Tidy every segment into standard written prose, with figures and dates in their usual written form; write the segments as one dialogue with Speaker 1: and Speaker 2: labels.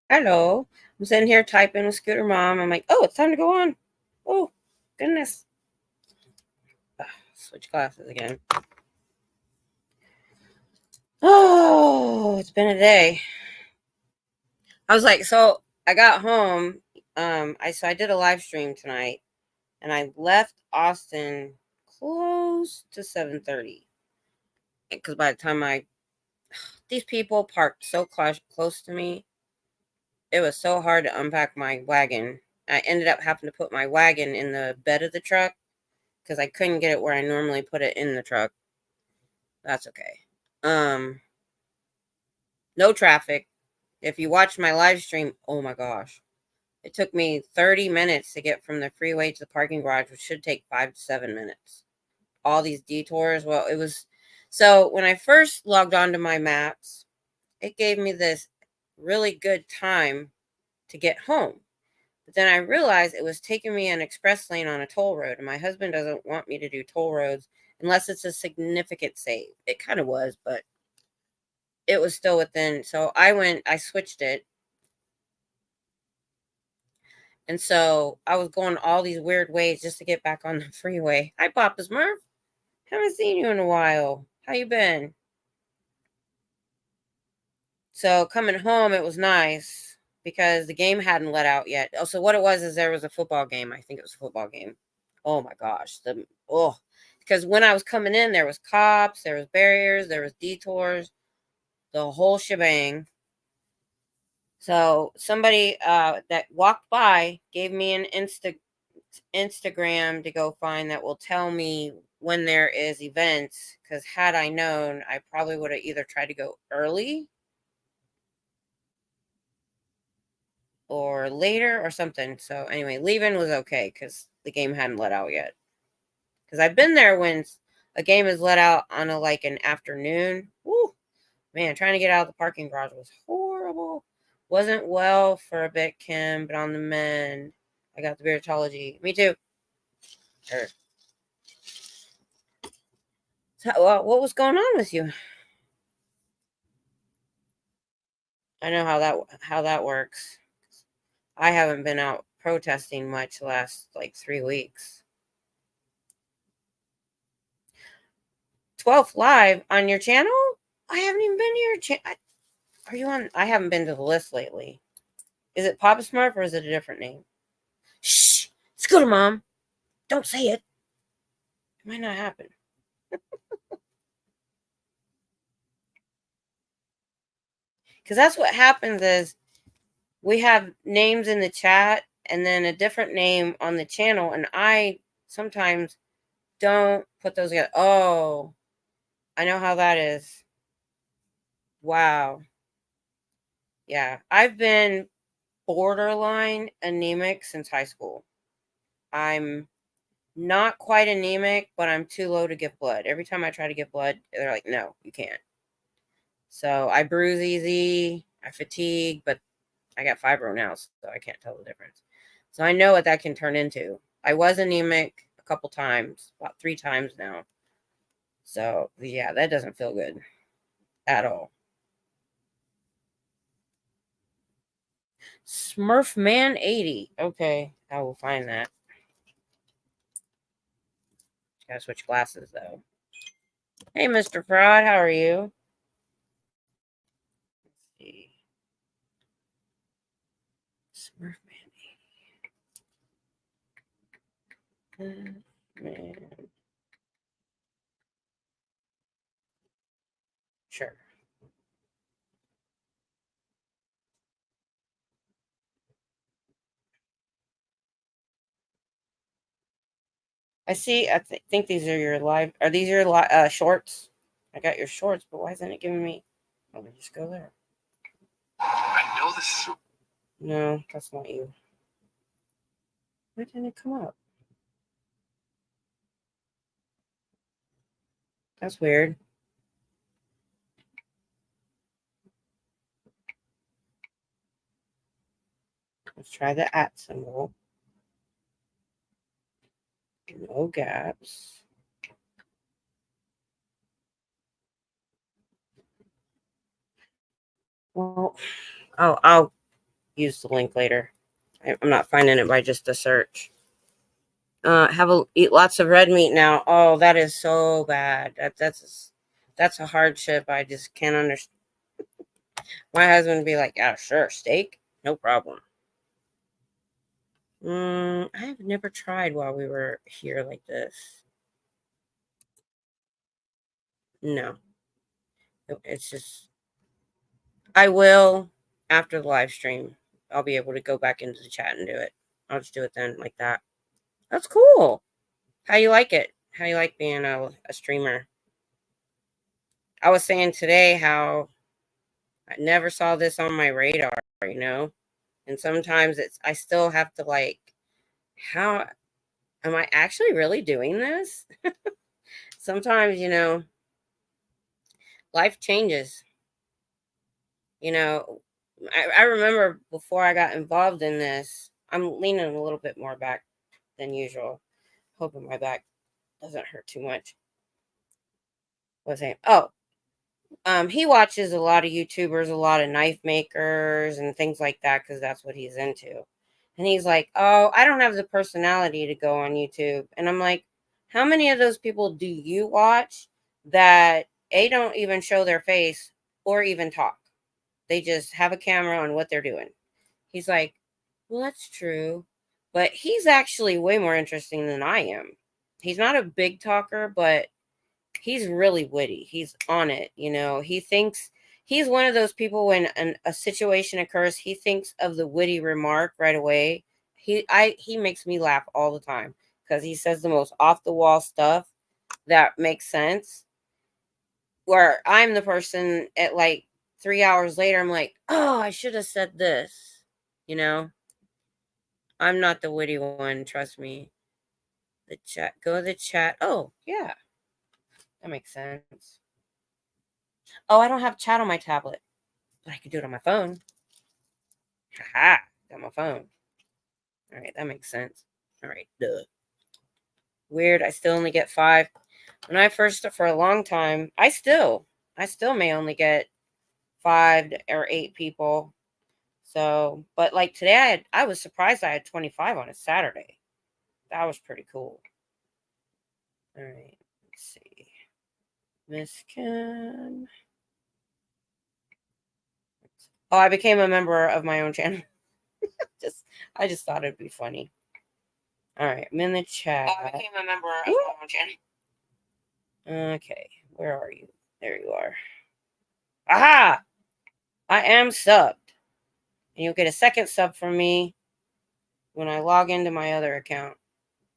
Speaker 1: Hello. I'm sitting here typing with Scooter Mom. I'm like, oh, it's time to go on. Oh, goodness. Switch glasses again. Oh, it's been a day. I was like, so I got home. I did a live stream tonight, and I left Austin close to 7:30. Because by the time these people parked so close to me, it was so hard to unpack my wagon. I ended up having to put my wagon in the bed of the truck because I couldn't get it where I normally put it in the truck. That's okay. Um, no traffic. If you watch my live stream, oh my gosh. It took me 30 minutes to get from the freeway to the parking garage, which should take 5 to 7 minutes. All these detours. Well, it was so when I first logged onto my maps, it gave me this really good time to get home. But then I realized it was taking me an express lane on a toll road, and my husband doesn't want me to do toll roads unless it's a significant save. It kind of was, but it was still within. So I switched it. And so I was going all these weird ways just to get back on the freeway. Hi, Papa Smurf. Haven't seen you in a while. How you been? So coming home, it was nice because the game hadn't let out yet. Oh, so what it was is there was a football game. I think it was a football game. Oh my gosh. Because when I was coming in, there was cops, there was barriers, there was detours, the whole shebang. So somebody that walked by gave me an Instagram to go find that will tell me when there is events. Because had I known, I probably would have either tried to go early or later or something. So anyway, leaving was okay because the game hadn't let out yet. Because I've been there when a game is let out on an afternoon. Woo, man, trying to get out of the parking garage was horrible. Wasn't well for a bit, Kim, but on the mend. I got the beardology. Me too. Sure. So, what was going on with you? I know how that works. I haven't been out protesting much the last like 3 weeks. 12th live on your channel? I haven't even been to your channel. Are you on? I haven't been to the list lately. Is it Papa Smurf or is it a different name? Shh! Scooter Mom! Don't say it. It might not happen. Because that's what happens is we have names in the chat and then a different name on the channel, and I sometimes don't put those together. Oh, I know how that is. Wow. Yeah. I've been borderline anemic since high school. I'm not quite anemic, but I'm too low to give blood. Every time I try to give blood, they're like, no, you can't. So I bruise easy, I fatigue, but I got fibro now, so I can't tell the difference. So I know what that can turn into. I was anemic a couple times, about 3 times now. So yeah, that doesn't feel good at all. Smurfman80. Okay, I will find that. Gotta switch glasses though. Hey, Mr. Fraud, how are you? Let's see. Smurfman80. Man. Sure. I see. Think these are your live. Are these your shorts? I got your shorts, but why isn't it giving me? Let me just go there. I know this. No, that's not you. Why didn't it come up? That's weird. Let's try the @ symbol. No gaps. Well, oh, use the link later. I'm not finding it by just a search. Eat lots of red meat now. Oh, that is so bad. That's a hardship. I just can't understand. My husband would be like, "Yeah, sure, steak, no problem." I have never tried while we were here like this. No, it's just I will after the live stream. I'll be able to go back into the chat and do it. I'll just do it then like that. That's cool. How you like it? How you like being a streamer? I was saying today how I never saw this on my radar, and sometimes I still have to like, how am I actually really doing this? Sometimes, life changes. I remember before I got involved in this, I'm leaning a little bit more back than usual, hoping my back doesn't hurt too much. What was I saying? Oh, he watches a lot of YouTubers, a lot of knife makers and things like that because that's what he's into. And he's like, "Oh, I don't have the personality to go on YouTube." And I'm like, "How many of those people do you watch that A, don't even show their face or even talk? They just have a camera on what they're doing." He's like, "Well, that's true." But he's actually way more interesting than I am. He's not a big talker, but he's really witty. He's on it. He thinks he's one of those people when a situation occurs, he thinks of the witty remark right away. He makes me laugh all the time because he says the most off the wall stuff that makes sense. Where I'm the person at like 3 hours later, I'm like, "Oh, I should have said this." You know, I'm not the witty one. Trust me. The chat, go to the chat. Oh, yeah, that makes sense. Oh, I don't have chat on my tablet, but I could do it on my phone. Haha, got my phone. All right, that makes sense. All right, duh. Weird. I still only get 5. When I first, for a long time, I still may only get 5 or 8 people. So, but like today, I was surprised I had 25 on a Saturday. That was pretty cool. All right, let's see. Miss Kim. Oh, I became a member of my own channel. I just thought it'd be funny. All right, I'm in the chat. I became a member of my own channel. Okay, where are you? There you are. Aha! I am subbed. And you'll get a second sub from me when I log into my other account.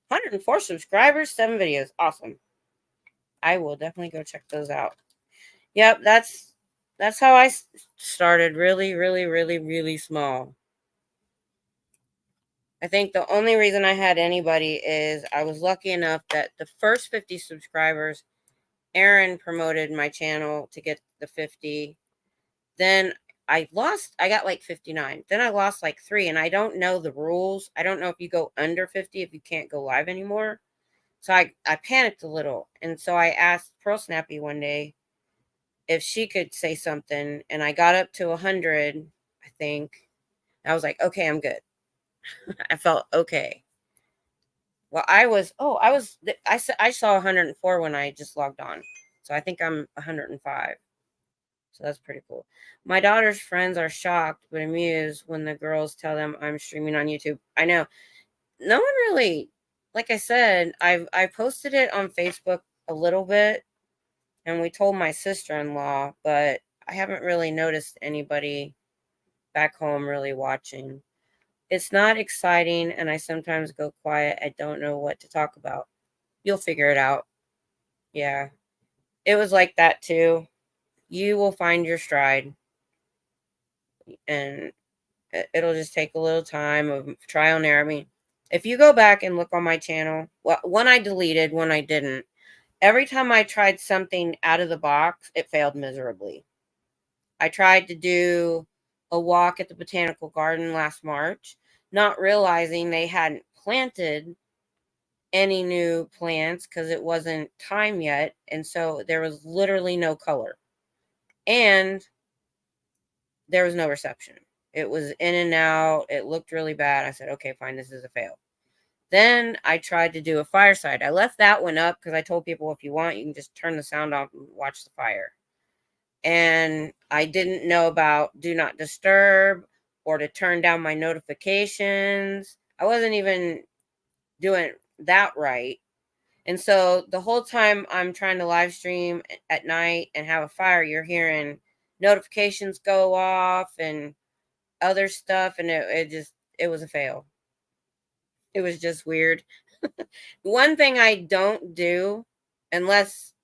Speaker 1: 104 subscribers, 7 videos. Awesome. I will definitely go check those out. Yep, that's how I started. Really, really, really, really small. I think the only reason I had anybody is I was lucky enough that the first 50 subscribers, Aaron promoted my channel to get the 50. Then I got like 59. Then I lost like 3, and I don't know the rules. I don't know if you go under 50 if you can't go live anymore. So I panicked a little. And so I asked Pearl Snappy one day if she could say something, and I got up to 100, I think. I was like, "Okay, I'm good." I felt okay. Well, I saw 104 when I just logged on. So I think I'm 105. So that's pretty cool. My daughter's friends are shocked but amused when the girls tell them I'm streaming on YouTube. I know. No one really, like I said, I posted it on Facebook a little bit, and we told my sister-in-law, but I haven't really noticed anybody back home really watching. It's not exciting, and I sometimes go quiet. I don't know what to talk about. You'll figure it out. Yeah. It was like that too. You will find your stride, and it'll just take a little time of trial and error. I mean, if you go back and look on my channel, well, one I deleted, one I didn't. Every time I tried something out of the box, it failed miserably. I tried to do a walk at the botanical garden last March, not realizing they hadn't planted any new plants because it wasn't time yet. And so there was literally no color. And there was no reception. It was in and out. It looked really bad. I said, okay, fine, this is a fail. Then I tried to do a fireside. I left that one up because I told people if you want, you can just turn the sound off and watch the fire. And I didn't know about do not disturb or to turn down my notifications. I wasn't even doing that right. And so the whole time I'm trying to live stream at night and have a fire, you're hearing notifications go off and other stuff. And it was a fail. It was just weird. One thing I don't do unless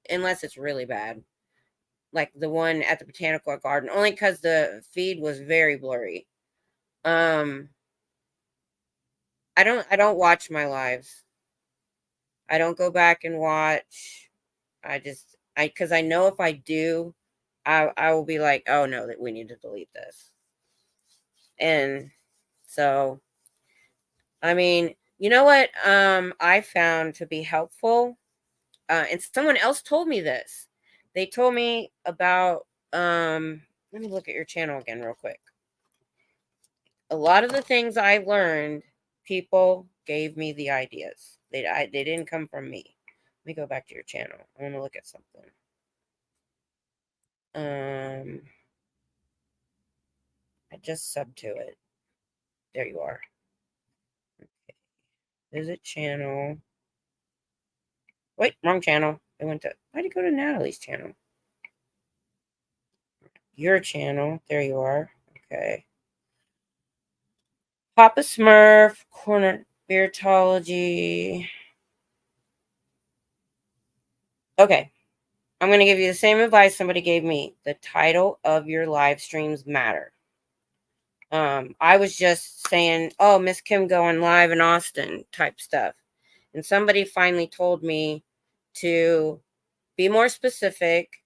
Speaker 1: it's really bad, like the one at the botanical garden, only because the feed was very blurry. I don't watch my lives. I don't go back and watch. Because I know if I do, I will be like, oh no, that we need to delete this. And so, I mean, you know what? I found to be helpful, and someone else told me this. They told me about. Let me look at your channel again real quick. A lot of the things I learned, people gave me the ideas. They didn't come from me. Let me go back to your channel. I want to look at something. I just subbed to it. There you are. Okay. Visit channel. Wait, wrong channel. Why'd it go to Natalie's channel? Your channel. There you are. Okay. Papa Smurf, Corner Beardology. Okay. I'm going to give you the same advice somebody gave me. The title of your live streams matter. I was just saying, oh, Miss Kim going live in Austin type stuff. And somebody finally told me to be more specific,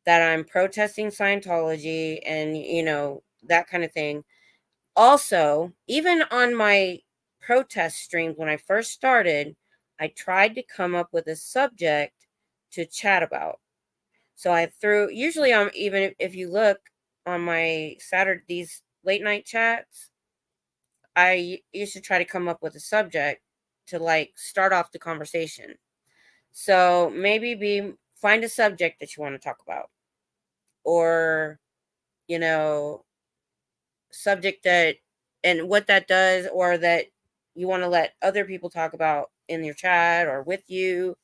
Speaker 1: that I'm protesting Scientology and, that kind of thing. Also, even on my protest streams when I first started, I tried to come up with a subject to chat about. So I threw, usually even if you look on my Saturday, these late night chats, I used to try to come up with a subject to like start off the conversation. So maybe find a subject that you want to talk about, or, subject that and what that does, or that you want to let other people talk about in your chat or with you,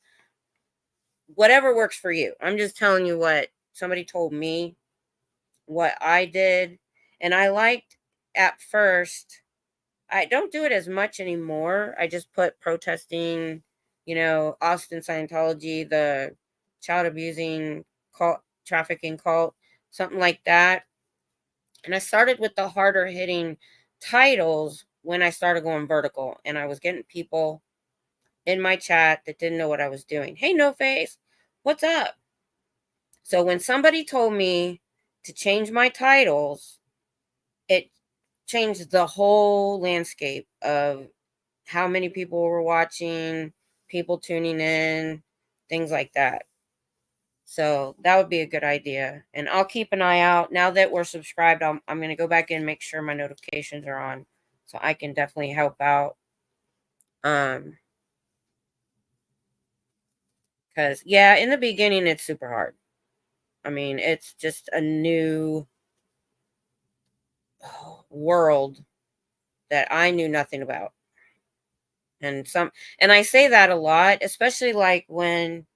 Speaker 1: whatever works for you. I'm just telling you what somebody told me, what I did. And I liked at first, I don't do it as much anymore. I just put protesting, Austin Scientology, the child abusing cult, trafficking cult, something like that. And I started with the harder hitting titles when I started going vertical, and I was getting people in my chat that didn't know what I was doing. Hey, No Face, what's up? So when somebody told me to change my titles, it changed the whole landscape of how many people were watching, people tuning in, things like that. So that would be a good idea. And I'll keep an eye out. Now that we're subscribed, I'm going to go back in and make sure my notifications are on, so I can definitely help out. Because, yeah, in the beginning, it's super hard. I mean, it's just a new world that I knew nothing about. And I say that a lot, especially like when,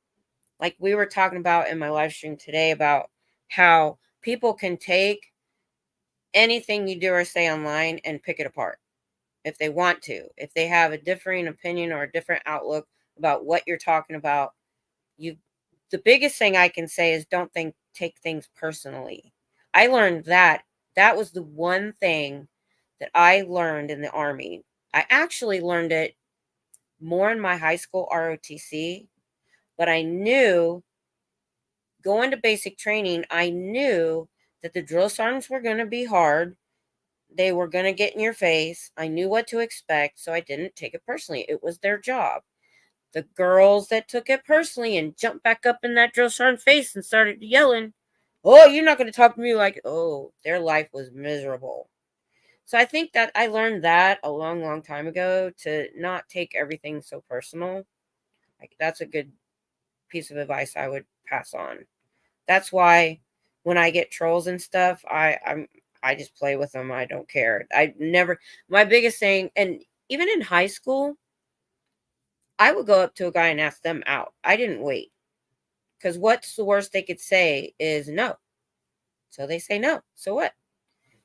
Speaker 1: like we were talking about in my live stream today, about how people can take anything you do or say online and pick it apart if they want to. If they have a differing opinion or a different outlook about what you're talking about, the biggest thing I can say is don't take things personally. I learned that. That was the one thing that I learned in the Army. I actually learned it more in my high school ROTC, but I knew going to basic training, I knew that the drill sergeants were going to be hard. They were going to get in your face. I knew what to expect, so I didn't take it personally. It was their job. The girls that took it personally and jumped back up in that drill sergeant's face and started yelling, oh, you're not going to talk to me like, oh, their life was miserable. So I think that I learned that a long, long time ago, to not take everything so personal. Like, that's a good piece of advice I would pass on. That's why when I get trolls and stuff, I just play with them. I don't care. I never, my biggest thing, and even in high school, I would go up to a guy and ask them out. I didn't wait, because what's the worst they could say is no. So they say no. So what?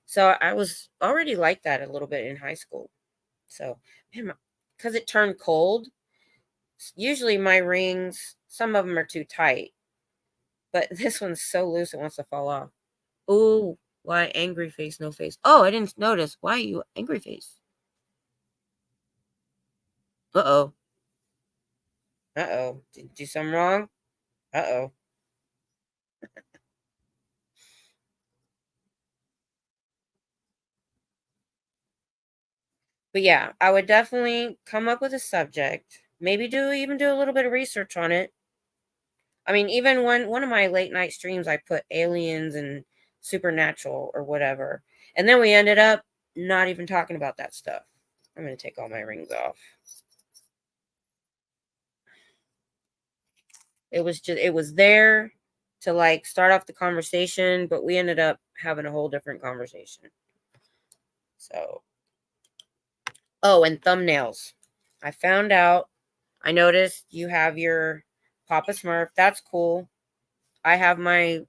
Speaker 1: So I was already like that a little bit in high school. So, because it turned cold, usually my rings, some of them are too tight, but this one's so loose it wants to fall off. Oh, why angry face, no face? Oh, I didn't notice. Why are you angry face? Uh-oh. Uh-oh. Did you do something wrong? Uh-oh. But yeah, I would definitely come up with a subject. Maybe do a little bit of research on it. I mean, even one of my late night streams, I put aliens and supernatural or whatever. And then we ended up not even talking about that stuff. I'm going to take all my rings off. It was there to like start off the conversation, but we ended up having a whole different conversation. So, oh, and thumbnails. I found out, I noticed you have your Papa Smurf. That's cool. I have my,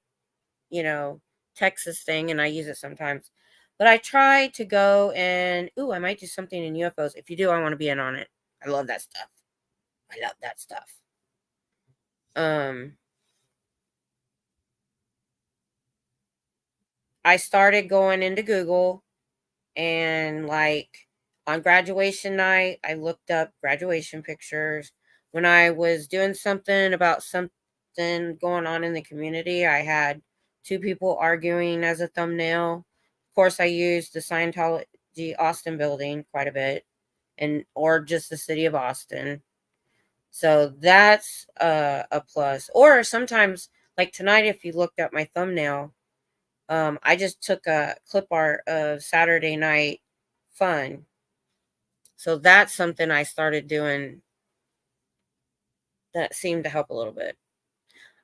Speaker 1: you know, Texas thing, and I use it sometimes. But I try to go and, ooh, I might do something in UFOs. If you do, I want to be in on it. I love that stuff. I love that stuff. Um, I started going into Google, and like on graduation night, I looked up graduation pictures. When I was doing something about something going on in the community, I had two people arguing as a thumbnail. Of course, I used the Scientology Austin building quite a bit, and or just the city of Austin. So that's a plus. Or sometimes, like tonight, if you looked at my thumbnail, I just took a clip art of Saturday Night Fun. So that's something I started doing that seemed to help a little bit.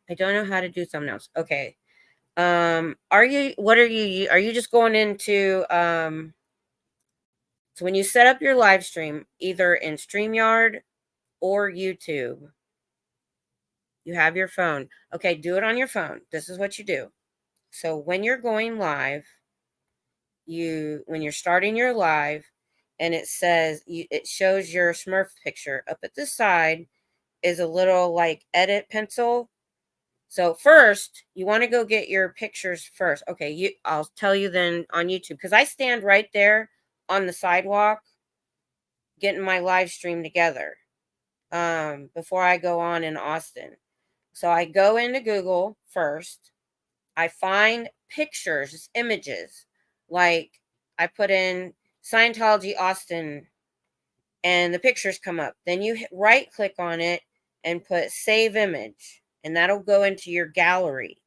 Speaker 1: I don't know how to do thumbnails. Okay. Are you just going into so when you set up your live stream, either in StreamYard or YouTube, you have your phone. Okay, do it on your phone. This is what you do. So when you're going live, when you're starting your live, and it shows your Smurf picture up at the side is a little like edit pencil. So first you want to go get your pictures first. Okay, I'll tell you then on YouTube, because I stand right there on the sidewalk getting my live stream together before I go on in Austin. So I go into Google first. I find pictures, images. Like I put in Scientology Austin and the pictures come up. Then you right click on it and put save image, and that'll go into your gallery.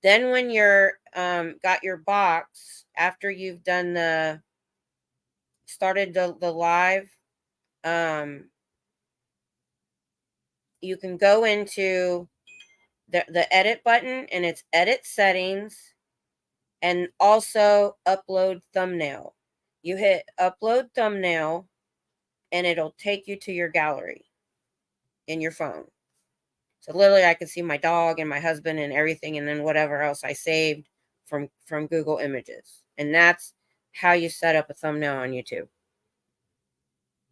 Speaker 1: Then when you're got your box, after you've done started the live, you can go into the edit button, and it's edit settings, and also upload thumbnail. You hit upload thumbnail, and it'll take you to your gallery in your phone. So literally I could see my dog and my husband and everything, and then whatever else I saved from Google Images. And that's how you set up a thumbnail on YouTube.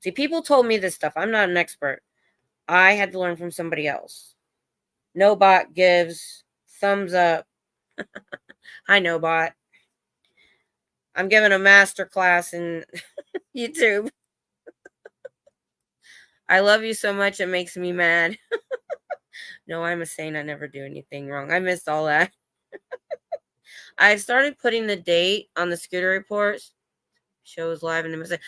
Speaker 1: See, people told me this stuff. I'm not an expert. I had to learn from somebody else. Nobot gives thumbs up. Hi, Nobot. I'm giving a master class in YouTube. I love you so much, it makes me mad. No, I'm a saint. I never do anything wrong. I missed all that. I started putting the date on the scooter reports. Shows live in the.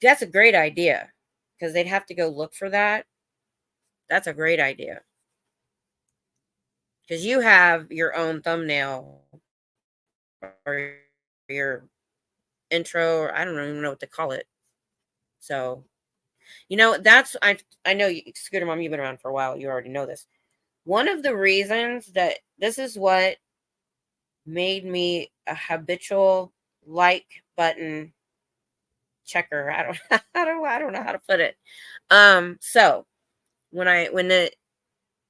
Speaker 1: That's a great idea, because they'd have to go look for that. That's a great idea. because you have your own thumbnail or your intro, or I don't even know what to call it. So, that's I know you, Scooter Mom, you've been around for a while. You already know this. One of the reasons that this is what made me a habitual like button checker. I don't I don't know how to put it. So when the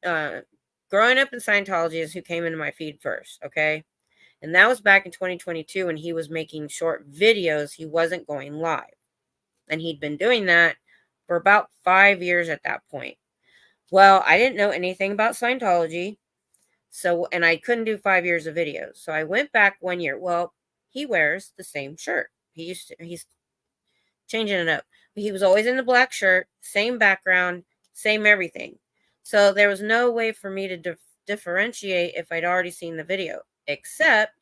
Speaker 1: uh growing up in Scientology is who came into my feed first, okay? And that was back in 2022 when he was making short videos. He wasn't going live. And he'd been doing that for about 5 years at that point. Well, I didn't know anything about Scientology. So, and I couldn't do 5 years of videos. So I went back 1 year. Well, he wears the same shirt. He's changing it up. He was always in the black shirt, same background, same everything. So there was no way for me to differentiate if I'd already seen the video, except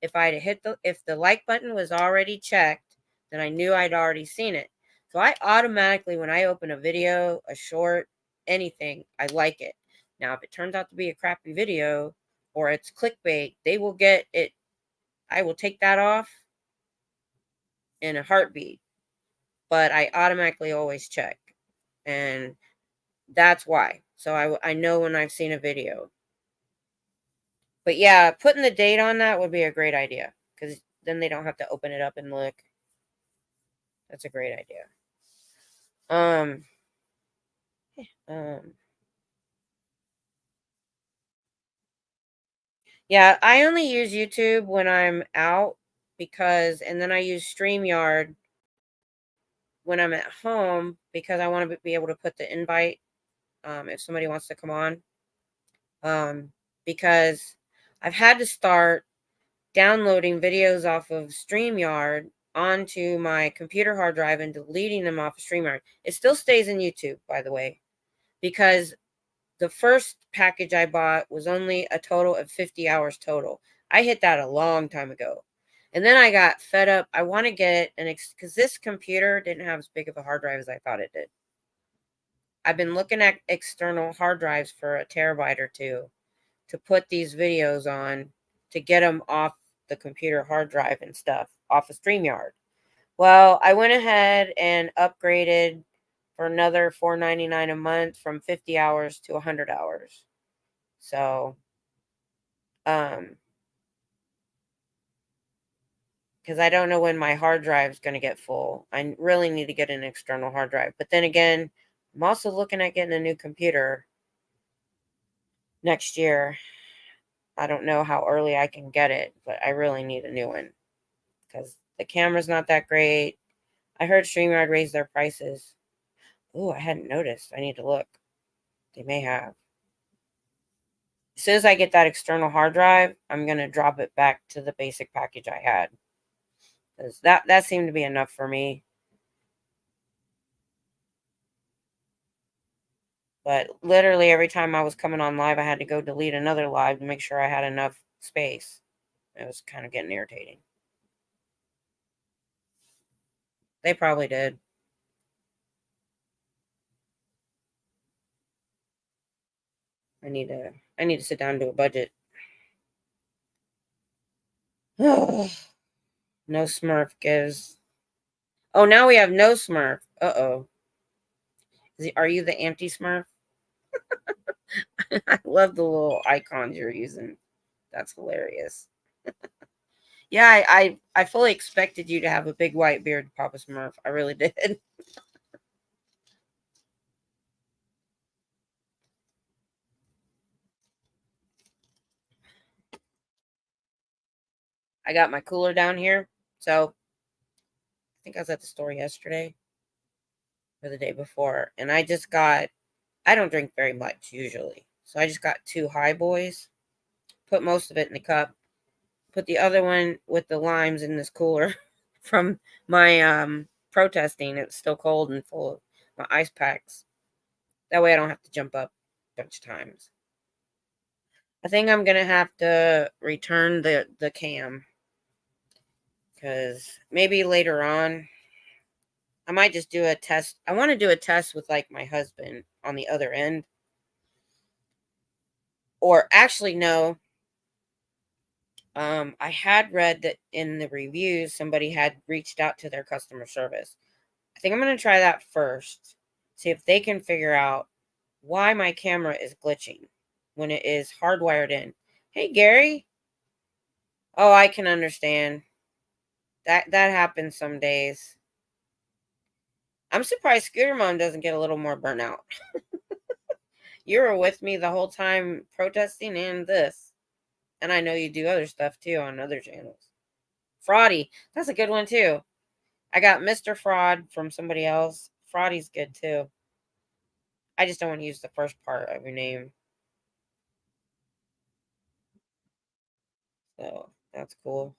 Speaker 1: if the like button was already checked, then I knew I'd already seen it. So I automatically, when I open a video, a short, anything, I like it. Now, if it turns out to be a crappy video or it's clickbait, they will get it. I will take that off in a heartbeat, but I automatically always check. And that's why. So I know when I've seen a video. But yeah, putting the date on that would be a great idea, because then they don't have to open it up and look. That's a great idea. Um, um, yeah, I only use YouTube when I'm out, and then I use StreamYard when I'm at home, because I want to be able to put the invite, if somebody wants to come on. Because I've had to start downloading videos off of StreamYard onto my computer hard drive and deleting them off of StreamYard. It still stays in YouTube, by the way, because the first package I bought was only a total of 50 hours total. I hit that a long time ago. And then I got fed up. I want to get because this computer didn't have as big of a hard drive as I thought it did. I've been looking at external hard drives for a terabyte or two to put these videos on, to get them off the computer hard drive and stuff off of StreamYard. Well, I went ahead and upgraded for another $4.99 a month from 50 hours to 100 hours. So, because I don't know when my hard drive is going to get full. I really need to get an external hard drive. But then again, I'm also looking at getting a new computer next year. I don't know how early I can get it, but I really need a new one because the camera's not that great. I heard StreamYard raised their prices. Oh, I hadn't noticed. I need to look. They may have. As soon as I get that external hard drive, I'm going to drop it back to the basic package I had. Because that seemed to be enough for me. But literally every time I was coming on live, I had to go delete another live to make sure I had enough space. It was kind of getting irritating. They probably did. I need to sit down and do a budget. No Smurf gives. Oh, now we have no Smurf. Uh-oh. Are you the anti-Smurf? I love the little icons you're using. That's hilarious. Yeah, I fully expected you to have a big white beard, Papa Smurf. I really did. I got my cooler down here. So I think I was at the store yesterday or the day before. And I don't drink very much usually. So I just got 2 high boys, put most of it in the cup, put the other one with the limes in this cooler from my protesting. It's still cold and full of my ice packs. That way I don't have to jump up a bunch of times. I think I'm gonna have to return the cam, because maybe later on I might just do a test. I want to do a test with like my husband on the other end, Or actually, no. I had read that in the reviews, somebody had reached out to their customer service. I think I'm going to try that first. See if they can figure out why my camera is glitching when it is hardwired in. Hey, Gary. Oh, I can understand. That happens some days. I'm surprised Scooter Mom doesn't get a little more burnout. You were with me the whole time protesting and this. And I know you do other stuff too on other channels. Fraudy. That's a good one too. I got Mr. Fraud from somebody else. Fraudy's good too. I just don't want to use the first part of your name. So that's cool.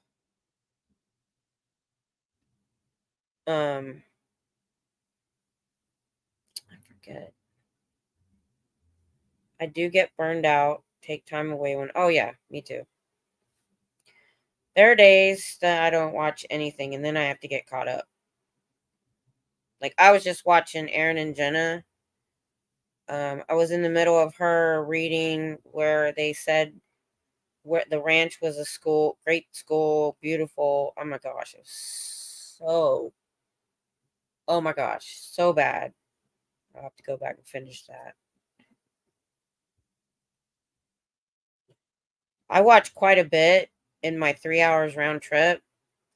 Speaker 1: I forget. I do get burned out. Take time away when. Oh yeah, me too. There are days that I don't watch anything, and then I have to get caught up. Like I was just watching Aaron and Jenna. I was in the middle of her reading where they said where the ranch was a school, great school, beautiful. Oh my gosh, it was so. Oh my gosh, so bad. I'll have to go back and finish that. I watch quite a bit in my 3 hours round trip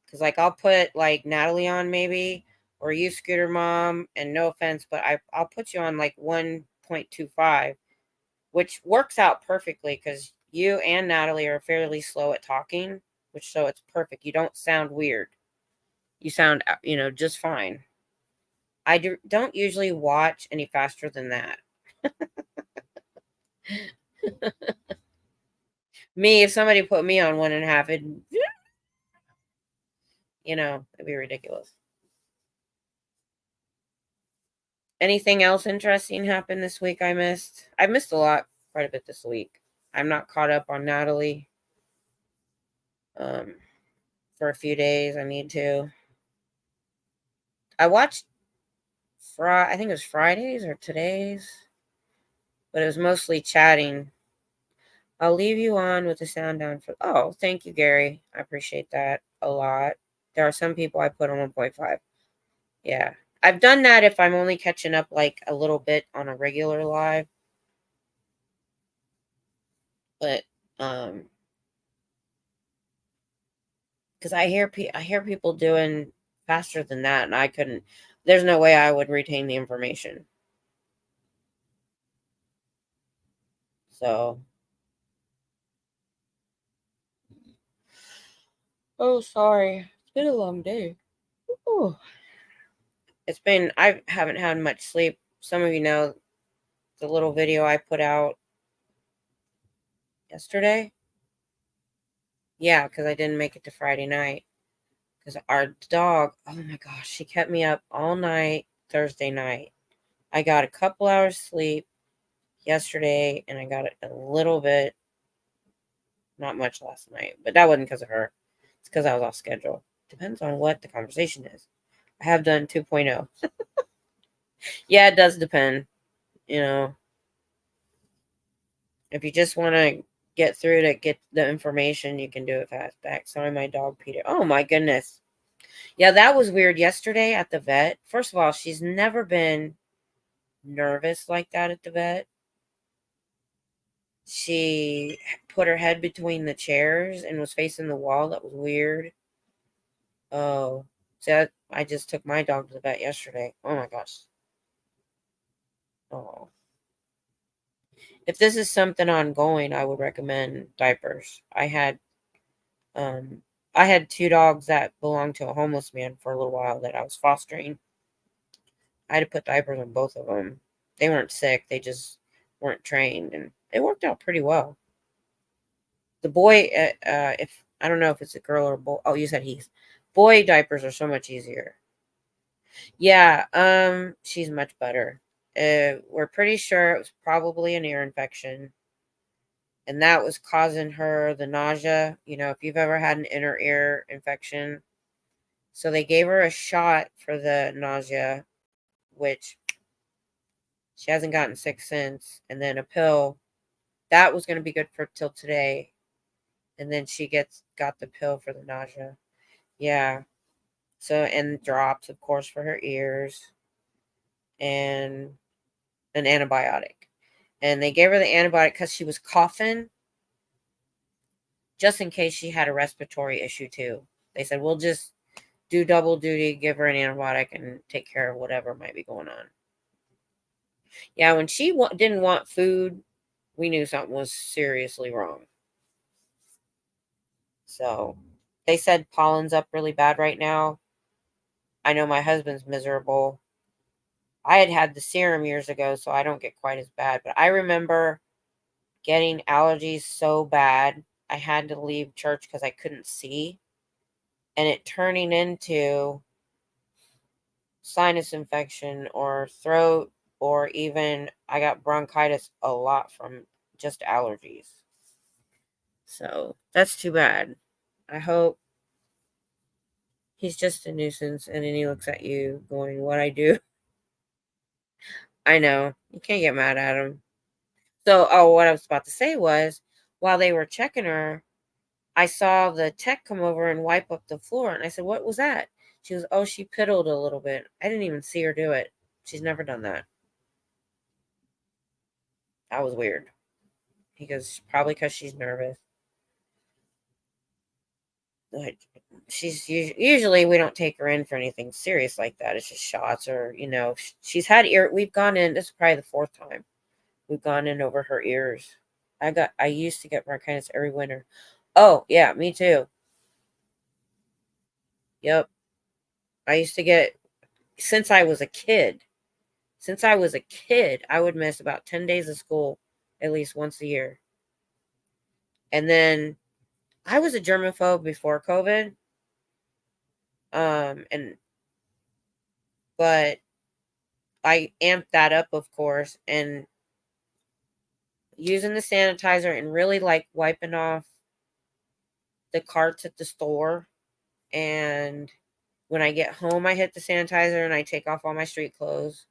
Speaker 1: because, like, I'll put like Natalie on maybe, or you, Scooter Mom, and no offense, but I'll put you on like 1.25, which works out perfectly because you and Natalie are fairly slow at talking, which so it's perfect. You don't sound weird. You sound, just fine. Don't usually watch any faster than that. Me, if somebody put me on 1.5, it'd be ridiculous. Anything else interesting happened this week I missed? I missed quite a bit this week. I'm not caught up on Natalie. Um, for a few days, I need to. I watched I think it was Fridays or today's, but it was mostly chatting. I'll leave you on with the sound down for. Oh, thank you, Gary. I appreciate that a lot. There are some people I put on 1.5. Yeah. I've done that if I'm only catching up like a little bit on a regular live. But because I hear people doing faster than that, and I couldn't. There's no way I would retain the information. So, oh, sorry, it's been a long day. Ooh. I haven't had much sleep. Some of you know the little video I put out yesterday. Yeah, because I didn't make it to Friday night. Because our dog, oh my gosh, she kept me up all night Thursday night. I got a couple hours sleep yesterday, and I got a little bit, not much last night, but that wasn't because of her. It's because I was off schedule. Depends on what the conversation is. I have done 2.0. Yeah, it does depend. You know, if you just want to get through to get the information, you can do it fast back. Sorry, my dog peed it. Oh my goodness. Yeah, that was weird yesterday at the vet. First of all, she's never been nervous like that at the vet. She put her head between the chairs and was facing the wall. That was weird. Oh, so I just took my dog to the vet yesterday. Oh my gosh. Oh. If this is something ongoing, I would recommend diapers. Um I had two dogs that belonged to a homeless man for a little while that I was fostering. I had to put diapers on both of them. They weren't sick, they just weren't trained, and it worked out pretty well. The boy, if I don't know if it's a girl or a boy. Oh, you said he's. Boy diapers are so much easier. Yeah, she's much better. We're pretty sure it was probably an ear infection, and that was causing her the nausea. If you've ever had an inner ear infection, so they gave her a shot for the nausea, which she hasn't gotten sick since, and then a pill that was going to be good for till today. And then she got the pill for the nausea. Yeah. So, and drops, of course, for her ears, and an antibiotic. And they gave her the antibiotic because she was coughing, just in case she had a respiratory issue too. They said, we'll just do double duty, give her an antibiotic, and take care of whatever might be going on. Yeah, when she didn't want food, we knew something was seriously wrong. So they said pollen's up really bad right now. I know my husband's miserable. I had the serum years ago, so I don't get quite as bad. But I remember getting allergies so bad, I had to leave church because I couldn't see. And it turning into sinus infection or throat, or even I got bronchitis a lot from just allergies. So that's too bad. I hope he's just a nuisance, and then he looks at you going, what I do? I know. You can't get mad at him. So, what I was about to say was, while they were checking her, I saw the tech come over and wipe up the floor. And I said, what was that? She was, she piddled a little bit. I didn't even see her do it. She's never done that. That was weird. He goes, probably because she's nervous. Like, she's usually, we don't take her in for anything serious like that. It's just shots, or she's had we've gone in. This is probably the fourth time we've gone in over her ears. I used to get bronchitis every winter. Oh yeah, me too. Yep, I used to get, since I was a kid. Since I was a kid, I would miss about 10 days of school at least once a year. And then I was a germaphobe before COVID. And but I amped that up, of course, and using the sanitizer and really like wiping off the carts at the store. And when I get home, I hit the sanitizer and I take off all my street clothes.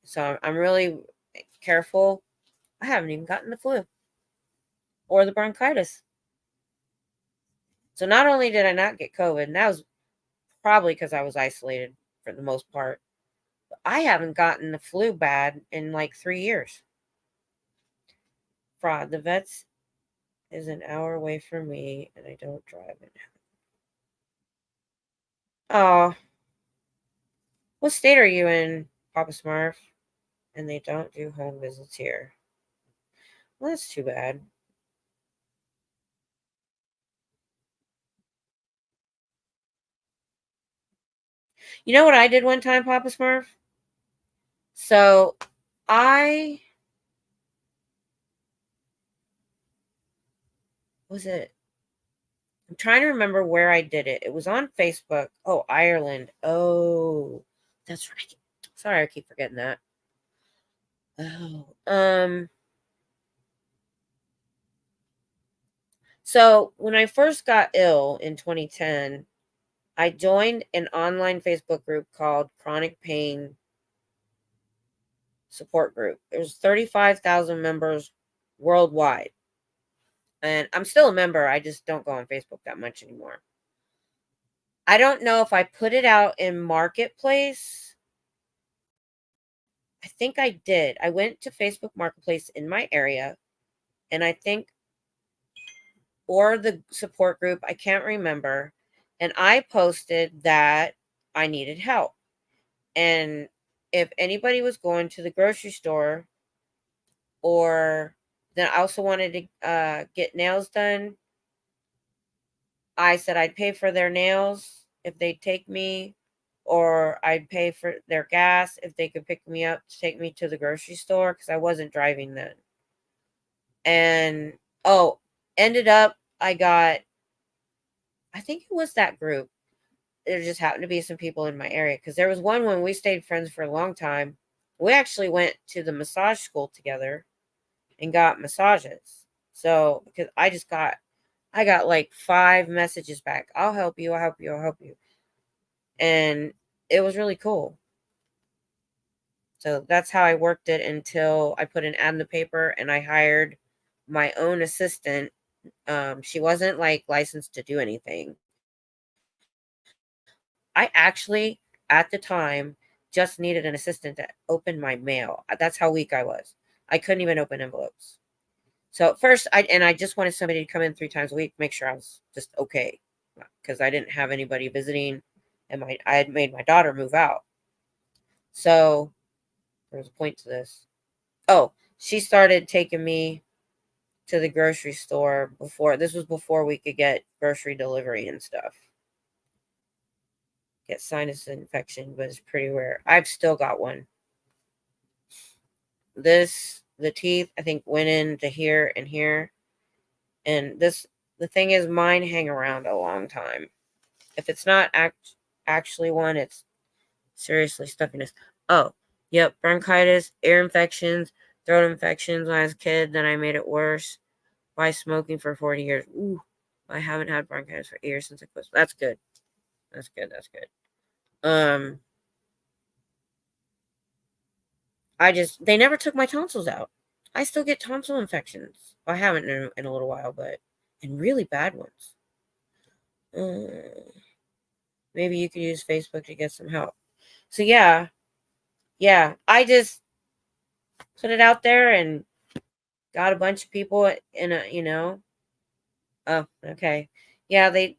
Speaker 1: So I'm really careful. I haven't even gotten the flu or the bronchitis. So not only did I not get COVID, and that was probably because I was isolated for the most part, but I haven't gotten the flu bad in like 3 years. Fraud. The vet's is an hour away from me, and I don't drive it. Oh, what state are you in, Papa Smurf? And they don't do home visits here. Well, that's too bad. You know what I did one time, Papa Smurf? So I was it. I'm trying to remember where I did it. It was on Facebook. Oh, Ireland. Oh, that's right. Sorry, I keep forgetting that. Oh, so when I first got ill in 2010, I joined an online Facebook group called Chronic Pain Support Group. There's 35,000 members worldwide. And I'm still a member. I just don't go on Facebook that much anymore. I don't know if I put it out in Marketplace. I think I did. I went to Facebook Marketplace in my area, and I think, or the support group, I can't remember. And I posted that I needed help. And if anybody was going to the grocery store, or then I also wanted to get nails done, I said I'd pay for their nails if they'd take me, or I'd pay for their gas if they could pick me up to take me to the grocery store, because I wasn't driving then. And ended up, I think it was that group. There just happened to be some people in my area, because there was one when we stayed friends for a long time. We actually went to the massage school together and got massages. So because I got like 5 messages back. I'll help you. I'll help you. I'll help you. And it was really cool. So that's how I worked it until I put an ad in the paper and I hired my own assistant. She wasn't like licensed to do anything. I actually, at the time, just needed an assistant to open my mail. That's how weak I was. I couldn't even open envelopes. So at first, I just wanted somebody to come in 3 times a week, make sure I was just okay, because I didn't have anybody visiting, and I had made my daughter move out. So there was a point to this. Oh, she started taking me to the grocery store before we could get grocery delivery and stuff. Get sinus infection, but it's pretty rare. I've still got one. The teeth, I think, went into here and here. And the thing is, mine hang around a long time. If it's not actually one, it's seriously stuffiness. Oh, yep, bronchitis, ear infections, throat infections when I was a kid. Then I made it worse by smoking for 40 years. Ooh, I haven't had bronchitis for years since I quit. That's good. That's good. That's good. They never took my tonsils out. I still get tonsil infections. Well, I haven't in a little while, but and really bad ones. Maybe you could use Facebook to get some help. So yeah, I just put it out there and got a bunch of people in a. Oh, okay. Yeah, they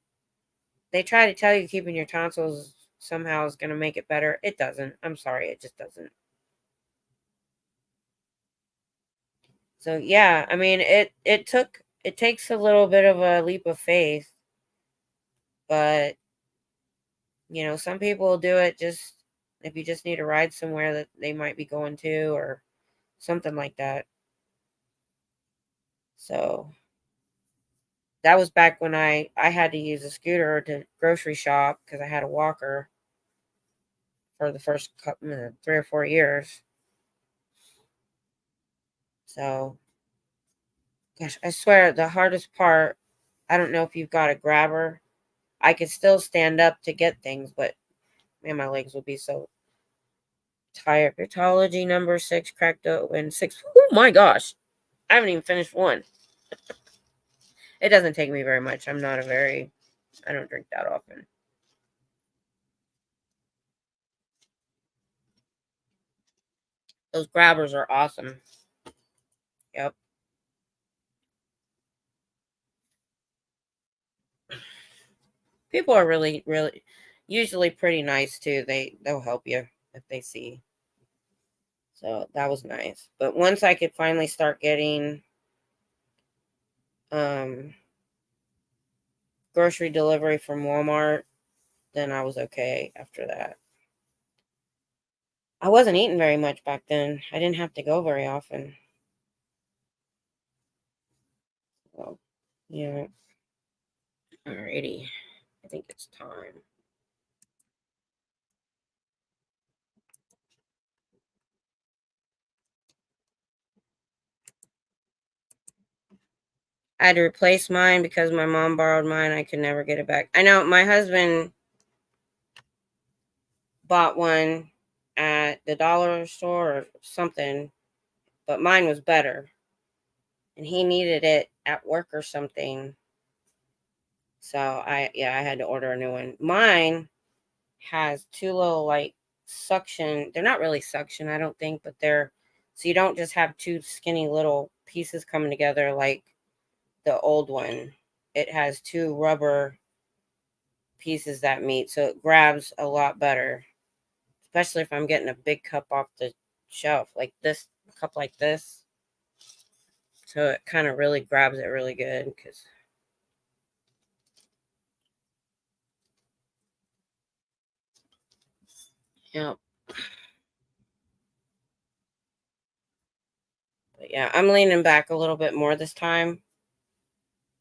Speaker 1: try to tell you keeping your tonsils somehow is going to make it better. It doesn't. I'm sorry, it just doesn't. So yeah, I mean, it takes a little bit of a leap of faith, but some people will do it just if you just need a ride somewhere that they might be going to or something like that. So that was back when I had to use a scooter to grocery shop because I had a walker for the first 3 or 4 years. So, gosh, I swear the hardest part, I don't know if you've got a grabber. I could still stand up to get things, but man, my legs would be so tired. Pathology number 6 cracked open 6. Oh my gosh. I haven't even finished one. It doesn't take me very much. I don't drink that often. Those grabbers are awesome. Yep. People are really, really, usually pretty nice too. They'll help you if they see. So that was nice. But once I could finally start getting um grocery delivery from Walmart, then I was okay after that. I wasn't eating very much back then. I didn't have to go very often. So, yeah. Alrighty. I think it's time. I had to replace mine because my mom borrowed mine. I could never get it back. I know my husband bought one at the dollar store or something, but mine was better. And he needed it at work or something. So I had to order a new one. Mine has 2 little like suction. They're not really suction, I don't think, but they're so you don't just have 2 skinny little pieces coming together like the old one. It has 2 rubber pieces that meet, so it grabs a lot better, especially if I'm getting a big cup off the shelf, like this cup like this. So it kind of really grabs it really good because yeah. But yeah, I'm leaning back a little bit more this time.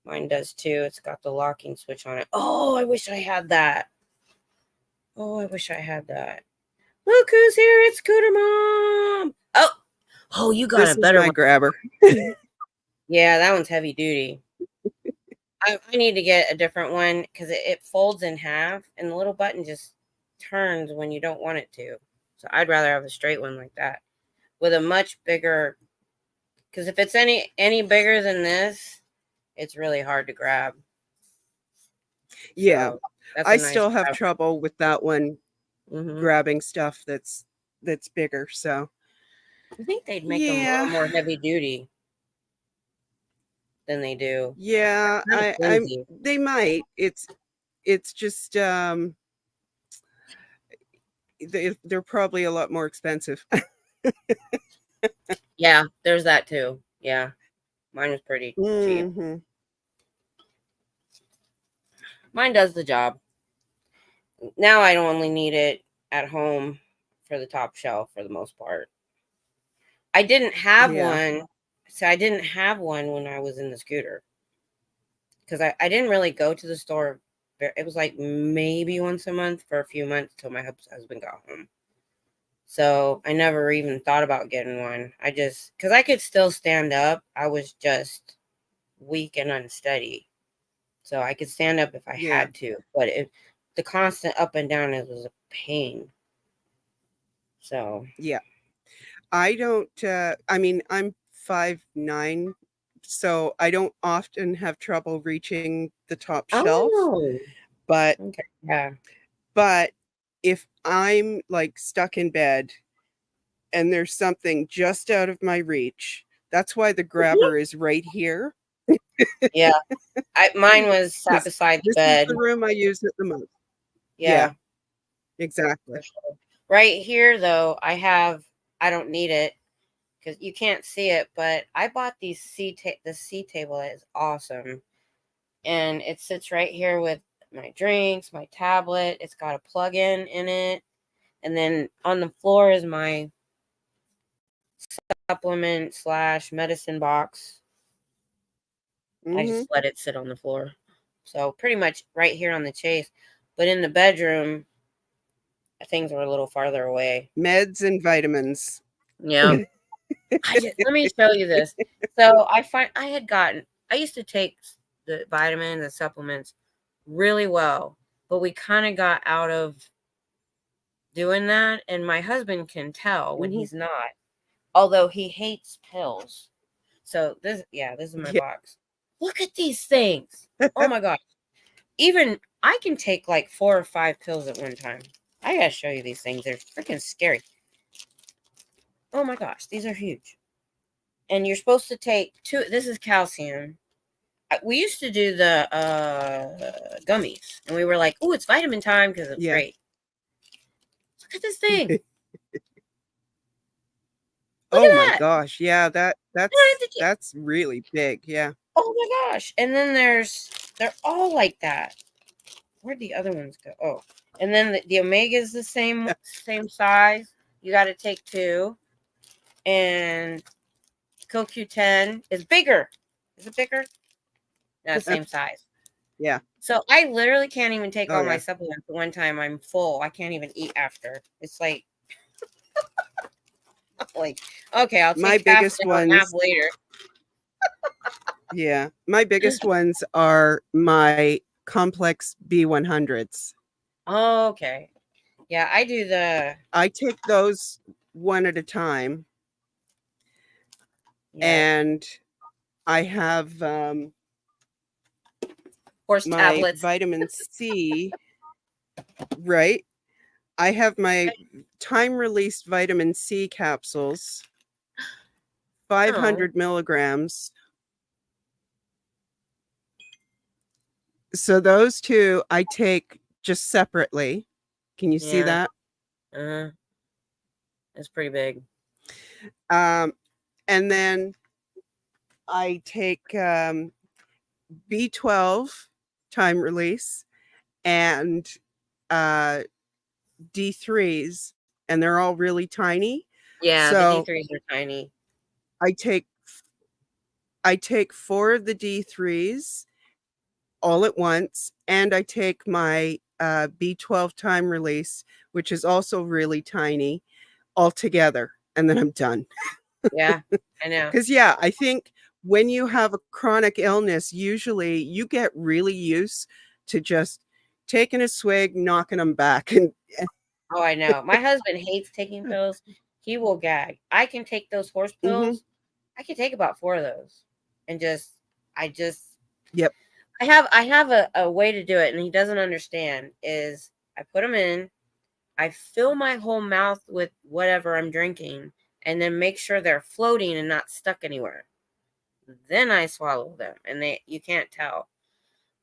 Speaker 1: Mine does too. It's got the locking switch on it. Oh, I wish I had that. Oh, I wish I had that. Look who's here. It's Scooter Mom. Oh, you got
Speaker 2: This
Speaker 1: a
Speaker 2: is
Speaker 1: better
Speaker 2: my
Speaker 1: one.
Speaker 2: grabber.
Speaker 1: Yeah, that one's heavy duty. I need to get a different one because it folds in half and the little button just turns when you don't want it to. So I'd rather have a straight one like that with a much bigger Because if it's any bigger than this, it's really hard to grab.
Speaker 2: Yeah.
Speaker 1: So that's
Speaker 2: I
Speaker 1: a nice
Speaker 2: still have
Speaker 1: grab.
Speaker 2: trouble with that one,
Speaker 1: Mm-hmm.
Speaker 2: grabbing stuff that's bigger. So
Speaker 1: I think they'd make them a little more heavy duty than they do.
Speaker 2: Yeah,
Speaker 1: Kind of flimsy.
Speaker 2: they might. It's just they're probably a lot more expensive.
Speaker 1: Yeah, there's that too. Yeah, mine was pretty cheap.
Speaker 2: Mm-hmm.
Speaker 1: Mine does the job. Now I don't only need it at home for the top shelf for the most part. I didn't have
Speaker 2: Yeah.
Speaker 1: one. So I didn't have one when I was in the scooter because I didn't really go to the store. It was like maybe once a month for a few months till my husband got home. So I never even thought about getting one. I just, because I could still stand up. I was just weak and unsteady. So I could stand up if I
Speaker 2: Yeah.
Speaker 1: had to. But the constant up and down was a pain. So.
Speaker 2: Yeah. I don't, I mean, I'm 5'9", so I don't often have trouble reaching the top shelf.
Speaker 1: Oh.
Speaker 2: But,
Speaker 1: Okay. Yeah.
Speaker 2: but if I'm like stuck in bed and there's something just out of my reach, that's why the grabber is right here.
Speaker 1: Yeah. Mine was sat beside the
Speaker 2: This is
Speaker 1: bed.
Speaker 2: the room I use it the most.
Speaker 1: Yeah.
Speaker 2: Exactly.
Speaker 1: Sure. Right here, though, I don't need it because you can't see it, but I bought the C table that is awesome. And it sits right here with my drinks, my tablet. It's got a plug-in in it. And then on the floor is my supplement / medicine box. I
Speaker 2: Mm-hmm.
Speaker 1: just let it sit on the floor. So pretty much right here on the chase. But in the bedroom, things were a little farther away.
Speaker 2: Meds and vitamins.
Speaker 1: Yeah. Let me show you this. So I used to take the vitamins and supplements really well, but we kind of got out of doing that. And my husband can tell when
Speaker 2: Mm-hmm.
Speaker 1: he's not, although he hates pills. So this is my
Speaker 2: Yeah.
Speaker 1: box. Look at these things. Oh my gosh. Even I can take like 4 or 5 pills at one time. I gotta show you these things. They're freaking scary. Oh my gosh, these are huge. And you're supposed to take 2. This is calcium. We used to do the gummies, and we were like, "Oh, it's vitamin time" because it's great. Look at this thing. Look
Speaker 2: Oh
Speaker 1: at
Speaker 2: my
Speaker 1: that.
Speaker 2: gosh. Yeah, that's really big. Yeah.
Speaker 1: Oh my gosh. And then they're all like that. Where'd the other ones go? Oh, and then the omega is the same size. You got to take 2, and CoQ10 is bigger. Is it bigger? No, same size.
Speaker 2: Yeah.
Speaker 1: So I literally can't even take all
Speaker 2: Oh,
Speaker 1: my
Speaker 2: yeah.
Speaker 1: supplements at one time. I'm full. I can't even eat after. It's like, okay, I'll
Speaker 2: My
Speaker 1: take half
Speaker 2: biggest
Speaker 1: now and half
Speaker 2: ones.
Speaker 1: later.
Speaker 2: Yeah. My biggest ones are my complex B100s.
Speaker 1: Oh, okay. Yeah, I do the.
Speaker 2: I take those one at a time.
Speaker 1: Yeah.
Speaker 2: And I have
Speaker 1: horse
Speaker 2: my
Speaker 1: tablets.
Speaker 2: vitamin C. Right. I have my time-released vitamin C capsules, 500 milligrams. So those 2 I take just separately. Can you see that?
Speaker 1: It's pretty big.
Speaker 2: And then I take B12 time release and D3s, and they're all really tiny.
Speaker 1: Yeah,
Speaker 2: So
Speaker 1: the D3s are tiny.
Speaker 2: I take 4 of the D3s all at once, and I take my B12 time release, which is also really tiny, all together, and then I'm done.
Speaker 1: Yeah, I know.
Speaker 2: Because I think when you have a chronic illness, usually you get really used to just taking a swig, knocking them back, and
Speaker 1: Oh, I know. My husband hates taking pills. He will gag. I can take those horse pills. I could take about 4 of those and I just,
Speaker 2: Yep.
Speaker 1: I have a way to do it, and he doesn't understand. Is I put them in, I fill my whole mouth with whatever I'm drinking, and then make sure they're floating and not stuck anywhere. Then I swallow them, and you can't tell.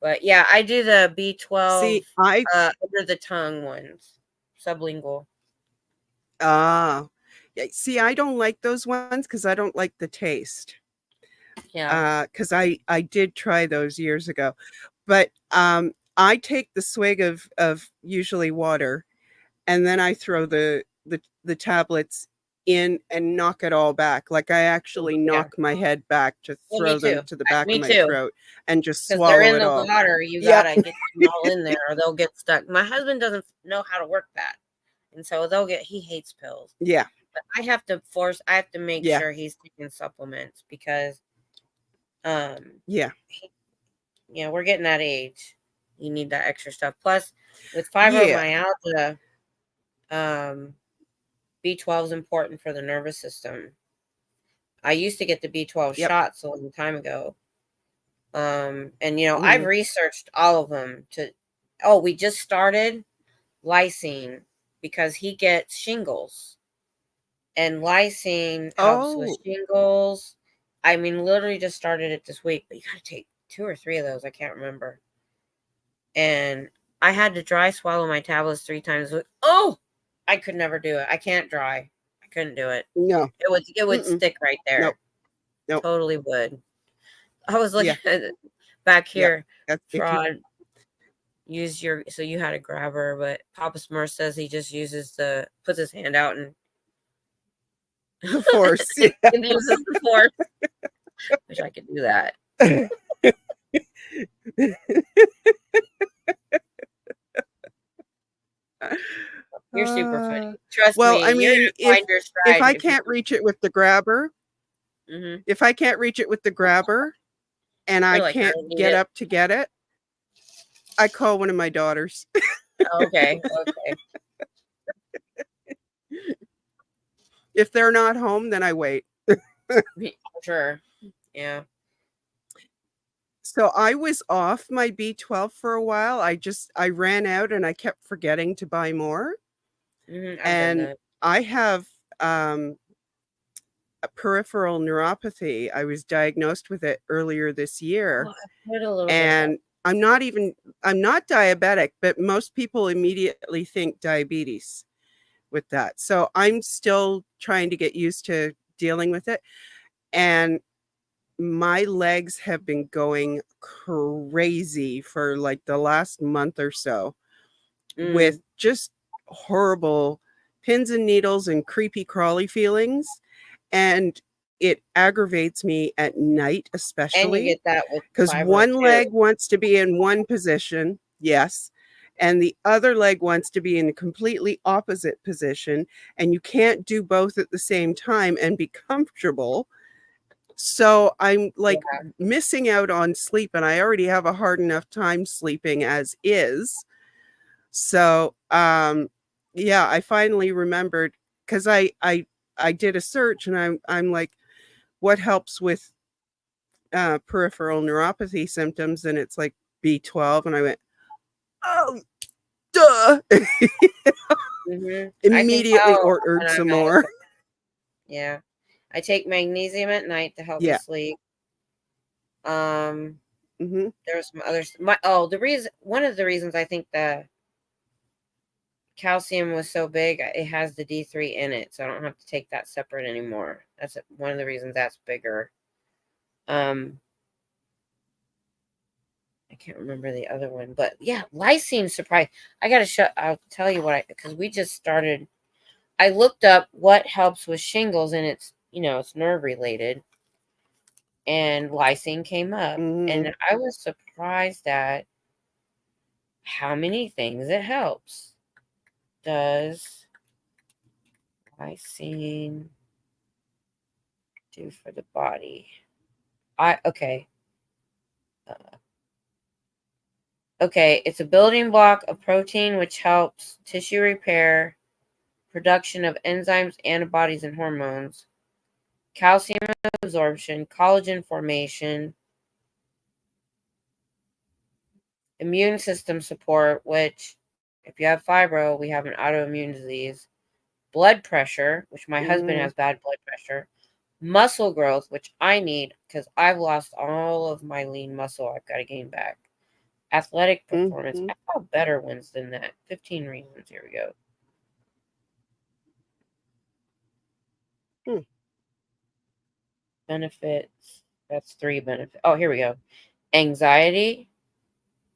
Speaker 1: But yeah, I do the B12
Speaker 2: See, I
Speaker 1: under the tongue ones, sublingual.
Speaker 2: yeah, see, I don't like those ones because I don't like the taste.
Speaker 1: Yeah.
Speaker 2: Because I did try those years ago, but I take the swig of usually water, and then I throw the tablets in and knock it all back. Like I actually
Speaker 1: Yeah.
Speaker 2: knock my head back to
Speaker 1: Well, me
Speaker 2: throw them
Speaker 1: too.
Speaker 2: to the back of
Speaker 1: Me
Speaker 2: my
Speaker 1: too.
Speaker 2: throat and just
Speaker 1: Because they're
Speaker 2: swallow
Speaker 1: in
Speaker 2: it
Speaker 1: the
Speaker 2: all.
Speaker 1: water. You
Speaker 2: Yep.
Speaker 1: gotta get them all in there, or they'll get stuck. My husband doesn't know how to work that, and so he hates pills.
Speaker 2: Yeah.
Speaker 1: But I have to make
Speaker 2: Yeah.
Speaker 1: sure he's taking supplements because,
Speaker 2: Yeah.
Speaker 1: we're getting that age. You need that extra stuff. Plus, with
Speaker 2: Yeah.
Speaker 1: fibromyalgia, B12 is important for the nervous system. I used to get the B12
Speaker 2: Yep.
Speaker 1: shots a long time ago. And I've
Speaker 2: Mhm.
Speaker 1: researched all of them we just started lysine because he gets shingles, and lysine helps with
Speaker 2: Oh,
Speaker 1: shingles. I mean, literally just started it this week, but you got to take 2 or 3 of those. I can't remember. And I had to dry swallow my tablets 3 times a week. Oh, I could never do it. I can't dry. I couldn't do it.
Speaker 2: no.
Speaker 1: It would
Speaker 2: Mm-mm.
Speaker 1: stick right
Speaker 2: Nope.
Speaker 1: there.
Speaker 2: Nope.
Speaker 1: Totally would. I was looking
Speaker 2: Yeah.
Speaker 1: at it back
Speaker 2: Yep.
Speaker 1: here.
Speaker 2: That's if you
Speaker 1: Fraud. So you had a grabber, but Papa Smurf says he just puts his hand out and
Speaker 2: the force. Yeah.
Speaker 1: and uses the force. Wish I could do that. You're super funny. Trust
Speaker 2: Well, I
Speaker 1: me, you're
Speaker 2: mean,
Speaker 1: gonna find your
Speaker 2: if
Speaker 1: stride
Speaker 2: I
Speaker 1: if you
Speaker 2: can't reach it with the grabber,
Speaker 1: Mhm.
Speaker 2: if I can't reach it with the grabber and I
Speaker 1: You're like, I
Speaker 2: can't
Speaker 1: don't need
Speaker 2: get
Speaker 1: it.
Speaker 2: up to get it, I call one of my daughters.
Speaker 1: Okay. Okay.
Speaker 2: If they're not home, then I wait.
Speaker 1: Sure. Yeah.
Speaker 2: So I was off my B12 for a while. I ran out and I kept forgetting to buy more.
Speaker 1: I've done
Speaker 2: And
Speaker 1: that.
Speaker 2: I have a peripheral neuropathy. I was diagnosed with it earlier this year.
Speaker 1: Oh, I've heard a little bit about.
Speaker 2: And I'm not diabetic, but most people immediately think diabetes with that. So I'm still trying to get used to dealing with it. And my legs have been going crazy for like the last month or so with just horrible pins and needles and creepy crawly feelings. And it aggravates me at night,
Speaker 1: And you
Speaker 2: especially
Speaker 1: get that with
Speaker 2: because
Speaker 1: fibro
Speaker 2: one
Speaker 1: too.
Speaker 2: leg wants to be in one position, yes, and the other leg wants to be in a completely opposite position, and you can't do both at the same time and be comfortable. So I'm like
Speaker 1: Yeah.
Speaker 2: missing out on sleep, and I already have a hard enough time sleeping as is. So yeah, I finally remembered because I did a search, and I'm like, what helps with peripheral neuropathy symptoms? And it's like B12, and I went, oh, duh.
Speaker 1: I can
Speaker 2: Immediately
Speaker 1: tell
Speaker 2: ordered
Speaker 1: when
Speaker 2: some
Speaker 1: I'm out of
Speaker 2: more.
Speaker 1: it. Yeah. I take magnesium at night to help me
Speaker 2: Yeah.
Speaker 1: sleep. Um,
Speaker 2: Hmm.
Speaker 1: there's some others. One of the reasons I think the calcium was so big, it has the D3 in it, so I don't have to take that separate anymore. That's one of the reasons that's bigger. I can't remember the other one, but yeah, lysine surprise. I'll tell you because we just started. I looked up what helps with shingles, and it's nerve related, and lysine came up,
Speaker 2: Hmm.
Speaker 1: and I was surprised at how many things it helps. Does lysine do for the body? Okay. Okay, it's a building block of protein which helps tissue repair, production of enzymes, antibodies, and hormones. calcium absorption, collagen formation, immune system support, which if you have fibro, we have an autoimmune disease, blood pressure, which my husband has bad blood pressure, muscle growth, which I need because I've lost all of my lean muscle. I've got to gain back. Athletic performance. I found better ones than that. 15 reasons. Here we go. Benefits. That's 3 benefits. Oh, here we go. Anxiety,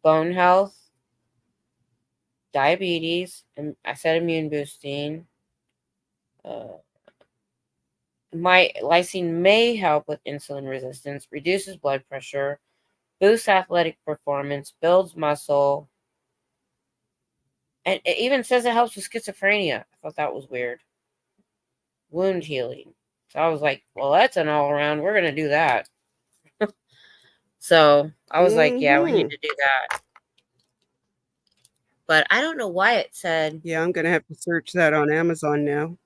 Speaker 1: bone health, diabetes, and I said immune boosting. My lysine may help with insulin resistance, reduces blood pressure, boosts athletic performance, builds muscle, and it even says it helps with schizophrenia. I thought that was weird. Wound healing. So I was like, well, that's an all around. We're going to do that. So I was like, yeah, we need to do that. But I don't know why it said.
Speaker 2: Yeah, I'm going to have to search that on Amazon now.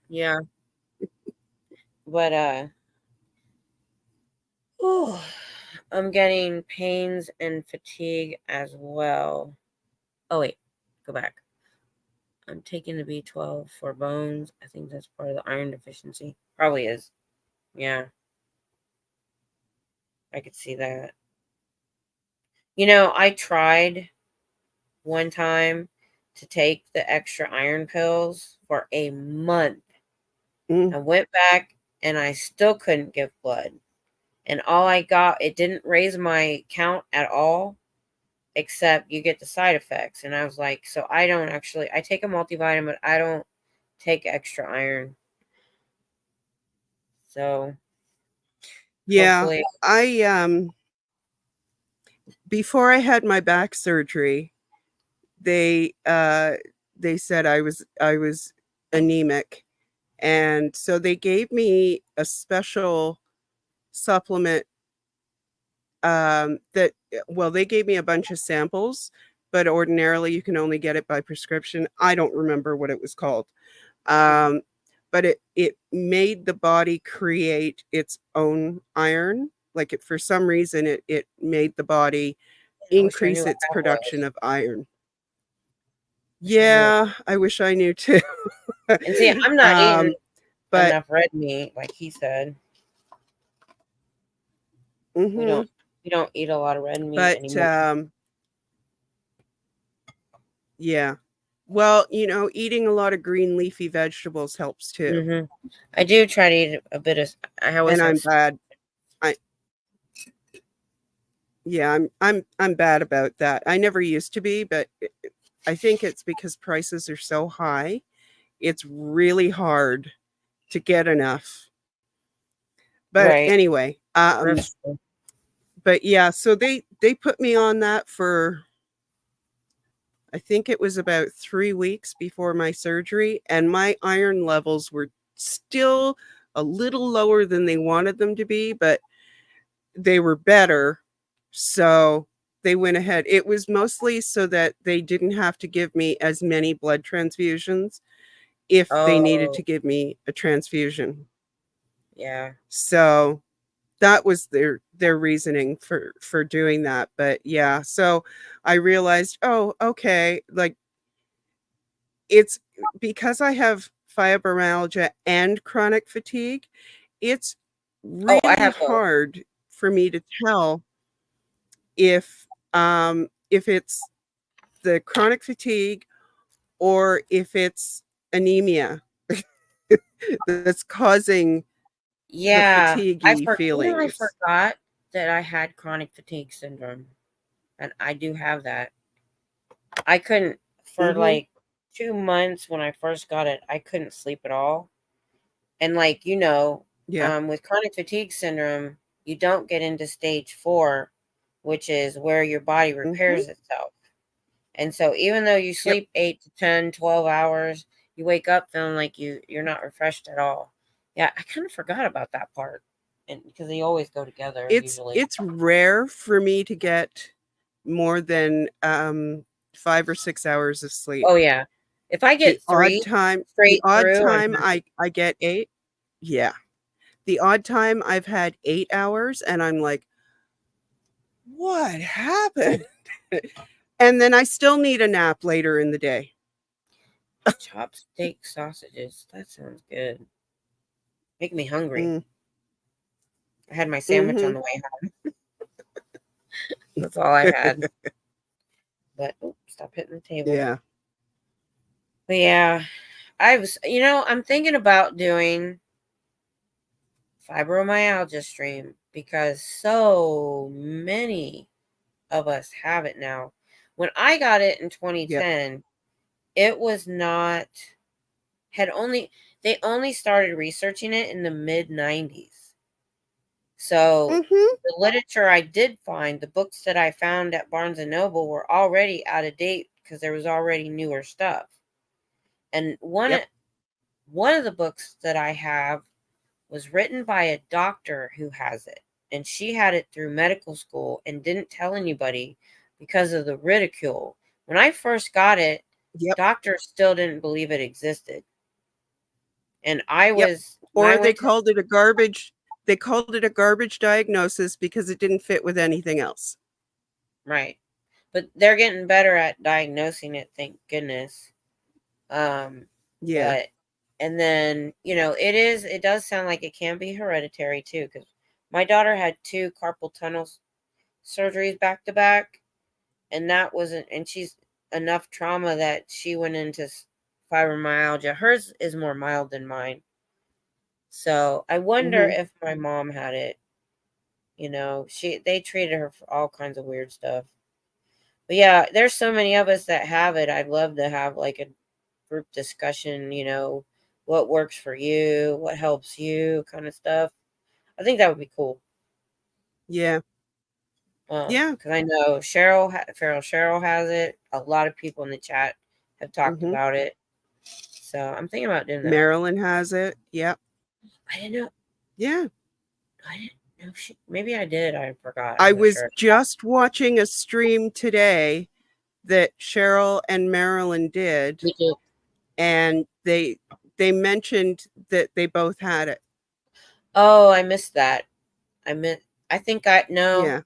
Speaker 1: Yeah. But, I'm getting pains and fatigue as well. Oh, wait. Go back. I'm taking the B12 for bones. I think that's part of the iron deficiency. Probably is. Yeah. I could see that. You know, I tried one time to take the extra iron pills for a month. I went back and I still couldn't give blood. And all I got, it didn't raise my count at all, except you get the side effects. And I was like, so I don't actually, I take a multivitamin, but I don't take extra iron. So
Speaker 2: yeah,
Speaker 1: hopefully.
Speaker 2: I before I had my back surgery, they said I was anemic, and so they gave me a special supplement that, well, they gave me a bunch of samples, but ordinarily you can only get it by prescription. I don't remember what it was called. But it made the body create its own iron. Like for some reason, it made the body increase its production of iron. Yeah, I wish I knew too.
Speaker 1: And see, I'm not eating enough red meat, like he said. We don't eat a lot of red meat anymore.
Speaker 2: Yeah. Well, you know, eating a lot of green leafy vegetables helps too.
Speaker 1: I do try to eat a bit of.
Speaker 2: I'm bad. I'm bad about that. I never used to be, but I think it's because prices are so high. It's really hard to get enough. But anyway, but yeah, so they put me on that for, I think it was about 3 weeks before my surgery, and my iron levels were still a little lower than they wanted them to be, but they were better. So they went ahead. It was mostly so that they didn't have to give me as many blood transfusions if they needed to give me a transfusion.
Speaker 1: Yeah.
Speaker 2: So that was their reasoning for doing that. But yeah, so I realized, oh, okay, like it's because I have fibromyalgia and chronic fatigue, it's really hard for me to tell if it's the chronic fatigue or if it's anemia that's causing the fatiguey feelings.
Speaker 1: I forgot that I had chronic fatigue syndrome, and I do have that. I couldn't for like 2 months when I first got it. I couldn't sleep at all, and like with chronic fatigue syndrome, you don't get into stage 4, which is where your body repairs itself. And so even though you sleep 8 to 10, 12 hours, you wake up feeling like you're not refreshed at all. Yeah, I kind of forgot about that part. And because they always go together usually.
Speaker 2: It's rare for me to get more than 5 or 6 hours of sleep.
Speaker 1: Oh yeah. If I get
Speaker 2: the odd time I get 8. Yeah. The odd time I've had 8 hours, and I'm like, what happened? And then I still need a nap later in the day.
Speaker 1: Chopstick sausages. That sounds good. Make me hungry.
Speaker 2: Mm.
Speaker 1: I had my sandwich on
Speaker 2: Mm-hmm.
Speaker 1: the way home. That's all I had. But stop hitting the table.
Speaker 2: Yeah.
Speaker 1: But yeah, I'm thinking about doing fibromyalgia stream because so many of us have it now. When I got it in
Speaker 2: Yep.
Speaker 1: 2010, it was not they only started researching it in the mid 90s. So
Speaker 2: Mm-hmm.
Speaker 1: the literature I did find, the books that I found at Barnes and Noble were already out of date because there was already newer stuff. And
Speaker 2: Yep.
Speaker 1: one of the books that I have was written by a doctor who has it. And she had it through medical school and didn't tell anybody because of the ridicule. When I first got it,
Speaker 2: Yep.
Speaker 1: doctors still didn't believe it existed. And
Speaker 2: Yep.
Speaker 1: when I
Speaker 2: Or they
Speaker 1: went to,
Speaker 2: called it a garbage diagnosis because it didn't fit with anything else.
Speaker 1: right. But they're getting better at diagnosing it, thank goodness.
Speaker 2: Yeah.
Speaker 1: But, and then, it does sound like it can be hereditary too, because my daughter had 2 carpal tunnel surgeries back to back, and that wasn't, and she's enough trauma that she went into fibromyalgia. Hers is more mild than mine. So I wonder
Speaker 2: Mm-hmm.
Speaker 1: if my mom had it. They treated her for all kinds of weird stuff. But yeah, there's so many of us that have it. I'd love to have like a group discussion, what works for you, what helps you, kind of stuff. I think that would be cool.
Speaker 2: Yeah. Yeah.
Speaker 1: Because I know Cheryl has it. A lot of people in the chat have talked
Speaker 2: Mm-hmm.
Speaker 1: about it. So I'm thinking about doing that.
Speaker 2: Marilyn has it. Yep.
Speaker 1: I didn't know.
Speaker 2: Yeah.
Speaker 1: I didn't know maybe I did. I forgot.
Speaker 2: I
Speaker 1: I'm not
Speaker 2: was
Speaker 1: sure.
Speaker 2: just watching a stream today that Cheryl and Marilyn did,
Speaker 1: Me too.
Speaker 2: and they mentioned that they both had it.
Speaker 1: Oh, I missed that. I think I no.
Speaker 2: Yeah.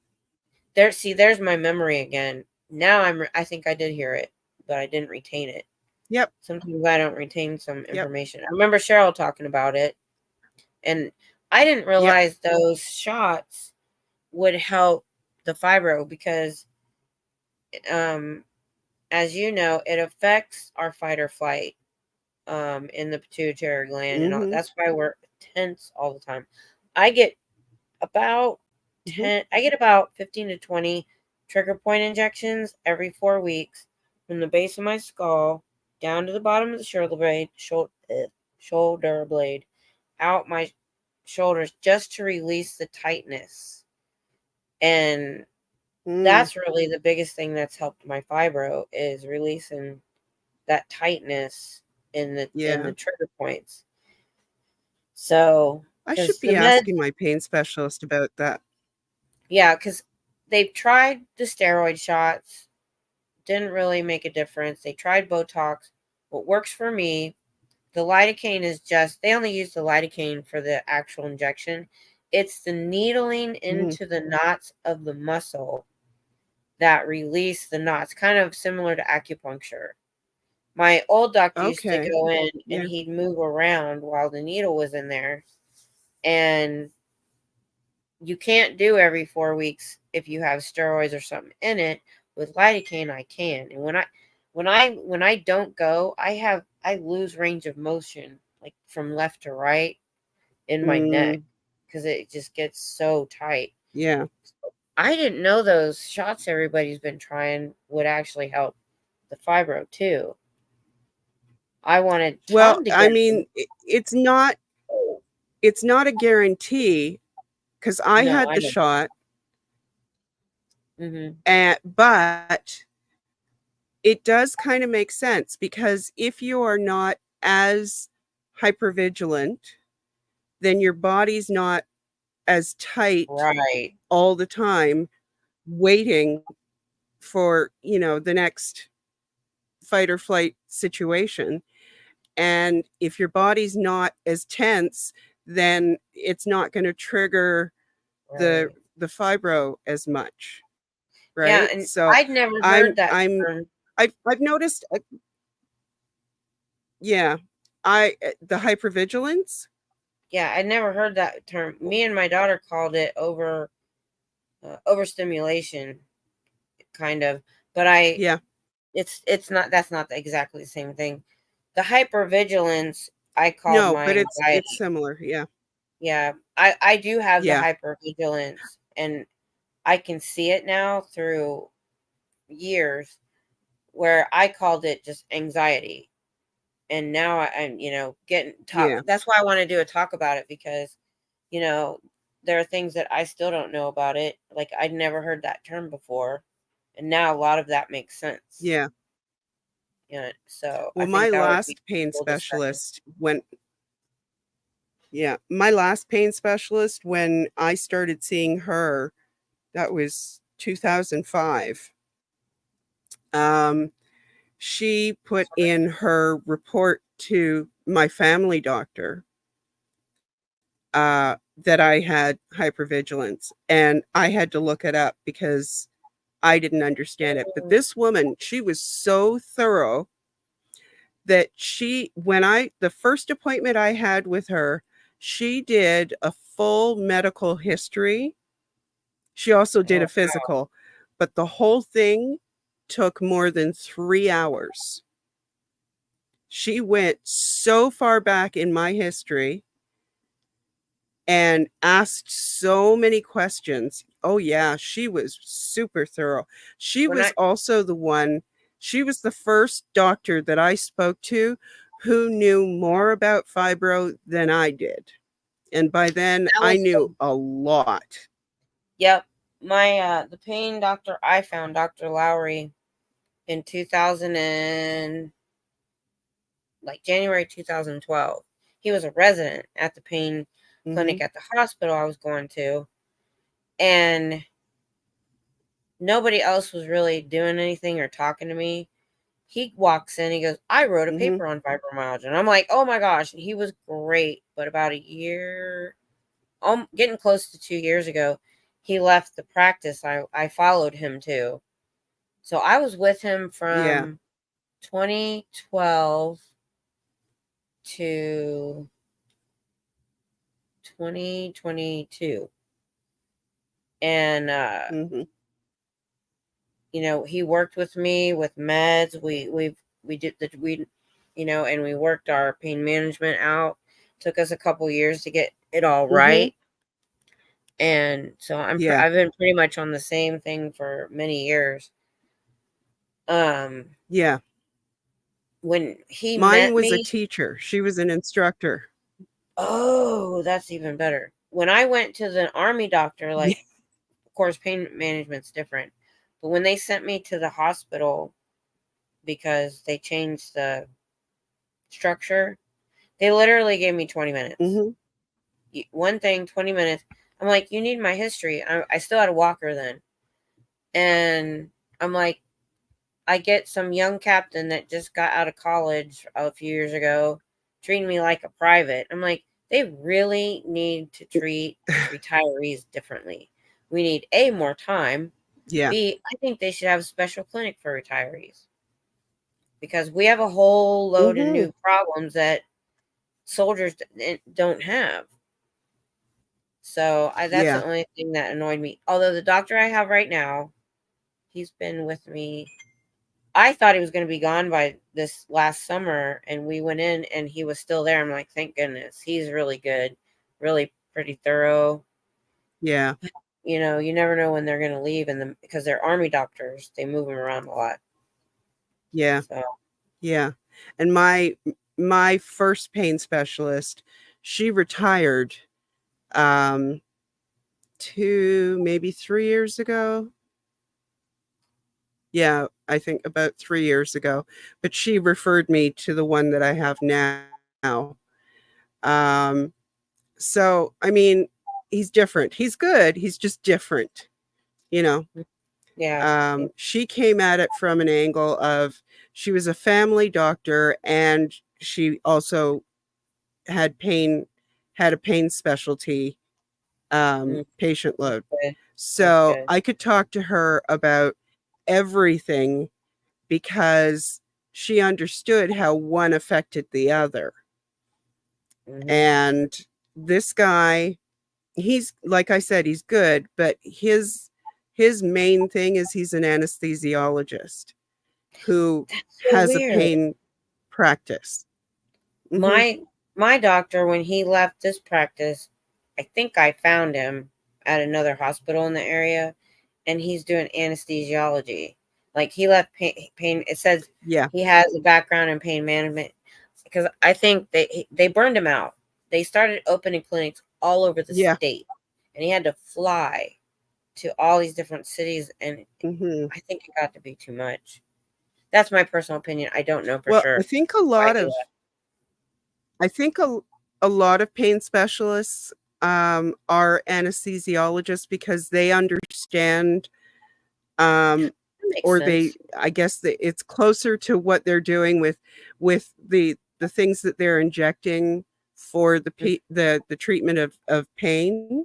Speaker 1: There's my memory again. Now I think I did hear it, but I didn't retain it.
Speaker 2: Yep.
Speaker 1: Sometimes I don't retain some
Speaker 2: Yep.
Speaker 1: information. I remember Cheryl talking about it, and I didn't
Speaker 2: Yep.
Speaker 1: realize those shots would help the fibro because, as you know, it affects our fight or flight, in the pituitary gland, and all.
Speaker 2: Mm-hmm.
Speaker 1: That's why we're tense all the time. I get about
Speaker 2: Mm-hmm.
Speaker 1: I get about 15 to 20 trigger point injections every 4 weeks from the base of my skull down to the bottom of the shoulder blade, out my shoulders, just to release the tightness. And
Speaker 2: Mm.
Speaker 1: that's really the biggest thing that's helped my fibro, is releasing that tightness in the
Speaker 2: Yeah.
Speaker 1: trigger points. So,
Speaker 2: I should
Speaker 1: because the
Speaker 2: be
Speaker 1: meds,
Speaker 2: asking my pain specialist about that.
Speaker 1: yeah, because they've tried the steroid shots, didn't really make a difference. They tried Botox. What works for me, the lidocaine is they only use the lidocaine for the actual injection. It's the needling
Speaker 2: Mm.
Speaker 1: into the knots of the muscle that release the knots, kind of similar to acupuncture. My old doctor used to
Speaker 2: Okay.
Speaker 1: go in and
Speaker 2: Yeah.
Speaker 1: he'd move around while the needle was in there. And you can't do every 4 weeks if you have steroids or something in it. With lidocaine, I can. And when I don't go, I lose range of motion, like from left to right in my neck,
Speaker 2: Mm.
Speaker 1: because it just gets so tight.
Speaker 2: Yeah.
Speaker 1: I didn't know those shots everybody's been trying would actually help the fibro too. I wanted
Speaker 2: Well,
Speaker 1: Tom to
Speaker 2: I
Speaker 1: get
Speaker 2: mean,
Speaker 1: them.
Speaker 2: it's not a guarantee because I
Speaker 1: No,
Speaker 2: had
Speaker 1: I
Speaker 2: the
Speaker 1: know.
Speaker 2: shot,
Speaker 1: Mm-hmm.
Speaker 2: but it does kind of make sense because if you are not as hypervigilant, then your body's not as tight
Speaker 1: Right.
Speaker 2: all the time waiting for, the next fight or flight situation. And if your body's not as tense, then it's not going to trigger the
Speaker 1: Right.
Speaker 2: fibro as much,
Speaker 1: Yeah,
Speaker 2: right?
Speaker 1: and
Speaker 2: So
Speaker 1: I'd never
Speaker 2: I'm
Speaker 1: heard that
Speaker 2: I'm
Speaker 1: term.
Speaker 2: I've noticed, yeah, the hypervigilance.
Speaker 1: Yeah, I'd never heard that term. Me and my daughter called it overstimulation, kind of. But
Speaker 2: Yeah,
Speaker 1: it's not. That's not exactly the same thing. The hypervigilance I called
Speaker 2: no,
Speaker 1: my
Speaker 2: but it's
Speaker 1: anxiety.
Speaker 2: similar. Yeah,
Speaker 1: Yeah, I do have the
Speaker 2: yeah,
Speaker 1: hypervigilance, and I can see it now through years where I called it just anxiety. And now I'm, getting talk.
Speaker 2: yeah,
Speaker 1: That's why I want to do a talk about it because, you know, there are things that I still don't know about it. Like I'd never heard that term before, and now a lot of that makes sense.
Speaker 2: yeah.
Speaker 1: So I
Speaker 2: Well,
Speaker 1: think
Speaker 2: my
Speaker 1: that would be
Speaker 2: last
Speaker 1: a
Speaker 2: pain
Speaker 1: cool discussion.
Speaker 2: specialist when yeah, my last pain specialist when I started seeing her, that was 2005. Um, she put in her report to my family doctor that I had hypervigilance, and I had to look it up because I didn't understand it. But this woman, she was so thorough that the first appointment I had with her, she did a full medical history. She also did
Speaker 1: Oh,
Speaker 2: a physical, but the whole thing took more than 3 hours. She went so far back in my history and asked so many questions. Oh, yeah, she was super thorough. She
Speaker 1: when
Speaker 2: was
Speaker 1: I
Speaker 2: also she was the first doctor that I spoke to who knew more about fibro than I did. And by then
Speaker 1: that
Speaker 2: I
Speaker 1: was
Speaker 2: knew
Speaker 1: so.
Speaker 2: a lot.
Speaker 1: Yep, my the pain doctor I found, Dr. Lowry, in 2000 and like January 2012. He was a resident at the pain
Speaker 2: Hmm.
Speaker 1: clinic at the hospital I was going to, and nobody else was really doing anything or talking to me. He walks in, he goes, "I wrote a
Speaker 2: Hmm.
Speaker 1: paper on fibromyalgia." And I'm like, "Oh my gosh." And he was great. But about a year, getting close to 2 years ago, he left the practice I followed him to. So I was with him
Speaker 2: Yeah.
Speaker 1: from 2012 to 2022. And
Speaker 2: Hmm.
Speaker 1: he worked with me with meds. We did and we worked our pain management out. Took us a couple years to get it all
Speaker 2: Hmm.
Speaker 1: right. And so
Speaker 2: Yeah.
Speaker 1: I've been pretty much on the same thing for many years. Um
Speaker 2: Yeah.
Speaker 1: when he
Speaker 2: Mine
Speaker 1: met
Speaker 2: was a
Speaker 1: me,
Speaker 2: teacher. She was an instructor.
Speaker 1: oh, that's even better. When I went to the army doctor,
Speaker 2: Yeah.
Speaker 1: like, of course pain management's different. But when they sent me to the hospital because they changed the structure, they literally gave me 20 minutes.
Speaker 2: Hmm.
Speaker 1: One thing, 20 minutes. I'm like, "You need my history." I still had a walker then. And I'm like, I get some young captain that just got out of college a few years ago treating me like a private. I'm like, they really need to treat retirees differently. We need A, more time.
Speaker 2: Yeah.
Speaker 1: B, I think they should have a special clinic for retirees because we have a whole load of
Speaker 2: Hmm.
Speaker 1: new problems that soldiers don't have. So that's the
Speaker 2: Yeah.
Speaker 1: only thing that annoyed me. Although the doctor I have right now, he's been with me. I thought he was going to be gone by this last summer, and we went in, and he was still there. I'm like, thank goodness, he's really good, really pretty thorough.
Speaker 2: Yeah.
Speaker 1: You never know when they're going to leave, and because they're army doctors, they move them around a lot.
Speaker 2: Yeah.
Speaker 1: So
Speaker 2: Yeah. And my first pain specialist, she retired um maybe 3 years ago. Yeah, I think about 3 years ago. But she referred me to the one that I have now. Um, so I mean, he's different. He's good. He's just different, you know.
Speaker 1: yeah,
Speaker 2: She came at it from an angle of she was a family doctor and she also had pain had a pain specialty
Speaker 1: Mm,
Speaker 2: patient
Speaker 1: that's
Speaker 2: load.
Speaker 1: good. That's
Speaker 2: So
Speaker 1: good.
Speaker 2: I could talk to her about everything because she understood how one affected the other.
Speaker 1: Hmm.
Speaker 2: And this guy, he's, like I said, he's good, but his main thing is he's an anesthesiologist who
Speaker 1: That's so
Speaker 2: has a
Speaker 1: weird.
Speaker 2: pain practice. Hmm.
Speaker 1: My doctor, when he left this practice, I think I found him at another hospital in the area, and he's doing anesthesiology. Like he left pain. It says
Speaker 2: Yeah.
Speaker 1: he has a background in pain management because I think they burned him out. They started opening clinics all over the
Speaker 2: Yeah.
Speaker 1: state, and he had to fly to all these different cities, and
Speaker 2: Hmm.
Speaker 1: I think it got to be too much. That's my personal opinion. I don't know for
Speaker 2: Well,
Speaker 1: sure.
Speaker 2: I think
Speaker 1: Why he left.
Speaker 2: a lot of pain specialists are anesthesiologists because they understand,
Speaker 1: That makes
Speaker 2: or they,
Speaker 1: sense.
Speaker 2: I guess that it's closer to what they're doing with the things that they're injecting for
Speaker 1: Mm,
Speaker 2: the treatment of pain.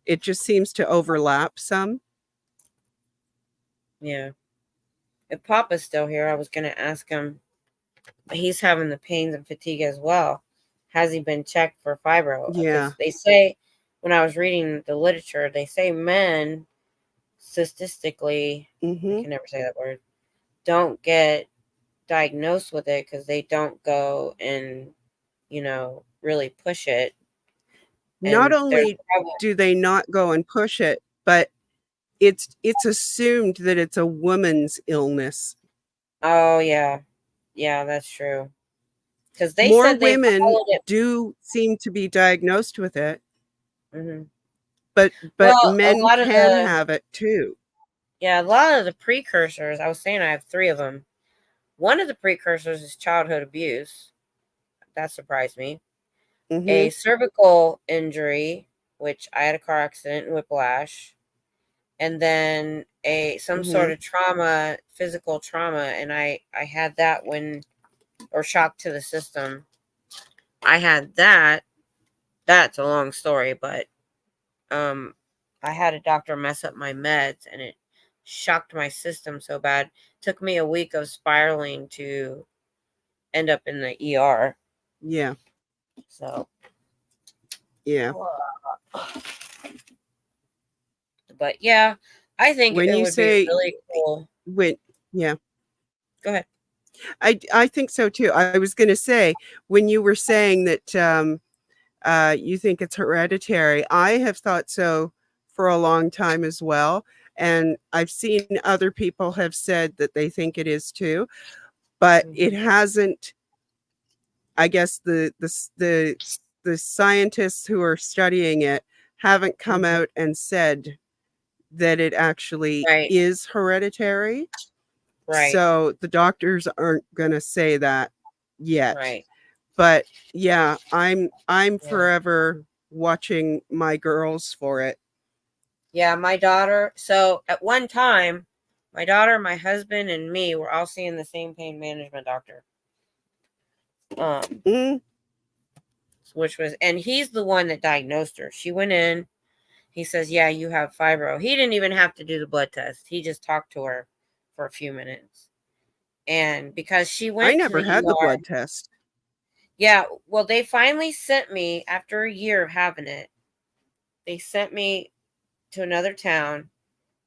Speaker 2: It just seems to overlap some.
Speaker 1: yeah. If Papa's still here, I was gonna ask him. He's having the pains and fatigue as well. Has he been checked for fibro?
Speaker 2: Yeah.
Speaker 1: Because they say, when I was reading the literature, they say men statistically, I
Speaker 2: Hmm.
Speaker 1: can never say that word, don't get diagnosed with it because they don't go and really push it.
Speaker 2: Not
Speaker 1: And there's
Speaker 2: only
Speaker 1: probably,
Speaker 2: do they not go and push it, but it's assumed that it's a woman's illness.
Speaker 1: oh yeah, yeah, that's true. Because they
Speaker 2: More
Speaker 1: said they
Speaker 2: women
Speaker 1: followed it.
Speaker 2: do seem to be diagnosed with it,
Speaker 1: Hmm.
Speaker 2: but
Speaker 1: Well, a
Speaker 2: men
Speaker 1: lot of
Speaker 2: can
Speaker 1: the
Speaker 2: have it too.
Speaker 1: yeah, a lot of the precursors. I was saying I have three of them. One of the precursors is childhood abuse. That surprised me. A
Speaker 2: Mhm.
Speaker 1: cervical injury, which I had a car accident and whiplash, and then a some sort
Speaker 2: Mhm.
Speaker 1: of trauma, physical trauma, and I had that when or shock to the system. I had that. That's a long story, but um I had a doctor mess up my meds and it shocked my system so bad. Took me a week of spiraling to end up in the ER.
Speaker 2: Yeah.
Speaker 1: So,
Speaker 2: Yeah.
Speaker 1: but yeah, I think
Speaker 2: When
Speaker 1: it
Speaker 2: you
Speaker 1: would be
Speaker 2: say
Speaker 1: really cool.
Speaker 2: when yeah,
Speaker 1: Go ahead.
Speaker 2: I think so too. I was going to say when you were saying that you think it's hereditary, I have thought so for a long time as well, and I've seen other people have said that they think it is too, but it
Speaker 1: Mhm.
Speaker 2: hasn't. I guess the scientists who are studying it haven't come
Speaker 1: Mhm.
Speaker 2: out and said that it actually
Speaker 1: Right,
Speaker 2: is hereditary.
Speaker 1: right,
Speaker 2: So the doctors aren't going to say that yet.
Speaker 1: right.
Speaker 2: But yeah, I'm
Speaker 1: Yeah.
Speaker 2: forever watching my girls for it.
Speaker 1: Yeah, my daughter. So at one time, my daughter, my husband, and me were all seeing the same pain management doctor. Um,
Speaker 2: Mm,
Speaker 1: which was, and he's the one that diagnosed her. She went in. He says, "Yeah, you have fibro." He didn't even have to do the blood test. He just talked to her for a few minutes. And because she
Speaker 2: I
Speaker 1: went to
Speaker 2: never
Speaker 1: the
Speaker 2: had the
Speaker 1: ER,
Speaker 2: blood test.
Speaker 1: yeah, well, they finally sent me after a year of having it. They sent me to another town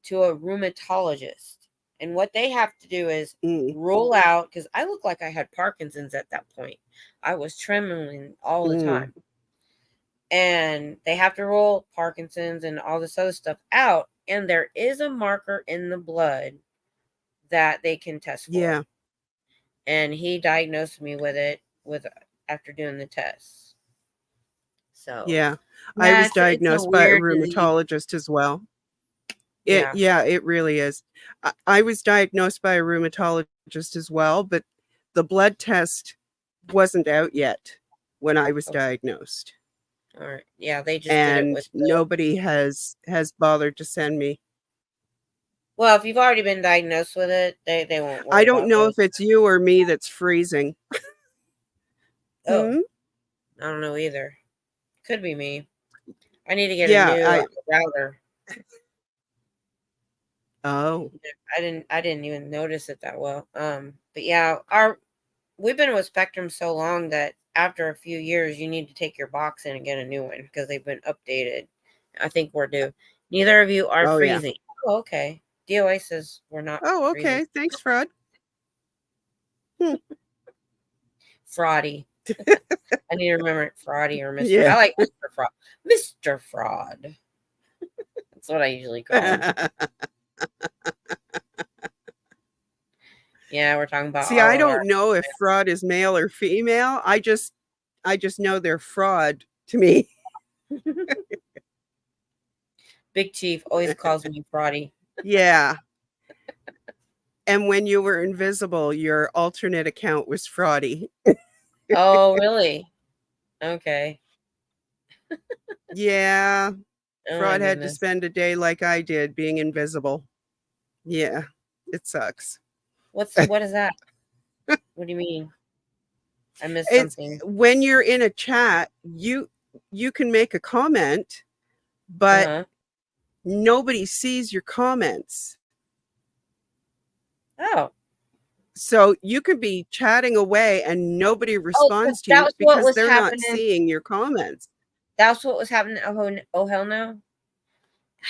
Speaker 1: to a rheumatologist. And what they have to do is
Speaker 2: Mm,
Speaker 1: rule out, because I looked like I had Parkinson's at that point. I was trembling all the
Speaker 2: mm,
Speaker 1: time. And they have to rule Parkinson's and all this other stuff out. And there is a marker in the blood that they can test for.
Speaker 2: yeah,
Speaker 1: And he diagnosed me with it with after doing the tests. So
Speaker 2: yeah. I
Speaker 1: yeah,
Speaker 2: was
Speaker 1: it's a
Speaker 2: diagnosed by a
Speaker 1: weird disease.
Speaker 2: rheumatologist as well.
Speaker 1: Yeah.
Speaker 2: Yeah, it really is. I was diagnosed by a rheumatologist as well, but the blood test wasn't out yet when I was
Speaker 1: Okay.
Speaker 2: diagnosed,
Speaker 1: All right. Yeah, they just did it
Speaker 2: and
Speaker 1: with the.
Speaker 2: nobody has bothered to send me.
Speaker 1: Well, if you've already been diagnosed with it, they won't
Speaker 2: I
Speaker 1: worry
Speaker 2: don't
Speaker 1: about
Speaker 2: know
Speaker 1: those.
Speaker 2: if it's you or me that's freezing.
Speaker 1: Oh,
Speaker 2: Hmm?
Speaker 1: I don't know either. Could be me. I need to get a
Speaker 2: Yeah,
Speaker 1: new router.
Speaker 2: oh,
Speaker 1: I didn't even notice it that well. But yeah, we've been with Spectrum so long that after a few years, you need to take your box in and get a new one because they've been updated. I think we're due. Neither of you are
Speaker 2: oh yeah.
Speaker 1: freezing. Oh, okay. DOA says we're not
Speaker 2: Oh,
Speaker 1: freezing.
Speaker 2: okay. Thanks, Fred.
Speaker 1: Fraudy. I need to remember it. Fraudy or Mr.
Speaker 2: Yeah.
Speaker 1: I like Mr. Fraud. Mr. Fraud. That's what I usually call him. Yeah, we're talking about
Speaker 2: See,
Speaker 1: all
Speaker 2: I
Speaker 1: of our
Speaker 2: don't know if fraud is male or female. I just know they're fraud to me.
Speaker 1: Big Chief always calls me Fraudy.
Speaker 2: Yeah. And when you were invisible, your alternate account was fraudy.
Speaker 1: Oh, really? Okay.
Speaker 2: Yeah.
Speaker 1: Oh my
Speaker 2: Fraud had to
Speaker 1: goodness.
Speaker 2: spend a day like I did being invisible. Yeah. It sucks.
Speaker 1: What is that? What do you mean? I missed
Speaker 2: It's
Speaker 1: something.
Speaker 2: when you're in a chat, you can make a comment, but
Speaker 1: Uh-huh.
Speaker 2: nobody sees your comments.
Speaker 1: Oh.
Speaker 2: So you could be chatting away and nobody responds to
Speaker 1: That
Speaker 2: you
Speaker 1: was what
Speaker 2: because
Speaker 1: was
Speaker 2: they're not
Speaker 1: happening.
Speaker 2: seeing your comments.
Speaker 1: That's what was happening. Oh hell no.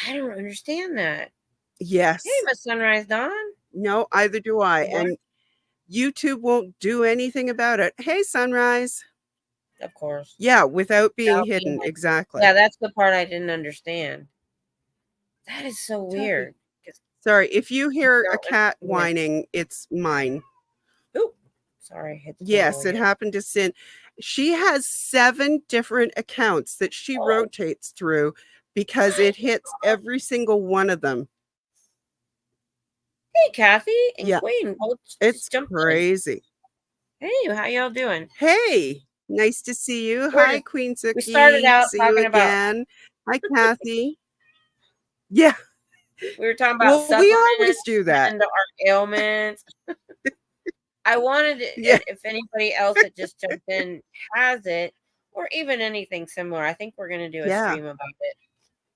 Speaker 1: I don't understand that.
Speaker 2: Yes.
Speaker 1: Hey, Miss Sunrise Dawn.
Speaker 2: No, either do I.
Speaker 1: Good morning.
Speaker 2: And YouTube won't do anything about it. Hey, Sunrise.
Speaker 1: Of course.
Speaker 2: Yeah, without being
Speaker 1: Without being
Speaker 2: hidden.
Speaker 1: hidden.
Speaker 2: Exactly.
Speaker 1: Yeah, that's the part I didn't understand. That is so
Speaker 2: Tuffy.
Speaker 1: weird.
Speaker 2: Sorry, if you hear a
Speaker 1: don't
Speaker 2: cat
Speaker 1: understand.
Speaker 2: whining, it's mine.
Speaker 1: Oop. Sorry, I hit the
Speaker 2: Yes,
Speaker 1: table
Speaker 2: it
Speaker 1: again.
Speaker 2: happened to Sin. She has 7 different accounts that she rotates through because it hits every single one of them.
Speaker 1: Hey, Kathy and
Speaker 2: Yeah.
Speaker 1: Queen. Both
Speaker 2: It's
Speaker 1: just jumped in.
Speaker 2: crazy.
Speaker 1: Hey, how y'all doing?
Speaker 2: Hey, nice to see you.
Speaker 1: We're
Speaker 2: Hi,
Speaker 1: just-
Speaker 2: Queen
Speaker 1: we started
Speaker 2: Suki.
Speaker 1: out
Speaker 2: See you
Speaker 1: talking about
Speaker 2: again. Hi, Kathy. Yeah.
Speaker 1: we were talking about
Speaker 2: Well, we
Speaker 1: supplements
Speaker 2: always do that.
Speaker 1: and our ailments. I wanted to,
Speaker 2: Yeah.
Speaker 1: if anybody else that just jumped in has it, or even anything similar, I think we're going to do a
Speaker 2: Yeah.
Speaker 1: stream about it,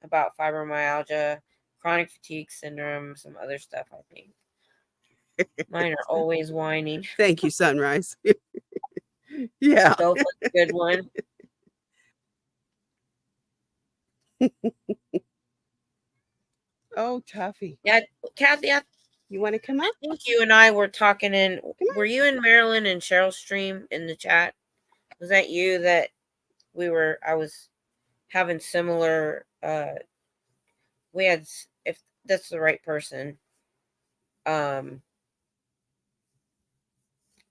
Speaker 1: about fibromyalgia, chronic fatigue syndrome, some other stuff, I think. Mine are always whining.
Speaker 2: Thank you, Sunrise. Yeah.
Speaker 1: Go for the good one.
Speaker 2: Oh, Tuffy.
Speaker 1: Yeah, Kathy, I
Speaker 2: You want to come up?
Speaker 1: think you and I were talking in.
Speaker 2: Come on.
Speaker 1: Were you in Maryland and Cheryl's stream in the chat? Was that you that I was having similar, we had, if that's the right person,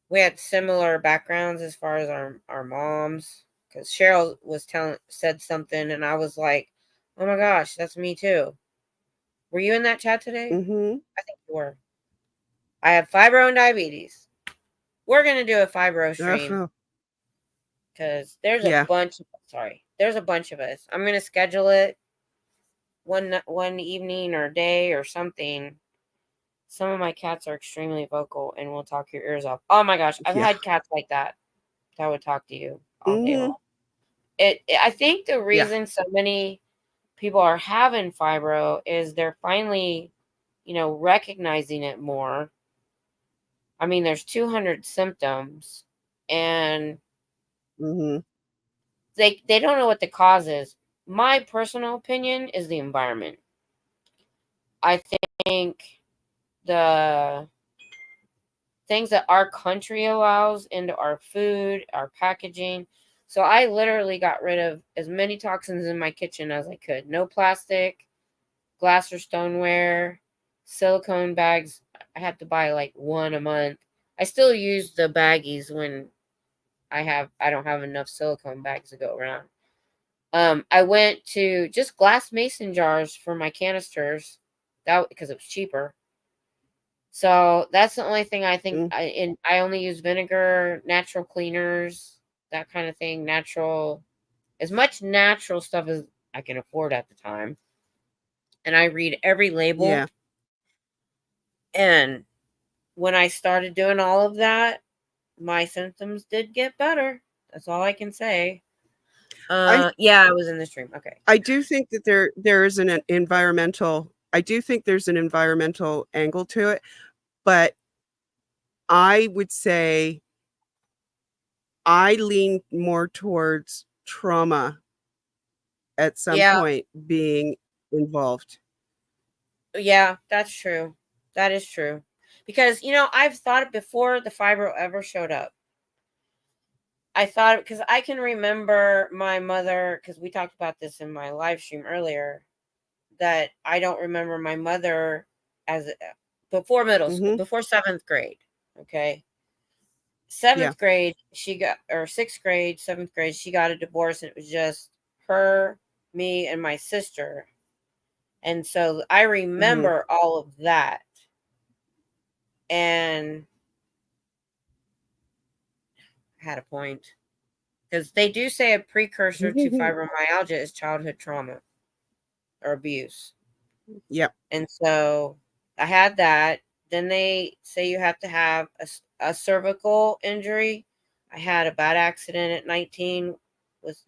Speaker 1: we had similar backgrounds as far as our moms, because Cheryl said something and I was like, oh my gosh, that's me too. Were you in that chat today?
Speaker 2: Mm-hmm.
Speaker 1: I think you were. I have fibro and diabetes. We're going to do a fibro stream because there's a bunch of us. I'm going to schedule it one evening or day or something. Some of my cats are extremely vocal and will talk your ears off. Oh my gosh, I've had cats like that would talk to you all day long. I think the reason so many people are having fibro is they're finally, recognizing it more. I mean, there's 200 symptoms, and they don't know what the cause is. My personal opinion is the environment. I think the things that our country allows into our food, our packaging. So I literally got rid of as many toxins in my kitchen as I could. No plastic, glass or stoneware, silicone bags. I have to buy like one a month. I still use the baggies when I don't have enough silicone bags to go around. I went to just glass mason jars for my canisters, because it was cheaper. So that's the only thing I think. I only use vinegar, natural cleaners, that kind of thing. As much natural stuff as I can afford at the time. And I read every label.
Speaker 2: Yeah.
Speaker 1: And when I started doing all of that, my symptoms did get better. That's all I can say. Yeah, I was in the stream. Okay.
Speaker 2: I do think that there is an environmental. I do think there's an environmental angle to it, but I would say I lean more towards trauma at some
Speaker 1: Yeah.
Speaker 2: point being involved.
Speaker 1: Yeah, that's true. That is true. Because, I've thought it before the fibro ever showed up. I thought, because I can remember my mother, because we talked about this in my live stream earlier, that I don't remember my mother as before middle school,
Speaker 2: Mhm.
Speaker 1: before seventh grade. Okay.
Speaker 2: Yeah.
Speaker 1: Seventh grade, she got, or sixth grade, seventh grade, she got a divorce, and it was just her, me, and my sister. And so I
Speaker 2: Mhm.
Speaker 1: remember all of that. And I had a point. Because they do say a precursor to fibromyalgia is childhood trauma or abuse.
Speaker 2: Yep.
Speaker 1: And so I had that. Then they say you have to have a cervical injury. I had a bad accident at 19 with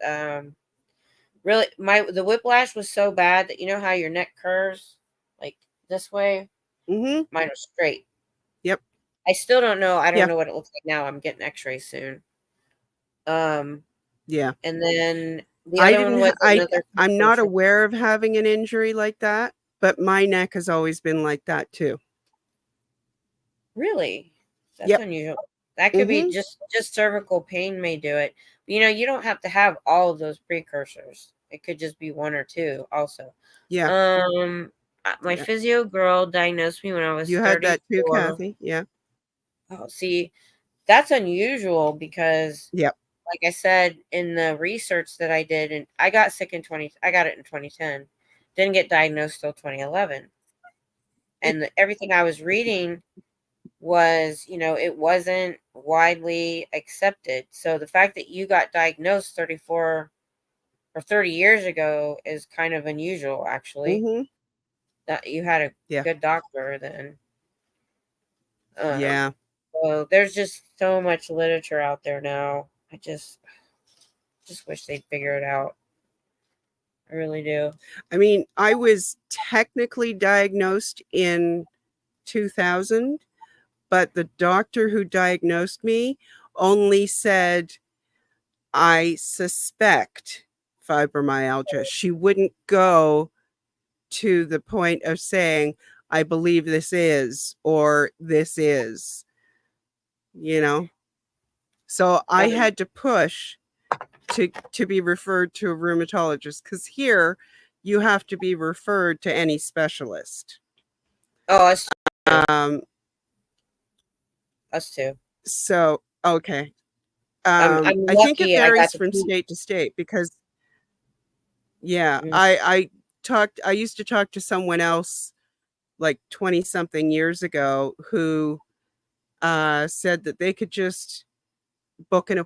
Speaker 1: really the whiplash was so bad that, you know how your neck curves like this way?
Speaker 2: Mhm.
Speaker 1: Mine was straight.
Speaker 2: Yep.
Speaker 1: I still don't know. I don't
Speaker 2: Yeah.
Speaker 1: know what it looks like now. I'm getting x-rays soon. Um
Speaker 2: Yeah.
Speaker 1: and then the
Speaker 2: I
Speaker 1: other one
Speaker 2: didn't
Speaker 1: was another
Speaker 2: I'm not
Speaker 1: precursor.
Speaker 2: aware of having an injury like that, but my neck has always been like that too.
Speaker 1: Really? That's
Speaker 2: Yep.
Speaker 1: unusual. That could be
Speaker 2: Mhm.
Speaker 1: just cervical pain may do it. But, you don't have to have all of those precursors. It could just be one or two also.
Speaker 2: Yeah.
Speaker 1: My
Speaker 2: Yeah.
Speaker 1: physio girl diagnosed me when I was
Speaker 2: You had that too,
Speaker 1: 34.
Speaker 2: Kathy? Yeah.
Speaker 1: Oh, see, that's unusual because
Speaker 2: Yep.
Speaker 1: like I said in the research that I did, and I got sick I got it in 2010. Didn't get diagnosed till 2011. And everything I was reading was, it wasn't widely accepted. So the fact that you got diagnosed 34 or 30 years ago is kind of unusual, actually.
Speaker 2: Mhm.
Speaker 1: That you had a
Speaker 2: Yeah.
Speaker 1: good doctor then.
Speaker 2: Yeah.
Speaker 1: So there's just so much literature out there now. I just wish they'd figure it out. I really do.
Speaker 2: I mean, I was technically diagnosed in 2000, but the doctor who diagnosed me only said, "I suspect fibromyalgia." She wouldn't go to the point of saying, "I believe this is," or "this is," you know? So I
Speaker 1: Um,
Speaker 2: had to push to be referred to a rheumatologist, because here you have to be referred to any specialist.
Speaker 1: oh, too.
Speaker 2: Um,
Speaker 1: Us too.
Speaker 2: so okay.
Speaker 1: I'm
Speaker 2: I think it
Speaker 1: lucky I got
Speaker 2: varies
Speaker 1: to
Speaker 2: from
Speaker 1: keep.
Speaker 2: state to state because yeah,
Speaker 1: Mm.
Speaker 2: I used to talk to someone else like 20 something years ago who said that they could just book an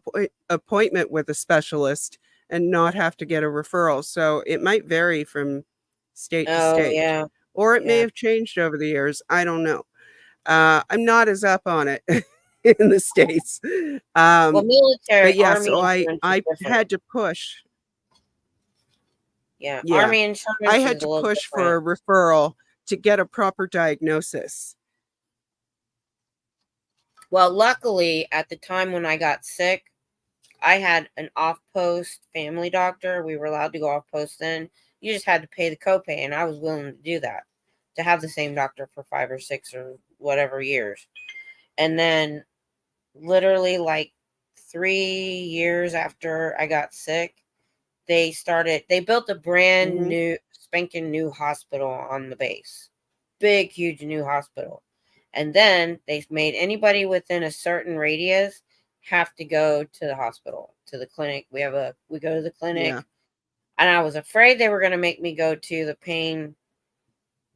Speaker 2: appointment with a specialist and not have to get a referral. So it might vary from state to
Speaker 1: Oh
Speaker 2: state,
Speaker 1: yeah,
Speaker 2: or it may
Speaker 1: yeah.
Speaker 2: have changed over the years. I don't know. I'm not as up on it in the States.
Speaker 1: Well,
Speaker 2: But
Speaker 1: military,
Speaker 2: yeah,
Speaker 1: army
Speaker 2: so
Speaker 1: insurance is
Speaker 2: I
Speaker 1: different.
Speaker 2: had to push.
Speaker 1: Yeah,
Speaker 2: Yeah,
Speaker 1: army
Speaker 2: I
Speaker 1: insurance
Speaker 2: had
Speaker 1: is a
Speaker 2: to
Speaker 1: little
Speaker 2: push for
Speaker 1: different.
Speaker 2: a referral to get a proper diagnosis.
Speaker 1: Well, luckily, at the time when I got sick, I had an off-post family doctor. We were allowed to go off-post then. You just had to pay the copay, and I was willing to do that, to have the same doctor for 5 or 6 or whatever years. And then, literally, like 3 years after I got sick, they built a brand
Speaker 2: Hmm.
Speaker 1: new, spanking new hospital on the base. Big, huge new hospital. And then they made anybody within a certain radius have to go to the hospital, to the clinic. We go to the
Speaker 2: Yeah.
Speaker 1: clinic. And I was afraid they were going to make me go to the pain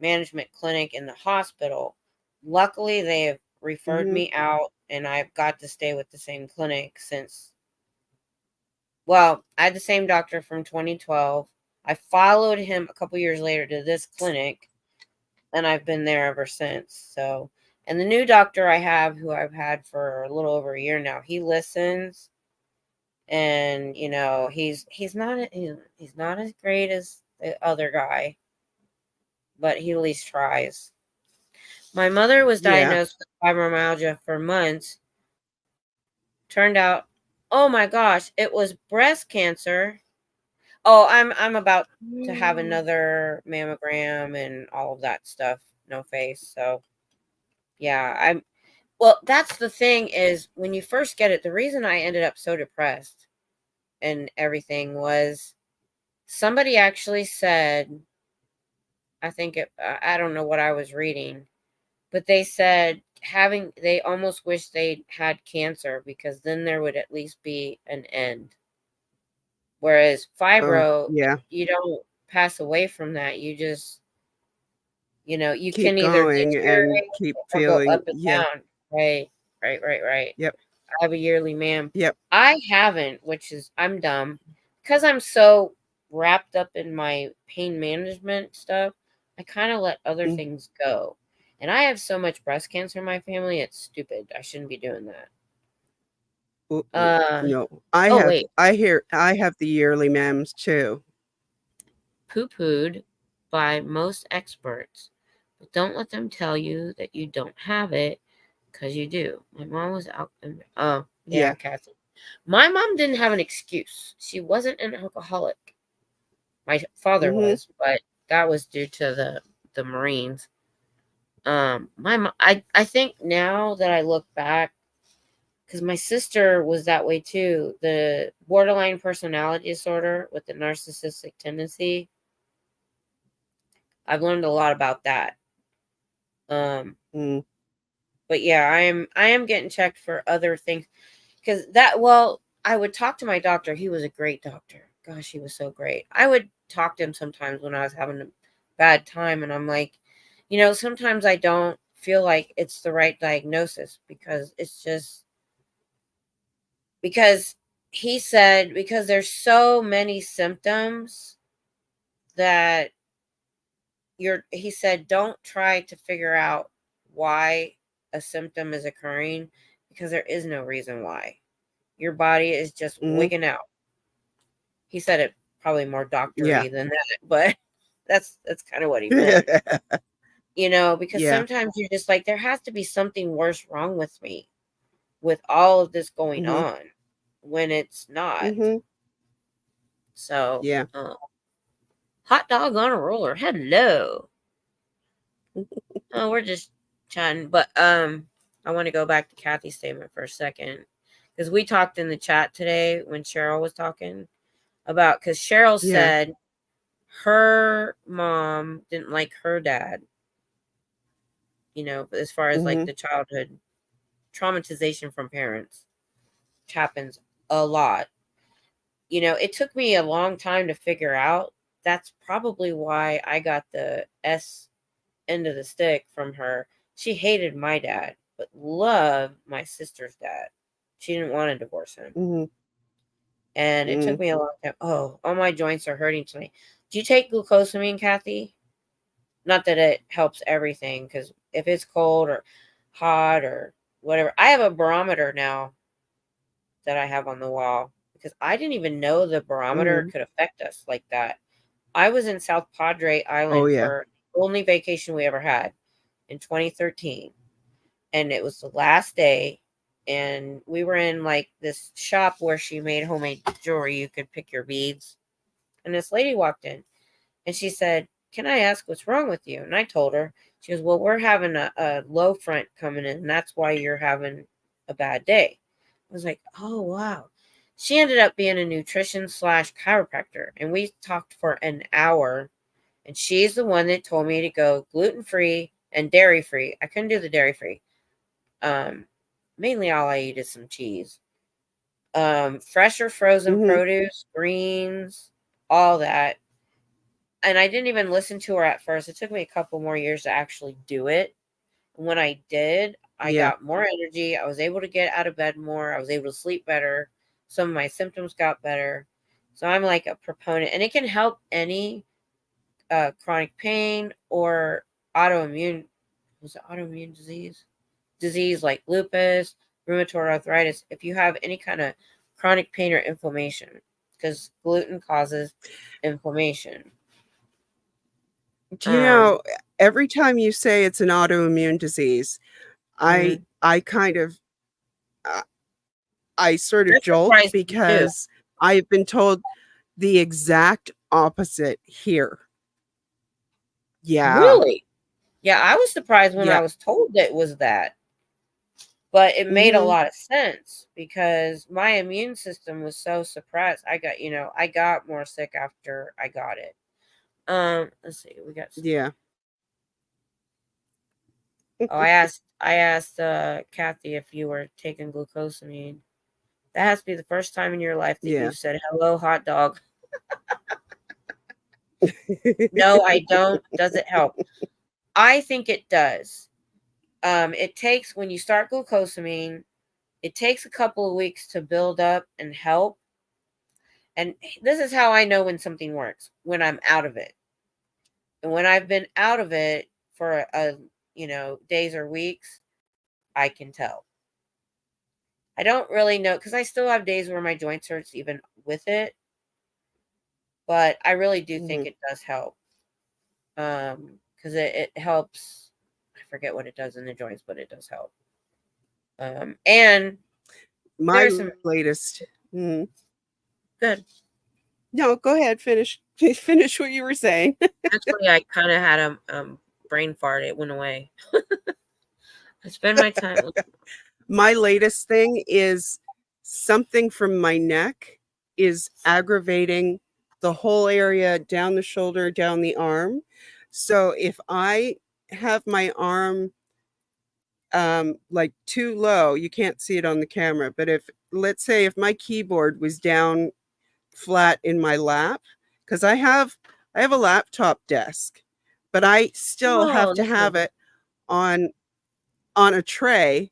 Speaker 1: management clinic in the hospital. Luckily, they have referred
Speaker 2: Hmm.
Speaker 1: me out, and I've got to stay with the same clinic since. Well, I had the same doctor from 2012. I followed him a couple years later to this clinic, and I've been there ever since. So, and the new doctor I have, who I've had for a little over a year now, he listens. and you know he's not as great as the other guy, but he at least tries. My mother was
Speaker 2: Yeah.
Speaker 1: diagnosed with fibromyalgia for months. Turned out, oh my gosh, it was breast cancer. Oh, I'm about to have another mammogram and all of that stuff. No face. So yeah, well, that's the thing is when you first get it, the reason I ended up so depressed and everything was somebody actually said, I don't know what I was reading, but they said they almost wish they had cancer because then there would at least be an end. Whereas
Speaker 2: Oh,
Speaker 1: fibro,
Speaker 2: yeah.
Speaker 1: you don't pass away from that. You just, you
Speaker 2: Keep
Speaker 1: can either
Speaker 2: going and
Speaker 1: deteriorate
Speaker 2: keep
Speaker 1: or go
Speaker 2: feeling.
Speaker 1: up and
Speaker 2: Yeah.
Speaker 1: down. Right, right, right, right.
Speaker 2: Yep.
Speaker 1: I have a yearly mam.
Speaker 2: Yep.
Speaker 1: I haven't, which is I'm dumb because I'm so wrapped up in my pain management stuff. I kind of let other
Speaker 2: Mm.
Speaker 1: things go. And I have so much breast cancer in my family, it's stupid. I shouldn't be doing that.
Speaker 2: Mm-mm.
Speaker 1: Uh
Speaker 2: No,
Speaker 1: oh wait,
Speaker 2: I have the yearly mams too.
Speaker 1: poo-pooed by most experts, but don't let them tell you that you don't have it because you do. My mom was out. Oh yeah,
Speaker 2: Yeah.
Speaker 1: Kathy. My mom didn't have an excuse. She wasn't an alcoholic. My father
Speaker 2: Mhm.
Speaker 1: was, but that was due to the Marines. My mom, I think now that I look back, because my sister was that way too. The borderline personality disorder with the narcissistic tendency. I've learned a lot about that. Um,
Speaker 2: Mm.
Speaker 1: but yeah, I am getting checked for other things because that well, I would talk to my doctor. He was a great doctor. Gosh, he was so great. I would talk to him sometimes when I was having a bad time, and I'm like, sometimes I don't feel like it's the right diagnosis because it's just because he said because there's so many symptoms that he said don't try to figure out why a symptom is occurring because there is no reason why. Your body is just
Speaker 2: Mhm.
Speaker 1: wigging out. He said it probably more
Speaker 2: Yeah.
Speaker 1: doctory than that, but that's kind of what he meant. Because
Speaker 2: Yeah.
Speaker 1: sometimes you're just like there has to be something worse wrong with me with all of this going
Speaker 2: Mhm.
Speaker 1: on when it's not.
Speaker 2: Mhm.
Speaker 1: So,
Speaker 2: Yeah.
Speaker 1: hot dog on a roller. Hello. Oh, we're just chatting, but I want to go back to Kathy's statement for a second because we talked in the chat today when Cheryl was talking about because Cheryl
Speaker 2: Yeah.
Speaker 1: said her mom didn't like her dad, as far as like
Speaker 2: Mhm.
Speaker 1: the childhood traumatization from parents, which happens a lot. It took me a long time to figure out that's probably why I got the S end of the stick from her. She hated my dad, but loved my sister's dad. She didn't want to divorce him.
Speaker 2: Mhm.
Speaker 1: And it took
Speaker 2: Mhm.
Speaker 1: me a long time. Oh, all my joints are hurting tonight. Do you take glucosamine, Kathy? Not that it helps everything, because if it's cold or hot or whatever, I have a barometer now that I have on the wall because I didn't even know the barometer
Speaker 2: Mhm.
Speaker 1: could affect us like that. I was in South Padre
Speaker 2: Oh,
Speaker 1: Island
Speaker 2: yeah.
Speaker 1: for the only vacation we ever had in 2013. And it was the last day. And we were in like this shop where she made homemade jewelry. You could pick your beads. And this lady walked in and she said, "Can I ask what's wrong with you?" And I told her. She goes, "Well, we're having a low front coming in. And that's why you're having a bad day." I was like, "Oh, wow." She ended up being a nutrition slash chiropractor. And we talked for an hour. And she's the one that told me to go gluten free and dairy free. I couldn't do the dairy free. Um, Mainly all I eat is some cheese. Fresh or frozen
Speaker 2: Mhm.
Speaker 1: produce, greens, all that. And I didn't even listen to her at first. It took me a couple more years to actually do it. And when I did, I
Speaker 2: Yeah.
Speaker 1: got more energy. I was able to get out of bed more. I was able to sleep better. Some of my symptoms got better. So I'm like a proponent, and it can help any chronic pain or autoimmune. Was it autoimmune disease? Disease like lupus, rheumatoid arthritis. If you have any kind of chronic pain or inflammation, because gluten causes inflammation.
Speaker 2: Do you know, every time you say it's an autoimmune disease,
Speaker 1: Mhm.
Speaker 2: I kind of I sort of
Speaker 1: That
Speaker 2: jolt
Speaker 1: surprised me too.
Speaker 2: because I've been told the exact opposite here. Yeah.
Speaker 1: Really? Yeah, I was surprised when I
Speaker 2: Yeah.
Speaker 1: was told that it was that. But it made a
Speaker 2: Mhm.
Speaker 1: lot of sense because my immune system was so suppressed. I got more sick after I got it. Let's see, we got
Speaker 2: Yeah.
Speaker 1: oh, I asked Kathy if you were taking glucosamine. That has to be the first time in your life that
Speaker 2: Yeah.
Speaker 1: you've said hello, hot dog. No, I don't. Does it help? I think it does. It takes when you start glucosamine, it takes a couple of weeks to build up and help. And this is how I know when something works, when I'm out of it. And when I've been out of it for days or weeks, I can tell. I don't really know because I still have days where my joints hurts even with it, but I really do think
Speaker 2: Mhm.
Speaker 1: it does help. Because it helps. I forget what it does in the joints, but it does help. And
Speaker 2: My
Speaker 1: there's some
Speaker 2: latest Mhm.
Speaker 1: good.
Speaker 2: No, go ahead, finish finish what you were saying.
Speaker 1: Actually, I kind of had a brain fart. It went away. I spend my time.
Speaker 2: My latest thing is something from my neck is aggravating the whole area down the shoulder, down the arm. So if I have my arm like too low, you can't see it on the camera, but if let's say if my keyboard was down flat in my lap, because I have a laptop desk, but I still have
Speaker 1: Oh,
Speaker 2: to
Speaker 1: that's
Speaker 2: have
Speaker 1: good.
Speaker 2: it on on a tray,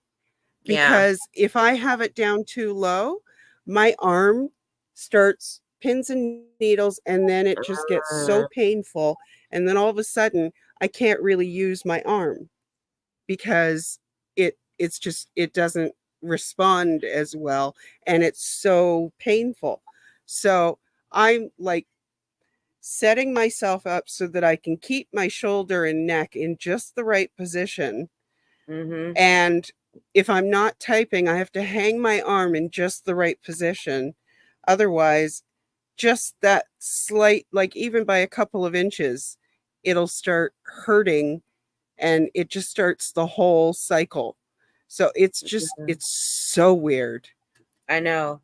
Speaker 1: Yeah.
Speaker 2: because if I have it down too low, my arm starts pins and needles, and then it just gets so
Speaker 1: Uh,
Speaker 2: painful, and then all of a sudden I can't really use my arm because it's just it doesn't respond as well, and it's so painful. So I'm like setting myself up so that I can keep my shoulder and neck in just the right position.
Speaker 1: mhm.
Speaker 2: And if I'm not typing, I have to hang my arm in just the right position. Otherwise, just that slight, like even by a couple of inches, it'll start hurting, and it just starts the whole cycle. So it's so weird.
Speaker 1: I know.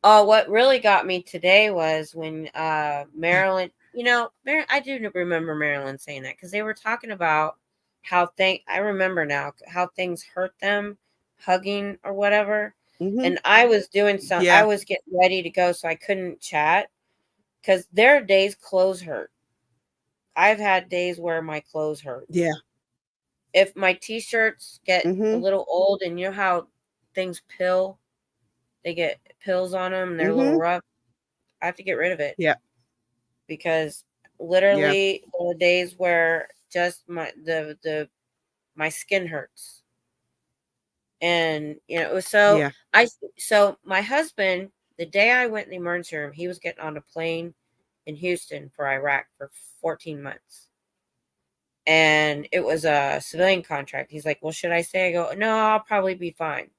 Speaker 1: Oh, what really got me today was when Marilyn, I do remember Marilyn saying that because they were talking about I remember now how things hurt them hugging or whatever.
Speaker 2: Hmm.
Speaker 1: And I was I
Speaker 2: Yeah.
Speaker 1: was getting ready to go, so I couldn't chat because there are days clothes hurt. I've had days where my clothes hurt.
Speaker 2: Yeah.
Speaker 1: If my t-shirts get a
Speaker 2: Hmm.
Speaker 1: little old and you know how things pill, they get pills on them and they're a little
Speaker 2: Hmm.
Speaker 1: rough. I have to get rid of it
Speaker 2: Yeah.
Speaker 1: because
Speaker 2: Yeah.
Speaker 1: literally there are days where just my skin hurts. And
Speaker 2: Yeah.
Speaker 1: so my husband, the day I went in the emergency room, he was getting on a plane in Houston for Iraq for 14 months. And it was a civilian contract. He's like, "Well, should I say?" I go, "No, I'll probably be fine."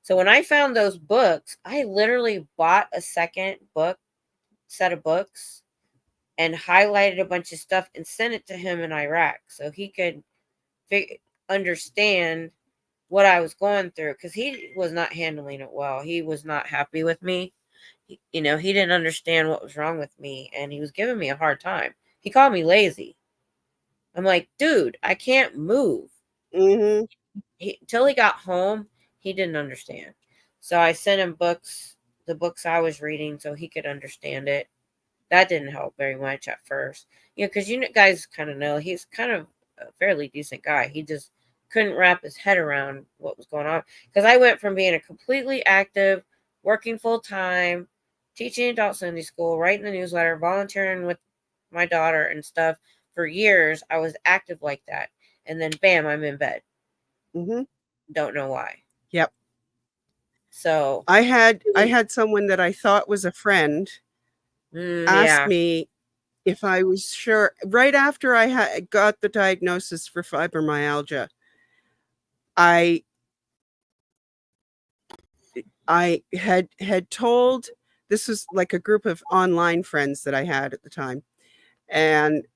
Speaker 1: So when I found those books, I literally bought a second set of books and highlighted a bunch of stuff and sent it to him in Iraq so he could understand what I was going through because he was not handling it well. He was not happy with me. He didn't understand what was wrong with me and he was giving me a hard time. He called me lazy. I'm like, dude, I can't move.
Speaker 2: Hmm.
Speaker 1: Till he got home, he didn't understand. So I sent him the books I was reading so he could understand it. That didn't help very much at first. Because guys kind of know he's kind of a fairly decent guy. He just couldn't wrap his head around what was going on. Because I went from being a completely active, working full time, teaching adult Sunday school, writing the newsletter, volunteering with my daughter and stuff for years. I was active like that. And then bam, I'm in bed.
Speaker 2: Hmm.
Speaker 1: Don't know why.
Speaker 2: Yep.
Speaker 1: So
Speaker 2: I had someone that I thought was a friend ask
Speaker 1: yeah.
Speaker 2: me if I was sure right after I got the diagnosis for fibromyalgia. I had told, this was like a group of online friends that I had at the time, and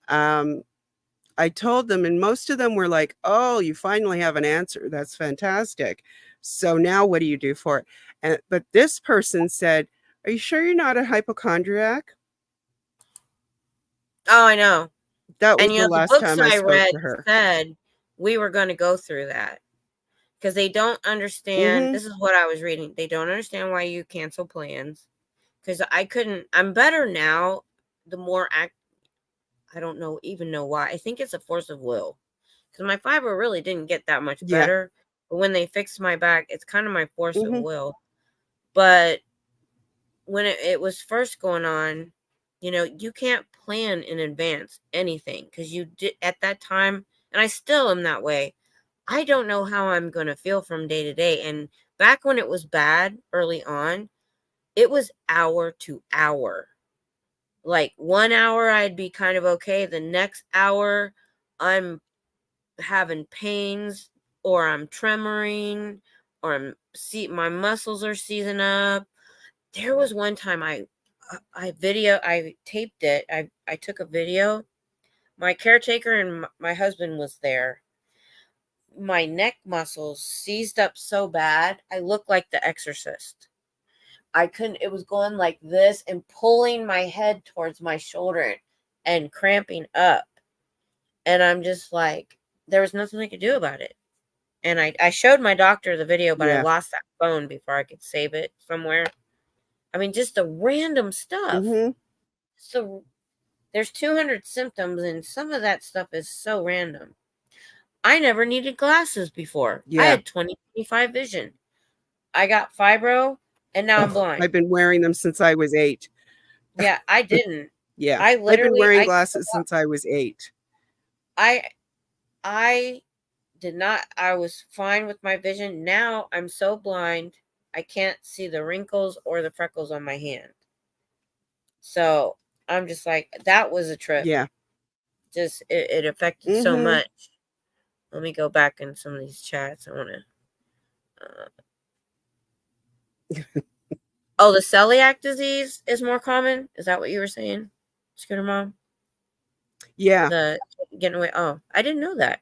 Speaker 2: I told them, and most of them were like, "Oh, you finally have an answer. That's fantastic. So now what do you do for it?" And but this person said, "Are you sure you're not a hypochondriac?"
Speaker 1: Oh, I know.
Speaker 2: That
Speaker 1: And
Speaker 2: was the
Speaker 1: the
Speaker 2: last
Speaker 1: books
Speaker 2: time I
Speaker 1: I
Speaker 2: spoke
Speaker 1: read
Speaker 2: to her.
Speaker 1: said we were going to go through that because they don't understand.
Speaker 2: Mhm.
Speaker 1: This is what I was reading. They don't understand why you cancel plans because I couldn't. I'm better now. The more I don't know even know why. I think it's a force of will because my fiber really didn't get that much
Speaker 2: Yeah.
Speaker 1: better. But when they fixed my back, it's kind of my force of
Speaker 2: Mhm.
Speaker 1: will. But when it was first going on, you can't plan in advance anything because you did at that time, and I still am that way. I don't know how I'm going to feel from day to day. And back when it was bad early on, it was hour to hour. Like 1 hour, I'd be kind of okay. The next hour, I'm having pains, or I'm tremoring, or my muscles are seizing up. There was one time I taped it. I took a video. My caretaker and my husband was there. My neck muscles seized up so bad. I looked like the exorcist. I couldn't, it was going like this and pulling my head towards my shoulder and cramping up. And I'm just like, there was nothing I could do about it. And I showed my doctor the video, but I
Speaker 2: Yeah.
Speaker 1: lost that phone before I could save it somewhere. I mean, just the random stuff.
Speaker 2: Mhm.
Speaker 1: So there's 200 symptoms, and some of that stuff is so random. I never needed glasses before. I
Speaker 2: Yeah.
Speaker 1: had 20/25 vision. I got fibro, and now I'm
Speaker 2: Oh,
Speaker 1: blind.
Speaker 2: I've been wearing them since I was 8.
Speaker 1: Yeah, I didn't.
Speaker 2: Yeah.
Speaker 1: I
Speaker 2: I've been
Speaker 1: literally,
Speaker 2: wearing glasses since I was 8.
Speaker 1: I, I did not. I was fine with my vision. Now I'm so blind, I can't see the wrinkles or the freckles on my hand. So I'm just like, that was a trip.
Speaker 2: Yeah.
Speaker 1: Just it affected so
Speaker 2: Mhm.
Speaker 1: much. Let me go back in some of these chats. I want to. Oh, the celiac disease is more common. Is that what you were saying, Scooter Mom?
Speaker 2: Yeah.
Speaker 1: The getting away. Oh, I didn't know that.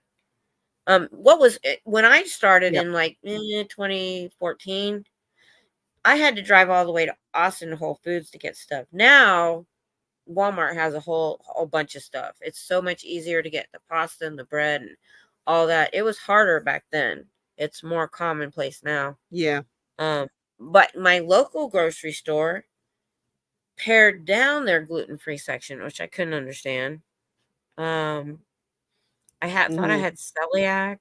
Speaker 1: What was it when I started
Speaker 2: Yeah.
Speaker 1: in like 2014? I had to drive all the way to Austin to Whole Foods to get stuff. Now Walmart has a whole bunch of stuff. It's so much easier to get the pasta and the bread and all that. It was harder back then. It's more commonplace now.
Speaker 2: Yeah.
Speaker 1: Um, but my local grocery store pared down their gluten-free section, which I couldn't understand. Um, I had thought I
Speaker 2: Mhm.
Speaker 1: had celiac,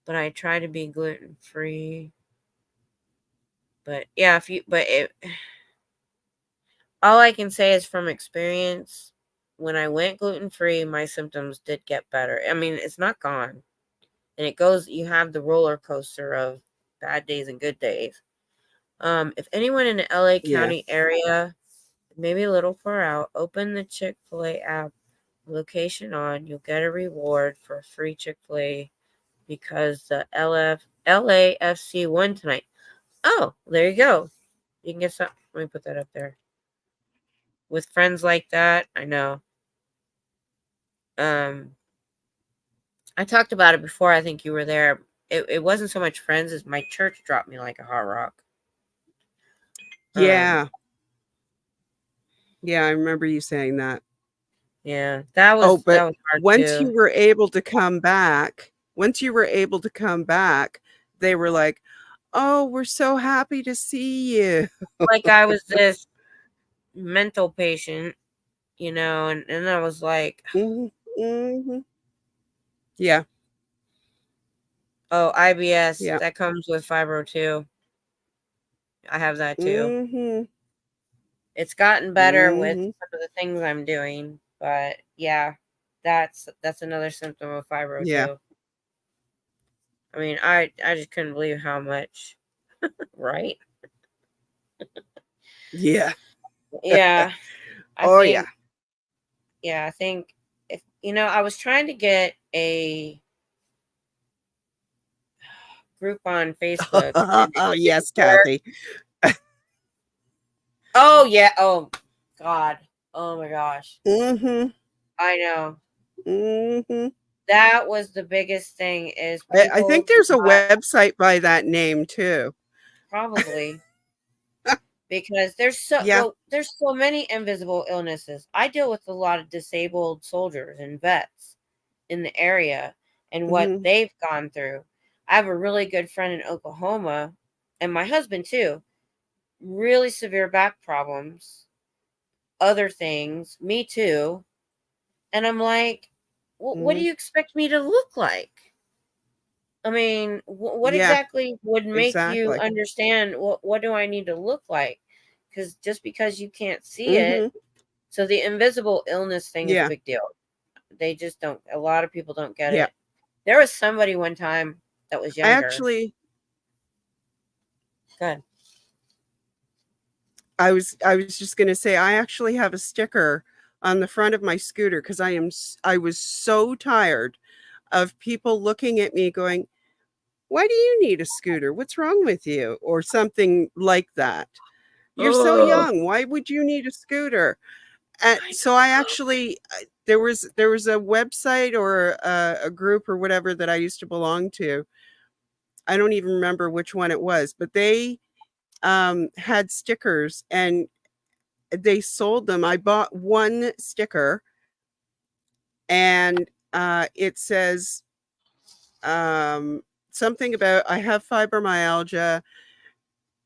Speaker 1: but I tried to be gluten-free. But yeah, all I can say is from experience, when I went gluten-free, my symptoms did get better. I mean, it's not gone. And it goes, you have the roller coaster of bad days and good days. If anyone in the LA
Speaker 2: Yeah.
Speaker 1: County area, maybe a little far out, open the Chick-fil-A app, location on, you'll get a reward for a free Chick-fil-A because the LAFC won tonight. Oh, there you go. You can get some. Let me put that up there. With friends like that, I know. Um, I talked about it before. I think you were there. It wasn't so much friends as my church dropped me like a hot rock. Um,
Speaker 2: Yeah. Yeah, I remember you saying that.
Speaker 1: yeah, that
Speaker 2: Oh,
Speaker 1: was
Speaker 2: but
Speaker 1: hard too.
Speaker 2: once you were able to come back, they were like, "Oh, we're so happy to see you."
Speaker 1: Like I was this mental patient, and I was like,
Speaker 2: Mhm. Mhm. Yeah.
Speaker 1: oh, IBS,
Speaker 2: Yeah.
Speaker 1: that comes with fibro too. I have that too.
Speaker 2: Mhm.
Speaker 1: It's gotten better with
Speaker 2: Mhm.
Speaker 1: some of the things I'm doing, but yeah, that's another symptom of fibro
Speaker 2: Yeah.
Speaker 1: too. I mean, I just couldn't believe how much. Right?
Speaker 2: Yeah.
Speaker 1: Yeah. I
Speaker 2: Oh, yeah.
Speaker 1: think, yeah, I think if, I was trying to get a group on Facebook and it didn't
Speaker 2: Yes,
Speaker 1: work.
Speaker 2: Kathy.
Speaker 1: Oh, yeah. Oh, God. Oh, my gosh.
Speaker 2: Mhm.
Speaker 1: I know.
Speaker 2: Mhm.
Speaker 1: That was the biggest thing is
Speaker 2: I
Speaker 1: people
Speaker 2: think
Speaker 1: do
Speaker 2: there's a
Speaker 1: not
Speaker 2: website by that name too.
Speaker 1: probably because
Speaker 2: Yeah.
Speaker 1: there's so many invisible illnesses. I deal with a lot of disabled soldiers and vets in the area and what
Speaker 2: Mhm.
Speaker 1: they've gone through. I have a really good friend in Oklahoma and my husband too. Really severe back problems, other things, me too. And I'm like, what do
Speaker 2: Mhm.
Speaker 1: you expect me to look like? I mean, what
Speaker 2: Yeah,
Speaker 1: exactly would make you
Speaker 2: exactly.
Speaker 1: understand what do I need to look like? Because just because you can't see it,
Speaker 2: Mhm.
Speaker 1: so the invisible illness thing is a
Speaker 2: Yeah.
Speaker 1: big deal. They just don't. A lot of people don't get
Speaker 2: Yeah.
Speaker 1: it. There was somebody one time that was
Speaker 2: I
Speaker 1: younger.
Speaker 2: actually
Speaker 1: Good.
Speaker 2: I was just gonna say, I actually have a sticker on the front of my scooter because I was so tired of people looking at me going, "Why do you need a scooter? What's wrong with you?" Or something like that. "You're so
Speaker 1: Oh,
Speaker 2: young. Why would you need a scooter?" And
Speaker 1: I
Speaker 2: so I
Speaker 1: know.
Speaker 2: actually there was a website or a group or whatever that I used to belong to. I don't even remember which one it was, but they had stickers and they sold them. I bought one sticker and it says um, something about I have fibromyalgia.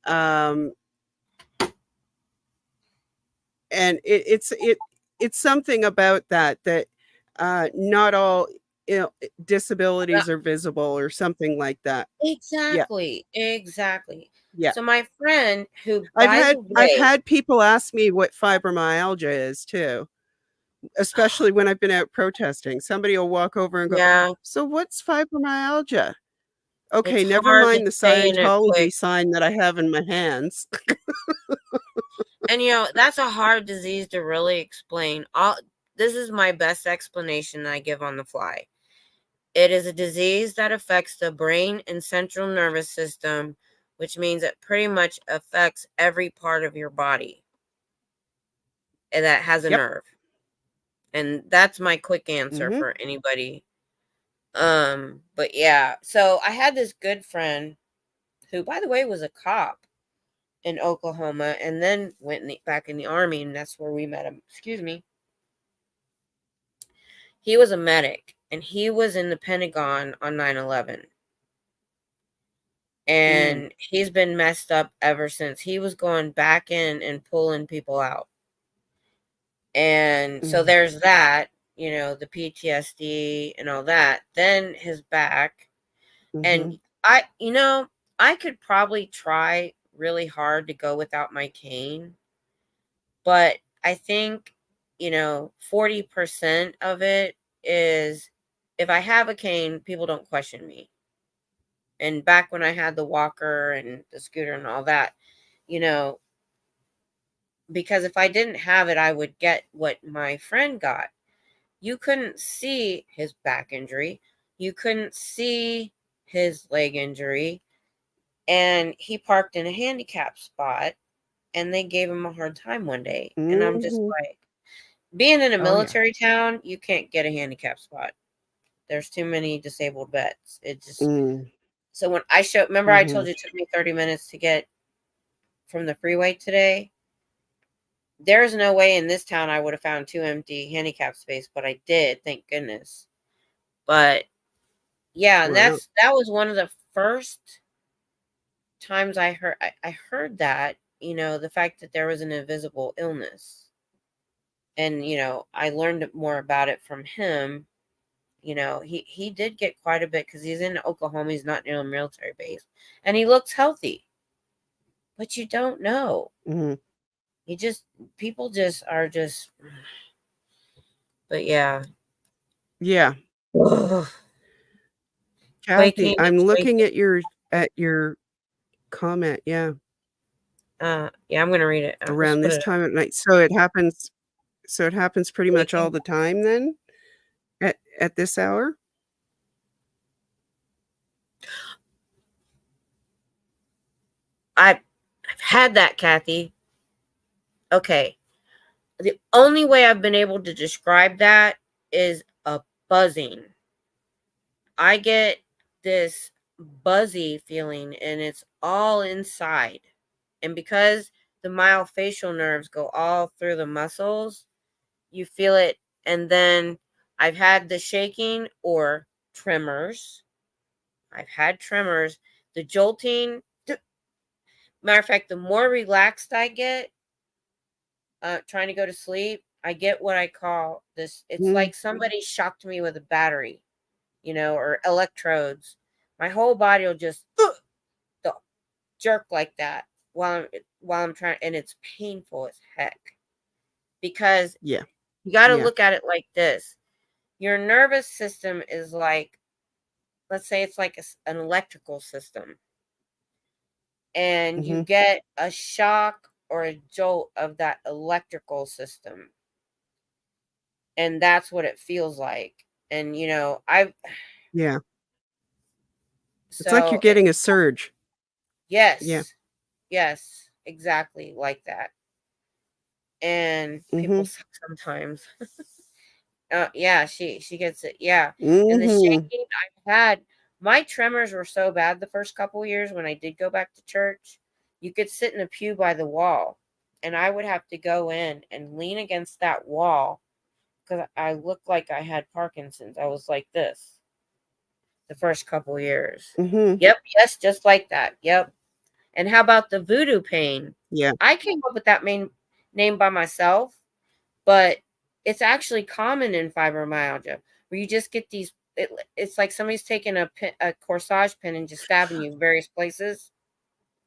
Speaker 2: Um, and it's something about that not all disabilities are visible or something like that. Yeah,
Speaker 1: Exactly. Exactly.
Speaker 2: yeah.
Speaker 1: So my friend, who,
Speaker 2: I've
Speaker 1: by
Speaker 2: had
Speaker 1: the
Speaker 2: I've
Speaker 1: way,
Speaker 2: had people ask me what fibromyalgia is too, especially when I've been out protesting. Somebody will walk over and go,
Speaker 1: yeah,
Speaker 2: "So what's fibromyalgia?"
Speaker 1: it's
Speaker 2: Okay, never
Speaker 1: hard to
Speaker 2: mind the
Speaker 1: say in a
Speaker 2: Scientology
Speaker 1: quick.
Speaker 2: sign that I have in my hands.
Speaker 1: And that's a hard disease to really explain. All this is my best explanation I give on the fly. It is a disease that affects the brain and central nervous system, which means it pretty much affects every part of your body that has a
Speaker 2: Yep.
Speaker 1: nerve. And that's my quick answer
Speaker 2: Mhm.
Speaker 1: for anybody. But yeah, so I had this good friend who, by the way, was a cop in Oklahoma and then went back in the army, and that's where we met him. Excuse me. He was a medic and he was in the Pentagon on 9/11.
Speaker 2: Mm.
Speaker 1: And he's been messed up ever since. He was going back in and pulling people out. And so
Speaker 2: Mm.
Speaker 1: there's that, the PTSD and all that. Then his back. And
Speaker 2: Mhm.
Speaker 1: I could probably try really hard to go without my cane, but I think, 40% of it is if I have a cane, people don't question me. And back when I had the walker and the scooter and all that, you know, because if I didn't have it, I would get what my friend got. You couldn't see his back injury, you couldn't see his leg injury, and he parked in a handicap spot and they gave him a hard time one day. And I'm just
Speaker 2: Mhm.
Speaker 1: like, being in a
Speaker 2: Oh, yeah.
Speaker 1: military town, you can't get a handicap spot. There's too many disabled vets. It just
Speaker 2: Mm.
Speaker 1: so when remember I told
Speaker 2: Mhm.
Speaker 1: you it took me 30 minutes to get from the freeway today? There's no way in this town I would have found 2 empty handicap space, but I did, thank goodness. But yeah, and
Speaker 2: Wow.
Speaker 1: that was one of the first times I heard that, the fact that there was an invisible illness. And, I learned more about it from him. He did get quite a bit because he's in Oklahoma, he's not near a military base. And he looks healthy, but you don't know.
Speaker 2: Mhm.
Speaker 1: He just people just are just but yeah.
Speaker 2: Yeah.
Speaker 1: Ugh.
Speaker 2: Kathy,
Speaker 1: Quaking and
Speaker 2: I'm looking
Speaker 1: shaking.
Speaker 2: at your comment. Yeah.
Speaker 1: Yeah, I'm gonna read it. Let's
Speaker 2: Around
Speaker 1: put
Speaker 2: this
Speaker 1: it up.
Speaker 2: time at night. So it happens pretty much all
Speaker 1: Waking.
Speaker 2: the time then at this hour?
Speaker 1: I've had that, Kathy. Okay. The only way I've been able to describe that is a buzzing. I get this buzzy feeling and it's all inside. And because the myofascial nerves go all through the muscles, you feel it. And then I've had the shaking or tremors. I've had tremors. The jolting. Matter of fact, the more relaxed I get, trying to go to sleep, I get what I call this. It's
Speaker 2: Mm,
Speaker 1: like somebody shocked me with a battery, or electrodes. My whole body will just jerk like that while I'm trying, and it's painful as heck because
Speaker 2: yeah.
Speaker 1: you got to
Speaker 2: Yeah.
Speaker 1: look at it like this. Your nervous system is like, let's say it's like an electrical system, and you
Speaker 2: Mhm.
Speaker 1: get a shock or a jolt of that electrical system, and that's what it feels like. And I've
Speaker 2: Yeah. It's like you're
Speaker 1: so
Speaker 2: getting a surge. Yeah.
Speaker 1: yes, yes, exactly like that. And people
Speaker 2: Mhm.
Speaker 1: suck sometimes. Yeah, she gets it. Yeah. And the
Speaker 2: Mhm.
Speaker 1: shaking I've had, my tremors were so bad the first couple years when I did go back to church. You could sit in a pew by the wall, and I would have to go in and lean against that wall because I looked like I had Parkinson's. I was like this the first couple years.
Speaker 2: Mhm.
Speaker 1: Yep, yes, just like that. Yep. And how about the voodoo pain?
Speaker 2: Yeah.
Speaker 1: I came up with that main name by myself, but it's actually common in fibromyalgia where you just get these. It's like somebody's taking a corsage pin and just stabbing you in various places.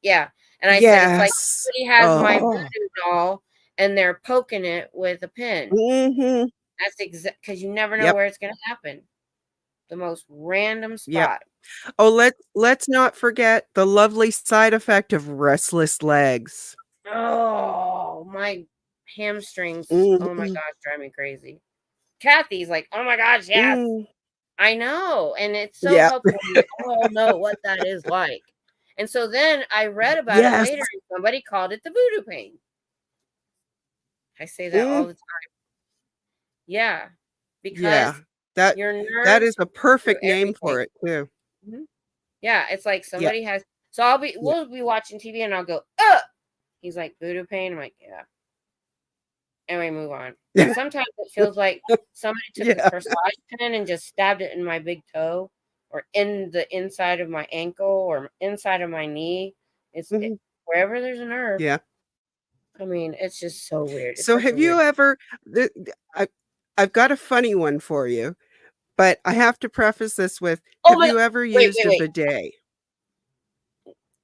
Speaker 1: Yeah, and I said it's like
Speaker 2: Yes.
Speaker 1: somebody has my
Speaker 2: Oh.
Speaker 1: voodoo doll and they're poking it with a pin.
Speaker 2: Mhm.
Speaker 1: That's exact because you never know
Speaker 2: Yep.
Speaker 1: where it's going to happen. The most random
Speaker 2: Yep.
Speaker 1: spot.
Speaker 2: Oh, let's not forget the lovely side effect of restless legs.
Speaker 1: Oh, my hamstrings. Oh my
Speaker 2: Mhm.
Speaker 1: gosh, drive me crazy. Kathy's like, oh my gosh, yes.
Speaker 2: Mm.
Speaker 1: I know, and it's so
Speaker 2: Yeah.
Speaker 1: helpful. We all know what that is like. And so then I read about it
Speaker 2: Yes.
Speaker 1: later, and somebody called it the voodoo pain. I say that all
Speaker 2: Mm.
Speaker 1: the time. Yeah,
Speaker 2: Yeah.
Speaker 1: because
Speaker 2: That
Speaker 1: your
Speaker 2: that is
Speaker 1: nerves
Speaker 2: a
Speaker 1: go through
Speaker 2: perfect name for
Speaker 1: everything.
Speaker 2: it too.
Speaker 1: Mhm. Yeah, it's like
Speaker 2: Yeah.
Speaker 1: somebody has. So
Speaker 2: Yeah.
Speaker 1: we'll be watching TV, and I'll go, ugh. He's like voodoo pain. I'm like, yeah, and we move on. And sometimes it feels like somebody took a
Speaker 2: Yeah.
Speaker 1: corsage pin and just stabbed it in my big toe or in the inside of my ankle or inside of my knee.
Speaker 2: Mhm.
Speaker 1: Wherever there's a nerve.
Speaker 2: Yeah.
Speaker 1: I mean, it's just so weird. It's
Speaker 2: So
Speaker 1: such a
Speaker 2: have
Speaker 1: weird.
Speaker 2: you ever I've got a funny one for you, but I have to preface this with,
Speaker 1: Oh
Speaker 2: have
Speaker 1: my.
Speaker 2: you ever
Speaker 1: Wait,
Speaker 2: used
Speaker 1: wait,
Speaker 2: a
Speaker 1: wait.
Speaker 2: bidet?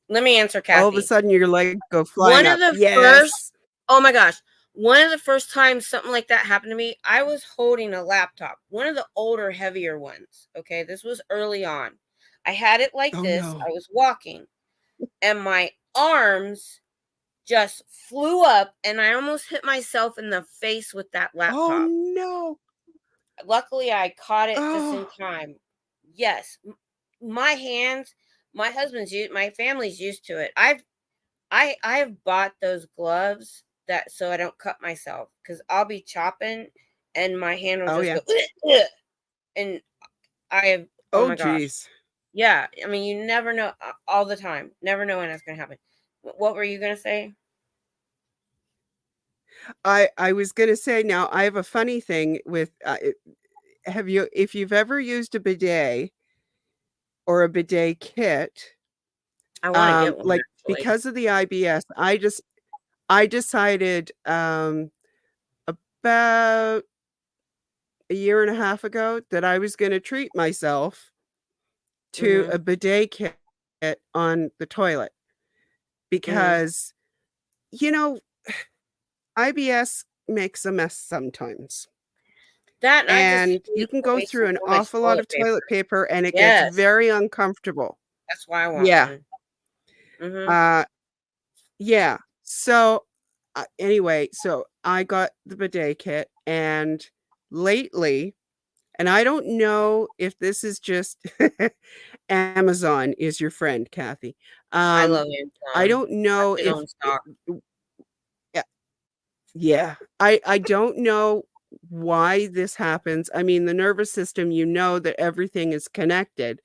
Speaker 1: Let me answer
Speaker 2: All of a
Speaker 1: Kathy.
Speaker 2: sudden your legs go flying
Speaker 1: One of
Speaker 2: up.
Speaker 1: the first,
Speaker 2: Yes.
Speaker 1: oh my gosh, one of the first times something like that happened to me, I was holding a laptop, one of the older, heavier ones. Okay, this was early on. I had it like
Speaker 2: Oh
Speaker 1: this.
Speaker 2: no.
Speaker 1: I was walking, and my arms just flew up, and I almost hit myself in the face with that
Speaker 2: Oh
Speaker 1: laptop.
Speaker 2: no.
Speaker 1: Luckily, I caught it just in
Speaker 2: Oh.
Speaker 1: time. Yes, my hands, my family's used to it. I've bought those gloves that so I don't cut myself because I'll be chopping and my hand will
Speaker 2: Oh
Speaker 1: just
Speaker 2: yeah.
Speaker 1: go "Ugh, ugh," and I have, oh
Speaker 2: Oh
Speaker 1: my gosh.
Speaker 2: geez.
Speaker 1: Yeah, I mean you never know, all the time. Never know when that's gonna happen. What were you gonna say?
Speaker 2: I was gonna say now I have a funny thing with have you if you've ever used a bidet or a bidet kit,
Speaker 1: I want to get one
Speaker 2: like
Speaker 1: actually.
Speaker 2: because of the IBS, I decided about a year and a half ago that I was going to treat myself to
Speaker 1: Mhm.
Speaker 2: a bidet kit on the toilet
Speaker 1: Mhm.
Speaker 2: because you know IBS makes a mess sometimes.
Speaker 1: That and I just
Speaker 2: And you
Speaker 1: usually
Speaker 2: can
Speaker 1: put
Speaker 2: go
Speaker 1: wasting
Speaker 2: through an
Speaker 1: so much
Speaker 2: awful lot
Speaker 1: toilet
Speaker 2: of
Speaker 1: paper.
Speaker 2: toilet paper and it gets
Speaker 1: Yes,
Speaker 2: very uncomfortable.
Speaker 1: that's why I want
Speaker 2: Yeah.
Speaker 1: one.
Speaker 2: Uh, yeah. So anyway, so I got the bidet kit, and lately, and I don't know if this is just Amazon is your friend, Kathy.
Speaker 1: I love
Speaker 2: I
Speaker 1: Amazon.
Speaker 2: don't know
Speaker 1: It
Speaker 2: if
Speaker 1: on stock.
Speaker 2: yeah, yeah. I don't know why this happens. I mean, the nervous system, you know that everything is connected,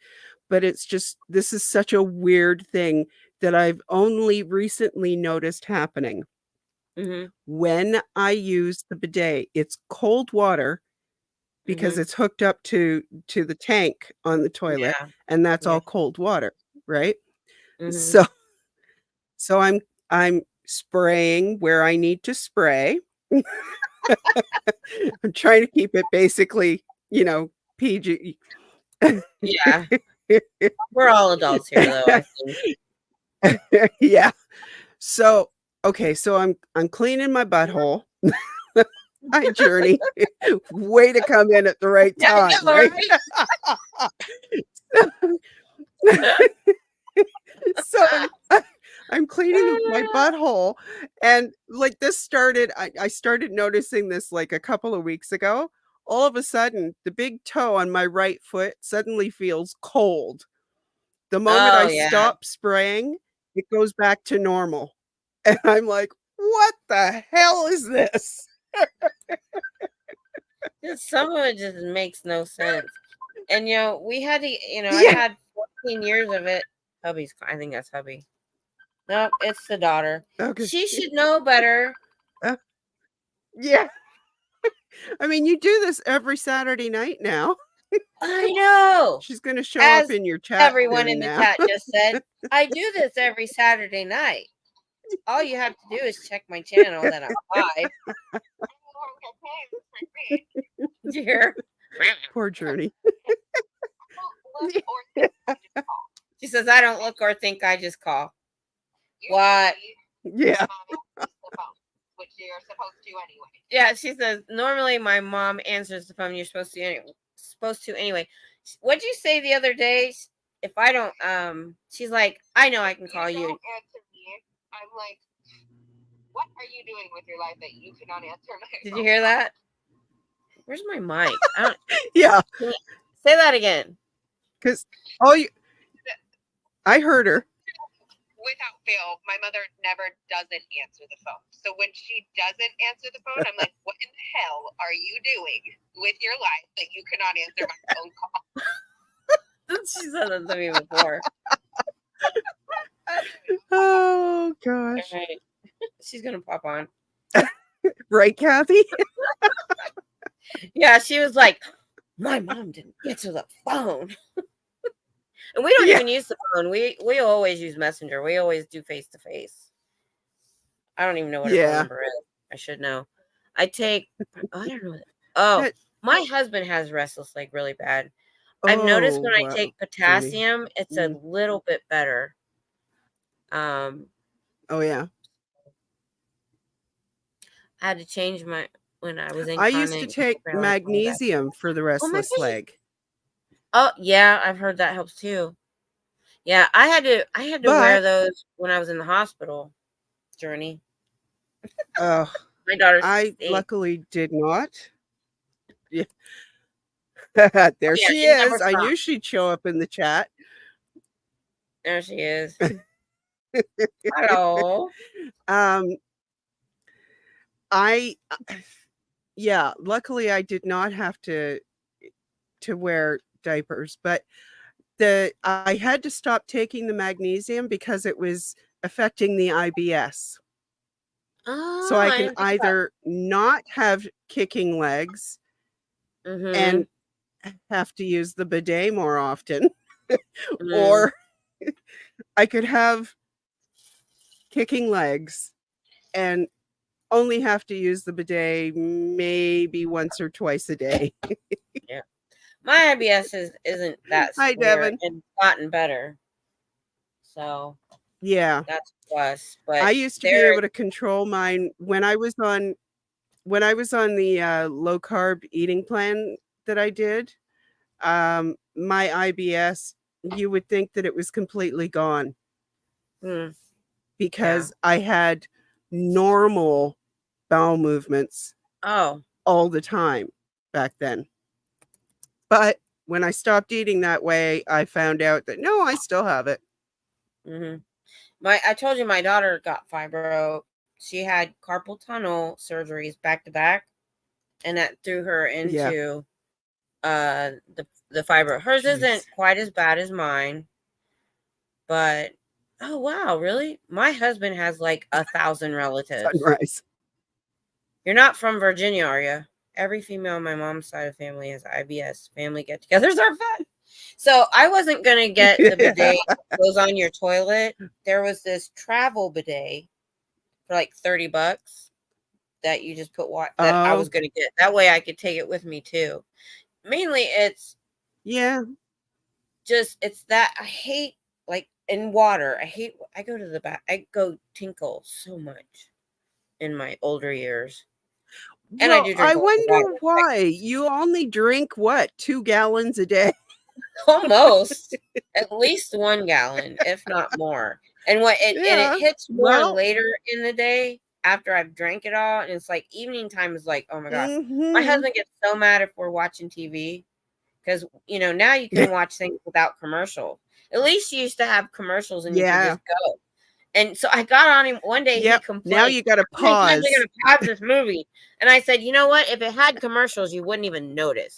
Speaker 2: but it's just this is such a weird thing that I've only recently noticed happening.
Speaker 1: Mhm.
Speaker 2: When I use the bidet, it's cold water because
Speaker 1: Mhm.
Speaker 2: it's hooked up to the tank on the toilet,
Speaker 1: Yeah.
Speaker 2: and that's
Speaker 1: Yeah.
Speaker 2: all cold water, right?
Speaker 1: Mhm.
Speaker 2: So so I'm spraying where I need to spray. I'm trying to keep it basically, PG.
Speaker 1: Yeah. We're all adults here, though, I think.
Speaker 2: Yeah. So, okay, so I'm cleaning my butthole. Hi, Journey. Way to come in at the right
Speaker 1: Yeah, I
Speaker 2: time,
Speaker 1: know,
Speaker 2: right?
Speaker 1: right?
Speaker 2: So I'm cleaning my butthole, and like this started I started noticing this like a couple of weeks ago. All of a sudden, the big toe on my right foot suddenly feels cold. The moment
Speaker 1: Oh,
Speaker 2: I
Speaker 1: yeah.
Speaker 2: stop spraying, it goes back to normal. And I'm like, "What the hell is this?"
Speaker 1: Just some of it just makes no sense. And, we had to I
Speaker 2: Yeah.
Speaker 1: had 14 years of it. I think that's hubby. Nope, it's the daughter.
Speaker 2: Okay.
Speaker 1: She should know better.
Speaker 2: Uh, yeah. I mean, you do this every Saturday night now.
Speaker 1: I know.
Speaker 2: She's gonna show up
Speaker 1: As
Speaker 2: in your chat
Speaker 1: everyone
Speaker 2: soon
Speaker 1: in the
Speaker 2: now.
Speaker 1: chat just said, I do this every Saturday night. All you have to do is check my channel that I'm live. Did you hear?
Speaker 2: Poor Journey.
Speaker 1: She says, I don't look or think, I just call. What?
Speaker 2: Yeah.
Speaker 3: Which you're supposed to anyway.
Speaker 1: Yeah, she says, normally my mom answers the phone. You're supposed to anyway. What'd you say the other day? If I don't, she's like, I know I can call you.
Speaker 3: Don't answer me. I'm like, what are you doing with your life that you cannot answer my
Speaker 1: Did
Speaker 3: phone?
Speaker 1: you hear that? Where's my mic?
Speaker 2: Yeah.
Speaker 1: Say that again.
Speaker 2: Because I heard her.
Speaker 3: Without fail, my mother never doesn't answer the phone. So when she doesn't answer the phone, I'm like, what in the hell are you doing with your life that you cannot answer my phone call?
Speaker 1: She said that to me before.
Speaker 2: Oh gosh.
Speaker 1: Right. She's gonna pop on.
Speaker 2: Right, Kathy?
Speaker 1: Yeah, she was like, my mom didn't answer the phone. And we don't even use the phone. We always use Messenger. We always do face to face. I don't even know what her phone number is. I should know. I don't know. Oh, my husband has restless leg really bad. I've noticed when I take potassium, it's a little bit better.
Speaker 2: Oh yeah.
Speaker 1: I had to change when I was in.
Speaker 2: I used to take magnesium for the restless leg.
Speaker 1: Oh yeah, I've heard that helps too. Yeah, I had to wear those when I was in the hospital. Journey.
Speaker 2: My
Speaker 1: daughter's 16.
Speaker 2: I luckily did not. Yeah. There she is. I knew she'd show up in the chat.
Speaker 1: There she is. Hello.
Speaker 2: Luckily I did not have to wear diapers, but I had to stop taking the magnesium because it was affecting the IBS. So I can either not have kicking legs and have to use the bidet more often, or I could have kicking legs and only have to use the bidet maybe once or twice a day.
Speaker 1: Yeah. My IBS isn't that severe.
Speaker 2: Hi, Devin.
Speaker 1: And gotten better. So
Speaker 2: yeah,
Speaker 1: that's a plus. But
Speaker 2: I used to be able to control mine when I was on the low carb eating plan that I did. My IBS, you would think that it was completely gone.
Speaker 1: Mm,
Speaker 2: because I had normal bowel movements
Speaker 1: oh.
Speaker 2: all the time back then. But when I stopped eating that way, I found out that no, I still have it.
Speaker 1: Hmm. I told you my daughter got fibro. She had carpal tunnel surgeries back to back, and that threw her
Speaker 2: Yeah.
Speaker 1: into the fibro. Hers
Speaker 2: Jeez.
Speaker 1: isn't quite as bad as mine, but oh wow, really? My husband has like 1,000 relatives.
Speaker 2: Sunrise.
Speaker 1: You're not from Virginia, are you? Every female on my mom's side of family has IBS. Family get-togethers are fun. So I wasn't gonna get the bidet that goes on your toilet. There was this travel bidet for like $30 that you just put water that I was
Speaker 2: Oh,
Speaker 1: gonna get. That way I could take it with me too. Mainly it's
Speaker 2: yeah.
Speaker 1: just it's that I hate like in water. I go to the bath. I go tinkle so much in my older years. And I
Speaker 2: Well,
Speaker 1: do drink
Speaker 2: I
Speaker 1: a lot of water.
Speaker 2: wonder why you only drink what, 2 gallons a day?
Speaker 1: Almost at least 1 gallon, if not more. And
Speaker 2: Yeah.
Speaker 1: it hits more
Speaker 2: Well,
Speaker 1: later in the day after I've drank it all. And it's like evening time is like, oh my God. My
Speaker 2: mhm.
Speaker 1: husband gets so mad if we're watching TV because now you can watch things without commercial. At least you used to have commercials and you could
Speaker 2: Yeah.
Speaker 1: just go. And so I got on him one day. He
Speaker 2: Yep.
Speaker 1: complained,
Speaker 2: Now you got to
Speaker 1: "How many times are
Speaker 2: pause.
Speaker 1: you gonna pause this movie?" And I said, "You know what? If it had commercials, you wouldn't even notice."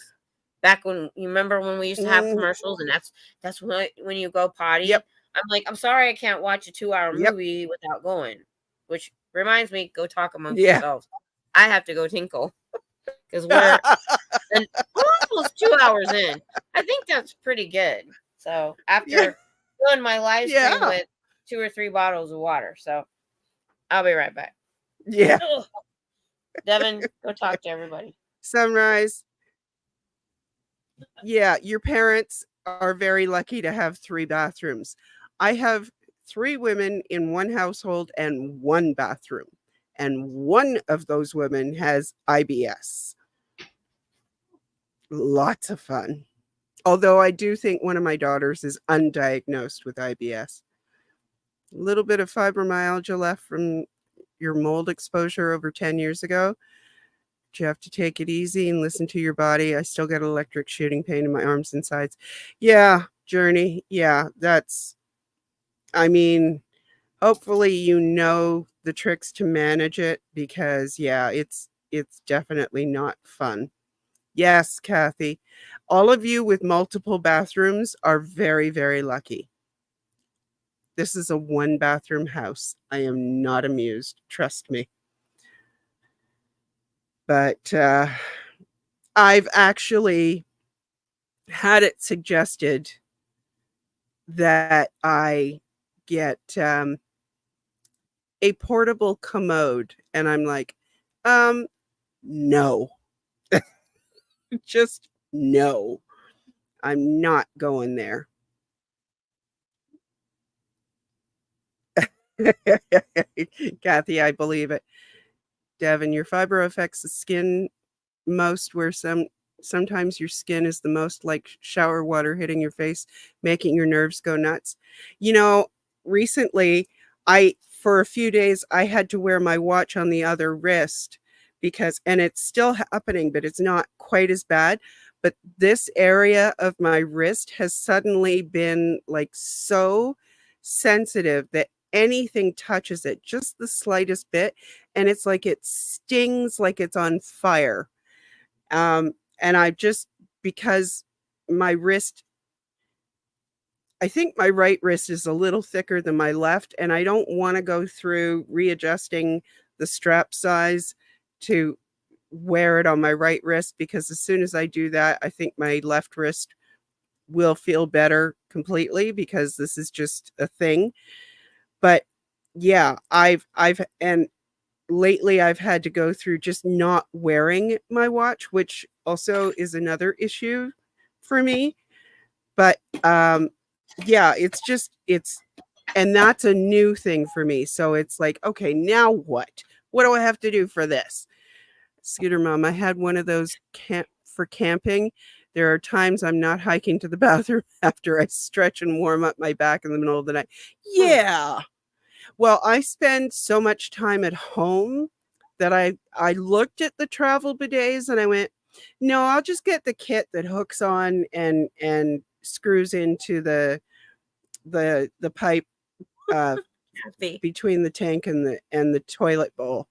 Speaker 1: Back when you remember when we used to have
Speaker 2: Mm,
Speaker 1: commercials, and that's when you go potty.
Speaker 2: yep.
Speaker 1: I'm like, I'm sorry, I can't watch a 2-hour
Speaker 2: Yep.
Speaker 1: movie without going. Which reminds me, go talk amongst
Speaker 2: Yeah.
Speaker 1: yourselves. I have to go tinkle because we're almost 2 hours in. I think that's pretty good. So
Speaker 2: Yeah.
Speaker 1: after doing my live stream
Speaker 2: Yeah.
Speaker 1: with 2 or 3 bottles of water, so I'll be right back.
Speaker 2: Yeah.
Speaker 1: Ugh. Devin, go talk to everybody.
Speaker 2: Sunrise. Yeah, your parents are very lucky to have 3 bathrooms. I have 3 women in one household and 1 bathroom, and one of those women has IBS. Lots of fun. Although I do think one of my daughters is undiagnosed with IBS. A little bit of fibromyalgia left from your mold exposure over 10 years ago. But you have to take it easy and listen to your body. I still get electric shooting pain in my arms and sides. Yeah, Journey. Yeah, I mean, hopefully you know the tricks to manage it because yeah, it's definitely not fun. Yes, Kathy. All of you with multiple bathrooms are very, very lucky. This is a 1-bathroom house. I am not amused, trust me. But I've actually had it suggested that I get a portable commode, and I'm like, no. Just no. I'm not going there. Kathy, I believe it. Devin, your fibro affects the skin most where sometimes your skin is the most like shower water hitting your face, making your nerves go nuts. Recently, for a few days, I had to wear my watch on the other wrist and it's still happening, but it's not quite as bad. But this area of my wrist has suddenly been like so sensitive that anything touches it, just the slightest bit, and it's like it stings like it's on fire. And because my wrist, I think my right wrist is a little thicker than my left, and I don't want to go through readjusting the strap size to wear it on my right wrist, because as soon as I do that, I think my left wrist will feel better completely, because this is just a thing. But yeah, and lately I've had to go through just not wearing my watch, which also is another issue for me. But yeah, and that's a new thing for me. So it's like, okay, now what? What do I have to do for this? Scooter Mom, I had one of those for camping. There are times I'm not hiking to the bathroom after I stretch and warm up my back in the middle of the night. Yeah. Well, I spend so much time at home that I looked at the travel bidets and I went, no, I'll just get the kit that hooks on and screws into the pipe
Speaker 1: Kathy.
Speaker 2: between the tank and the toilet bowl.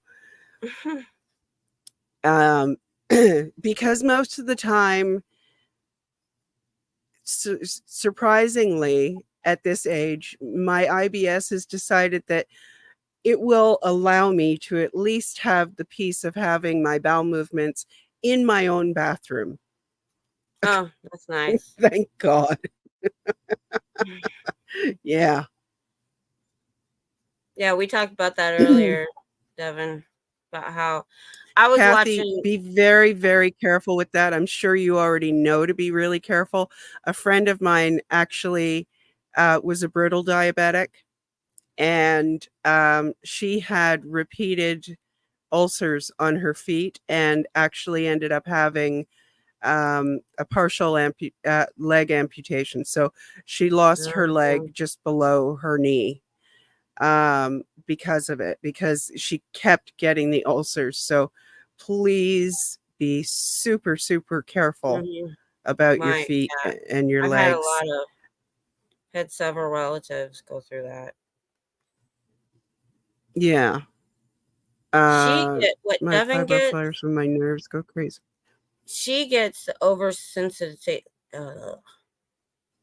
Speaker 2: Because most of the time, surprisingly, at this age, my IBS has decided that it will allow me to at least have the peace of having my bowel movements in my own bathroom.
Speaker 1: Oh, that's nice.
Speaker 2: Thank God. Yeah.
Speaker 1: Yeah, we talked about that earlier, Devin, about how I was
Speaker 2: Kathy,
Speaker 1: watching.
Speaker 2: be very, very careful with that. I'm sure you already know to be really careful. A friend of mine actually was a brittle diabetic, and she had repeated ulcers on her feet and actually ended up having a partial leg amputation. So she lost her leg just below her knee because of it, because she kept getting the ulcers. So please be super, super careful about your feet and your legs.
Speaker 1: Had several relatives go through that.
Speaker 2: Yeah.
Speaker 1: My Devin gets,
Speaker 2: flares when my nerves go crazy.
Speaker 1: She gets oversensitive.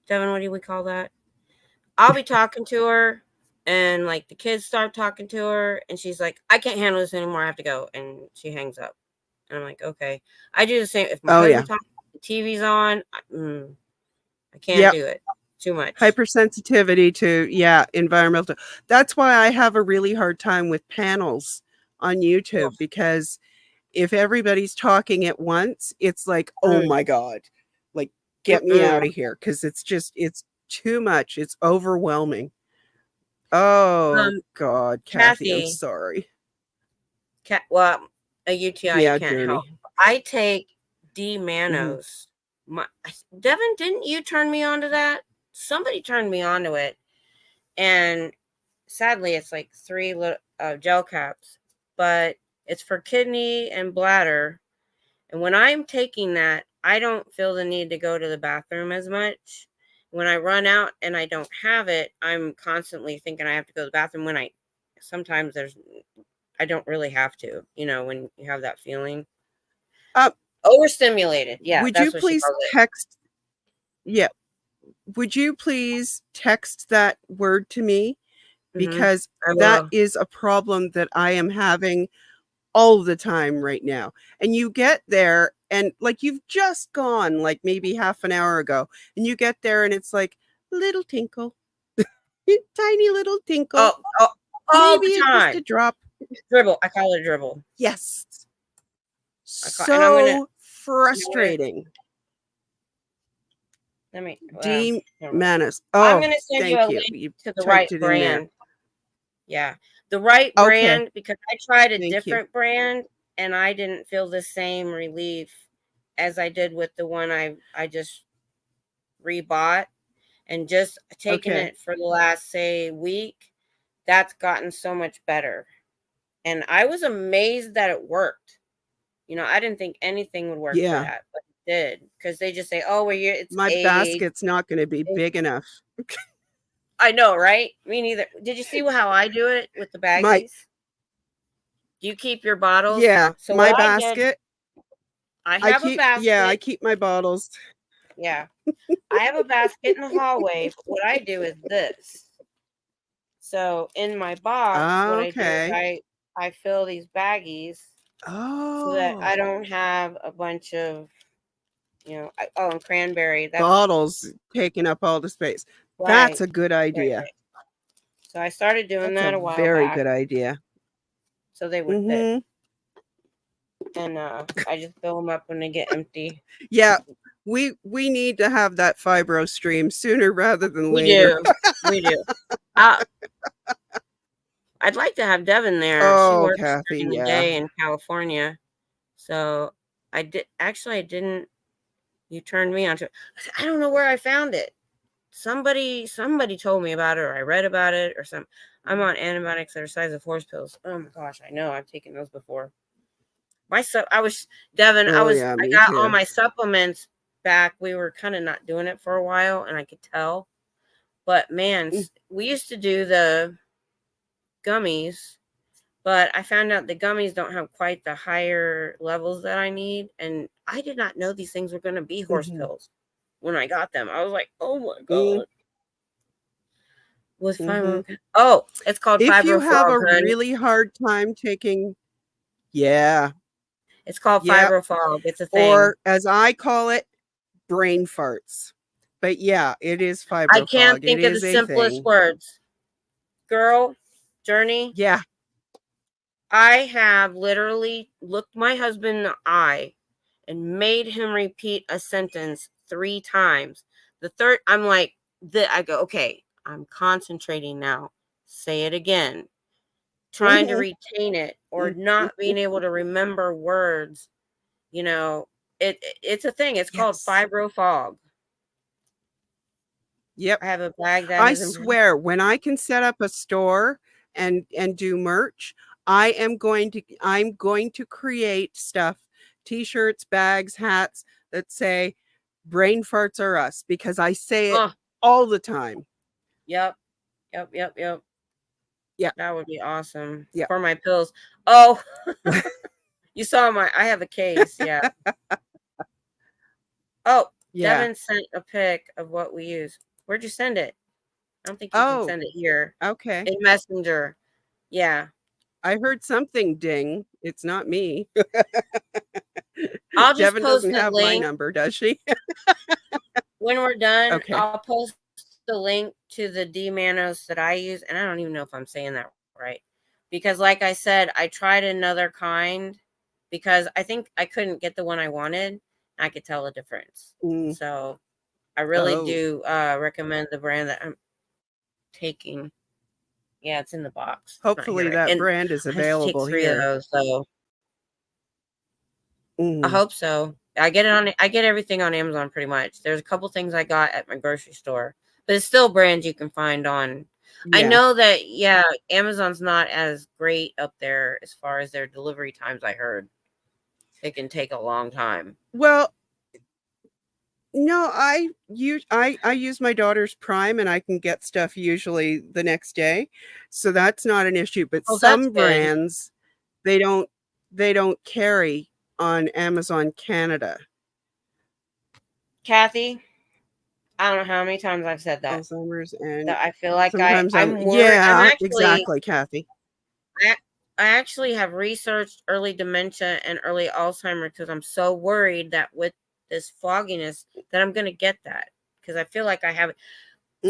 Speaker 1: Devin, what do we call that? I'll be talking to her, and like the kids start talking to her, and she's like, "I can't handle this anymore. I have to go," and she hangs up. And I'm like, "Okay." I do the same. If my husband talks, the TV's on, I can't do it. Too much
Speaker 2: hypersensitivity to environmental. That's why I have a really hard time with panels on YouTube, because if everybody's talking at once, it's like, oh my God, like get me out of here, because it's too much. It's overwhelming. Oh God, Kathy, I'm sorry.
Speaker 1: Well, a UTI you can't help. I take D-Manos. Devin, didn't you turn me on to that? Somebody turned me on to it, and sadly, it's like 3 little gel caps, but it's for kidney and bladder. And when I'm taking that, I don't feel the need to go to the bathroom as much. When I run out and I don't have it, I'm constantly thinking I have to go to the bathroom. Sometimes I don't really have to, when you have that feeling. Overstimulated. Yeah.
Speaker 2: Would you please text? Yeah. Would you please text that word to me? Because that is a problem that I am having all the time right now. And you get there and like you've just gone like maybe half an hour ago, and you get there and it's like little tinkle, tiny little tinkle.
Speaker 1: All
Speaker 2: maybe
Speaker 1: the time.
Speaker 2: Just a drop.
Speaker 1: Dribble. I call it a dribble.
Speaker 2: Yes. So frustrating. D-Manos.
Speaker 1: I'm going to send you a link to the right brand. Yeah. The right brand, because I tried a different brand and I didn't feel the same relief as I did with the one I just rebought, and just taking it for the last, say, week. That's gotten so much better. And I was amazed that it worked. I didn't think anything would work for that, but it did, because they just say, "Oh, well, it's
Speaker 2: my basket's not going to be big enough."
Speaker 1: I know, right? Me neither. Did you see how I do it with the baggies? Do you keep your bottles?
Speaker 2: Yeah. So my basket.
Speaker 1: I have a basket.
Speaker 2: Yeah, I keep my bottles.
Speaker 1: Yeah. I have a basket in the hallway. But what I do is this. So in my box, what I do is I fill these baggies so that I don't have a bunch of, and cranberry.
Speaker 2: Bottles taking up all the space. Right. That's a good idea.
Speaker 1: Right. So I started doing that a while back.
Speaker 2: Very good idea.
Speaker 1: So they would fit. And I just fill them up when they get empty.
Speaker 2: Yeah. We need to have that fibro stream sooner rather than later.
Speaker 1: We do. I'd like to have Devin there.
Speaker 2: Oh,
Speaker 1: she works
Speaker 2: Kathy,
Speaker 1: during the day in California. So I didn't. You turned me on to it. I don't know where I found it. Somebody told me about it, or I read about it, or something. I'm on antibiotics that are size of horse pills. Oh my gosh, I know. I've taken those before. Devin,
Speaker 2: Oh yeah,
Speaker 1: I
Speaker 2: me
Speaker 1: got all
Speaker 2: too.
Speaker 1: my supplements back. We were kind of not doing it for a while, and I could tell. But man, we used to do the gummies, but I found out the gummies don't have quite the higher levels that I need. And I did not know these things were going to be horse pills when I got them. I was like, oh my God. Was fibro? Oh, it's called
Speaker 2: If you have
Speaker 1: Fibrofog,
Speaker 2: a
Speaker 1: honey.
Speaker 2: really hard time taking, yeah,
Speaker 1: It's called Fibrofog. It's a thing.
Speaker 2: or as I call it, brain farts. But yeah, it is Fibrofog.
Speaker 1: I can't think of the simplest words. Girl, Journey.
Speaker 2: Yeah.
Speaker 1: I have literally looked my husband in the eye and made him repeat a sentence 3 times. The third, I'm like, I go, okay, I'm concentrating now. Say it again. Trying to retain it or not being able to remember words. You know, it's a thing. It's called Fibrofog.
Speaker 2: Yep.
Speaker 1: I have a bag that
Speaker 2: I swear, when I can set up a store and do merch, I'm going to create stuff, t-shirts, bags, hats that say brain farts are us, because I say it all the time.
Speaker 1: Yep.
Speaker 2: Yeah.
Speaker 1: That would be awesome.
Speaker 2: Yeah.
Speaker 1: For my pills. Oh, you saw I have a case. Yeah. Oh,
Speaker 2: yeah.
Speaker 1: Devin sent a pic of what we use. Where'd you send it? I don't think you can send it here.
Speaker 2: Okay.
Speaker 1: In Messenger. Yeah.
Speaker 2: I heard something ding. It's not me.
Speaker 1: I'll just
Speaker 2: Devin
Speaker 1: post
Speaker 2: doesn't
Speaker 1: the
Speaker 2: have
Speaker 1: link.
Speaker 2: my number, does she?
Speaker 1: When we're done,
Speaker 2: Okay.
Speaker 1: I'll post the link to the D-Manos that I use. And I don't even know if I'm saying that right. Because like I said, I tried another kind because I think I couldn't get the one I wanted. I could tell the difference. So I really do recommend the brand that I'm taking. Yeah, it's in the box.
Speaker 2: Hopefully that brand is available
Speaker 1: here. I take 3 of those, so I
Speaker 2: Mhm.
Speaker 1: hope so. I get everything on Amazon pretty much. There's a couple things I got at my grocery store, but it's still brands you can find on. I know that Amazon's not as great up there as far as their delivery times. I heard it can take a long time.
Speaker 2: Well, no, I use my daughter's Prime, and I can get stuff usually the next day, so that's not an issue. But some brands, they don't carry on Amazon Canada.
Speaker 1: Kathy, I don't know how many times I've said that.
Speaker 2: Alzheimer's, and
Speaker 1: that I feel like
Speaker 2: sometimes
Speaker 1: I'm worried.
Speaker 2: yeah, exactly, Kathy.
Speaker 1: I actually have researched early dementia and early Alzheimer's because I'm so worried that with this fogginess that I'm going to get that, because I feel like I have it.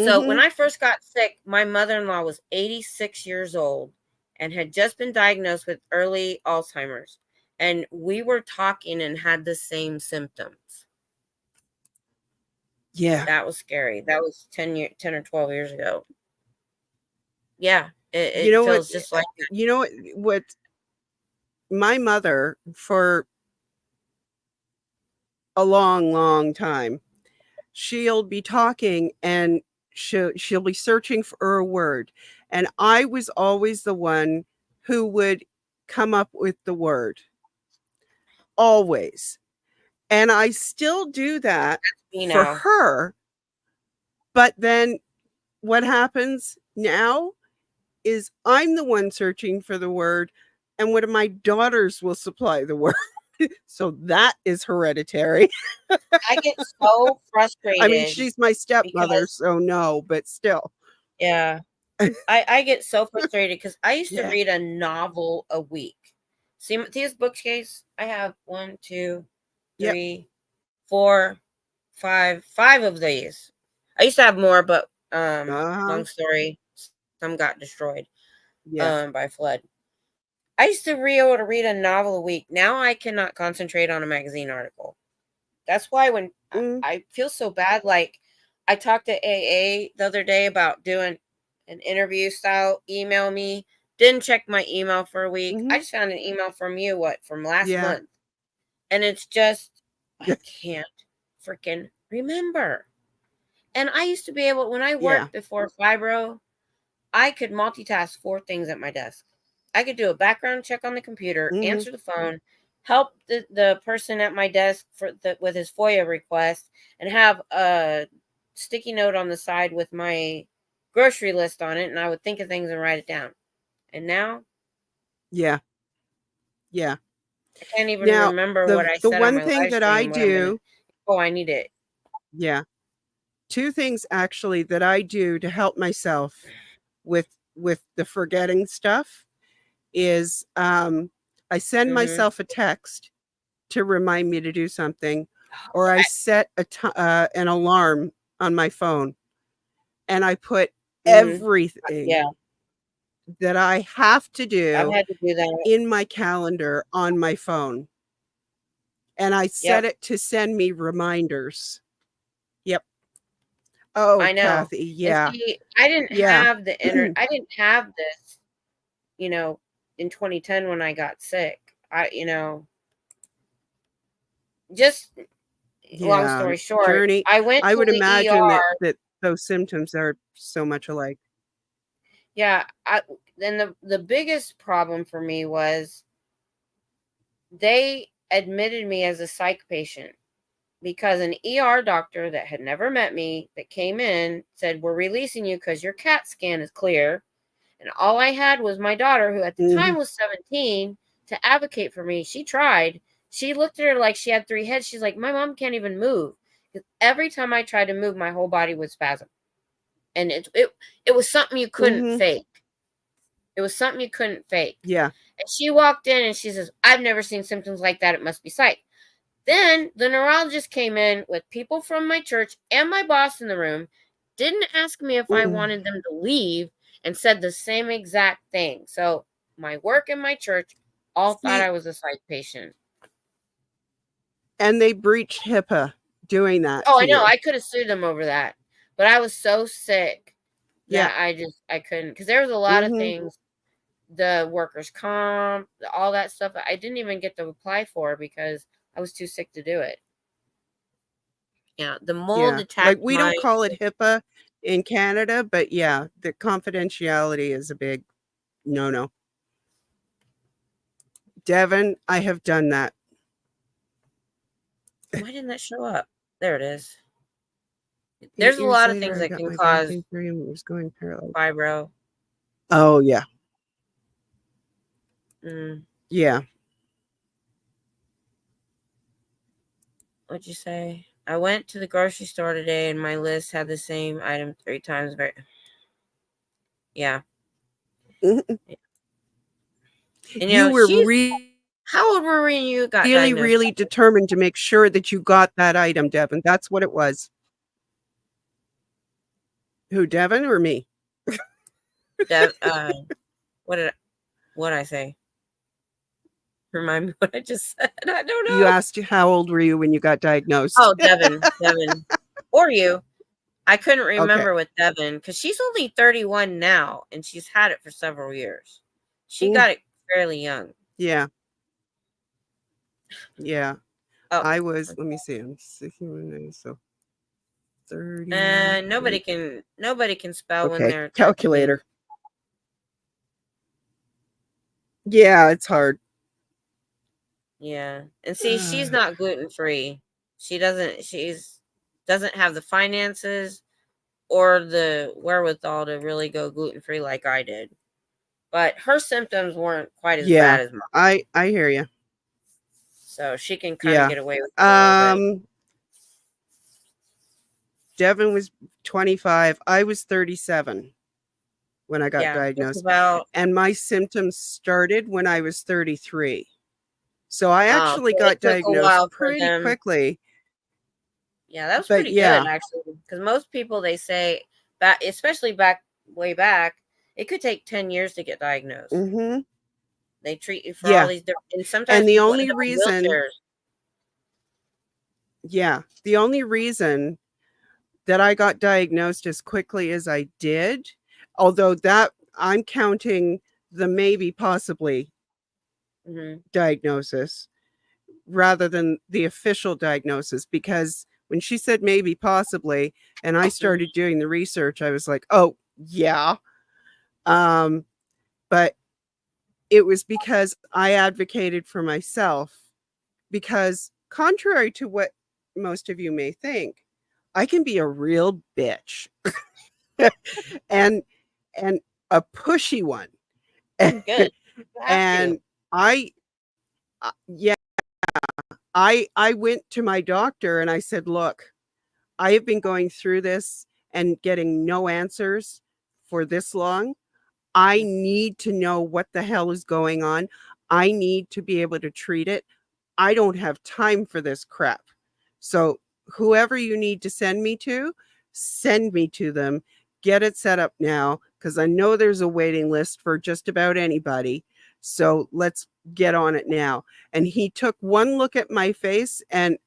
Speaker 1: So when I first got sick, my mother-in-law was 86 years old and had just been diagnosed with early Alzheimer's. And we were talking and had the same symptoms.
Speaker 2: Yeah.
Speaker 1: That was scary. That was 10 or 12 years ago. Yeah. It feels just like that.
Speaker 2: You know what? My mother, for a long, long time, she'll be talking and she'll be searching for a word. And I was always the one who would come up with the word. Always. And I still do that for her. But then what happens now is I'm the one searching for the word, and one of my daughters will supply the word. So that is hereditary.
Speaker 1: I get so frustrated.
Speaker 2: I mean, she's my stepmother, so no, but still.
Speaker 1: Yeah. I get so frustrated because I used to read a novel a week. See this bookcase? I have 1, 2, 3, 4, 5 of these. I used to have more, but long story, some got destroyed by flood. I used to be able to read a novel a week. Now I cannot concentrate on a magazine article. That's why when I feel so bad, like I talked to AA the other day about doing an interview style, email me, didn't check my email for a week. I just found an email from you, from last month. And it's just, I can't remember. And I used to be able, when I worked before fibro, I could multitask 4 things at my desk. I could do a background check on the computer,
Speaker 2: Mhm.
Speaker 1: answer the phone, help the person at my desk with his FOIA request, and have a sticky note on the side with my grocery list on it, and I would think of things and write it down. And now
Speaker 2: Yeah. Yeah.
Speaker 1: I can't even
Speaker 2: Now,
Speaker 1: remember what I
Speaker 2: the
Speaker 1: said on
Speaker 2: one
Speaker 1: my
Speaker 2: thing
Speaker 1: live
Speaker 2: that I
Speaker 1: stream, what I'm gonna.
Speaker 2: do,
Speaker 1: Oh, I need it.
Speaker 2: yeah, 2 things actually that I do to help myself with the forgetting stuff is I send
Speaker 1: Mhm.
Speaker 2: myself a text to remind me to do something, or I set an alarm on my phone, and I put
Speaker 1: Mhm.
Speaker 2: everything
Speaker 1: Yeah,
Speaker 2: that I have to
Speaker 1: I've
Speaker 2: do
Speaker 1: had to do that.
Speaker 2: in my calendar on my phone, and I set
Speaker 1: Yep,
Speaker 2: it to send me reminders. Yep. Oh,
Speaker 1: I know.
Speaker 2: Kathy,
Speaker 1: And
Speaker 2: yeah.
Speaker 1: see, I didn't
Speaker 2: Yeah.
Speaker 1: have I didn't have this, you know, in 2010 when I got sick. Just long
Speaker 2: Yeah,
Speaker 1: story short,
Speaker 2: Journey,
Speaker 1: I went
Speaker 2: I
Speaker 1: to
Speaker 2: would
Speaker 1: the
Speaker 2: imagine that
Speaker 1: ER.
Speaker 2: those symptoms are so much alike.
Speaker 1: Yeah, then the biggest problem for me was they admitted me as a psych patient because an ER doctor that had never met me that came in said, "We're releasing you because your CAT scan is clear." And all I had was my daughter, who at the time
Speaker 2: Mhm.
Speaker 1: was 17, to advocate for me. She tried. She looked at her like she had 3 heads. She's like, "My mom can't even move." 'Cause every time I tried to move, my whole body would spasm. And it was something you couldn't
Speaker 2: Mhm.
Speaker 1: fake. It was something you couldn't fake.
Speaker 2: Yeah.
Speaker 1: And she walked in and she says, "I've never seen symptoms like that. It must be psych." Then the neurologist came in with people from my church and my boss in the room, didn't ask me if I
Speaker 2: Mm.
Speaker 1: wanted them to leave, and said the same exact thing. So my work and my church all thought
Speaker 2: See,
Speaker 1: I was a psych patient.
Speaker 2: and they breached HIPAA doing that
Speaker 1: Oh,
Speaker 2: to
Speaker 1: I know.
Speaker 2: you.
Speaker 1: I could have sued them over that. But I was so sick
Speaker 2: Yeah.
Speaker 1: that I couldn't, because there was a lot of
Speaker 2: Mhm.
Speaker 1: things, the workers' comp, all that stuff, I didn't even get to apply for because I was too sick to do it. Yeah, the mold
Speaker 2: Yeah. Like,
Speaker 1: attacked
Speaker 2: we
Speaker 1: my.
Speaker 2: don't call it HIPAA in Canada, but yeah, the confidentiality is a big no-no. Devin, I have done that.
Speaker 1: Why didn't that show up? There it is.
Speaker 2: 8
Speaker 1: There's a
Speaker 2: years
Speaker 1: lot of
Speaker 2: later,
Speaker 1: things
Speaker 2: I
Speaker 1: that
Speaker 2: got
Speaker 1: can
Speaker 2: my
Speaker 1: cause
Speaker 2: banking dream. It was going parallel.
Speaker 1: fibro.
Speaker 2: Oh, yeah.
Speaker 1: Mm,
Speaker 2: Yeah.
Speaker 1: what'd you say? I went to the grocery store today and my list had the same item 3 times. Yeah.
Speaker 2: Mhm.
Speaker 1: And
Speaker 2: You were
Speaker 1: how old were we when you got
Speaker 2: really,
Speaker 1: diagnosed?
Speaker 2: really determined to make sure that you got that item, Devin. That's what it was. Who, Devin or me?
Speaker 1: That, what did I say? Remind me what I just said. I don't
Speaker 2: You
Speaker 1: know.
Speaker 2: asked how old were you when you got diagnosed?
Speaker 1: Oh, Devin. Or you. I couldn't
Speaker 2: Okay.
Speaker 1: remember with Devin because she's only 31 now and she's had it for several years. She got it fairly young.
Speaker 2: Yeah. Yeah.
Speaker 1: Oh,
Speaker 2: I was, let me see, I'm 61, so 30.
Speaker 1: nobody can spell when
Speaker 2: Okay,
Speaker 1: they're typing in.
Speaker 2: calculator. Yeah, it's hard.
Speaker 1: Yeah. And see, she's not gluten free. Doesn't have the finances or the wherewithal to really go gluten free like I did. But her symptoms weren't quite as
Speaker 2: Yeah,
Speaker 1: bad as mine.
Speaker 2: I hear you.
Speaker 1: So she can kind of
Speaker 2: Yeah.
Speaker 1: get away with it a little bit.
Speaker 2: Devin was 25. I was 37 when I got
Speaker 1: Yeah, just
Speaker 2: diagnosed.
Speaker 1: about.
Speaker 2: And my symptoms started when I was 33. So I actually
Speaker 1: So
Speaker 2: got
Speaker 1: it took a
Speaker 2: diagnosed
Speaker 1: while for
Speaker 2: pretty
Speaker 1: them.
Speaker 2: quickly.
Speaker 1: Yeah, that was
Speaker 2: But
Speaker 1: pretty
Speaker 2: yeah.
Speaker 1: good actually, because most people, they say especially way back, it could take 10 years to get diagnosed.
Speaker 2: Mm-hmm.
Speaker 1: They treat you for all
Speaker 2: Yeah.
Speaker 1: these different, and sometimes
Speaker 2: And the
Speaker 1: people
Speaker 2: only
Speaker 1: end up in
Speaker 2: reason,
Speaker 1: wheelchairs.
Speaker 2: yeah, the only reason that I got diagnosed as quickly as I did, although that I'm counting the maybe possibly
Speaker 1: Mhm.
Speaker 2: diagnosis rather than the official diagnosis, because when she said maybe possibly and I
Speaker 1: Mhm.
Speaker 2: started doing the research, I was like, oh, yeah. But it was because I advocated for myself, because contrary to what most of you may think, I can be a real bitch and a pushy one.
Speaker 1: Good. You have
Speaker 2: And
Speaker 1: to.
Speaker 2: yeah, I went to my doctor and I said, look, I have been going through this and getting no answers for this long. I need to know what the hell is going on. I need to be able to treat it. I don't have time for this crap. So whoever you need to send me to them. Get it set up now, because I know there's a waiting list for just about anybody. So let's get on it now. And he took one look at my face and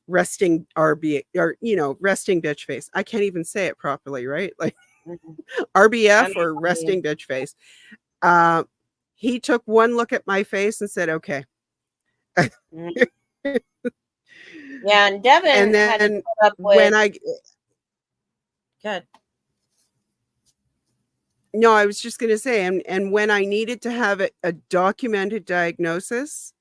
Speaker 2: resting bitch face. I can't even say it properly, right? Like RBF or resting bitch face. He took one look at my face and said, okay.
Speaker 1: Yeah, and Devin
Speaker 2: and
Speaker 1: had to
Speaker 2: then
Speaker 1: put up with
Speaker 2: when I
Speaker 1: good.
Speaker 2: No, I was just going to say, and when I needed to have a documented diagnosis,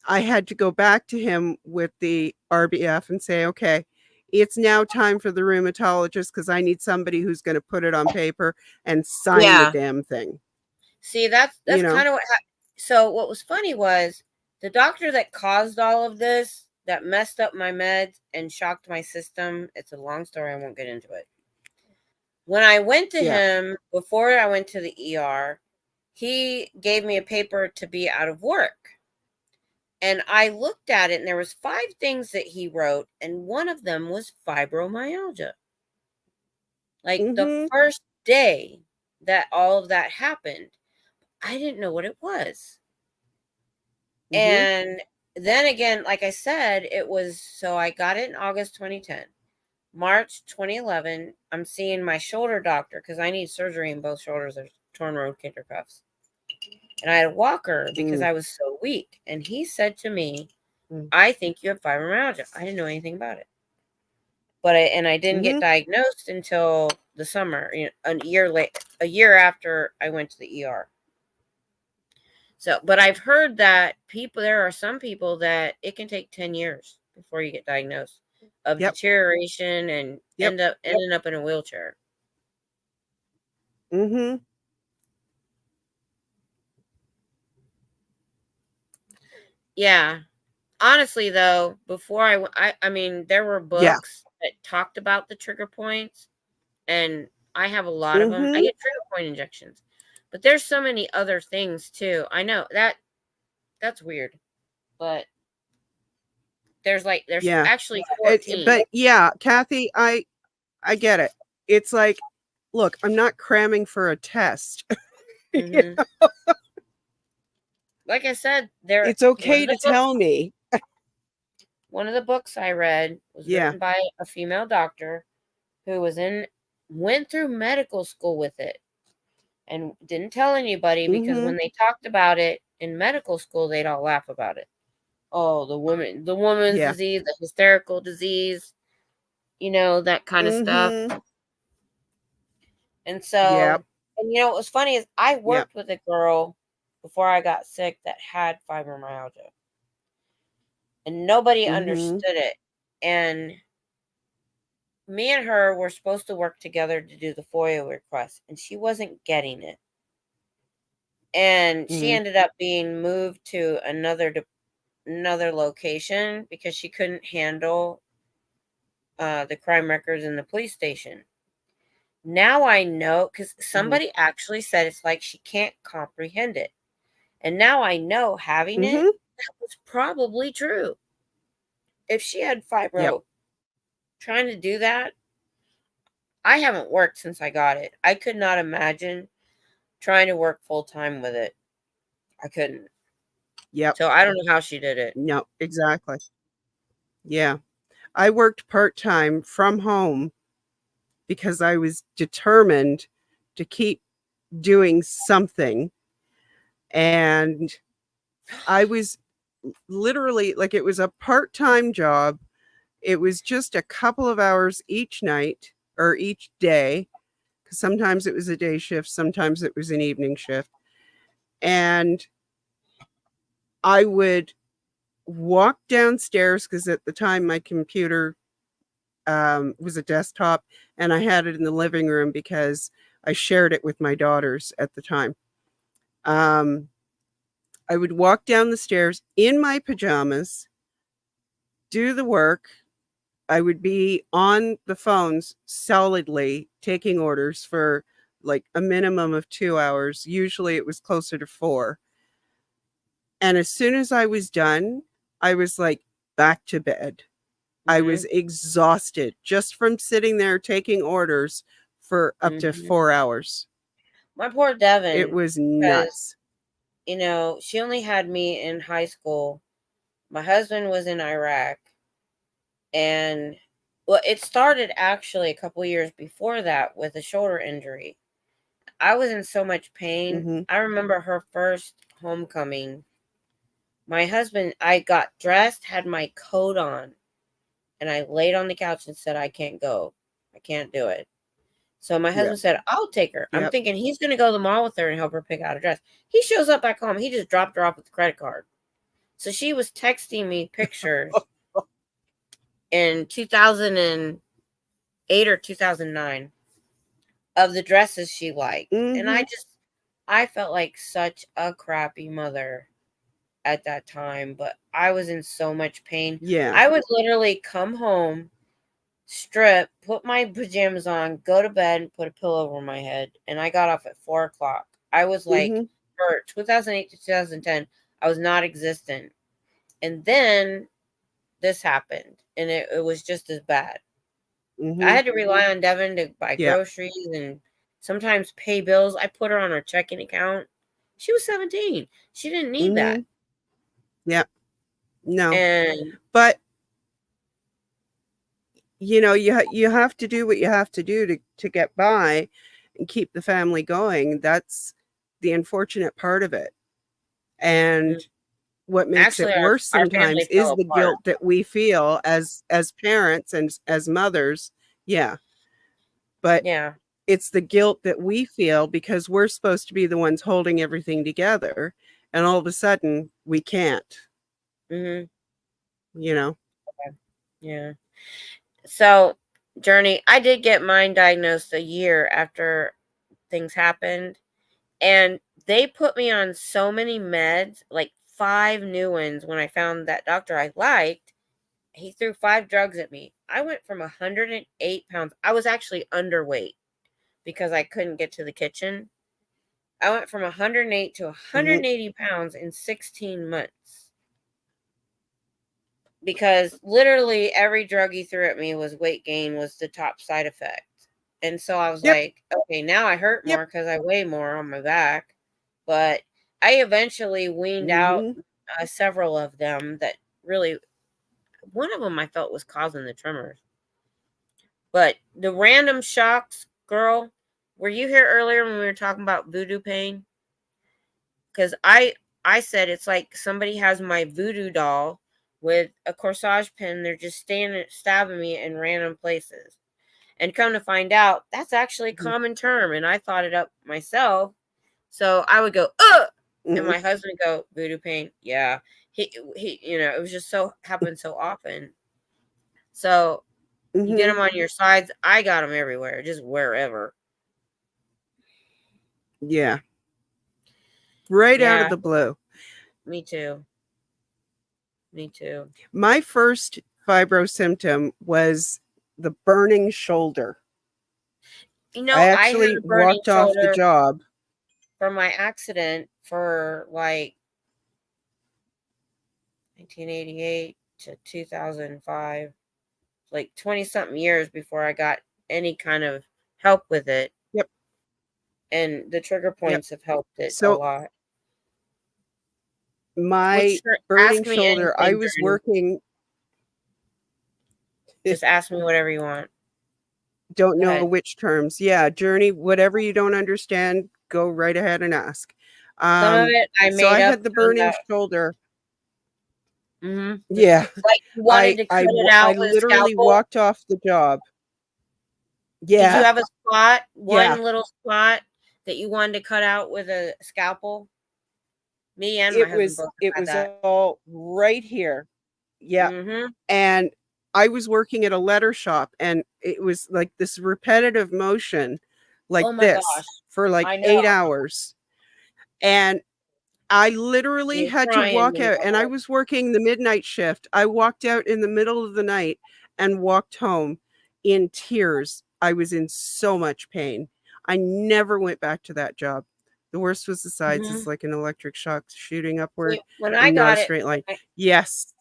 Speaker 2: I had to go back to him with the RBF and say, okay, it's now time for the rheumatologist, because I need somebody who's going to put it on paper and sign the damn thing.
Speaker 1: See, that's kind of what happened. So what was funny was the doctor that caused all of this, that messed up my meds and shocked my system. It's a long story. I won't get into it. When I went to him, before I went to the ER, he gave me a paper to be out of work. And I looked at it, and there was 5 things that he wrote, and one of them was fibromyalgia. Like the first day that all of that happened, I didn't know what it was. And then again, like I said, so I got it in August 2010. March 2011, I'm seeing my shoulder doctor because I need surgery in both shoulders. There's torn rotator cuffs. And I had a walker because I was so weak. And he said to me, I think you have fibromyalgia. I didn't know anything about it. But I didn't get diagnosed until the summer, a year after I went to the ER. So, but I've heard that there are some people that it can take 10 years before you get diagnosed of deterioration and ending up in a wheelchair. Yeah. Honestly, though, before I mean, there were books that talked about the trigger points, and I have a lot of them. I get trigger point injections, but there's so many other things too. I know that's weird, but there's actually 14.
Speaker 2: But yeah, Kathy, I get it. It's like, look, I'm not cramming for a test. You know?
Speaker 1: Like I said,
Speaker 2: it's okay to tell me.
Speaker 1: One of the books I read was written by a female doctor who went through medical school with it and didn't tell anybody, because when they talked about it in medical school, they'd all laugh about it. Oh, the woman's disease, the hysterical disease, that kind of stuff. And so, and what was funny is I worked with a girl before I got sick that had fibromyalgia, and nobody understood it. And me and her were supposed to work together to do the FOIA request, and she wasn't getting it. And she ended up being moved to another location because she couldn't handle the crime records in the police station. Now I know, because somebody actually said it's like she can't comprehend it. And now I know having it, that was probably true. If she had fibro, trying to do that, I haven't worked since I got it. I could not imagine trying to work full time with it. I couldn't. So I don't know how she did it.
Speaker 2: No, exactly. Yeah. I worked part-time from home because I was determined to keep doing something. And I was literally, like, it was a part-time job. It was just a couple of hours each night or each day, because sometimes it was a day shift, sometimes it was an evening shift. And I would walk downstairs because at the time my computer was a desktop and I had it in the living room because I shared it with my daughters at the time. I would walk down the stairs in my pajamas, do the work. I would be on the phones solidly taking orders for like a minimum of 2 hours. Usually it was closer to 4. And as soon as I was done, I was like back to bed. I was exhausted just from sitting there taking orders for up to 4 hours.
Speaker 1: My poor Devin.
Speaker 2: It was nuts.
Speaker 1: You know, she only had me in high school. My husband was in Iraq. And well, it started actually a couple years before that with a shoulder injury. I was in so much pain. I remember her first homecoming. My husband, I got dressed, had my coat on, and I laid on the couch and said, I can't go. I can't do it. So my husband said, I'll take her. I'm thinking he's going to go to the mall with her and help her pick out a dress. He shows up back home. He just dropped her off with the credit card. So she was texting me pictures in 2008 or 2009 of the dresses she liked. And I felt like such a crappy mother at that time, but I was in so much pain.
Speaker 2: Yeah.
Speaker 1: I would literally come home, strip, put my pajamas on, go to bed, put a pillow over my head, and I got off at 4 o'clock. I was like, for 2008 to 2010, I was not existent. And then this happened, and it was just as bad. I had to rely on Devin to buy groceries and sometimes pay bills. I put her on her checking account. She was 17. She didn't need that.
Speaker 2: Yeah. No.
Speaker 1: And
Speaker 2: but you know, you have to do what you have to do to get by and keep the family going. That's the unfortunate part of it. And what makes it worse sometimes is the guilt that we feel as parents and as mothers. Yeah. But it's the guilt that we feel because we're supposed to be the ones holding everything together. And all of a sudden we can't. You know?
Speaker 1: Yeah. So, Journey, I did get mine diagnosed a year after things happened. And they put me on so many meds, like 5 new ones. When I found that doctor I liked, he threw 5 drugs at me. I went from 108 pounds. I was actually underweight because I couldn't get to the kitchen. I went from 108 to 180 pounds in 16 months. Because literally every drug he threw at me was weight gain was the top side effect. And so I was like, okay, now I hurt more because I weigh more on my back. But I eventually weaned out several of them that really, one of them I felt was causing the tremors. But the random shocks, girl, were you here earlier when we were talking about voodoo pain? Because I said it's like somebody has my voodoo doll with a corsage pin. They're just stabbing me in random places. And come to find out, that's actually a common term. And I thought it up myself. So I would go, ugh! And my husband would go, voodoo pain. Yeah. He, you know, it was just so happened so often. So you get them on your sides. I got them everywhere, just wherever.
Speaker 2: Yeah. Right out of the blue.
Speaker 1: Me too. Me too.
Speaker 2: My first fibro symptom was the burning shoulder.
Speaker 1: You know,
Speaker 2: I actually walked off the job
Speaker 1: from my accident for like 1988 to 2005, like 20 something years before I got any kind of help with it.
Speaker 2: Yep.
Speaker 1: And the trigger points have helped it a lot.
Speaker 2: My burning shoulder, I was working.
Speaker 1: Just ask me whatever you want.
Speaker 2: Don't know which terms. Yeah, Journey, whatever you don't understand, go right ahead and ask.
Speaker 1: Some of it I made up.
Speaker 2: So I had the burning shoulder.
Speaker 1: Yeah. Like you wanted to cut it out
Speaker 2: I literally walked off the job.
Speaker 1: Did you
Speaker 2: Yeah.
Speaker 1: have a spot,
Speaker 2: Yeah.
Speaker 1: one little spot that you wanted to cut out with a scalpel? Me and my
Speaker 2: It
Speaker 1: husband
Speaker 2: was
Speaker 1: both
Speaker 2: it
Speaker 1: had
Speaker 2: was
Speaker 1: that.
Speaker 2: all right here. Yeah.
Speaker 1: Mhm.
Speaker 2: And I was working at a letter shop, and it was like this repetitive motion like
Speaker 1: Oh my gosh.
Speaker 2: this for like
Speaker 1: I know.
Speaker 2: 8 hours. And I
Speaker 1: And
Speaker 2: literally
Speaker 1: you're
Speaker 2: had to
Speaker 1: trying
Speaker 2: walk
Speaker 1: really
Speaker 2: out, and I
Speaker 1: hard.
Speaker 2: was working the midnight shift. I walked out in the middle of the night and walked home in tears. I was in so much pain. I never went back to that job. The worst was the sides. It's
Speaker 1: Mhm.
Speaker 2: like an electric shock shooting upward
Speaker 1: See, when I
Speaker 2: and not a
Speaker 1: got it,
Speaker 2: straight line.
Speaker 1: I
Speaker 2: Yes.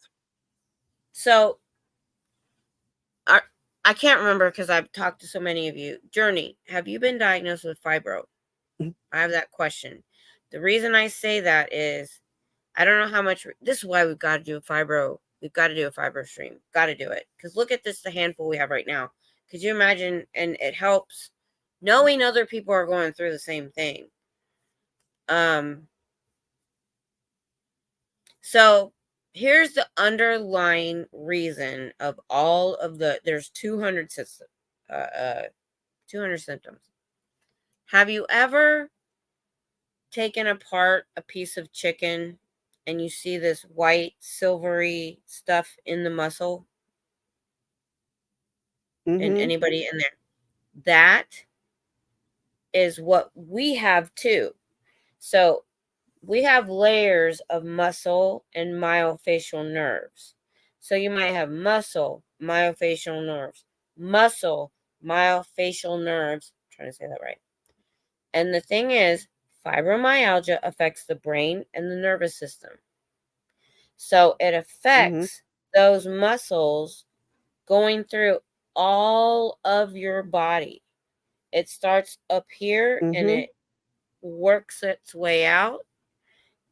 Speaker 1: so I I can't remember because I've talked to so many of you. Journey, have you been diagnosed with fibro?
Speaker 2: Mm,
Speaker 1: I have that question. The reason I say that is I don't know how much. This is why we've got to do a fibro. We've got to do a fibro stream. Got to do it because look at this, the handful we have right now. Could you imagine? And it helps knowing other people are going through the same thing. So here's the underlying reason of all of there's 200 systems, 200 symptoms. Have you ever taken apart a piece of chicken and you see this white silvery stuff in the muscle? And
Speaker 2: mhm,
Speaker 1: anybody in there? That is what we have too. So we have layers of muscle and myofascial nerves. So you might have muscle, myofascial nerves, muscle, myofascial nerves. I'm trying to say that right. And the thing is, fibromyalgia affects the brain and the nervous system. So it
Speaker 2: mhm,
Speaker 1: affects those muscles going through all of your body. It starts up here and
Speaker 2: mhm.
Speaker 1: it works its way out.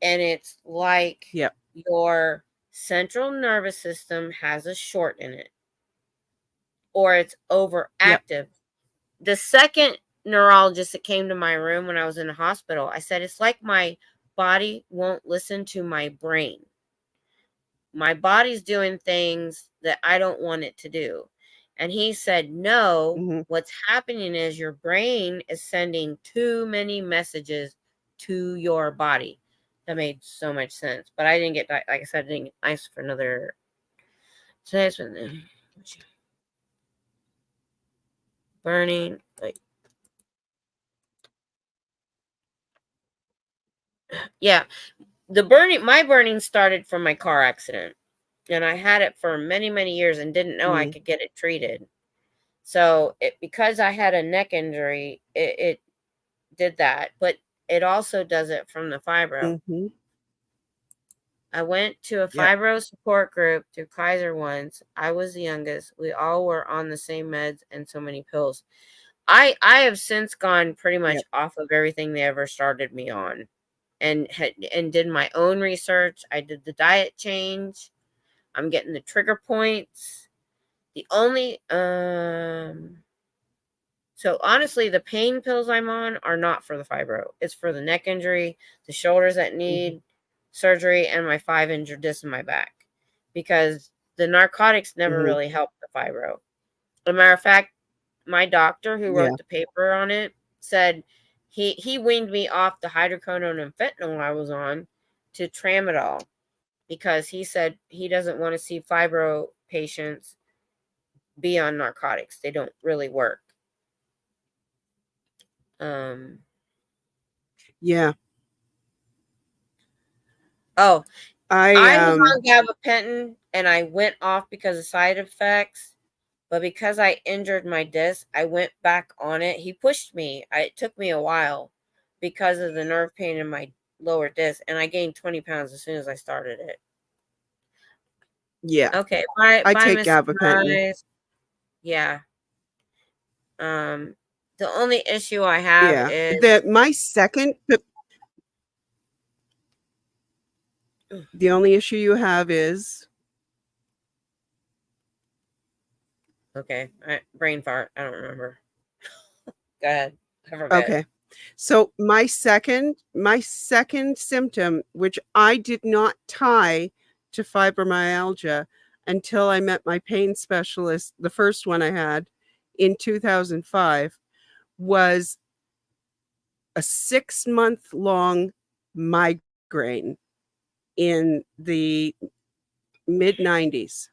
Speaker 1: And it's like
Speaker 2: Yep.
Speaker 1: your central nervous system has a short in it or it's
Speaker 2: Yep.
Speaker 1: overactive. The second neurologist that came to my room when I was in the hospital, I said, it's like my body won't listen to my brain. My body's doing things that I don't want it to do. And he said, no,
Speaker 2: Mhm.
Speaker 1: what's happening is your brain is sending too many messages to your body. That made so much sense. But I didn't get, like I said, I didn't get nice for another. Today's been burning. Like, yeah, my burning started from my car accident. And I had it for many, many years and didn't know I
Speaker 2: Mm,
Speaker 1: could get it treated. So because I had a neck injury, it did that, but it also does it from the fibro.
Speaker 2: mhm.
Speaker 1: I went to a
Speaker 2: Yep.
Speaker 1: fibro support group through Kaiser once. I was the youngest. We all were on the same meds and so many pills. I have since gone pretty much
Speaker 2: Yep.
Speaker 1: off of everything they ever started me on and did my own research. I did the diet change. I'm getting the trigger points. The only So honestly, the pain pills I'm on are not for the fibro. It's for the neck injury, the shoulders that
Speaker 2: Mhm.
Speaker 1: need surgery, and my 5 injured disc in my back. Because the narcotics never
Speaker 2: Mhm.
Speaker 1: really helped the fibro. As a matter of fact, my doctor who
Speaker 2: Yeah.
Speaker 1: wrote the paper on it said he weaned me off the hydrocodone and fentanyl I was on to tramadol because he said he doesn't want to see fibro patients be on narcotics. They don't really work. Um,
Speaker 2: Yeah.
Speaker 1: oh,
Speaker 2: I
Speaker 1: I was on gabapentin and I went off because of side effects, but because I injured my disc, I went back on it. He pushed me. It took me a while because of the nerve pain in my lower disc, and I gained 20 pounds as soon as I started it.
Speaker 2: yeah.
Speaker 1: Okay, bye,
Speaker 2: I
Speaker 1: bye,
Speaker 2: take
Speaker 1: Miss
Speaker 2: gabapentin.
Speaker 1: Surprise. Yeah. Um, the only issue I have
Speaker 2: Yeah.
Speaker 1: is
Speaker 2: The only issue you have is
Speaker 1: okay. Brain fart. I don't remember. Go ahead. I forget.
Speaker 2: okay. So my second symptom, which I did not tie to fibromyalgia until I met my pain specialist, the first one I had in 2005 was a 6-month-long migraine in the mid 90s.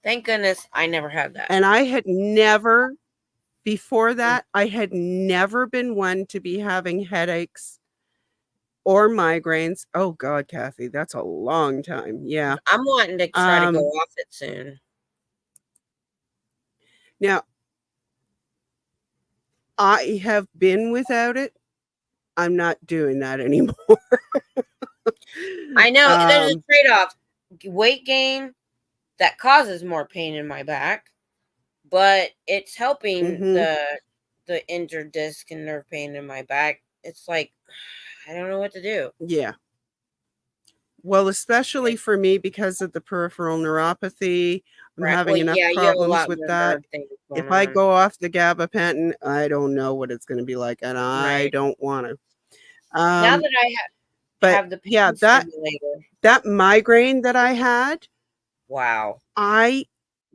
Speaker 1: Thank goodness I never had that.
Speaker 2: And I had never, before that, I had never been one to be having headaches or migraines. Oh God, Kathy, that's a long time. Yeah.
Speaker 1: I'm wanting to try to go off it soon.
Speaker 2: Now, I have been without it. I'm not doing that anymore.
Speaker 1: I know there's a trade-off. Weight gain that causes more pain in my back, but it's helping the injured disc and nerve pain in my back. It's like I don't know what to do.
Speaker 2: Yeah. Well, especially for me because of the peripheral neuropathy, I'm having enough problems with that. If I go off the gabapentin, I don't know what it's going to be like, and I don't want to.
Speaker 1: Now that I have the pain stimulator.
Speaker 2: That migraine that I had,
Speaker 1: wow,
Speaker 2: I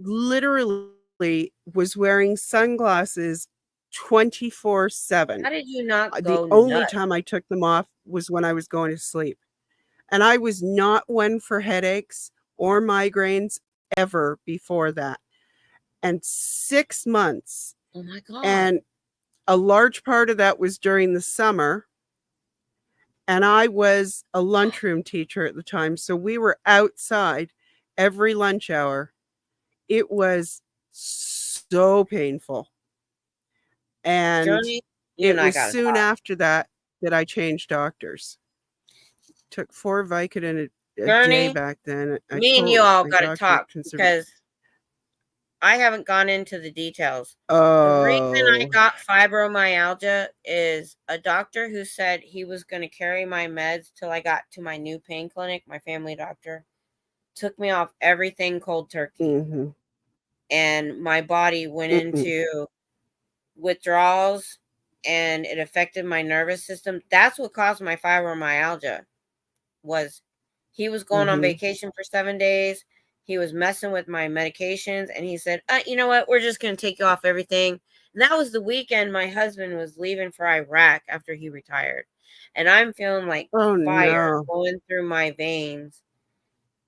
Speaker 2: literally was wearing sunglasses 24/7.
Speaker 1: How did you not go
Speaker 2: The only
Speaker 1: nuts?
Speaker 2: time I took them off was when I was going to sleep. And I was not one for headaches or migraines ever before that. And 6 months.
Speaker 1: Oh my God.
Speaker 2: And a large part of that was during the summer. And I was a lunchroom teacher at the time. So we were outside every lunch hour. It was so painful. And
Speaker 1: Journey,
Speaker 2: it was soon after that I changed doctors. Took 4 Vicodin a day back then.
Speaker 1: Me and you all got to talk because I haven't gone into the details. The reason I got fibromyalgia is a doctor who said he was going to carry my meds till I got to my new pain clinic, my family doctor, took me off everything cold turkey. And my body went into withdrawals and it affected my nervous system. That's what caused my fibromyalgia. Was he was going on vacation for 7 days. He was messing with my medications and he said, you know what? We're just going to take you off everything. And that was the weekend my husband was leaving for Iraq after he retired. And I'm feeling like fire going through my veins.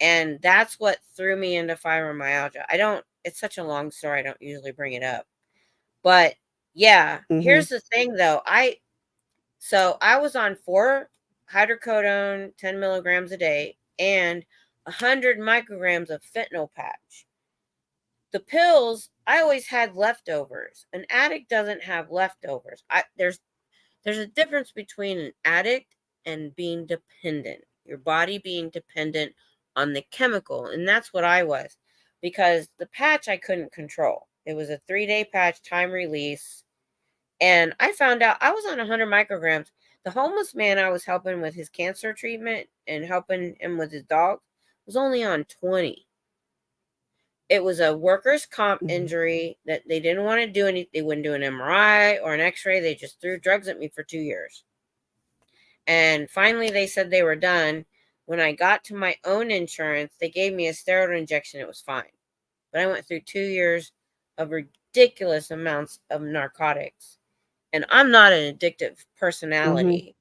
Speaker 1: And that's what threw me into fibromyalgia. It's such a long story. I don't usually bring it up. But yeah, here's the thing though. I was on 4 hydrocodone, 10 milligrams a day, and 100 micrograms of fentanyl patch. The pills, I always had leftovers. An addict doesn't have leftovers. There's a difference between an addict and being dependent. Your body being dependent on the chemical, and that's what I was. Because the patch I couldn't control. It was a 3-day patch, time release. And I found out I was on 100 micrograms. The homeless man I was helping with his cancer treatment and helping him with his dog was only on 20. It was a workers' comp injury that they didn't want to do anything. They wouldn't do an MRI or an x-ray. They just threw drugs at me for 2 years. And finally they said they were done. When I got to my own insurance, they gave me a steroid injection. It was fine. But I went through 2 years of ridiculous amounts of narcotics. And I'm not an addictive personality.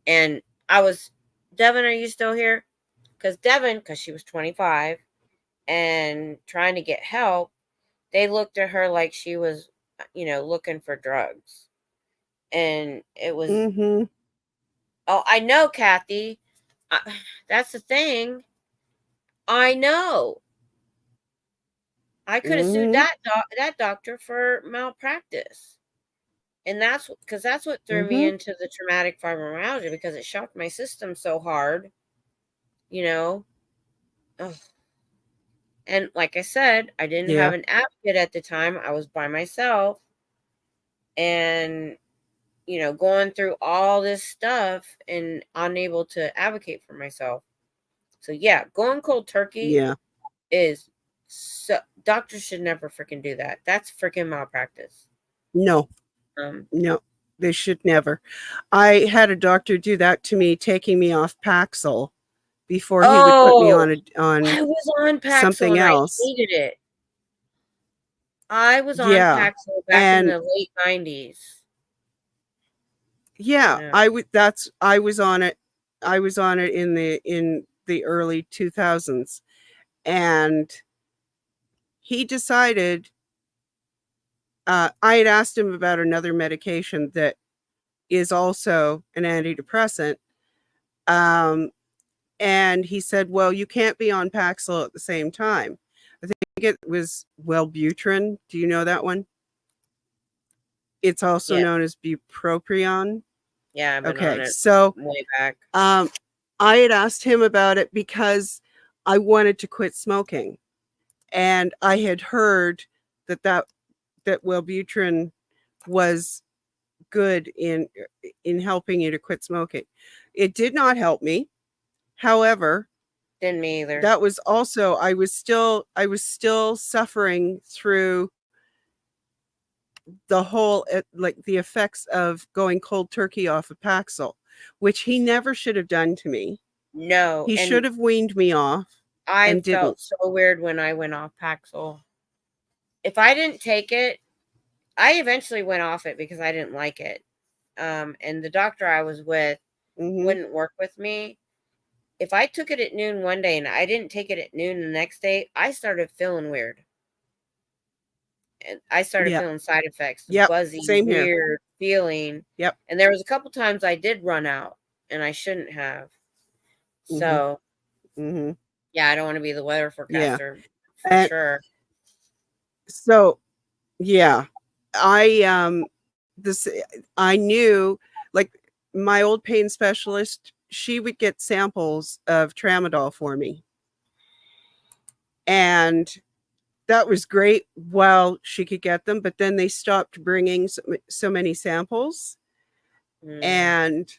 Speaker 1: And Devin, are you still here? Because she was 25 and trying to get help, they looked at her like she was, looking for drugs. And it was, oh, I know, Kathy. That's the thing. I know. I could have sued that doctor for malpractice. And that's what threw me into the traumatic fibromyalgia, because it shocked my system so hard, Ugh. And like I said, I didn't have an advocate at the time. I was by myself and, going through all this stuff and unable to advocate for myself. So yeah, going cold turkey is doctors should never freaking do that. That's freaking malpractice.
Speaker 2: No. No, they should never. I had a doctor do that to me, taking me off Paxil before he would put me on
Speaker 1: I was on Paxil
Speaker 2: something else.
Speaker 1: I hated it. I was on
Speaker 2: Yeah.
Speaker 1: Paxil back in
Speaker 2: And
Speaker 1: the late 90s.
Speaker 2: yeah,
Speaker 1: Yeah.
Speaker 2: I was on it. I was on it in the early 2000s, and he decided, I had asked him about another medication that is also an antidepressant. And he said, well, you can't be on Paxil at the same time. I think it was Wellbutrin. Do you know that one? It's also
Speaker 1: Yeah.
Speaker 2: known as bupropion.
Speaker 1: Yeah, I've been on
Speaker 2: Okay,
Speaker 1: it
Speaker 2: so
Speaker 1: way back.
Speaker 2: I had asked him about it because I wanted to quit smoking, and I had heard that Wellbutrin was good in helping you to quit smoking. It did not help me. However,
Speaker 1: Didn't me either.
Speaker 2: that was also, I was still suffering through the whole, like the effects of going cold turkey off of Paxil, which he never should have done to me.
Speaker 1: No,
Speaker 2: He
Speaker 1: and
Speaker 2: should have weaned me off
Speaker 1: I
Speaker 2: and
Speaker 1: felt
Speaker 2: didn't.
Speaker 1: so weird when I went off Paxil. If I didn't take it, I eventually went off it because I didn't like it. And the doctor I was with
Speaker 2: Mhm.
Speaker 1: wouldn't work with me. If I took it at noon one day and I didn't take it at noon the next day, I started feeling weird. And I started
Speaker 2: Yeah.
Speaker 1: feeling side effects,
Speaker 2: Yep.
Speaker 1: buzzy,
Speaker 2: Same here.
Speaker 1: weird feeling.
Speaker 2: Yep.
Speaker 1: And there was a couple times I did run out and I shouldn't have.
Speaker 2: Mhm.
Speaker 1: So,
Speaker 2: Mhm.
Speaker 1: yeah, I don't want to be the weather
Speaker 2: Yeah.
Speaker 1: forecaster for
Speaker 2: And
Speaker 1: sure.
Speaker 2: so, yeah, I this I knew, like, my old pain specialist, she would get samples of tramadol for me. And that was great while she could get them, but then they stopped bringing so many samples,
Speaker 1: Mm.
Speaker 2: and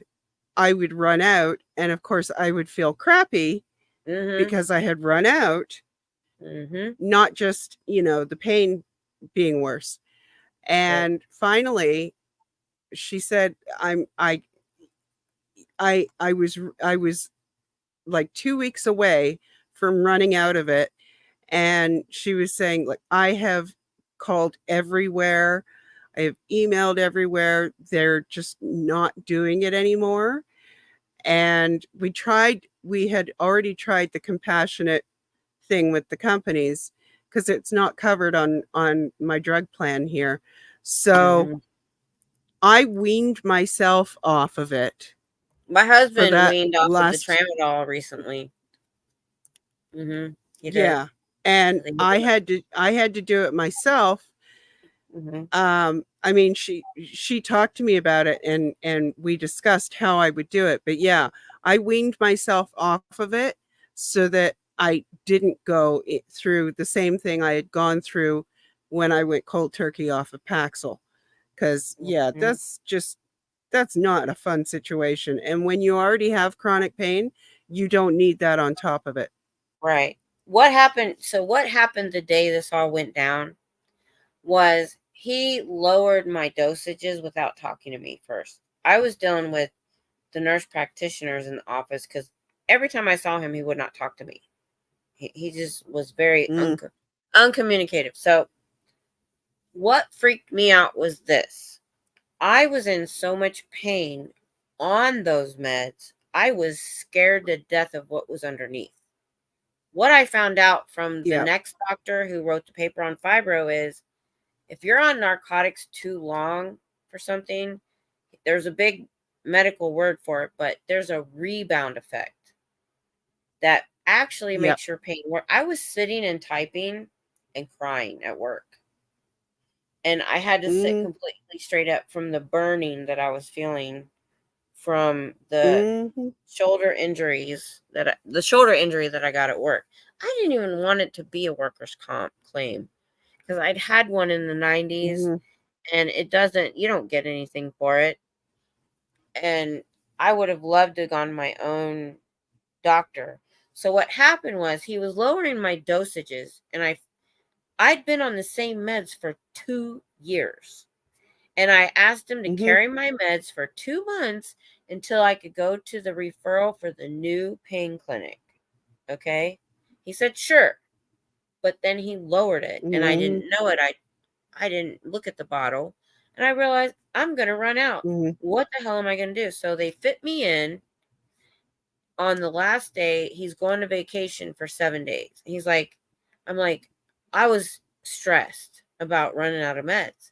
Speaker 2: I would run out, and of course I would feel crappy
Speaker 1: Mm-hmm.
Speaker 2: because I had run out,
Speaker 1: Mm-hmm.
Speaker 2: not just, the pain being worse. And finally she said, I was like 2 weeks away from running out of it. And she was saying, like, I have called everywhere. I have emailed everywhere. They're just not doing it anymore. And we had already tried the compassionate thing with the companies because it's not covered on my drug plan here. So
Speaker 1: Mhm.
Speaker 2: I weaned myself off of it.
Speaker 1: My
Speaker 2: For
Speaker 1: husband
Speaker 2: that
Speaker 1: weaned off of the
Speaker 2: last,
Speaker 1: tramadol recently. Mm-hmm. He did.
Speaker 2: yeah. And
Speaker 1: I think
Speaker 2: I
Speaker 1: he
Speaker 2: had to do it myself.
Speaker 1: did. Mm-hmm.
Speaker 2: I mean, she talked to me about it, and we discussed how I would do it. But yeah, I weaned myself off of it so that I didn't go through the same thing I had gone through when I went cold turkey off of Paxil. Because yeah,
Speaker 1: Mhm.
Speaker 2: that's not a fun situation. And when you already have chronic pain, you don't need that on top of it.
Speaker 1: Right. What happened? So what happened the day this all went down was he lowered my dosages without talking to me first. I was dealing with the nurse practitioners in the office because every time I saw him, he would not talk to me. He just was very uncommunicative. So what freaked me out was this. I was in so much pain on those meds. I was scared to death of what was underneath. What I found out from the
Speaker 2: Yeah.
Speaker 1: next doctor who wrote the paper on fibro is if you're on narcotics too long for something, there's a big medical word for it, but there's a rebound effect that actually
Speaker 2: Yeah.
Speaker 1: makes your pain worse. I was sitting and typing and crying at work. And I had to sit completely straight up from the burning that I was feeling from the shoulder injuries the shoulder injury that I got at work. I didn't even want it to be a workers' comp claim because I'd had one in the 90s and you don't get anything for it. And I would have loved to have gone to my own doctor. So what happened was he was lowering my dosages and I'd been on the same meds for 2 years. And I asked him to carry my meds for 2 months until I could go to the referral for the new pain clinic. Okay? He said, sure. But then he lowered it and I didn't know it. I didn't look at the bottle, and I realized I'm going to run out. What the hell am I going to do? So they fit me in. On the last day, he's going to vacation for 7 days. He's like, I'm like, I was stressed about running out of meds.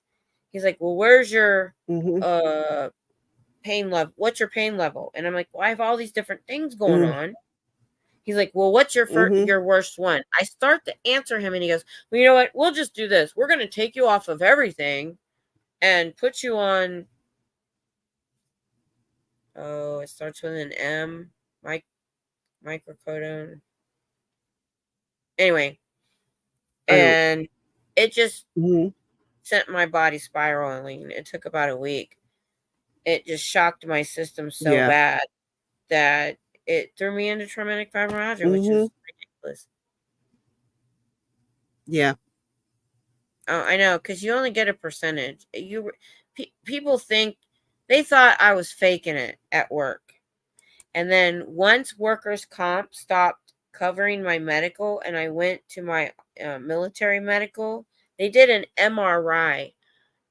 Speaker 1: He's like, well, where's your pain level? What's your pain level? And I'm like, well, I have all these different things going on. He's like, well, what's your your worst one? I start to answer him, and he goes, well, you know what? We'll just do this. We're going to take you off of everything and put you on. Oh, it starts with an M. Microcodone. Anyway, and it just sent my body spiraling. It took about a week. It just shocked my system so bad that it threw me into traumatic fibromyalgia, which is ridiculous.
Speaker 2: Yeah.
Speaker 1: Oh, I know, because you only get a percentage. People think they thought I was faking it at work. And then once workers' comp stopped covering my medical and I went to my military medical, they did an MRI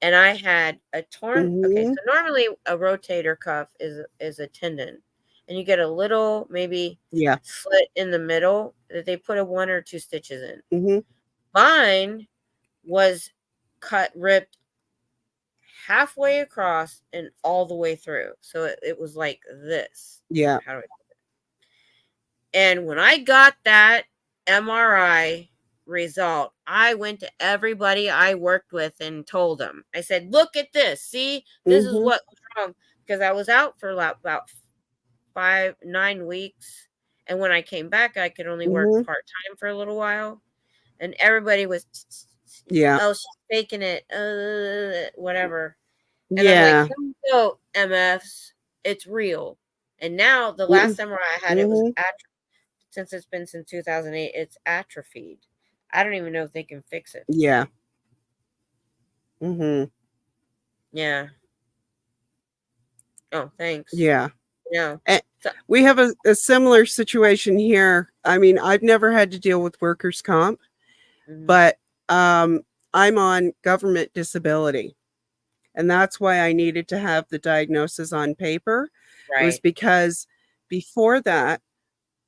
Speaker 1: and I had a torn. Okay, so normally a rotator cuff is a tendon, and you get a little maybe slit in the middle that they put a 1 or 2 stitches in. Mine was ripped halfway across and all the way through. So it was like this.
Speaker 2: Yeah.
Speaker 1: How do I put it? And when I got that MRI result, I went to everybody I worked with and told them. I said, look at this. See, this is what was wrong. Because I was out for about 9 weeks. And when I came back, I could only work part-time for a little while. And everybody was, oh, she's faking it, whatever. And I'm like, no, MFs, it's real. And now the last MRI I had, it was since it's been since 2008, it's atrophied. I don't even know if they can fix it.
Speaker 2: Yeah.
Speaker 1: Yeah. Oh, thanks.
Speaker 2: Yeah.
Speaker 1: Yeah.
Speaker 2: We have a similar situation here. I mean, I've never had to deal with workers' comp, but I'm on government disability. And that's why I needed to have the diagnosis on paper. It was because before that,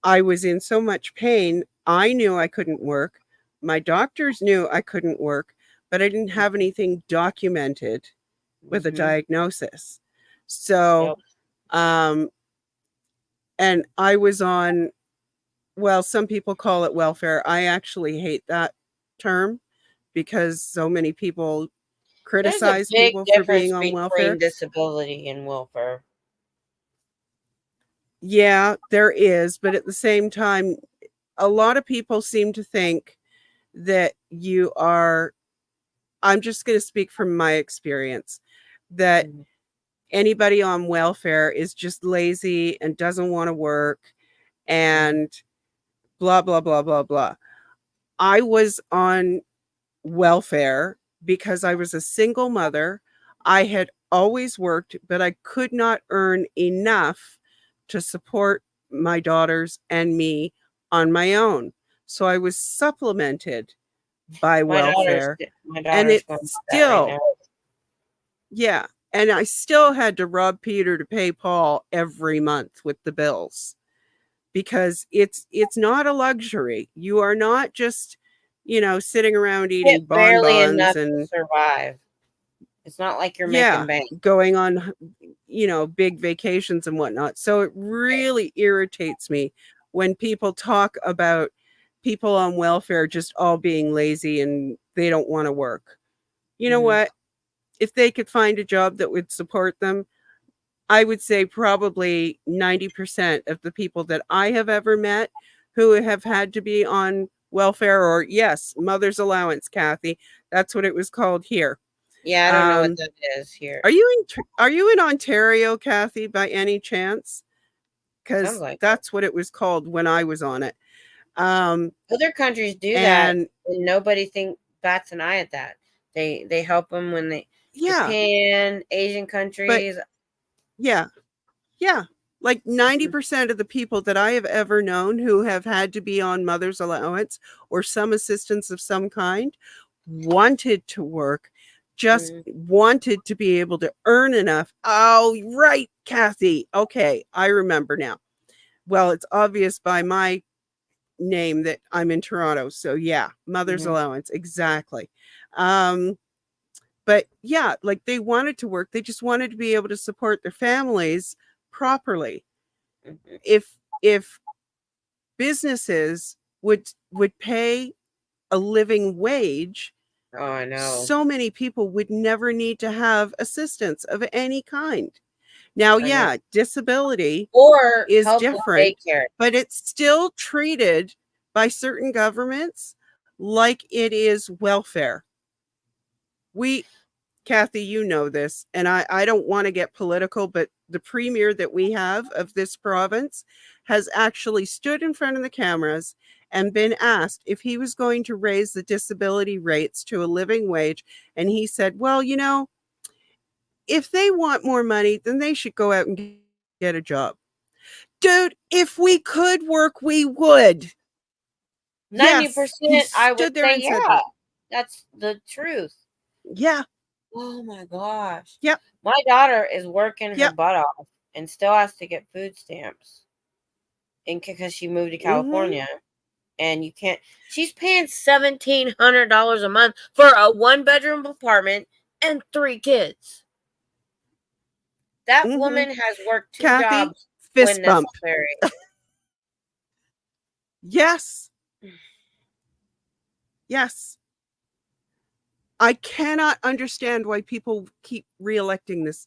Speaker 2: I was in so much pain. I knew I couldn't work. My doctors knew I couldn't work, but I didn't have anything documented with a diagnosis. So, and I was on, well, some people call it welfare. I actually hate that term because so many people criticize people for being on welfare.
Speaker 1: Disability and welfare.
Speaker 2: Yeah, there is, but at the same time, a lot of people seem to think that you are, I'm just going to speak from my experience, that anybody on welfare is just lazy and doesn't want to work and blah, blah, blah, blah, blah. I was on welfare because I was a single mother. I had always worked, but I could not earn enough to support my daughters and me on my own. So I was supplemented by welfare. And it's still, yeah. And I still had to rob Peter to pay Paul every month with the bills because it's not a luxury. You are not just, sitting around eating bonbons and
Speaker 1: survive. It's not like you're making bank.
Speaker 2: Going on, big vacations and whatnot. So it really irritates me when people talk about people on welfare just all being lazy and they don't want to work. You know what? If they could find a job that would support them, I would say probably 90% of the people that I have ever met who have had to be on welfare or, yes, mother's allowance, Kathy. That's what it was called here.
Speaker 1: Yeah, I don't know what that is here.
Speaker 2: Are you in Ontario, Kathy, by any chance? Because that's what it was called when I was on it.
Speaker 1: Other countries do that, and nobody bats an eye at that. They help them when they Japan, Asian countries.
Speaker 2: But, yeah. Like 90% of the people that I have ever known who have had to be on mother's allowance or some assistance of some kind wanted to work just wanted to be able to earn enough. Oh, right, Kathy. Okay, I remember now. Well, it's obvious by my name that I'm in Toronto. So yeah, mother's allowance. Exactly. But yeah, like they wanted to work. They just wanted to be able to support their families properly. If businesses would pay a living wage,
Speaker 1: Oh, I know.
Speaker 2: so many people would never need to have assistance of any kind. Now, yeah, disability
Speaker 1: Or
Speaker 2: is
Speaker 1: help with
Speaker 2: different,
Speaker 1: daycare.
Speaker 2: but it's still treated by certain governments like it is welfare. Kathy, you know this, and I don't want to get political, but the premier that we have of this province has actually stood in front of the cameras and been asked if he was going to raise the disability rates to a living wage. And he said, well, you know, if they want more money, then they should go out and get a job. Dude, if we could work, we would.
Speaker 1: 90%,
Speaker 2: yes,
Speaker 1: I would
Speaker 2: stood there
Speaker 1: say,
Speaker 2: and said
Speaker 1: yeah,
Speaker 2: that.
Speaker 1: that's the truth.
Speaker 2: Yeah.
Speaker 1: Oh my gosh.
Speaker 2: Yep.
Speaker 1: My daughter is working her
Speaker 2: Yep.
Speaker 1: butt off and still has to get food stamps. And because she moved to California, and you can't, she's paying $1,700 a month for a 1-bedroom apartment and 3 kids. That woman has worked 2
Speaker 2: Kathy,
Speaker 1: jobs
Speaker 2: fist
Speaker 1: when
Speaker 2: bump.
Speaker 1: necessary.
Speaker 2: Yes. Yes. I cannot understand why people keep reelecting this.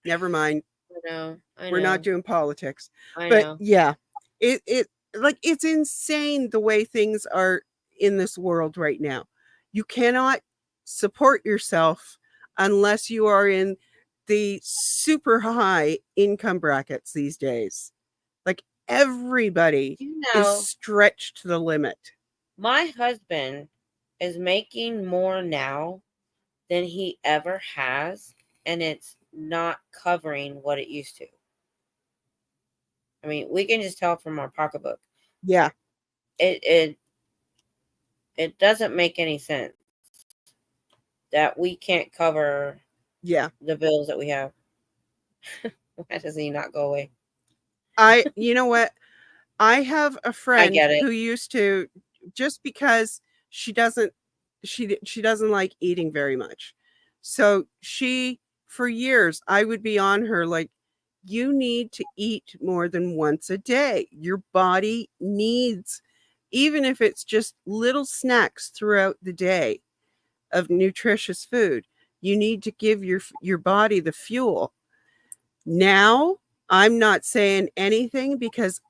Speaker 2: Never mind.
Speaker 1: I know.
Speaker 2: We're not doing politics.
Speaker 1: I
Speaker 2: But
Speaker 1: know.
Speaker 2: yeah, it like it's insane the way things are in this world right now. You cannot support yourself unless you are in the super high income brackets these days. Like everybody is stretched to the limit.
Speaker 1: My husband is making more now than he ever has, and it's not covering what it used to. I mean, we can just tell from our pocketbook.
Speaker 2: Yeah.
Speaker 1: It doesn't make any sense that we can't cover the bills that we have. Why does he not go away?
Speaker 2: You know what? I have a friend who used to, just because she doesn't like eating very much. So for years, I would be on her like, you need to eat more than once a day. Your body needs, even if it's just little snacks throughout the day of nutritious food, you need to give your body the fuel. Now, I'm not saying anything because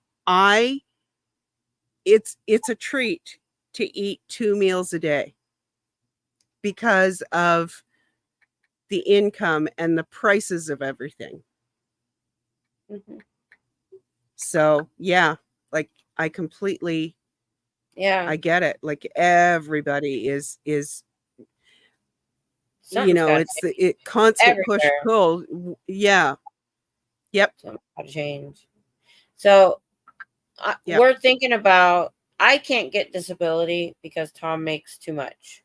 Speaker 2: it's a treat to eat 2 meals a day because of the income and the prices of everything. So, yeah, like I completely, I get it. Like everybody is you know, it's the constant push pull. Yeah. Yep.
Speaker 1: Something got to change. So we're thinking about, I can't get disability because Tom makes too much.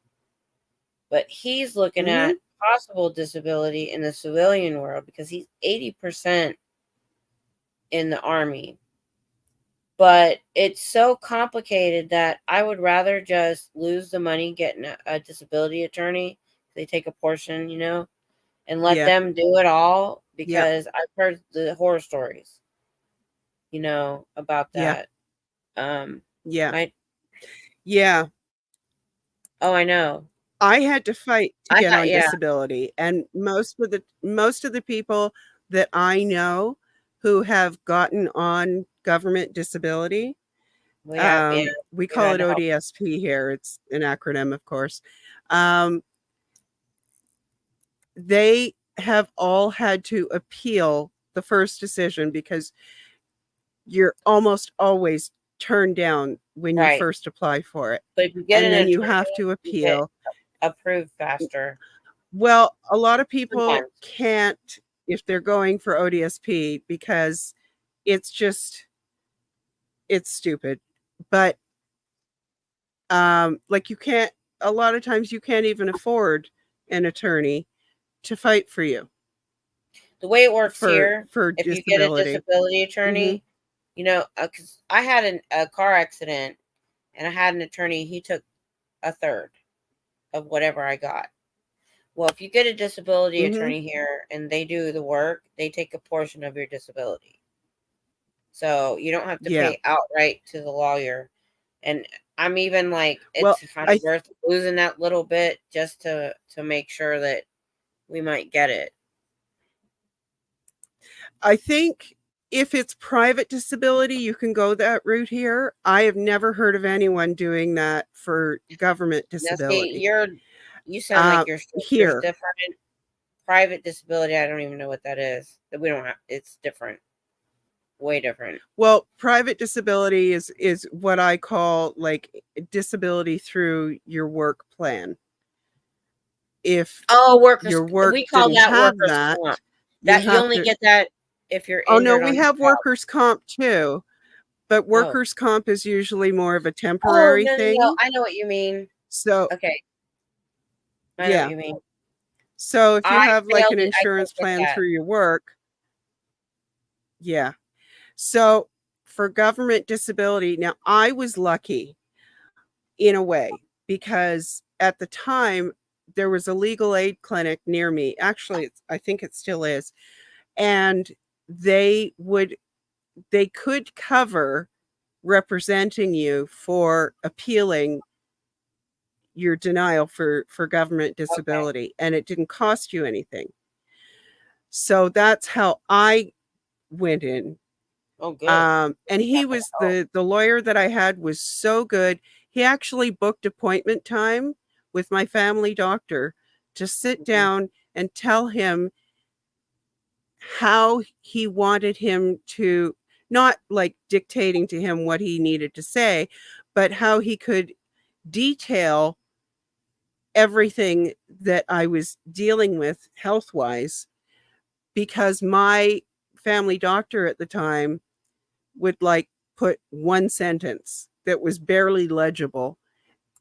Speaker 1: But he's looking at possible disability in the civilian world because he's 80% in the Army. But it's so complicated that I would rather just lose the money getting a disability attorney. They take a portion, you know, and let them do it all, because I've heard the horror stories, you know, about that.
Speaker 2: Yeah.
Speaker 1: Oh, I know.
Speaker 2: I had to fight to get on disability, and most of the people that I know who have gotten on government disability, we call it ODSP here. It's an acronym, of course. They have all had to appeal the first decision because you're almost always turned down when you first apply for it.
Speaker 1: But if you get
Speaker 2: and then you have to appeal.
Speaker 1: Approved faster.
Speaker 2: Well, a lot of people can't if they're going for ODSP because it's stupid. But like you can't, a lot of times you can't even afford an attorney to fight for you
Speaker 1: The way it works here,
Speaker 2: for
Speaker 1: if you get a
Speaker 2: disability.
Speaker 1: disability attorney, you know, because I had a car accident and I had an attorney, he took a third of whatever I got. Well, if you get a disability attorney here and they do the work, they take a portion of your disability. So you don't have to
Speaker 2: Yeah.
Speaker 1: pay outright to the lawyer. And I'm even like,
Speaker 2: Well,
Speaker 1: it's kind of worth losing that little bit just to make sure that we might get it.
Speaker 2: I think if it's private disability, you can go that route here. I have never heard of anyone doing that for government
Speaker 1: Now,
Speaker 2: disability.
Speaker 1: see, you sound like your structure's
Speaker 2: here.
Speaker 1: different. Private disability, I don't even know what that is. That we don't have. It's different. Way different.
Speaker 2: Well, private disability is what I call like disability through your work plan. If your work
Speaker 1: we call
Speaker 2: didn't
Speaker 1: that
Speaker 2: have
Speaker 1: workers'
Speaker 2: that,
Speaker 1: comp. That you only get that if you're injured.
Speaker 2: Oh no, we
Speaker 1: on
Speaker 2: have
Speaker 1: the job.
Speaker 2: workers' comp too, but workers' comp is usually more of a temporary thing.
Speaker 1: No, I know what you mean.
Speaker 2: So
Speaker 1: okay, I know what you mean.
Speaker 2: So if you
Speaker 1: I
Speaker 2: have like an
Speaker 1: failed it, I
Speaker 2: insurance
Speaker 1: couldn't get
Speaker 2: plan
Speaker 1: that.
Speaker 2: through your work, so for government disability, now I was lucky in a way because at the time there was a legal aid clinic near me. Actually, I think it still is. And they could cover representing you for appealing your denial for government disability, and it didn't cost you anything. So that's how I went in.
Speaker 1: Oh, good.
Speaker 2: And he was the lawyer that I had was so good. He actually booked appointment time with my family doctor to sit down and tell him how he wanted him to, not like dictating to him what he needed to say, but how he could detail everything that I was dealing with health-wise, because my family doctor at the time would like put one sentence that was barely legible,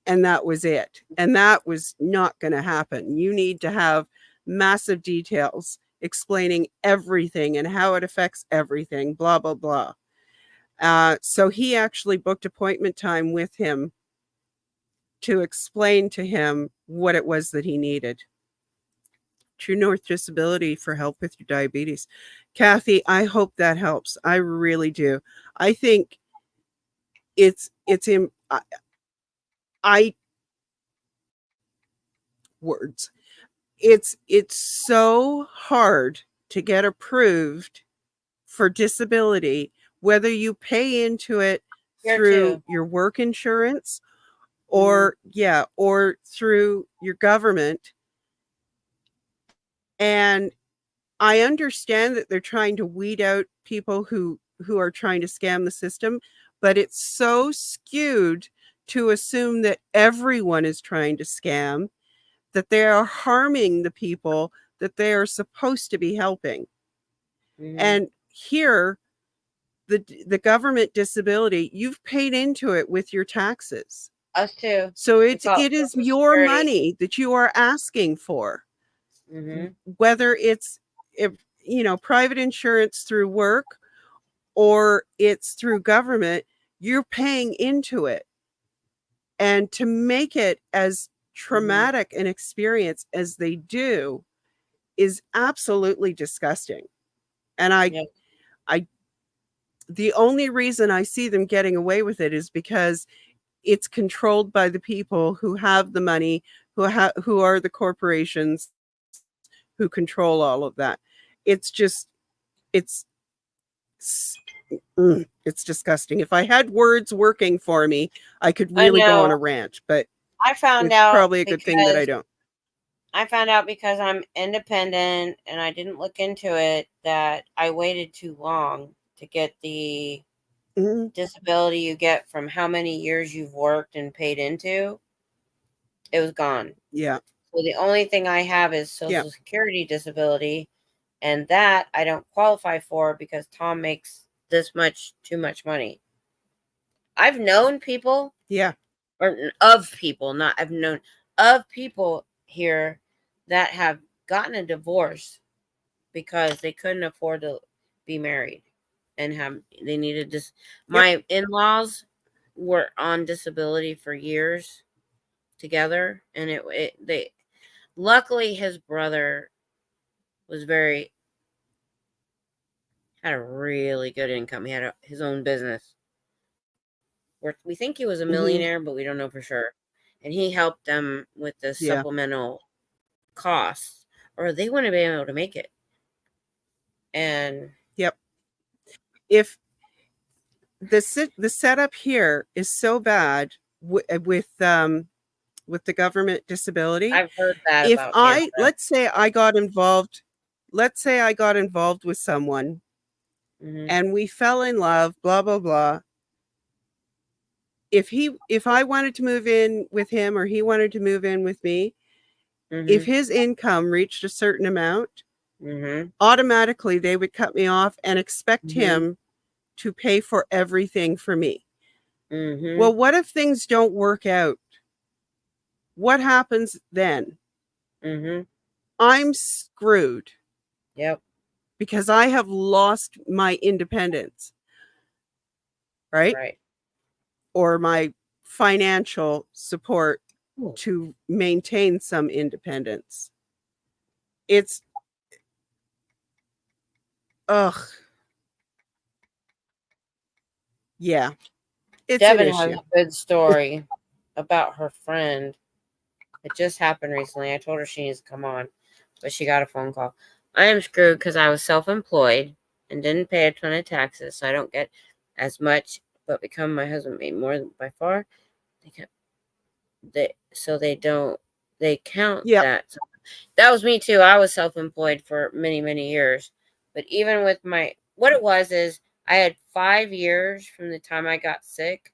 Speaker 2: and that was it. And that was not going to happen. You need to have massive details explaining everything and how it affects everything, blah, blah, blah. So he actually booked appointment time with him to explain to him what it was that he needed. True North Disability for help with your diabetes. Kathy, I hope that helps. I really do. I think it's so hard to get approved for disability, whether you pay into it through your work insurance or or through your government. And I understand that they're trying to weed out people who are trying to scam the system, but it's so skewed to assume that everyone is trying to scam, that they are harming the people that they are supposed to be helping. And here, the government disability, you've paid into it with your taxes.
Speaker 1: Us too.
Speaker 2: So it is your money that you are asking for. Whether it's private insurance through work or it's through government, you're paying into it. And to make it as traumatic an experience as they do is absolutely disgusting. And the only reason I see them getting away with it is because it's controlled by the people who have the money, who are the corporations who control all of that. It's disgusting. If I had words working for me, I could really go on a rant, but
Speaker 1: I found
Speaker 2: it's
Speaker 1: out
Speaker 2: probably a good thing that I don't.
Speaker 1: I found out because I'm independent and I didn't look into it that I waited too long to get the disability you get from how many years you've worked and paid into. It was gone.
Speaker 2: Yeah.
Speaker 1: So the only thing I have is Social Security disability, and that I don't qualify for because Tom makes too much money. I've known people.
Speaker 2: Yeah.
Speaker 1: Or of people, not I've known of people here that have gotten a divorce because they couldn't afford to be married and they needed this. My in-laws were on disability for years together, and they luckily his brother was had a really good income. He had his own business. We think he was a millionaire, but we don't know for sure. And he helped them with the supplemental costs, or they wouldn't have been able to make it. And
Speaker 2: if the setup here is so bad with the government disability,
Speaker 1: I've heard that
Speaker 2: if
Speaker 1: about Canada.
Speaker 2: let's say I got involved with someone and we fell in love, blah blah blah. If I wanted to move in with him or he wanted to move in with me, if his income reached a certain amount, automatically they would cut me off and expect him to pay for everything for me. Well, what if things don't work out? What happens then? I'm screwed.
Speaker 1: Yep.
Speaker 2: Because I have lost my independence. Right?
Speaker 1: Right.
Speaker 2: Or my financial support to maintain some independence. It's yeah. It's
Speaker 1: Devin
Speaker 2: an issue.
Speaker 1: has a good story about her friend. It just happened recently. I told her she needs to come on, but she got a phone call. I am screwed because I was self-employed and didn't pay a ton of taxes, so I don't get as much. But because my husband made more than by far, they count that. So that was me too. I was self-employed for many, many years. But even with what it was is I had 5 years from the time I got sick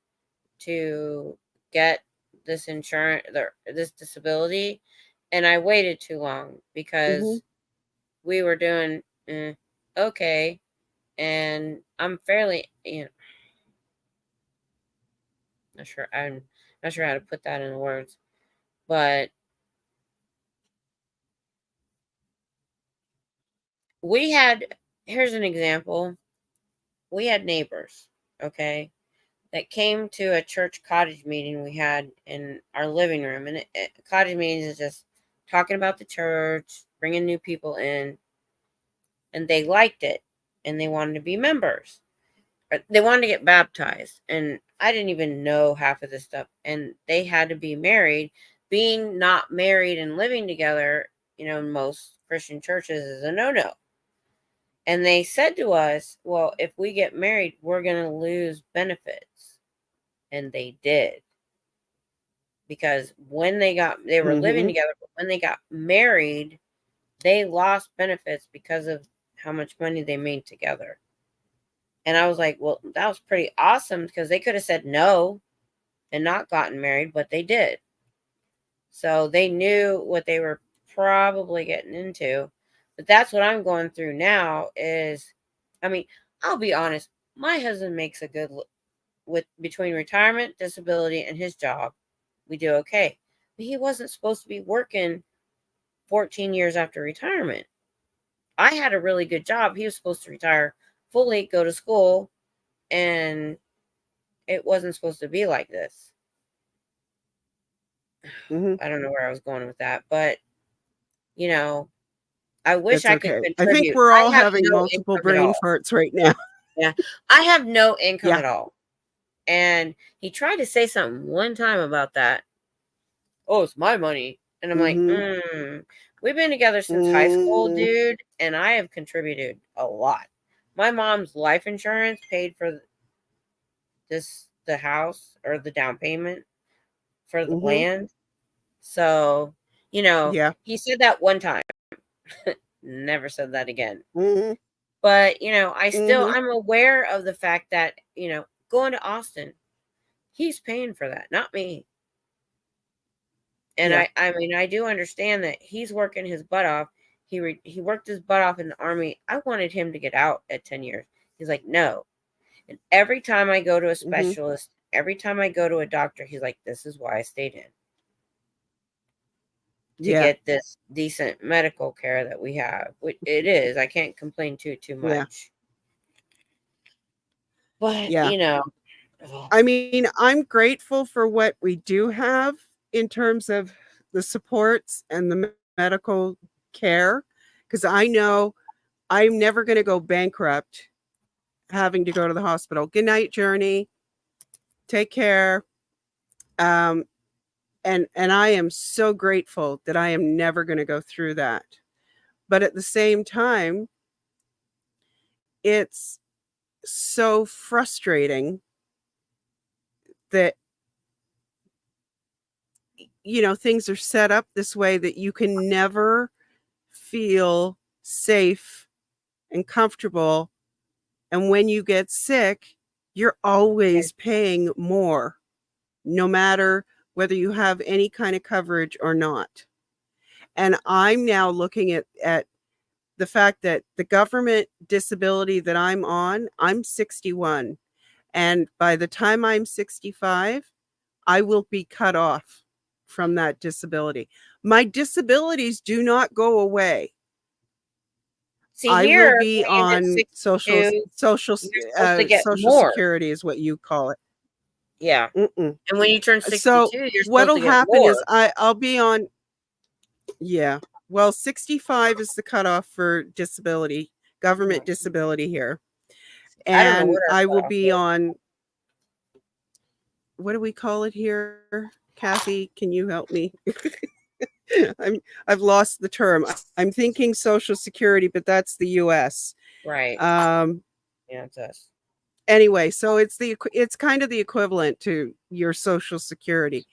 Speaker 1: to get this insurance, this disability, and I waited too long because we were doing okay, and I'm fairly, I'm not sure how to put that in words, but here's an example. We had neighbors, okay, that came to a church cottage meeting we had in our living room. And cottage meetings is just talking about the church, bringing new people in. And they liked it. And they wanted to be members. They wanted to get baptized. And I didn't even know half of this stuff. And they had to be married. Being not married and living together, in most Christian churches is a no-no. And they said to us, well, if we get married, we're going to lose benefits. And they did. Because when they were living together, but when they got married, they lost benefits because of how much money they made together. And I was like, well, that was pretty awesome because they could have said no and not gotten married, but they did. So they knew what they were probably getting into. But that's what I'm going through now is, I'll be honest, my husband makes a good between retirement, disability, and his job, we do okay. But he wasn't supposed to be working 14 years after retirement. I had a really good job. He was supposed to retire fully, go to school, and it wasn't supposed to be like this. I don't know where I was going with that, but I wish I could contribute.
Speaker 2: I think we're all having multiple brain farts right now.
Speaker 1: Yeah. I have no income at all. And he tried to say something one time about that. Oh, it's my money. And I'm like, we've been together since high school, dude, and I have contributed a lot. My mom's life insurance paid for the house or the down payment for the land. So, he said that one time. Never said that again. But, I'm aware of the fact that, going to Austin, he's paying for that, not me. And I do understand that he's working his butt off. He worked his butt off in the Army. I wanted him to get out at 10 years. He's like, no. And every time I go to a specialist, every time I go to a doctor, he's like, this is why I stayed in. to
Speaker 2: Yeah.
Speaker 1: get this decent medical care that we have. It is. I can't complain too
Speaker 2: Yeah.
Speaker 1: much. But,
Speaker 2: Yeah.
Speaker 1: ugh,
Speaker 2: I mean, I'm grateful for what we do have in terms of the supports and the medical care, because I know I'm never going to go bankrupt having to go to the hospital. Good night, Journey. Take care. And I am so grateful that I am never going to go through that. But at the same time, it's so frustrating that things are set up this way that you can never feel safe and comfortable, and when you get sick, you're always paying more, no matter whether you have any kind of coverage or not. And I'm now looking at the fact that the government disability that I'm 61, and by the time I'm 65, I will be cut off from that disability. My disabilities do not go away.
Speaker 1: see,
Speaker 2: I
Speaker 1: here,
Speaker 2: will be
Speaker 1: when you hit
Speaker 2: on
Speaker 1: 62, you're supposed to get
Speaker 2: social
Speaker 1: more.
Speaker 2: security is what you call it.
Speaker 1: Yeah.
Speaker 2: Mm-mm.
Speaker 1: And when you turn
Speaker 2: So
Speaker 1: 62, you're supposed
Speaker 2: what'll
Speaker 1: to get
Speaker 2: happen is
Speaker 1: more.
Speaker 2: I'll be on, yeah. Well, 65 is the cutoff for disability, government disability here.
Speaker 1: I don't know
Speaker 2: And
Speaker 1: what our
Speaker 2: I will
Speaker 1: cutoff
Speaker 2: be
Speaker 1: is.
Speaker 2: on, what do we call it here? Kathy, can you help me? I've lost the term. I'm thinking Social Security, but that's the US.
Speaker 1: Right. Yeah, it's us.
Speaker 2: Anyway, so it's kind of the equivalent to your Social Security.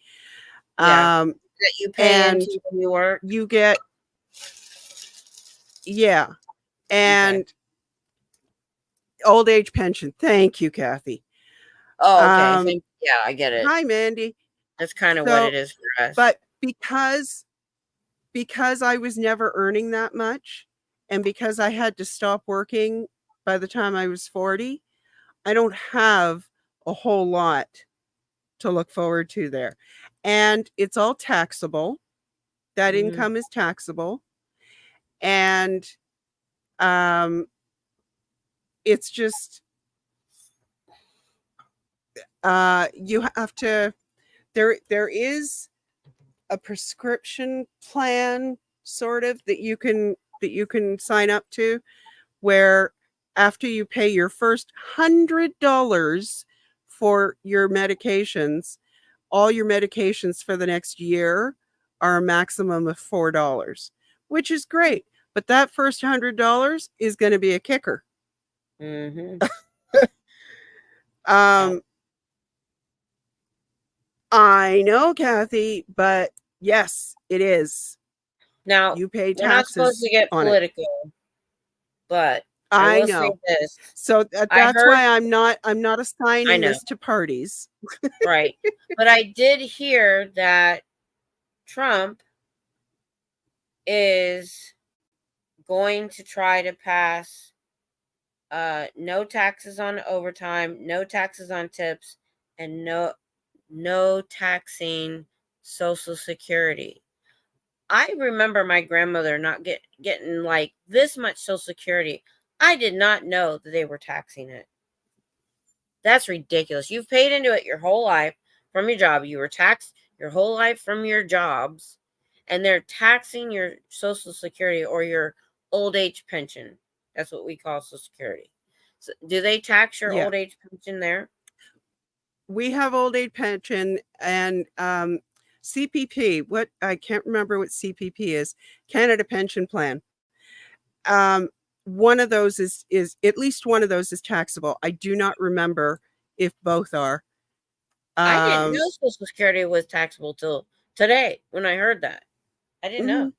Speaker 1: Yeah. That you pay
Speaker 2: And
Speaker 1: into when you work.
Speaker 2: you get, yeah. And old age pension. Thank you, Kathy.
Speaker 1: Oh, okay. Yeah, I get it.
Speaker 2: Hi, Mandy.
Speaker 1: That's kind of what it
Speaker 2: So,
Speaker 1: is for us.
Speaker 2: but because I was never earning that much, and because I had to stop working by the time I was 40, I don't have a whole lot to look forward to there. And it's all taxable. That income is taxable. And it's just, you have to, there is a prescription plan sort of that you can sign up to, where after you pay your first $100 for your medications, all your medications for the next year are a maximum of $4, which is great. But that first $100 is going to be a kicker.
Speaker 1: Mm-hmm.
Speaker 2: I know, Kathy, but yes, it is.
Speaker 1: Now,
Speaker 2: You pay
Speaker 1: we're not supposed
Speaker 2: taxes
Speaker 1: to get
Speaker 2: on it.
Speaker 1: political, but
Speaker 2: I
Speaker 1: will say
Speaker 2: know.
Speaker 1: this.
Speaker 2: So that's why I'm not assigning
Speaker 1: know.
Speaker 2: this to parties.
Speaker 1: Right. But I did hear that Trump is going to try to pass no taxes on overtime, no taxes on tips, and no taxing Social Security. I remember my grandmother not getting like this much Social Security. I did not know that they were taxing it. That's ridiculous. You've paid into it your whole life from your job. You were taxed your whole life from your jobs, and they're taxing your Social Security or your old age pension. That's what we call Social Security. So, do they tax your old age pension there?
Speaker 2: We have old age pension and CPP. What, I can't remember what CPP is. Canada Pension Plan. One of those is at least one of those is taxable. I do not remember if both are.
Speaker 1: I didn't know Social Security was taxable till today when I heard that. I didn't know.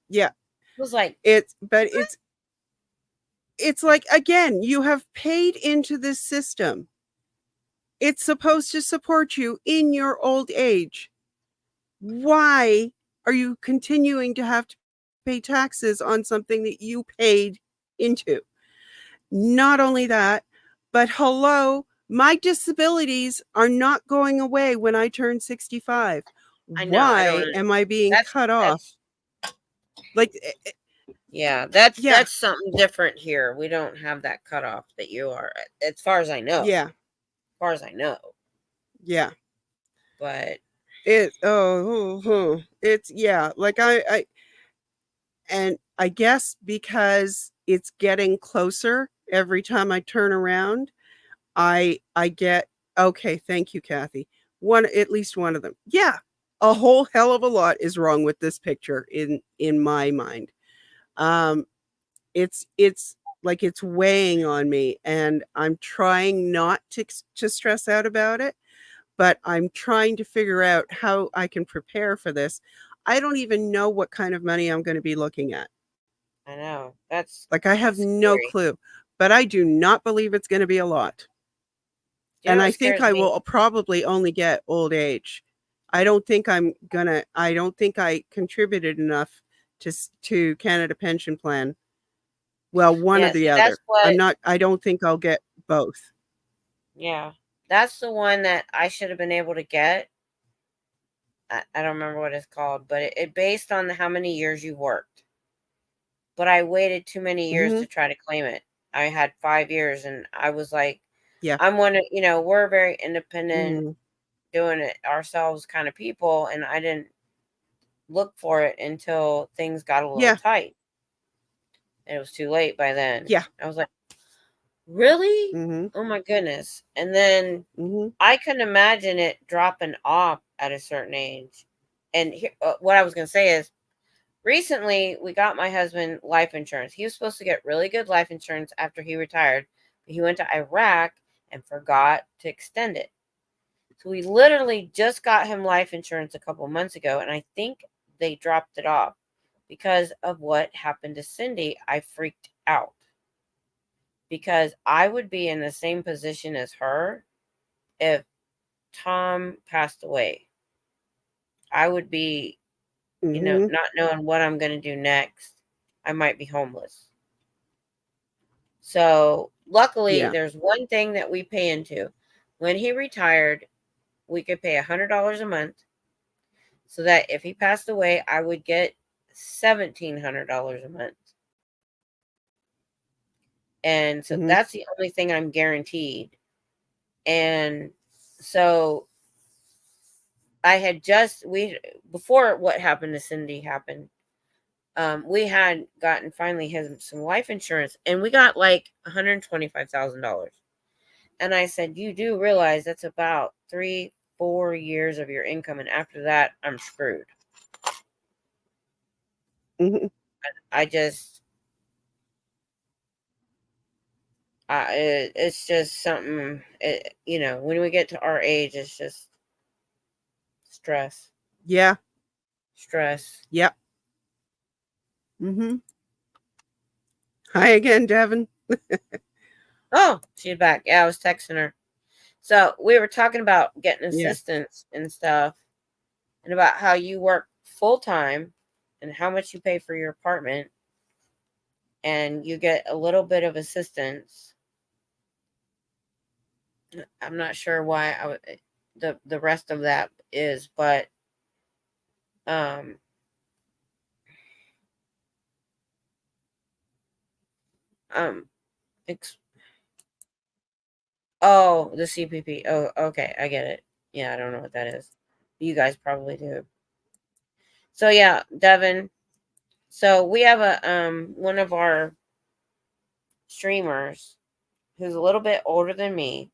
Speaker 2: Yeah.
Speaker 1: It was like
Speaker 2: it's like, again, you have paid into this system. It's supposed to support you in your old age. Why are you continuing to have to pay taxes on something that you paid into? Not only that, but hello, my disabilities are not going away when I turn 65.
Speaker 1: I know. I don't.
Speaker 2: Why am I being
Speaker 1: That's
Speaker 2: cut off? Like,
Speaker 1: yeah.
Speaker 2: yeah,
Speaker 1: That's something different here. We don't have that cutoff that you are, as far as I know.
Speaker 2: yeah,
Speaker 1: As far as I know.
Speaker 2: yeah.
Speaker 1: But
Speaker 2: It's yeah. Like and I guess because it's getting closer every time I turn around, I get, okay, thank you, Kathy. At least one of them. Yeah, a whole hell of a lot is wrong with this picture in my mind. It's like it's weighing on me, and I'm trying not to stress out about it, but I'm trying to figure out how I can prepare for this. I don't even know what kind of money I'm going to be looking at.
Speaker 1: I know that's
Speaker 2: Like, I have
Speaker 1: that's
Speaker 2: no
Speaker 1: scary.
Speaker 2: clue, but I do not believe it's going to be a lot.
Speaker 1: You know
Speaker 2: And
Speaker 1: what
Speaker 2: I think
Speaker 1: scares
Speaker 2: I
Speaker 1: me?
Speaker 2: will probably only get old age. I don't think I contributed enough to Canada Pension Plan. Well, one or
Speaker 1: Yeah.
Speaker 2: the
Speaker 1: See, that's
Speaker 2: other.
Speaker 1: what.
Speaker 2: I don't think I'll get both.
Speaker 1: Yeah, that's the one that I should have been able to get. I don't remember what it's called, but it based on how many years you worked. But I waited too many years
Speaker 2: Mhm.
Speaker 1: to try to claim it. I had 5 years, and I was like,
Speaker 2: Yeah.
Speaker 1: I'm one of, we're very independent,
Speaker 2: Mhm.
Speaker 1: doing it ourselves kind of people, and I didn't look for it until things got a little
Speaker 2: Yeah.
Speaker 1: tight. And it was too late by then.
Speaker 2: Yeah.
Speaker 1: I was like, really?
Speaker 2: Mhm.
Speaker 1: Oh my goodness. And then
Speaker 2: Mhm.
Speaker 1: I couldn't imagine it dropping off at a certain age. And here, what I was going to say is, recently we got my husband life insurance. He was supposed to get really good life insurance after he retired, but he went to Iraq and forgot to extend it. So we literally just got him life insurance a couple months ago, and I think they dropped it off because of what happened to Cindy. I freaked out because I would be in the same position as her if Tom passed away. I would be,
Speaker 2: Mhm.
Speaker 1: not knowing what I'm going to do next. I might be homeless. So, luckily,
Speaker 2: Yeah.
Speaker 1: there's one thing that we pay into. When he retired, we could pay $100 a month so that if he passed away, I would get $1,700 a month. And so
Speaker 2: Mhm.
Speaker 1: that's the only thing I'm guaranteed. And so I had before what happened to Cindy happened, we had gotten finally some life insurance, and we got like $125,000. And I said, you do realize that's about 3-4 years of your income, and after that, I'm screwed.
Speaker 2: Mhm.
Speaker 1: I just, it's just something. When we get to our age, it's just stress,
Speaker 2: Yeah.
Speaker 1: stress.
Speaker 2: Yep. Mhm. Hi again, Devin.
Speaker 1: Oh, she's back. Yeah, I was texting her. So we were talking about getting
Speaker 2: Yeah.
Speaker 1: assistance and stuff, and about how you work full time and how much you pay for your apartment, and you get a little bit of assistance. I'm not sure why the rest of that is, but um um ex- oh, the CPP. Oh, okay, I get it. Yeah, I don't know what that is. You guys probably do. So yeah, Devin. So we have a one of our streamers who's a little bit older than me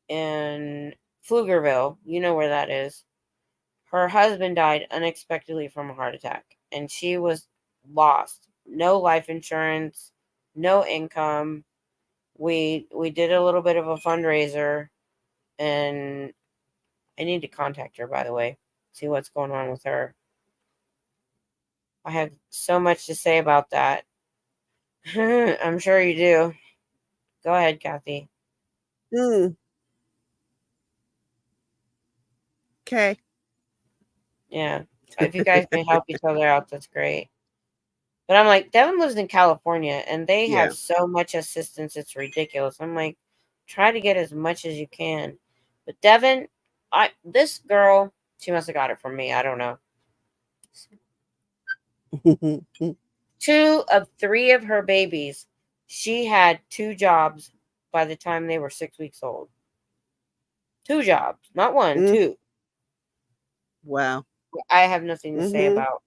Speaker 1: in Pflugerville. You know where that is. Her husband died unexpectedly from a heart attack, and she was lost. No life insurance, no income. We did a little bit of a fundraiser, and I need to contact her, by the way, see what's going on with her. I have so much to say about that. I'm sure you do. Go ahead, Kathy.
Speaker 2: Mm. Okay.
Speaker 1: Yeah. If you guys can help each other out, that's great. But I'm like, Devin lives in California and they
Speaker 2: Yeah.
Speaker 1: have so much assistance, it's ridiculous. I'm like, try to get as much as you can. But Devin, this girl, She must have got it from me. I don't know. 2 of 3 of her babies, she had 2 jobs by the time they were 6 weeks old. 2 jobs, not 1, 2.
Speaker 2: Wow.
Speaker 1: I have nothing to say about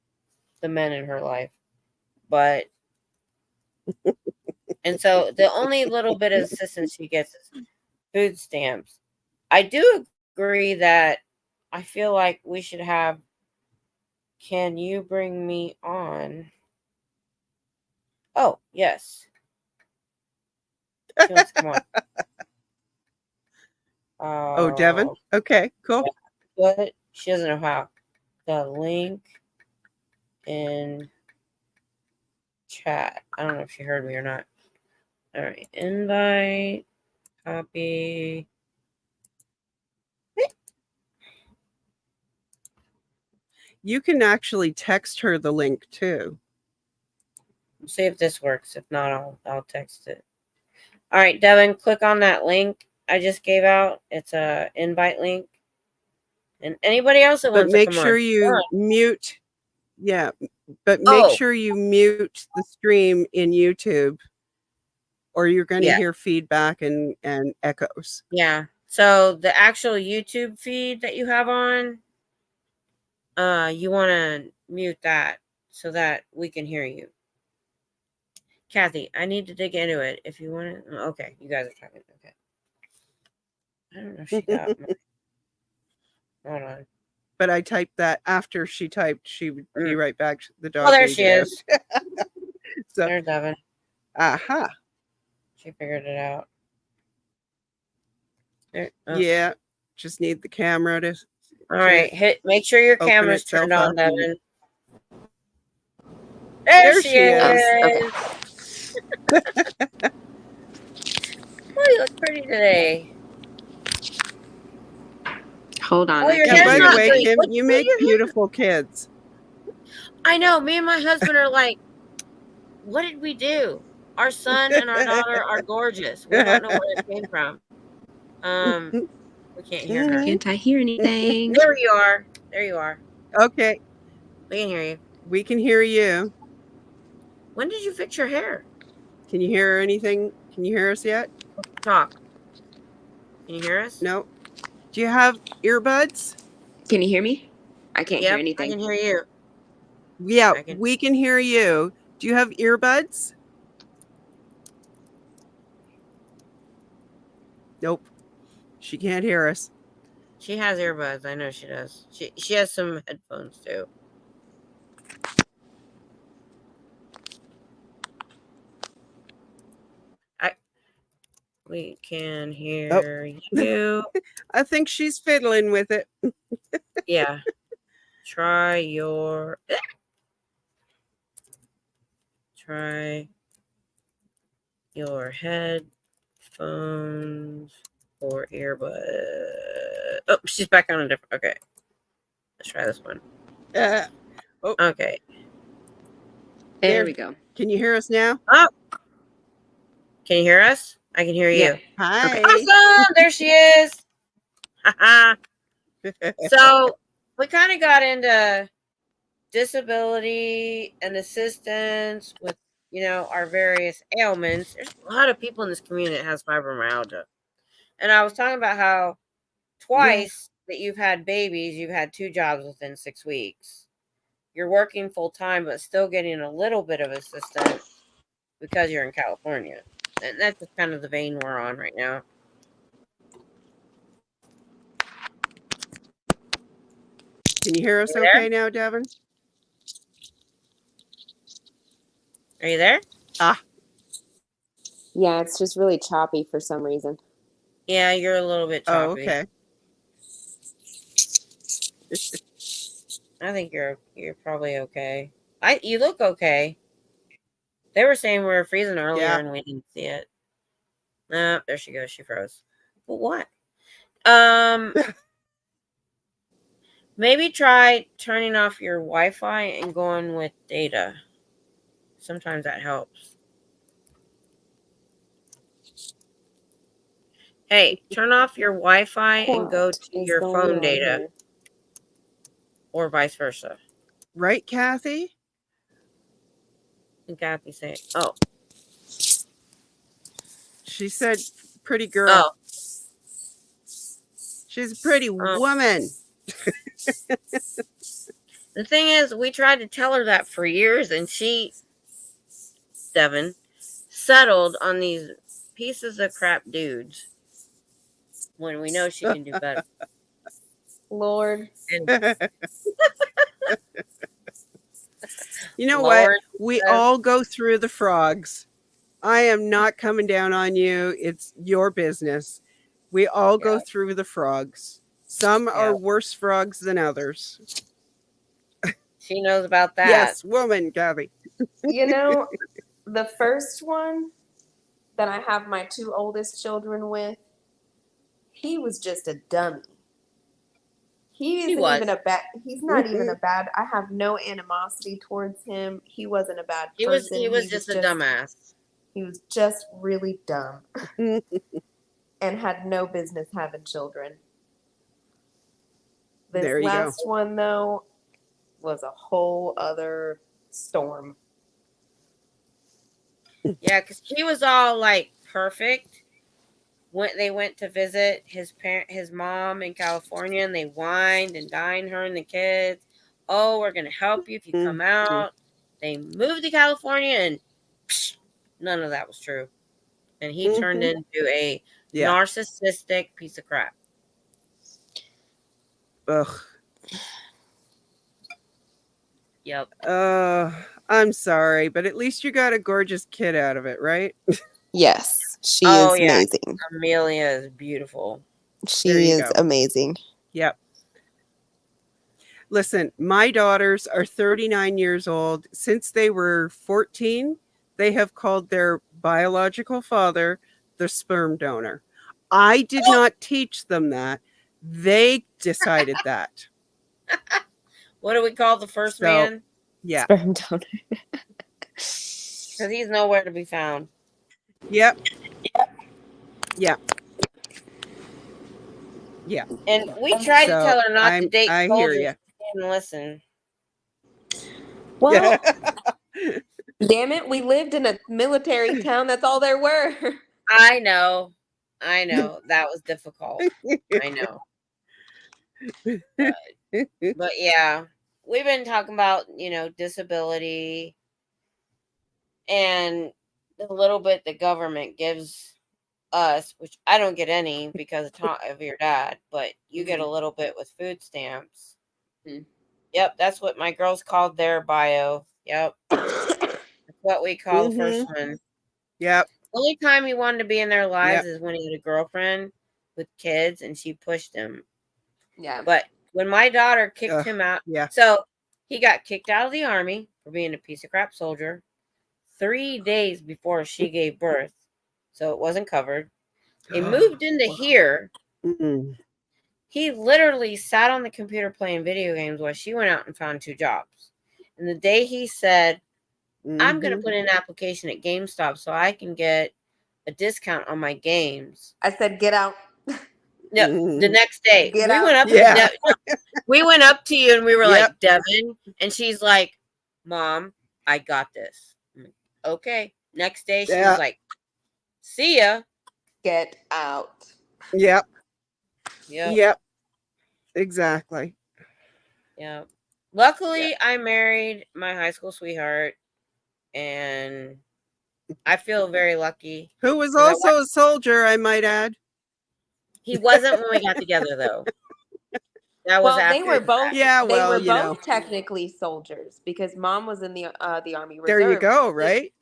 Speaker 1: the men in her life, but and so the only little bit of assistance she gets is food stamps. I do agree that I feel like we should have. Can you bring me on? Oh, yes. She wants to come on.
Speaker 2: Oh, Devin? Okay, cool.
Speaker 1: But she doesn't know how. The link in chat. I don't know if she heard me or not. All right. Invite. Copy.
Speaker 2: You can actually text her the link too.
Speaker 1: See if this works. If not, I'll text it. All right, Devin, click on that link I just gave out. It's a invite link. And anybody else that
Speaker 2: But
Speaker 1: wants
Speaker 2: make
Speaker 1: to come
Speaker 2: sure
Speaker 1: on.
Speaker 2: you mute. Yeah, but make sure you mute the stream in YouTube, or you're going to hear feedback and echoes.
Speaker 1: Yeah. So the actual YouTube feed that you have on, you want to mute that so that we can hear you. Kathy, I need to dig into it. If you want to, okay, you guys are talking. Okay. I don't know if she got my, hold on.
Speaker 2: But I typed that after she typed, she would be right back. The dog.
Speaker 1: Oh, there she is.
Speaker 2: So,
Speaker 1: there's Devin.
Speaker 2: Aha.
Speaker 1: She figured it out. There,
Speaker 2: Yeah. Just need the camera to.
Speaker 1: All right. Make sure your camera's turned on, Devin. There she is. Okay. Oh, you look pretty today.
Speaker 4: Hold on.
Speaker 1: Oh, your
Speaker 2: by the way,
Speaker 1: great.
Speaker 2: Kim, you make beautiful kids.
Speaker 1: I know. Me and my husband are like, what did we do? Our son and our daughter are gorgeous. We don't know where it came from. We can't hear her.
Speaker 4: Can't I hear anything?
Speaker 1: There you are. There you are.
Speaker 2: Okay.
Speaker 1: We can hear you.
Speaker 2: We can hear you.
Speaker 1: When did you fix your hair?
Speaker 2: Can you hear anything? Can you hear us yet?
Speaker 1: Talk. Can you hear us?
Speaker 2: No. Do you have earbuds?
Speaker 4: Can you hear me? I can't hear anything.
Speaker 1: I can hear you.
Speaker 2: Yeah, we can hear you. Do you have earbuds? Nope. She can't hear us.
Speaker 1: She has earbuds. I know she does. She has some headphones too. We can hear you.
Speaker 2: I think she's fiddling with it.
Speaker 1: Yeah. Try your headphones or earbud. Oh, she's back on a different. Okay. Let's try this one. Okay.
Speaker 4: There we go.
Speaker 2: Can you hear us now?
Speaker 1: Oh. Can you hear us? I can hear you.
Speaker 4: Yeah.
Speaker 2: Hi.
Speaker 1: Okay. Awesome. There she is. So we kind of got into disability and assistance with, our various ailments. There's a lot of people in this community that has fibromyalgia. And I was talking about how twice that you've had babies, you've had 2 jobs within 6 weeks. You're working full time, but still getting a little bit of assistance because you're in California. And that's just kind of the vein we're on right now.
Speaker 2: Can you hear us okay now, Devin?
Speaker 1: Are you there?
Speaker 4: Yeah, it's just really choppy for some reason.
Speaker 1: Yeah, you're a little bit choppy.
Speaker 2: Oh, okay.
Speaker 1: I think you're probably okay. You look okay. They were saying we were freezing earlier and we didn't see it. There she goes. She froze. But what? Maybe try turning off your Wi-Fi and going with data. Sometimes that helps. Hey, turn off your Wi-Fi and go to your phone data. or vice versa.
Speaker 2: Right, Kathy?
Speaker 1: And Kathy say, "Oh,
Speaker 2: She said, pretty girl.
Speaker 1: oh,
Speaker 2: She's a pretty woman.
Speaker 1: The thing is, we tried to tell her that for years, and she, Devin, settled on these pieces of crap dudes when we know she can do better."
Speaker 4: Lord.
Speaker 1: And
Speaker 2: You know
Speaker 1: Lord
Speaker 2: what? We
Speaker 1: says-
Speaker 2: all go through the frogs. I am not coming down on you. It's your business. We all go through the frogs. Some are worse frogs than others.
Speaker 1: She knows about that.
Speaker 2: Yes, woman, Kathy.
Speaker 4: You know, the first one that I have my two oldest children with, he was just a dummy. He isn't even a bad. He's not even a bad. I have no animosity towards him. He wasn't a bad person.
Speaker 1: He was just a dumbass.
Speaker 4: He was just really dumb and had no business having children. This
Speaker 2: There you
Speaker 4: last
Speaker 2: go.
Speaker 4: one, though, was a whole other storm.
Speaker 1: Yeah, because he was all like perfect. When they went to visit his mom in California, and they wined and dined her and the kids. Oh, we're gonna help you if you come out. They moved to California, and psh, none of that was true. And he turned into a narcissistic piece of crap.
Speaker 2: Ugh.
Speaker 1: Yep.
Speaker 2: I'm sorry, but at least you got a gorgeous kid out of it, right?
Speaker 5: Yes, she is amazing.
Speaker 1: Amelia is beautiful.
Speaker 5: She is amazing.
Speaker 2: Yep. Listen, my daughters are 39 years old. Since they were 14, they have called their biological father the sperm donor. I did not teach them that. They decided that.
Speaker 1: What do we call the first man?
Speaker 2: Yeah.
Speaker 5: Sperm donor.
Speaker 1: Because he's nowhere to be found.
Speaker 2: Yep. Yeah. Yeah.
Speaker 1: And we tried to tell her not to date
Speaker 2: I
Speaker 1: soldiers.
Speaker 2: hear you.
Speaker 1: She didn't listen.
Speaker 4: Well, damn it, we lived in a military town. That's all there were.
Speaker 1: I know. That was difficult. I know. But yeah, we've been talking about, disability and the little bit the government gives us, which I don't get any because of your dad, but you get a little bit with food stamps. Yep, that's what my girls called their bio. Yep. That's what we call the first one.
Speaker 2: Yep.
Speaker 1: The only time he wanted to be in their lives is when he had a girlfriend with kids and she pushed him.
Speaker 4: Yeah.
Speaker 1: But when my daughter kicked him out, so he got kicked out of the army for being a piece of crap soldier 3 days before she gave birth. So it wasn't covered. He moved into here. He literally sat on the computer playing video games while she went out and found 2 jobs. And the day he said, I'm going to put in an application at GameStop so I can get a discount on my games.
Speaker 4: I said, get out.
Speaker 1: No, the next day.
Speaker 4: Get
Speaker 1: we
Speaker 4: out.
Speaker 1: went up we went up to you and we were like, Devin. And she's like, Mom, I got this. I'm like, okay. Next day, she was like, see ya.
Speaker 4: Get out.
Speaker 2: Yep.
Speaker 1: Yep.
Speaker 2: Exactly.
Speaker 1: Yeah. Luckily, I married my high school sweetheart, and I feel very lucky.
Speaker 2: Who was also a soldier, I might add.
Speaker 1: He wasn't when we got together, though. That was after.
Speaker 4: They were both.
Speaker 2: Yeah,
Speaker 4: they were both technically soldiers because Mom was in the Army Reserve.
Speaker 2: There you go. Right.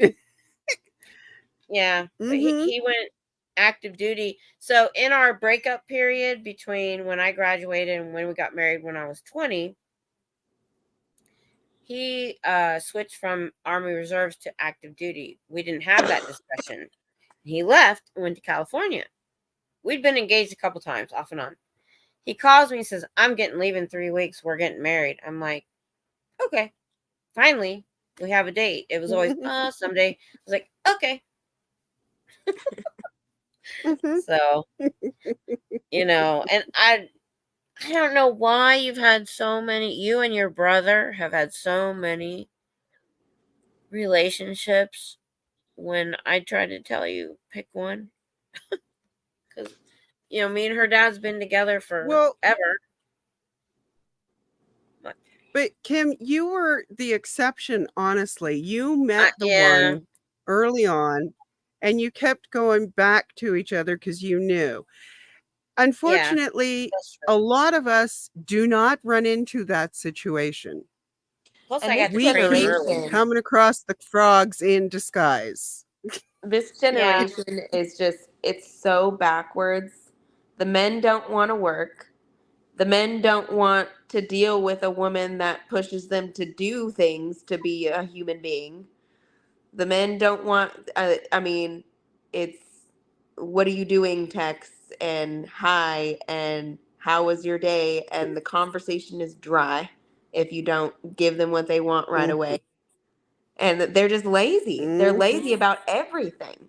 Speaker 1: Yeah, but he went active duty. So in our breakup period between when I graduated and when we got married when I was 20, he switched from Army Reserves to active duty. We didn't have that discussion. He left and went to California. We'd been engaged a couple times, off and on. He calls me and says, I'm getting leave in 3 weeks. We're getting married. I'm like, okay. Finally, we have a date. It was always, someday. I was like, okay. So, and I don't know why you've had so many, you and your brother have had so many relationships when I try to tell you, pick one. Because, me and her dad's been together forever.
Speaker 2: But Kim, you were the exception, honestly. You met the one early on and you kept going back to each other because you knew. Unfortunately, a lot of us do not run into that situation.
Speaker 1: Plus,
Speaker 4: And
Speaker 1: I got to
Speaker 2: we
Speaker 1: train
Speaker 2: keep
Speaker 1: early.
Speaker 2: coming across the frogs in disguise.
Speaker 4: This generation is just, it's so backwards. The men don't want to work. The men don't want to deal with a woman that pushes them to do things to be a human being. The men don't want, I mean, it's what are you doing texts and hi and how was your day? And the conversation is dry if you don't give them what they want right away. And they're just lazy. They're lazy about everything.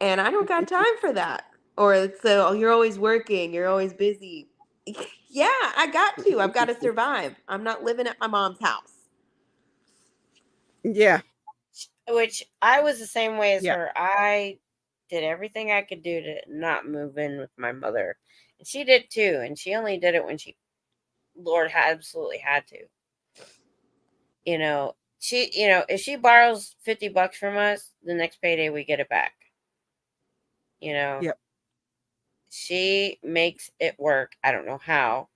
Speaker 4: And I don't got time for that. Or so, oh, you're always working, you're always busy. Yeah, I got to. I've got to survive. I'm not living at my mom's house.
Speaker 2: Yeah.
Speaker 1: Which I was the same way as her. I did everything I could do to not move in with my mother. And she did too. And she only did it when Lord absolutely had to. If she borrows $50 from us, the next payday we get it back.
Speaker 2: Yep.
Speaker 1: She makes it work. I don't know how.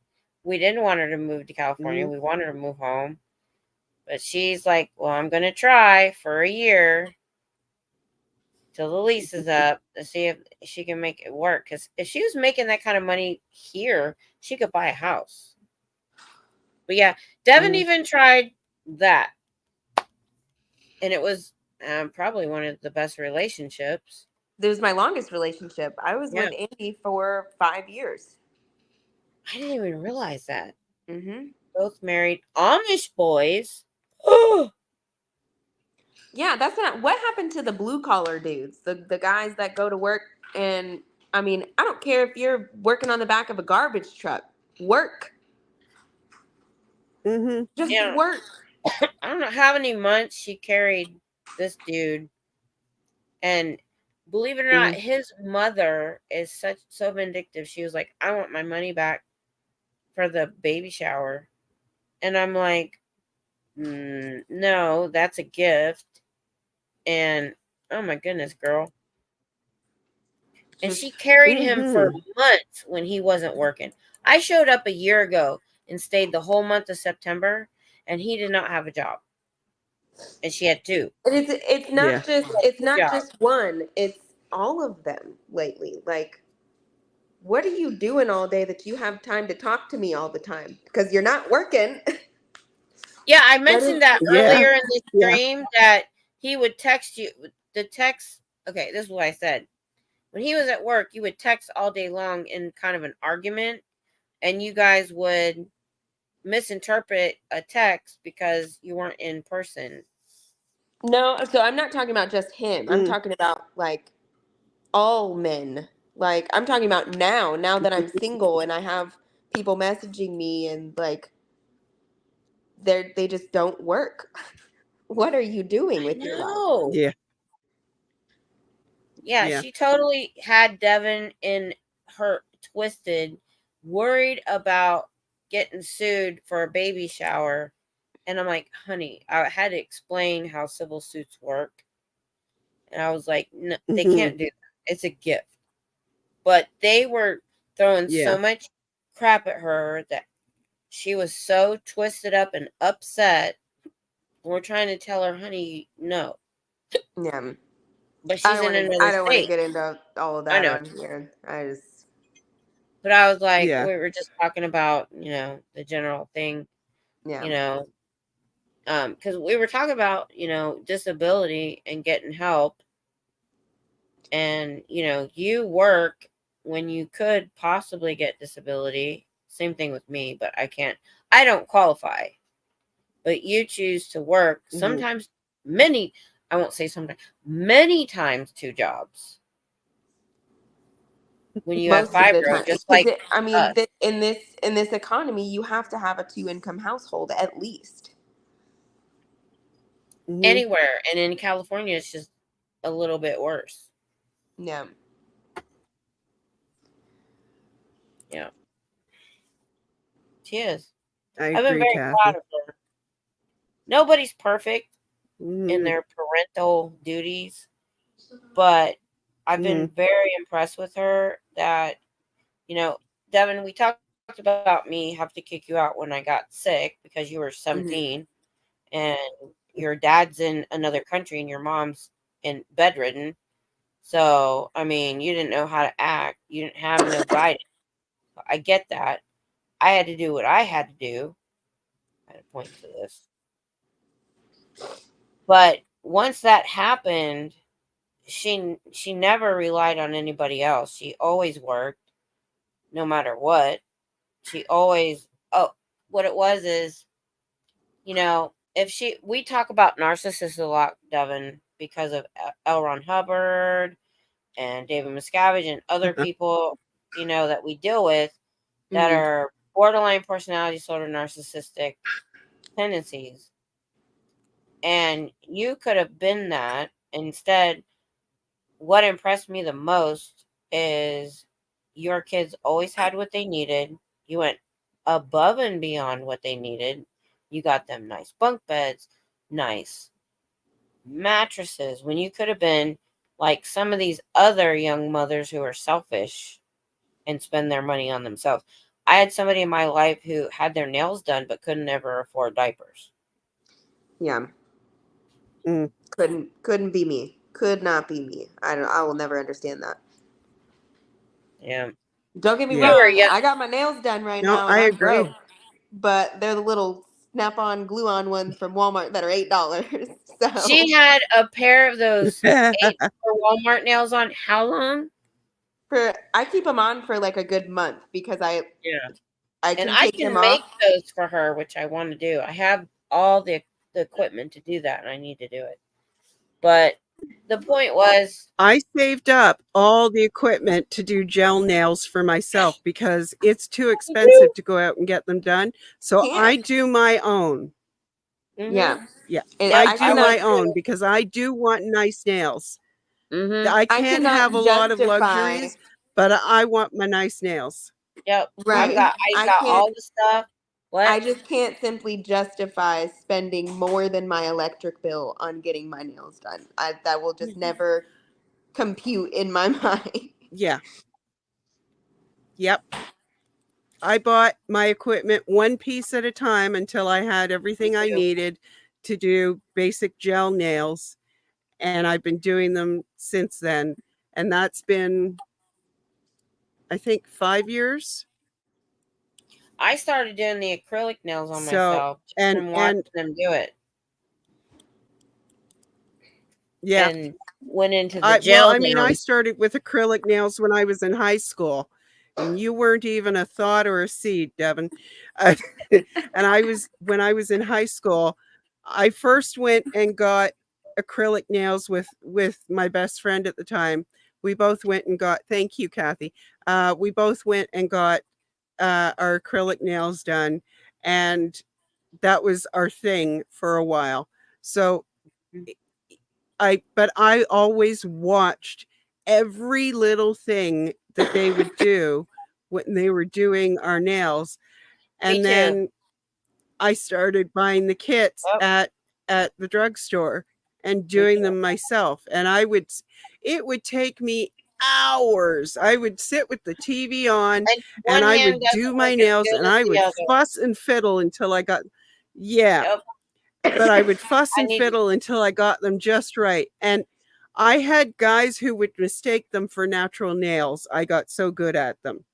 Speaker 1: We didn't want her to move to California. We wanted her to move home. But she's like, well, I'm going to try for a year till the lease is up to see if she can make it work. Because if she was making that kind of money here, she could buy a house. But yeah, Devin even tried that. And it was probably one of the best relationships.
Speaker 4: It was my longest relationship. I was with Andy for 5 years.
Speaker 1: I didn't even realize that.
Speaker 4: Mm-hmm.
Speaker 1: Both married Amish boys.
Speaker 4: Yeah, that's not what happened to the blue collar dudes, the guys that go to work. And I mean, I don't care if you're working on the back of a garbage truck. Work. Just work.
Speaker 1: I don't know how many months she carried this dude, and believe it or not, his mother is so vindictive. She was like, I want my money back for the baby shower. And I'm like, no, that's a gift. And oh my goodness, girl. And she carried him for months when he wasn't working. I showed up a year ago and stayed the whole month of September, and he did not have a job. And she had two.
Speaker 4: It's not just one. It's all of them lately. Like, what are you doing all day that you have time to talk to me all the time? Because you're not working.
Speaker 1: Yeah, I mentioned that earlier in the stream that he would text you. The text, okay, this is what I said. When he was at work, you would text all day long in kind of an argument, and you guys would misinterpret a text because you weren't in person.
Speaker 4: No, so I'm not talking about just him. I'm talking about like all men. Like I'm talking about now that I'm single and I have people messaging me and like they just don't work. What are you doing with your life?
Speaker 1: Yeah, she totally had Devin in her twisted, worried about getting sued for a baby shower. And I'm like, honey, I had to explain how civil suits work. And I was like, no, they can't do that. It's a gift. But they were throwing so much crap at her that she was so twisted up and upset. We're trying to tell her, honey, no.
Speaker 4: Yeah.
Speaker 1: But she's in another state.
Speaker 4: I don't want to get into all of that on here.
Speaker 1: But I was like, we were just talking about, the general thing. Because we were talking about, disability and getting help. And, you work when you could possibly get disability. Same thing with me, but I don't qualify. But you choose to work sometimes I won't say sometimes, many times 2 jobs. when you have
Speaker 4: Most of the
Speaker 1: fibro,
Speaker 4: time,
Speaker 1: just
Speaker 4: because
Speaker 1: like
Speaker 4: I mean,
Speaker 1: us.
Speaker 4: in this economy, you have to have a 2-income household at least.
Speaker 1: Anywhere. And in California, it's just a little bit worse.
Speaker 4: Yeah.
Speaker 1: Yeah. She is.
Speaker 2: I
Speaker 1: I've been
Speaker 2: agree,
Speaker 1: very proud
Speaker 2: Kathy.
Speaker 1: of her. Nobody's perfect in
Speaker 2: Mhm.
Speaker 1: their parental duties, but I've been very impressed with her that, you know, Devin, we talked about me have to kick you out when I got sick because you were 17 and your dad's in another country and your mom's bedridden. So, I mean, you didn't know how to act. You didn't have no guidance. I get that. I had to do what I had to do. I had to point to this. But once that happened, she never relied on anybody else. She always worked, no matter what. She always what it was is, you know, we talk about narcissists a lot, Devin, because of L. Ron Hubbard and David Miscavige and other people, you know, that we deal with that are borderline personality disorder, narcissistic tendencies. And you could have been that. Instead, what impressed me the most is your kids always had what they needed. You went above and beyond what they needed. You got them nice bunk beds, nice mattresses, when you could have been like some of these other young mothers who are selfish and spend their money on themselves. I had somebody in my life who had their nails done but couldn't ever afford diapers.
Speaker 4: Yeah. Couldn't be me. Could not be me. I will never understand that.
Speaker 1: Yeah.
Speaker 4: Don't get me wrong. I got my nails done right now and
Speaker 2: I
Speaker 4: I'm
Speaker 2: agree.
Speaker 4: broke. But they're the little snap-on glue-on ones from Walmart that are $8. So
Speaker 1: She had a pair of those Walmart nails on. How long?
Speaker 4: I keep them on for like a good month because I
Speaker 1: And
Speaker 4: can
Speaker 1: I
Speaker 4: take them
Speaker 1: can make
Speaker 4: off.
Speaker 1: those for her, which I want to do. I have all the equipment to do that, and I need to do it. But the point was,
Speaker 2: I saved up all the equipment to do gel nails for myself because it's too expensive to go out and get them done. So I do my own.
Speaker 4: Yeah.
Speaker 2: Yeah.
Speaker 4: And
Speaker 2: I do my own because I do want nice nails. I can't have a lot of luxuries, but I want my nice nails.
Speaker 1: Yep.
Speaker 4: Right.
Speaker 1: I got all the stuff. What?
Speaker 4: I just can't simply justify spending more than my electric bill on getting my nails done. That will just never compute in my mind.
Speaker 2: Yeah. Yep. I bought my equipment one piece at a time until I had everything I needed to do basic gel nails. And I've been doing them since then. And that's been, I think, 5 years.
Speaker 1: I started doing the acrylic nails on myself
Speaker 2: and
Speaker 1: watching them do it.
Speaker 2: Yeah.
Speaker 1: And went into the gel nails.
Speaker 2: I started with acrylic nails when I was in high school. And you weren't even a thought or a seed, Devin. And when I was in high school, I first went and got acrylic nails with my best friend at the time. We both went and got, thank you, Kathy. We both went and got our acrylic nails done. And that was our thing for a while. So but I always watched every little thing that they would do when they were doing our nails. And then I started buying the kits at the drugstore and doing them myself. And it would take me hours. I would sit with the TV on and I would do my nails and I would fuss and fiddle until I got, but I would fuss and fiddle until I got them just right. And I had guys who would mistake them for natural nails. I got so good at them.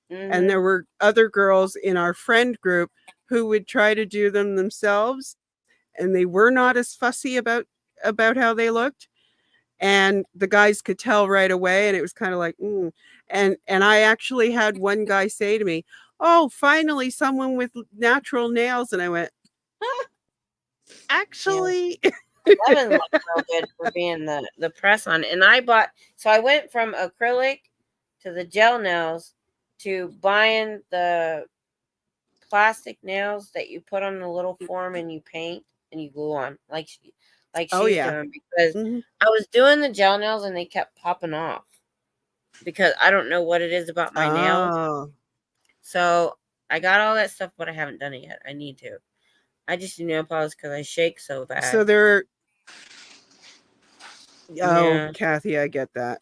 Speaker 2: And there were other girls in our friend group who would try to do them themselves. And they were not as fussy about how they looked. And the guys could tell right away. And it was kind of like, And I actually had one guy say to me, "Oh, finally someone with natural nails." And I went, actually,
Speaker 1: Devin looked so good for being the press on. And I went from acrylic to the gel nails to buying the plastic nails that you put on the little form and you paint and you glue on like she's doing, because I was doing the gel nails and they kept popping off because I don't know what it is about my nails. So I got all that stuff, but I haven't done it yet. I need to. I just do nail polish because I shake so bad.
Speaker 2: So there. Oh, Kathy, I get that.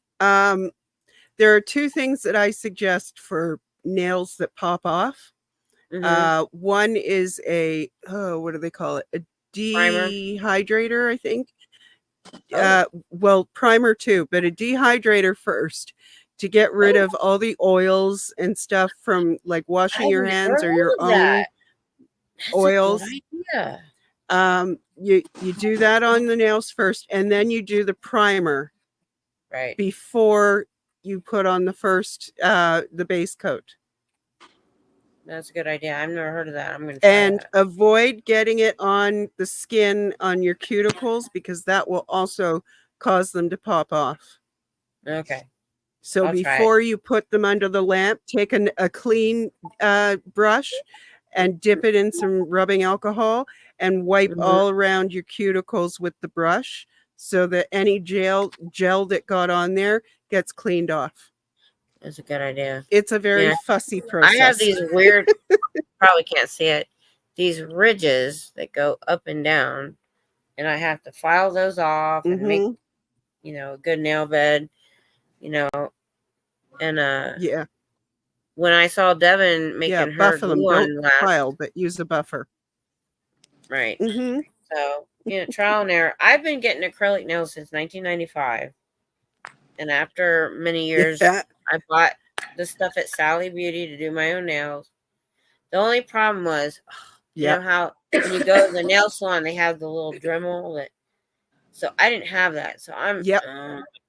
Speaker 2: There are two things that I suggest for nails that pop off. One is what do they call it? A dehydrator, I think. Well, primer too, but a dehydrator first to get rid of all the oils and stuff from like washing your hands or your own oils.
Speaker 1: That's a good idea.
Speaker 2: You do that on the nails first, and then you do the primer
Speaker 1: right
Speaker 2: before you put on the first the base coat.
Speaker 1: That's a good idea. I've never heard of that. I'm going to try that.
Speaker 2: Avoid getting it on the skin on your cuticles because that will also cause them to pop off.
Speaker 1: Okay.
Speaker 2: So before you put them under the lamp, take a clean brush and dip it in some rubbing alcohol and wipe all around your cuticles with the brush so that any gel that got on there gets cleaned off.
Speaker 1: That's a good idea.
Speaker 2: It's a very fussy process.
Speaker 1: I have these weird, probably can't see it, these ridges that go up and down, and I have to file those off and make, a good nail bed, and when I saw Devin making her glue on last,
Speaker 2: file, but use a buffer.
Speaker 1: Right. So, trial and error. I've been getting acrylic nails since 1995, and after many years, I bought the stuff at Sally Beauty to do my own nails. The only problem was, you know how when you go to the nail salon, they have the little Dremel so I didn't have that. So I'm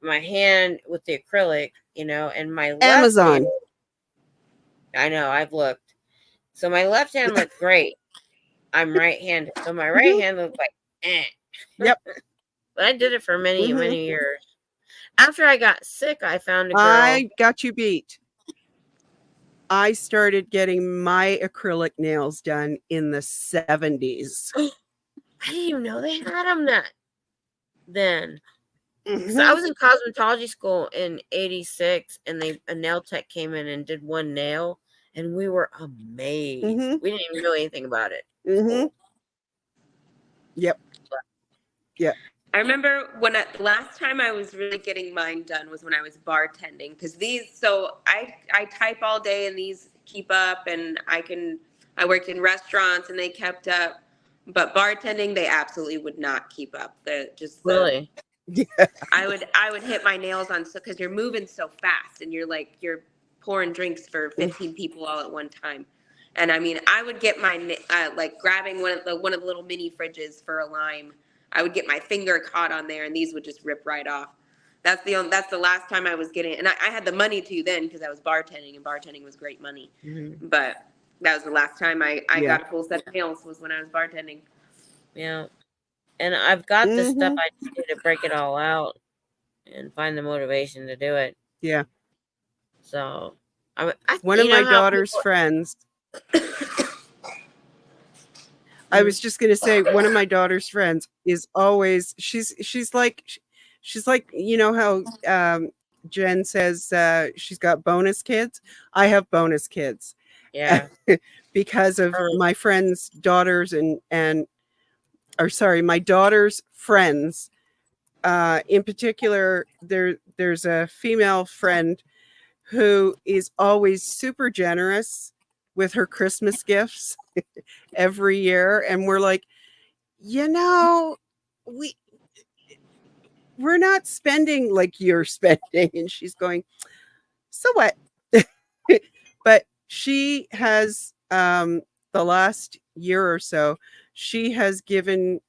Speaker 1: my hand with the acrylic, and my left
Speaker 2: Amazon.
Speaker 1: Hand, I know, I've looked. So my left hand looked great. I'm right-handed. So my right hand looked like,
Speaker 2: Yep.
Speaker 1: But I did it for many, many years. After I got sick, I found a girl.
Speaker 2: I got you beat. I started getting my acrylic nails done in the 70s.
Speaker 1: I didn't even know they had them then. So I was in cosmetology school in 86, and a nail tech came in and did one nail, and we were amazed. We didn't even know anything about it.
Speaker 2: Yep.
Speaker 4: I remember the last time I was really getting mine done was when I was bartending, because I type all day and these keep up, and I worked in restaurants and they kept up, but bartending, they absolutely would not keep up.
Speaker 1: Really?
Speaker 4: I would hit my nails on, because you're moving so fast and you're pouring drinks for 15 people all at one time. And I mean, I would get my, grabbing one of the little mini fridges for a lime. I would get my finger caught on there and these would just rip right off. That's the last time I was getting it. And I had the money to then because I was bartending, and bartending was great money. But that was the last time I got a full set of nails, was when I was bartending.
Speaker 1: Yeah. And I've got the stuff. I just need to break it all out and find the motivation to do it.
Speaker 2: Yeah.
Speaker 1: So
Speaker 2: one of my daughter's friends. I was just going to say, one of my daughter's friends is always, she's like, how Jen says she's got bonus kids. I have bonus kids.
Speaker 1: Yeah.
Speaker 2: Because of my friends' daughters my daughter's friends. In particular, there's a female friend who is always super generous with her Christmas gifts every year. And we're like, we're not spending like you're spending. And she's going, so what? But she has, the last year or so, she has given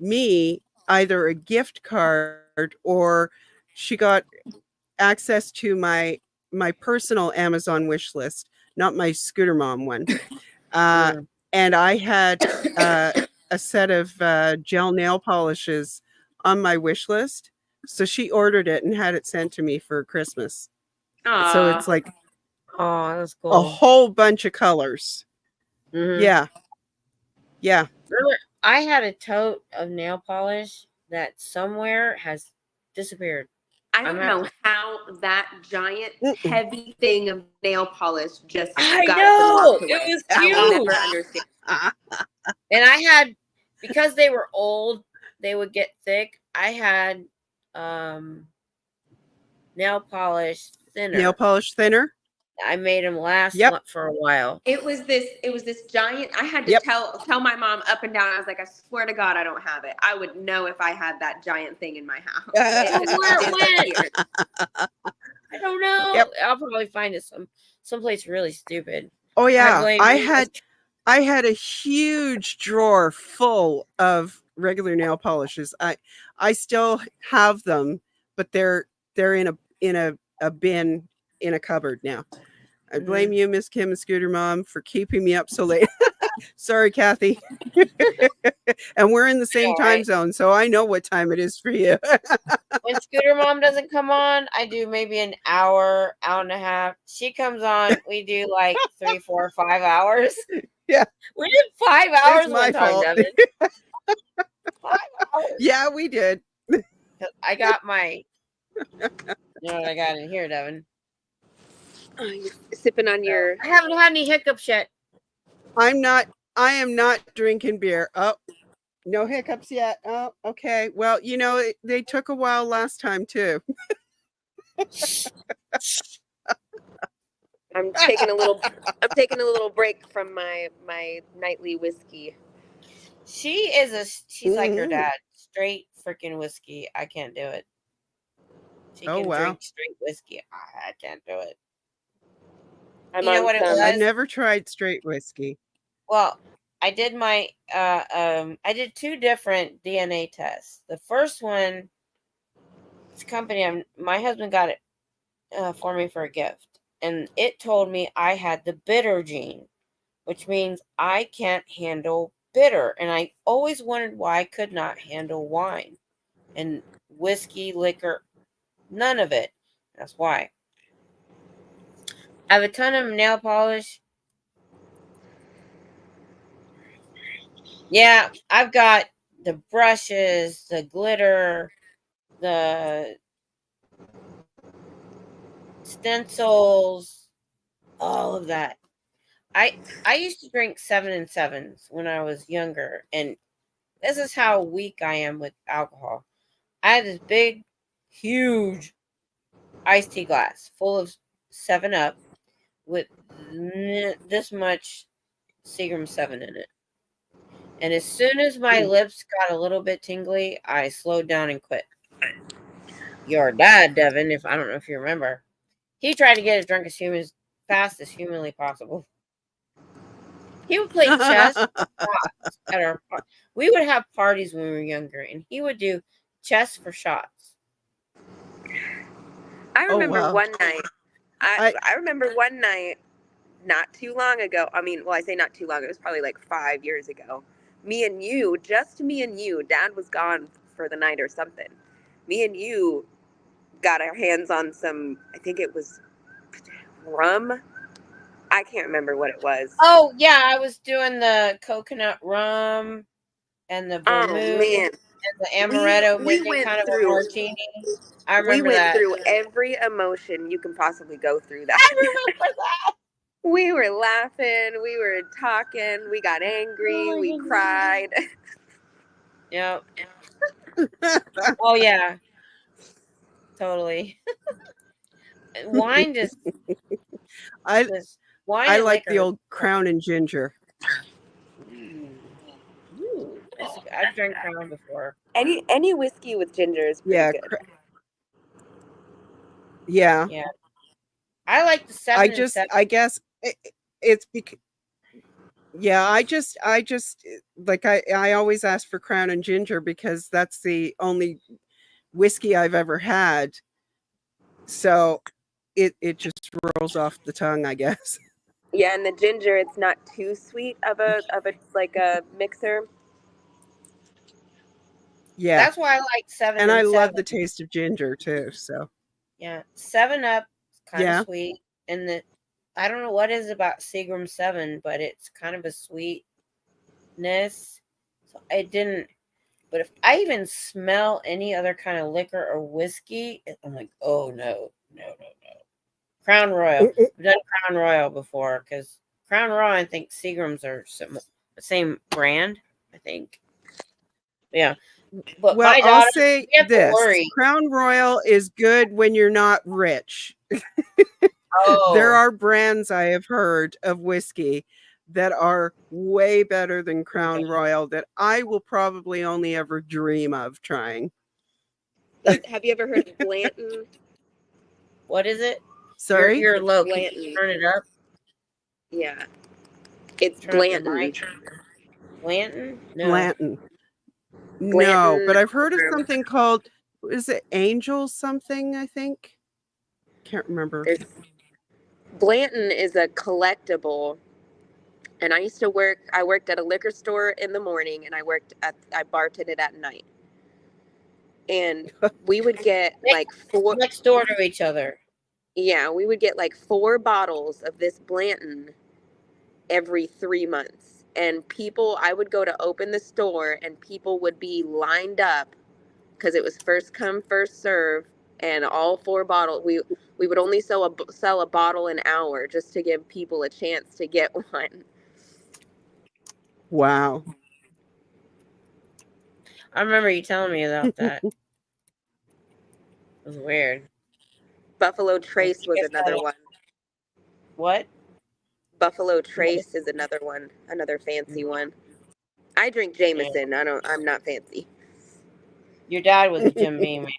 Speaker 2: me either a gift card or she got access to my personal Amazon wish list, not my Scooter Mom one. And I had a set of gel nail polishes on my wish list. So she ordered it and had it sent to me for Christmas. So it's like
Speaker 1: oh, that's cool.
Speaker 2: a whole bunch of colors.
Speaker 1: Mhm.
Speaker 2: Yeah. Yeah.
Speaker 1: Remember, I had a tote of nail polish that somewhere has disappeared.
Speaker 4: I don't know how that giant, heavy thing of nail polish just
Speaker 1: I
Speaker 4: got
Speaker 1: know.
Speaker 4: up and walked away.
Speaker 1: It was
Speaker 4: I will
Speaker 1: huge.
Speaker 4: never understand.
Speaker 1: And I had, because they were old, they would get thick. I had nail polish thinner.
Speaker 2: Nail polish thinner.
Speaker 1: I made them last for a while.
Speaker 4: It was this giant. I had to tell my mom up and down. I was like, I swear to God, I don't have it. I would know if I had that giant thing in my house.
Speaker 1: Where it went? I don't know.
Speaker 2: Yep.
Speaker 1: I'll probably find it someplace really stupid.
Speaker 2: Oh yeah, I had a huge drawer full of regular nail polishes. I still have them, but they're in a bin in a cupboard now. I blame you, Miss Kim and Scooter Mom, for keeping me up so late. Sorry, Kathy. And we're in the same time zone, so I know what time it is for you.
Speaker 1: When Scooter Mom doesn't come on, I do maybe an hour and a half. She comes on, we do like 3, 4, 5 hours.
Speaker 2: Yeah.
Speaker 1: We did 5 hours
Speaker 2: It's my
Speaker 1: one time,
Speaker 2: fault.
Speaker 1: Devin. 5 hours.
Speaker 2: Yeah, we did.
Speaker 1: I got my, you know what I got in here, Devin?
Speaker 4: Oh, you're sipping on your.
Speaker 1: I haven't had any hiccups yet.
Speaker 2: I am not drinking beer. Oh, no hiccups yet. Oh, okay. Well, you know, they took a while last time too.
Speaker 4: I'm taking a little break from my nightly whiskey.
Speaker 1: She's like her dad, straight freaking whiskey. I can't do it. She can drink straight whiskey. I can't do it. You know what it was?
Speaker 2: I never tried straight whiskey.
Speaker 1: Well, I did I did 2 different DNA tests. The first one, it's a company, my husband got it for me for a gift. And it told me I had the bitter gene, which means I can't handle bitter. And I always wondered why I could not handle wine and whiskey, liquor, none of it. That's why. I have a ton of nail polish. Yeah, I've got the brushes, the glitter, the stencils, all of that. I used to drink 7 and 7s when I was younger, and this is how weak I am with alcohol. I had this big, huge iced tea glass full of 7-Up with this much Seagram 7 in it. And as soon as my lips got a little bit tingly, I slowed down and quit. Your dad, Devin, I don't know if you remember, he tried to get as drunk as fast as humanly possible. He would play chess at our we would have parties when we were younger, and he would do chess for shots.
Speaker 4: I remember one night. I remember one night not too long ago. I mean, well, I say not too long. It was probably like 5 years ago. Just me and you. Dad was gone for the night or something. Me and you got our hands on some, I think it was rum. I can't remember what it was.
Speaker 1: Oh, yeah. I was doing the coconut rum and the vermouth and the amaretto, making kind of a martini. I remember that.
Speaker 4: We went through every emotion you can possibly go through that.
Speaker 1: I remember that.
Speaker 4: We were laughing. We were talking. We got angry. We cried.
Speaker 1: Yep. Oh, yeah. Totally. Wine just...
Speaker 2: I like the old Crown and Ginger.
Speaker 1: Ooh, I've drank Crown before.
Speaker 4: Any whiskey with ginger is pretty good.
Speaker 2: Yeah.
Speaker 1: I like the 7 and 7.
Speaker 2: I guess it's because. Yeah, I just like I always ask for Crown and Ginger because that's the only whiskey I've ever had. So it just rolls off the tongue, I guess.
Speaker 4: Yeah, and the ginger, it's not too sweet of a like a mixer.
Speaker 2: Yeah,
Speaker 1: that's why I like 7
Speaker 2: and I
Speaker 1: 7.
Speaker 2: love the taste of ginger too. So
Speaker 1: yeah, 7-Up kind of sweet. And I don't know what is about Seagram 7, but it's kind of a sweetness. So I didn't. But if I even smell any other kind of liquor or whiskey, I'm like, oh no. Crown Royal. I've done Crown Royal before because Crown Royal, I think Seagrams are the same brand, I think. Yeah. But
Speaker 2: well,
Speaker 1: my daughter,
Speaker 2: I'll say this: Crown Royal is good when you're not rich. There are brands I have heard of whiskey that are way better than Crown Royal that I will probably only ever dream of trying.
Speaker 4: Have you ever heard of Blanton?
Speaker 1: What is it?
Speaker 2: Sorry?
Speaker 1: You're low.
Speaker 4: Blanton.
Speaker 1: Can you turn it up?
Speaker 4: Yeah. It's Blanton.
Speaker 1: Blanton? No.
Speaker 2: Blanton. No, but I've heard of something called, is it Angel something, I think? Can't remember.
Speaker 4: Blanton is a collectible. And I worked at a liquor store in the morning and I bartended at night. And we would get like 4
Speaker 1: next door to each other.
Speaker 4: Yeah, we would get like 4 bottles of this Blanton every 3 months. And I would go to open the store and people would be lined up because it was first come, first serve. And all 4 bottles, we would only sell a bottle an hour just to give people a chance to get one.
Speaker 2: Wow.
Speaker 1: I remember you telling me about that. It was weird.
Speaker 4: Buffalo Trace was another one.
Speaker 1: What?
Speaker 4: Buffalo Trace is another one, another fancy one. I drink Jameson. I'm not fancy.
Speaker 1: Your dad was a Jim Beam man.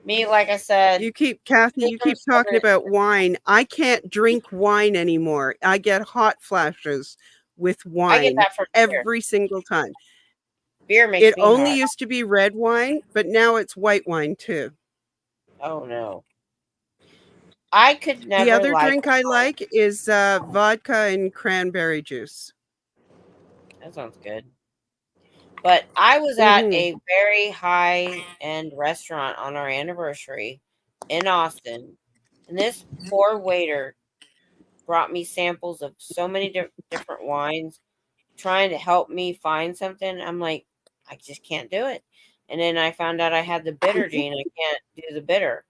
Speaker 1: Me, like I said.
Speaker 2: Kathy, you keep talking about wine. I can't drink wine anymore. I get hot flashes with wine.
Speaker 1: I get that from
Speaker 2: every single time.
Speaker 1: Beer makes
Speaker 2: it
Speaker 1: me
Speaker 2: only
Speaker 1: hot.
Speaker 2: used to be red wine, but now it's white wine too.
Speaker 1: Oh no. I could never.
Speaker 2: The other drink I like is vodka and cranberry juice.
Speaker 1: That sounds good. But I was at a very high-end restaurant on our anniversary in Austin, and this poor waiter brought me samples of so many different wines, trying to help me find something. I'm like, I just can't do it. And then I found out I had the bitter gene. I can't do the bitter.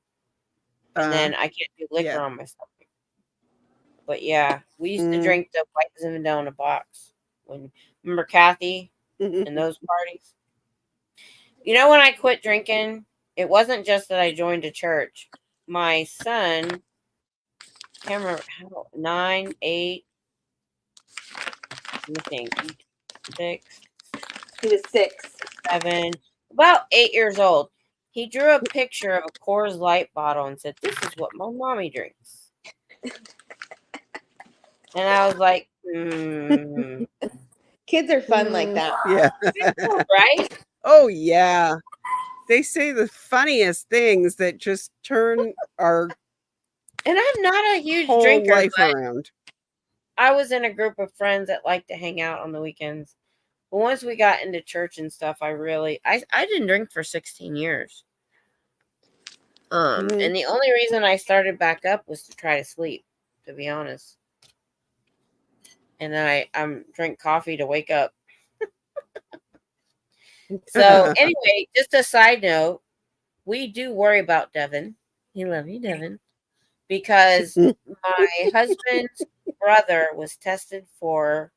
Speaker 1: And then I can't do liquor on my stomach. But yeah, we used to drink the White Zinfandel in a box. Remember Kathy and those parties? You know, when I quit drinking, it wasn't just that I joined a church. My son, I can't remember how, 9, 8, let me think, 6.
Speaker 4: He was 6,
Speaker 1: 7, about 8 years old. He drew a picture of a Coors Light bottle and said, "This is what my mommy drinks." And I was like,
Speaker 4: Kids are fun like that.
Speaker 2: Yeah.
Speaker 1: Right?
Speaker 2: Oh, yeah. They say the funniest things that just turn our
Speaker 1: And I'm not a huge
Speaker 2: whole
Speaker 1: drinker,
Speaker 2: life
Speaker 1: but
Speaker 2: around.
Speaker 1: I was in a group of friends that like to hang out on the weekends. But once we got into church and stuff, I didn't drink for 16 years. And the only reason I started back up was to try to sleep, to be honest. And then I drink coffee to wake up. So anyway, just a side note, we do worry about Devin. We love you, Devin. Because my husband's brother was tested for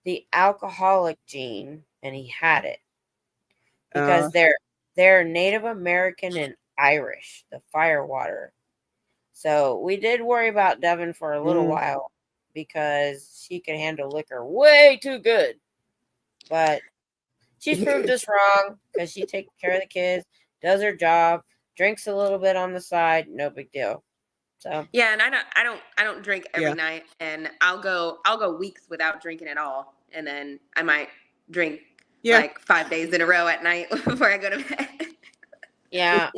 Speaker 1: the alcoholic gene and he had it. Because they're Native American and Irish, the firewater. So we did worry about Devin for a little while because she could handle liquor way too good. But she's proved us wrong because she takes care of the kids, does her job, drinks a little bit on the side, no big deal. So
Speaker 4: yeah, and I don't drink every night, and I'll go weeks without drinking at all, and then I might drink like 5 days in a row at night before I go to bed.
Speaker 1: Yeah.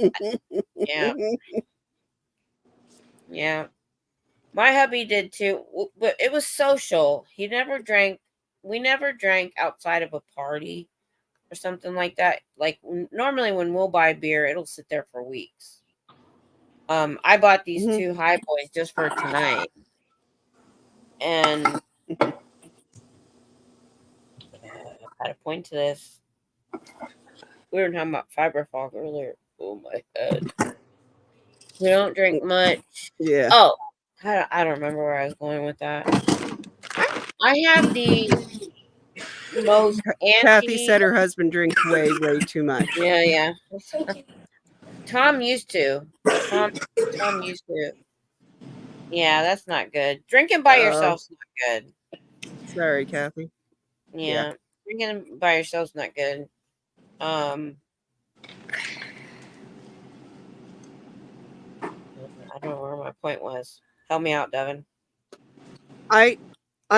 Speaker 1: My hubby did too, but it was social. He never drank. We never drank outside of a party or something like that. Like normally when we'll buy beer, it'll sit there for weeks. I bought these 2 high boys just for tonight. And I had a point to this. We were talking about fiber fog earlier. Oh my head. We don't drink much.
Speaker 2: Yeah.
Speaker 1: Oh, I don't remember where I was going with that. I have the most
Speaker 2: Kathy said her husband drinks way too much.
Speaker 1: Yeah. Tom used to. Tom used to. Yeah, that's not good. Drinking by yourself's not good.
Speaker 2: Sorry, Kathy.
Speaker 1: Yeah. Drinking by yourself's not good. I don't know where my point was. Help me out, Devin.
Speaker 2: I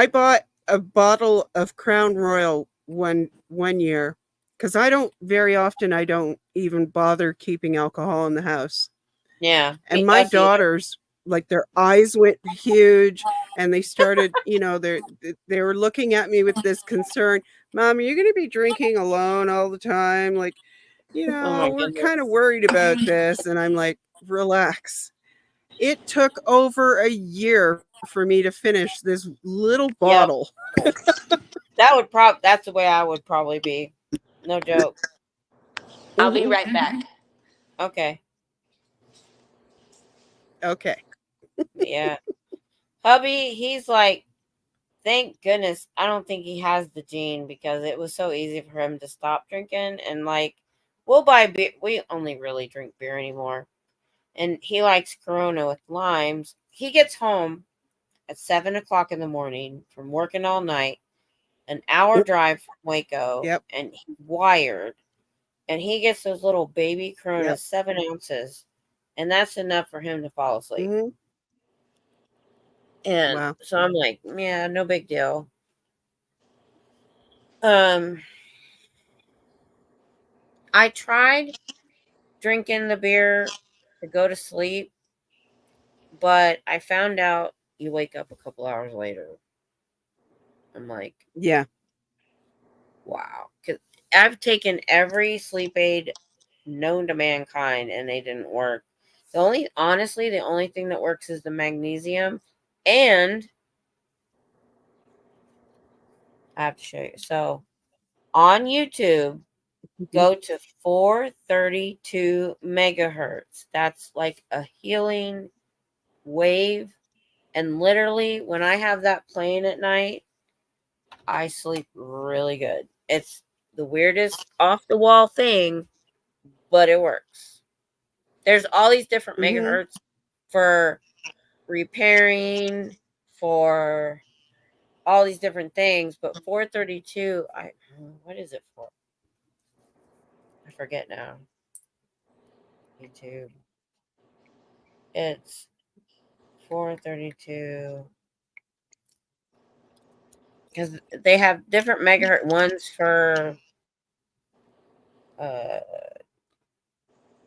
Speaker 2: bought a bottle of Crown Royal one year because I don't even bother keeping alcohol in the house.
Speaker 1: Yeah.
Speaker 2: And my daughters, like, their eyes went huge and they started, they were looking at me with this concern. Mom, are you going to be drinking alone all the time? Like, we're kind of worried about this. And I'm like, relax. It took over a year for me to finish this little bottle.
Speaker 1: Yep. That's the way I would probably be. No joke.
Speaker 4: I'll be right back.
Speaker 1: Okay.
Speaker 2: Yeah.
Speaker 1: Hubby, he's like, thank goodness I don't think he has the gene, because it was so easy for him to stop drinking. And like, we'll buy beer. We only really drink beer anymore. And he likes Corona with limes. He gets home at 7:00 in the morning from working all night, an hour drive from Waco, and he's wired. And he gets those little baby Coronas, 7 ounces, and that's enough for him to fall asleep. And so I'm like, yeah, no big deal. I tried drinking the beer to go to sleep, but I found out you wake up a couple hours later. I'm like,
Speaker 2: yeah,
Speaker 1: wow. 'Cause I've taken every sleep aid known to mankind and they didn't work. The only thing that works is the magnesium. And I have to show you. So on YouTube, go to 432 megahertz. That's like a healing wave. And literally, when I have that playing at night, I sleep really good. It's the weirdest off the wall thing, but it works. There's all these different megahertz for repairing, for all these different things, but 432, what is it for? I forget now. YouTube. It's 432. Because they have different megahertz ones for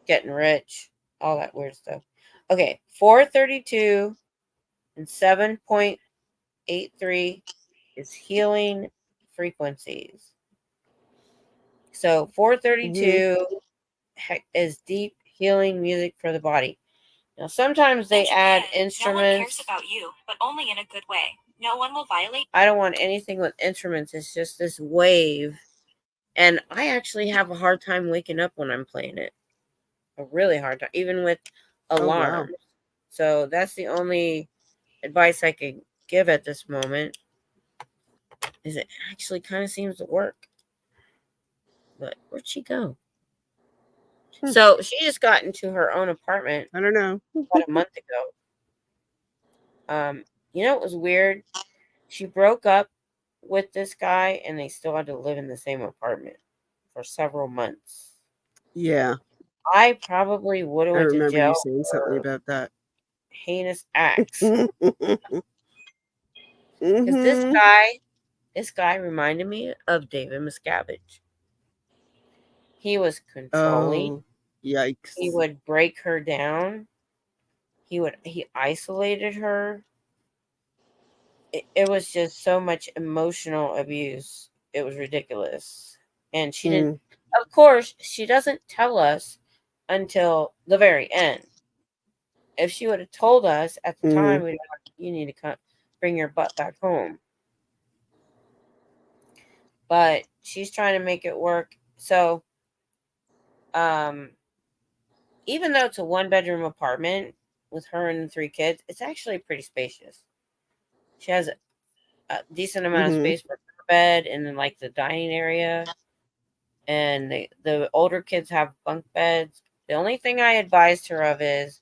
Speaker 1: getting rich, all that weird stuff. Okay, 432 and 7.83 is healing frequencies. So 432 is deep healing music for the body. Now, sometimes they add instruments. No one cares about you, but only in a good way. No one will violate. I don't want anything with instruments. It's just this wave. And I actually have a hard time waking up when I'm playing it. A really hard time, even with alarms. Oh, wow. So that's the only advice I could give at this moment. Is it actually kind of seems to work. But where'd she go? So she just got into her own apartment.
Speaker 2: I don't know.
Speaker 1: About a month ago. It was weird. She broke up with this guy and they still had to live in the same apartment for several months.
Speaker 2: Yeah.
Speaker 1: I probably would have went to jail. I
Speaker 2: remember you saying something about that.
Speaker 1: Heinous acts. Because this guy reminded me of David Miscavige. He was controlling.
Speaker 2: Oh, yikes.
Speaker 1: He would break her down. He isolated her. It was just so much emotional abuse. It was ridiculous. And she didn't, of course, she doesn't tell us until the very end. if she would have told us at the
Speaker 2: Mhm.
Speaker 1: time, we'd have, you need to come bring your butt back home. But she's trying to make it work. So, even though it's a 1-bedroom apartment with her and the 3 kids, it's actually pretty spacious. She has a decent amount of
Speaker 2: Mhm.
Speaker 1: space for her bed and then like the dining area. And the older kids have bunk beds. The only thing I advised her of is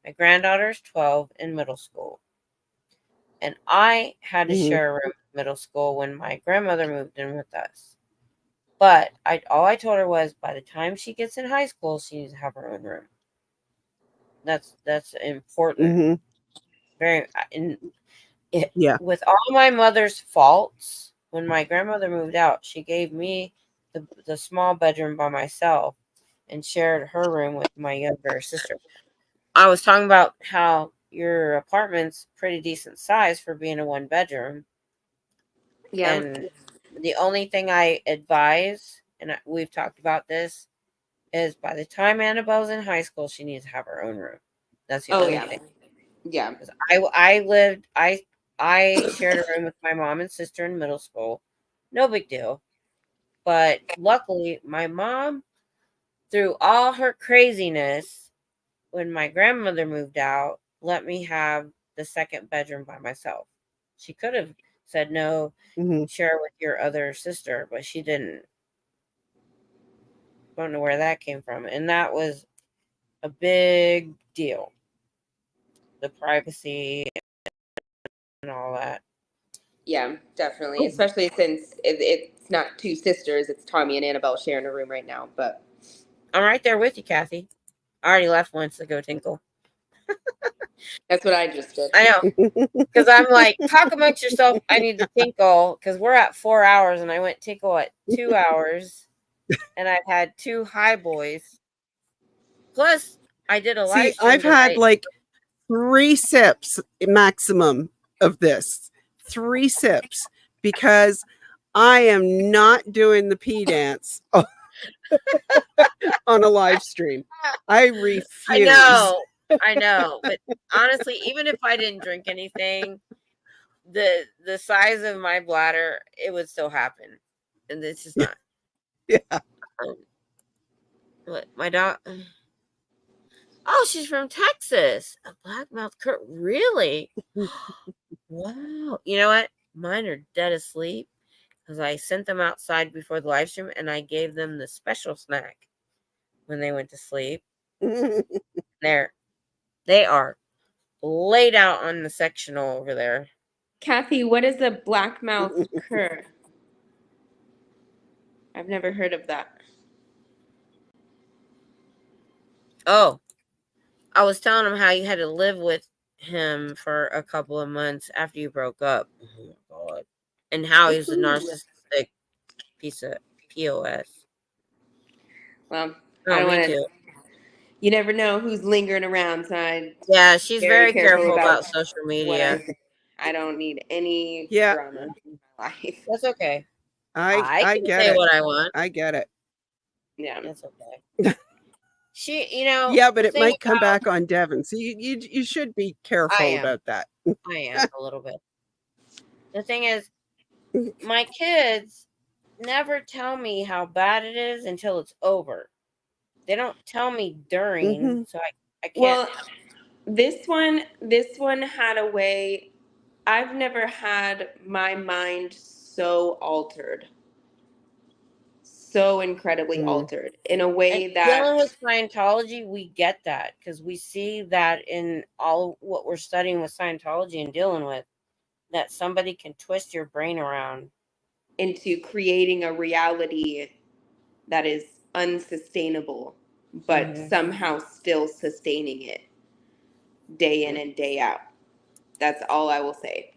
Speaker 1: my granddaughter's 12 in middle school. And I had to
Speaker 2: Mhm.
Speaker 1: share a room in middle school when my grandmother moved in with us. But all I told her was by the time she gets in high school, she needs to have her own room. That's important.
Speaker 2: Mhm.
Speaker 1: Very
Speaker 2: Yeah.
Speaker 1: with all my mother's faults, when my grandmother moved out, she gave me the small bedroom by myself and shared her room with my younger sister. I was talking about how your apartment's pretty decent size for being a 1-bedroom.
Speaker 4: Yeah.
Speaker 1: And the only thing I advise, and we've talked about this, is by the time Annabelle's in high school, she needs to have her own room. That's the only thing.
Speaker 4: Yeah.
Speaker 1: I shared a room with my mom and sister in middle school. No big deal. But luckily, my mom, through all her craziness, when my grandmother moved out, let me have the 2nd bedroom by myself. She could have said no,
Speaker 2: Mhm.
Speaker 1: share with your other sister, but she didn't. Don't know where that came from. And that was a big deal. The privacy and all that.
Speaker 4: Yeah, definitely. Especially since it's not 2 sisters, it's Tommy and Annabelle sharing a room right now. But
Speaker 1: I'm right there with you, Kathy. I already left once to go tinkle.
Speaker 4: that's what I just did.
Speaker 1: I know. Because I'm like, talk amongst yourself. I need to tinkle because we're at 4 hours and I went tinkle at 2 hours and I've had 2 high boys. Plus, I did a live
Speaker 2: See,
Speaker 1: stream
Speaker 2: I've had
Speaker 1: tonight.
Speaker 2: like 3 sips maximum of this. 3 sips because I am not doing the pee dance on a live stream. I refuse.
Speaker 1: I know. But honestly, even if I didn't drink anything, the size of my bladder, it would still happen. And it's just not.
Speaker 2: Yeah.
Speaker 1: But my dog. Oh, she's from Texas. A blackmouth cur. Really? Wow. You know what? Mine are dead asleep because I sent them outside before the live stream and I gave them the special snack when they went to sleep. They are laid out on the sectional over there.
Speaker 4: Kathy, what is a blackmouth cur? I've never heard of that.
Speaker 1: Oh, I was telling him how you had to live with him for a couple of months after you broke up. Oh my God. And how he's a narcissistic piece of POS.
Speaker 4: Well, I
Speaker 1: Oh,
Speaker 4: don't
Speaker 1: me
Speaker 4: want to.
Speaker 1: too.
Speaker 4: You never know who's lingering around, so I'm
Speaker 1: Yeah, she's very careful about
Speaker 4: about
Speaker 1: social
Speaker 4: what
Speaker 1: media.
Speaker 4: I don't need any
Speaker 2: Yeah.
Speaker 4: drama in my life.
Speaker 1: That's okay.
Speaker 2: I
Speaker 1: can
Speaker 2: get
Speaker 1: say
Speaker 2: it.
Speaker 1: what I want.
Speaker 2: I get it.
Speaker 4: Yeah.
Speaker 1: That's okay.
Speaker 2: Yeah, but
Speaker 1: the
Speaker 2: it
Speaker 1: thing
Speaker 2: might come
Speaker 1: about-
Speaker 2: back on Devin. So you should be careful about that.
Speaker 1: I am a little bit. The thing is, my kids never tell me how bad it is until it's over. They don't tell me during,
Speaker 2: Mhm.
Speaker 1: so I can't.
Speaker 4: Well, this one had a way. I've never had my mind so altered, so incredibly altered in a way
Speaker 1: And
Speaker 4: that
Speaker 1: dealing with Scientology, we get that because we see that in all what we're studying with Scientology and dealing with, that somebody can twist your brain around.
Speaker 4: into creating a reality that is unsustainable, but somehow still sustaining it day in and day out. That's all I will say.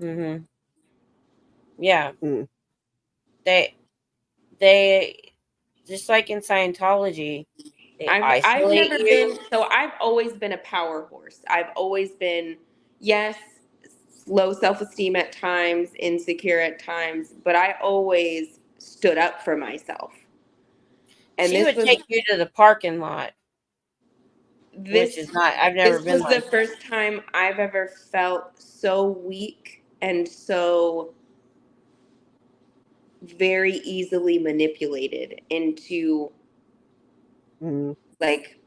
Speaker 1: Mm-hmm. Yeah.
Speaker 2: Mm.
Speaker 1: They just like in Scientology, they
Speaker 4: I've
Speaker 1: isolate
Speaker 4: never
Speaker 1: you.
Speaker 4: been, so I've always been a power horse. I've always been, yes, low self-esteem at times, insecure at times, but I always stood up for myself. And
Speaker 1: She
Speaker 4: this
Speaker 1: would
Speaker 4: was
Speaker 1: take you to the parking lot. which is not. I've never
Speaker 4: This
Speaker 1: been
Speaker 4: was the
Speaker 1: like.
Speaker 4: first time I've ever felt so weak and so very easily manipulated into like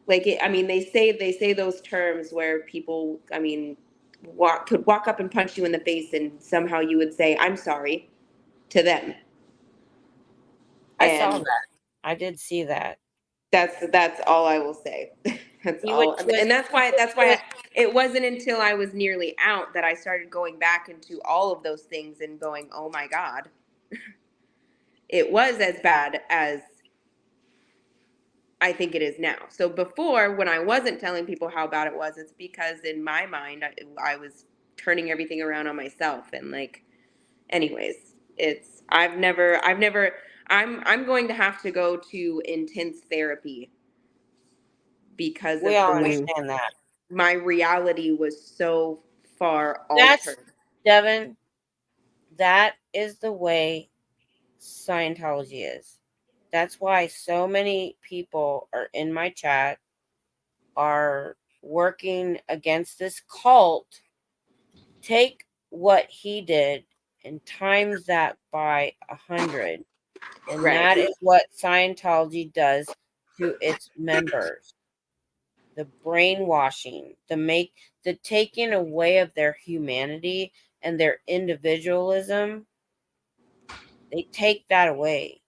Speaker 4: it, I mean, they say those terms where people, I mean, could walk up and punch you in the face and somehow you would say, "I'm sorry," to them.
Speaker 1: I saw
Speaker 4: And
Speaker 1: that. I did see that.
Speaker 4: that's all I will say. That's
Speaker 1: You
Speaker 4: all.
Speaker 1: would twist.
Speaker 4: And that's why it wasn't until I was nearly out that I started going back into all of those things and going, "Oh my God." It was as bad as I think it is now. So before, when I wasn't telling people how bad it was, it's because in my mind, I was turning everything around on myself. And like, anyways, I'm going to have to go to intense therapy because
Speaker 1: We
Speaker 4: of
Speaker 1: all
Speaker 4: the way
Speaker 1: understand that.
Speaker 4: my reality was so far
Speaker 1: That's
Speaker 4: altered.
Speaker 1: Devin. That is the way Scientology is. That's why so many people are in my chat are working against this cult. Take what he did and times that by 100. And
Speaker 4: Right.
Speaker 1: that is what Scientology does to its members. The brainwashing, the taking away of their humanity and their individualism. They take that away.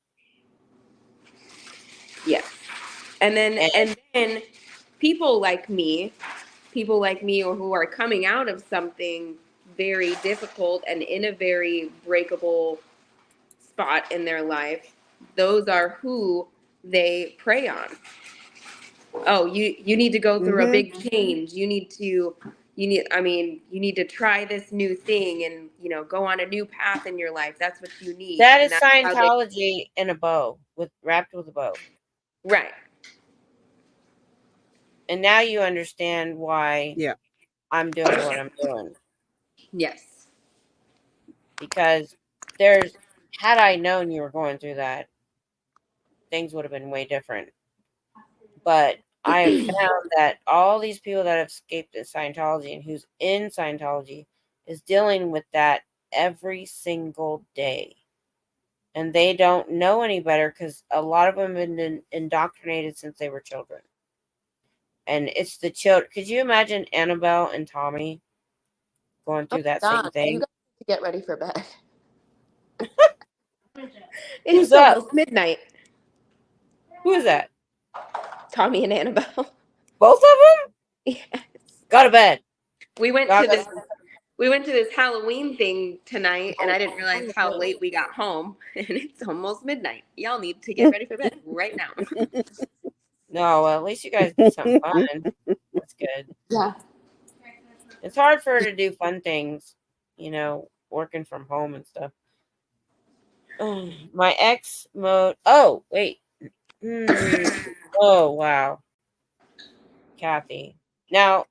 Speaker 4: Yes. And then people like me who are coming out of something very difficult and in a very breakable spot in their life, those are who they prey on. Oh, you need to go through a big change. You need to try this new thing and, go on a new path in your life. That's what you need.
Speaker 1: That
Speaker 4: And
Speaker 1: is Scientology in a bow, wrapped with a bow.
Speaker 4: Right.
Speaker 1: And now you understand why I'm doing what I'm doing.
Speaker 4: Yes.
Speaker 1: Because had I known you were going through that, things would have been way different. But I have found that all these people that have escaped Scientology and who's in Scientology is dealing with that every single day. And they don't know any better because a lot of them have been indoctrinated since they were children. And it's the children. Could you imagine Annabelle and Tommy going through that same thing?
Speaker 4: You guys need to get ready for bed.
Speaker 1: Who's
Speaker 4: It's almost midnight.
Speaker 1: Who is that?
Speaker 4: Tommy and Annabelle.
Speaker 1: Both of them?
Speaker 4: Yes.
Speaker 1: Go to bed.
Speaker 4: We went to this Halloween thing tonight, and I didn't realize how late we got home, and it's almost midnight. Y'all need to get ready for bed right now.
Speaker 1: No, well, at least you guys did something fun. That's good.
Speaker 4: Yeah.
Speaker 1: It's hard for her to do fun things, working from home and stuff. My ex mode. Oh, wait. Oh, wow. Kathy. Now,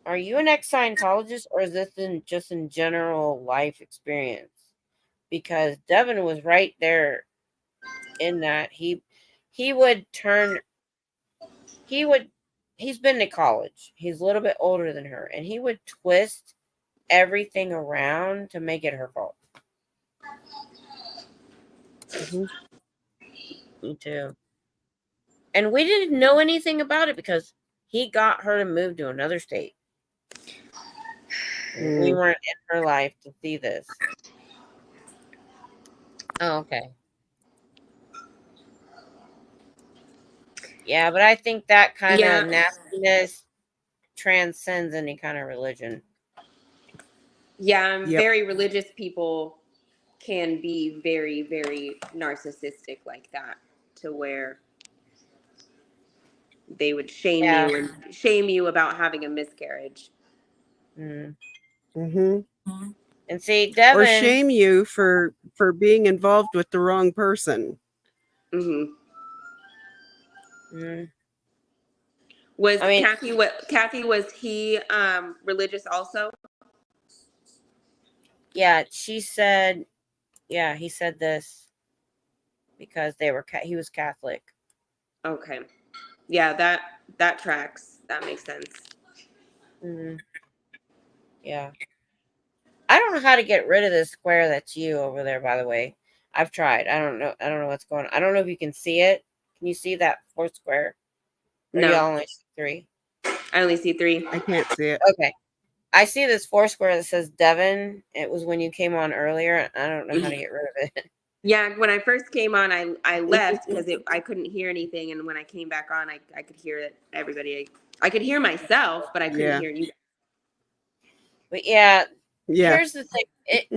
Speaker 1: are you an ex-Scientologist or is this just in general life experience? Because Devin was right there in that he's been to college. He's a little bit older than her, and he would twist everything around to make it her fault. Me too. And we didn't know anything about it because he got her to move to another state. We weren't in her life to see this. Oh, okay. Yeah, but I think that kind of nastiness transcends any kind of religion.
Speaker 4: Yeah, very religious people can be very, very narcissistic like that, to where they would shame you about having a miscarriage.
Speaker 2: Mm-hmm.
Speaker 1: And see, Devin,
Speaker 2: or shame you for being involved with the wrong person.
Speaker 4: Mm-hmm. Kathy, was he religious also?
Speaker 1: Yeah, she said, yeah, he said this because he was Catholic.
Speaker 4: Okay.
Speaker 6: Yeah, that tracks. That makes sense.
Speaker 1: Mm-hmm. Yeah. I don't know how to get rid of this square that's you over there, by the way. I've tried. I don't know what's going on. I don't know if you can see it. Can you see that fourth square? Or
Speaker 6: No.
Speaker 1: you only see 3?
Speaker 6: I only see 3.
Speaker 2: I can't see it.
Speaker 1: Okay. I see this 4 square that says Devin. It was when you came on earlier. I don't know how to get rid of it.
Speaker 6: Yeah, when I first came on, I left because I couldn't hear anything, and when I came back on, I could hear everybody. I could hear myself, but I couldn't hear you.
Speaker 1: But yeah,
Speaker 2: Yeah.
Speaker 1: here's the thing.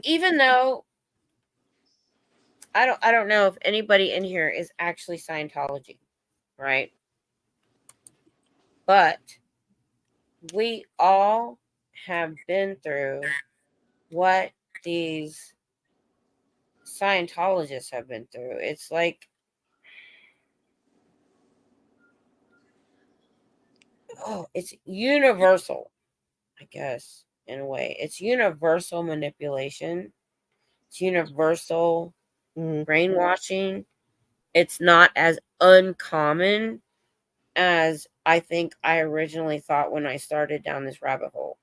Speaker 1: Even though I don't know if anybody in here is actually Scientology, right? But we all have been through what these Scientologists have been through. It's like, it's universal, I guess, in a way. It's universal manipulation. It's universal brainwashing. It's not as uncommon as I think I originally thought when I started down this rabbit hole.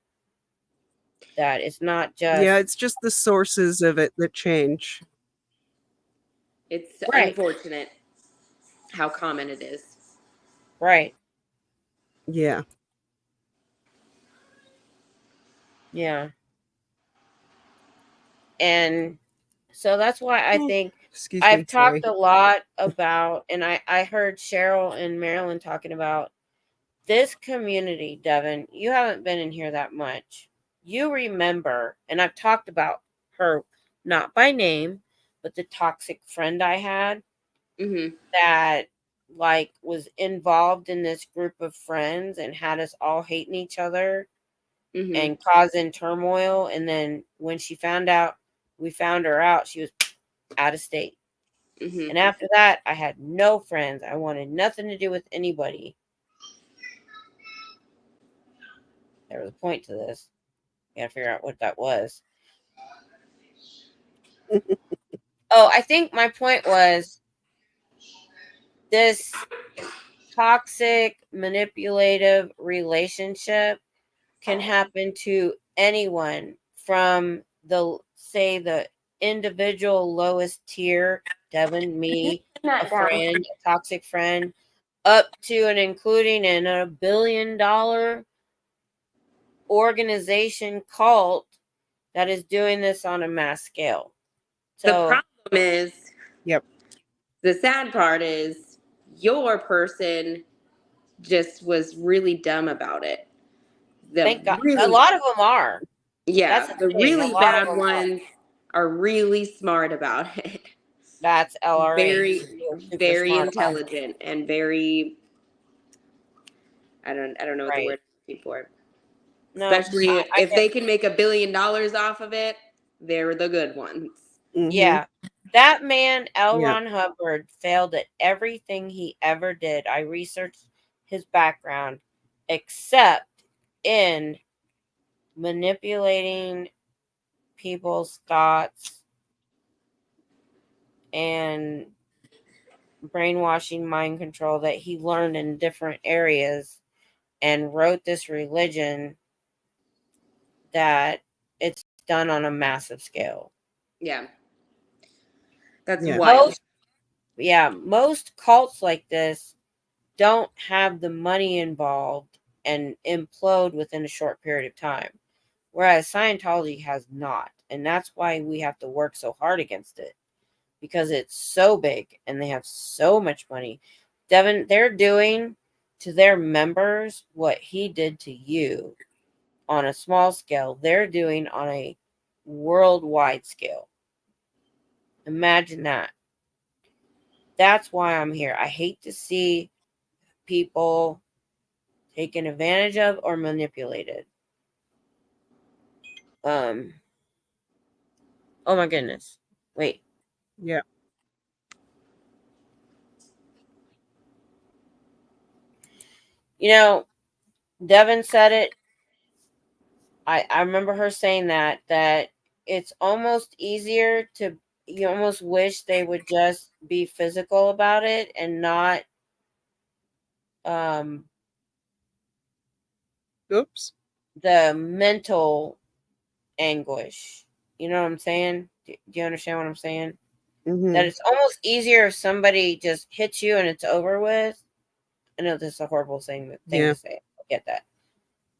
Speaker 1: That it's not just...
Speaker 2: Yeah, it's just the sources of it that change.
Speaker 6: It's unfortunate how common it is.
Speaker 1: Right.
Speaker 2: Yeah.
Speaker 1: Yeah. And so that's why I think I've talked a lot about, and I heard Cheryl and Marilyn talking about this community. Devin, you haven't been in here that much. You remember, and I've talked about her, not by name, but the toxic friend I had that like was involved in this group of friends and had us all hating each other and causing turmoil. And then when she found out, we found her out, she was out of state. And after that, I had no friends. I wanted nothing to do with anybody. There was a point to this. I gotta figure out what that was. Oh, I think my point was this toxic, manipulative relationship can happen to anyone, from the individual lowest tier, Devin, me, a friend, a toxic friend, up to and including in a $1 billion organization cult that is doing this on a mass scale. So
Speaker 6: the problem is, the sad part is your person just was really dumb about it.
Speaker 1: Thank God. A lot of them are.
Speaker 6: Yeah, the really bad ones are really smart about it.
Speaker 1: That's LRA.
Speaker 6: Very, very intelligent and very. I don't know what the word I'm looking for. No, especially if they can make $1 billion off of it, they're the good ones.
Speaker 1: Yeah. That man, L. Ron Hubbard, failed at everything he ever did. I researched his background, except in manipulating people's thoughts and brainwashing, mind control that he learned in different areas, and wrote this religion that it's done on a massive scale.
Speaker 6: Yeah. That's wild.
Speaker 1: Most cults like this don't have the money involved and implode within a short period of time, whereas Scientology has not. And that's why we have to work so hard against it, because it's so big and they have so much money. Devin, they're doing to their members what he did to you on a small scale. They're doing on a worldwide scale. Imagine that. That's why I'm here. I hate to see people taken advantage of or manipulated. Oh my goodness. Wait.
Speaker 2: Yeah.
Speaker 1: You know, Devin said it. I remember her saying that it's almost easier to, you almost wish they would just be physical about it and not
Speaker 2: Oops.
Speaker 1: the mental anguish. You know what I'm saying? Do you understand what I'm saying?
Speaker 2: Mm-hmm.
Speaker 1: That it's almost easier if somebody just hits you and it's over with. I know this is a horrible thing to say. I get that.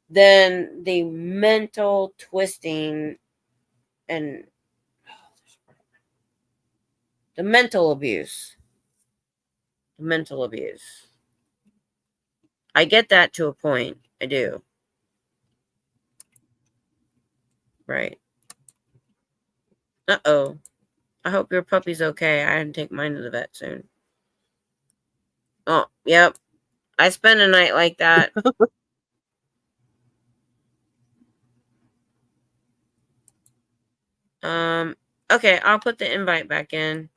Speaker 1: Then the mental twisting and the mental abuse. The mental abuse. I get that to a point. I do. Right. Uh-oh. I hope your puppy's okay. I had to take mine to the vet soon. Oh, yep. I spend a night like that. Okay, I'll put the invite back in.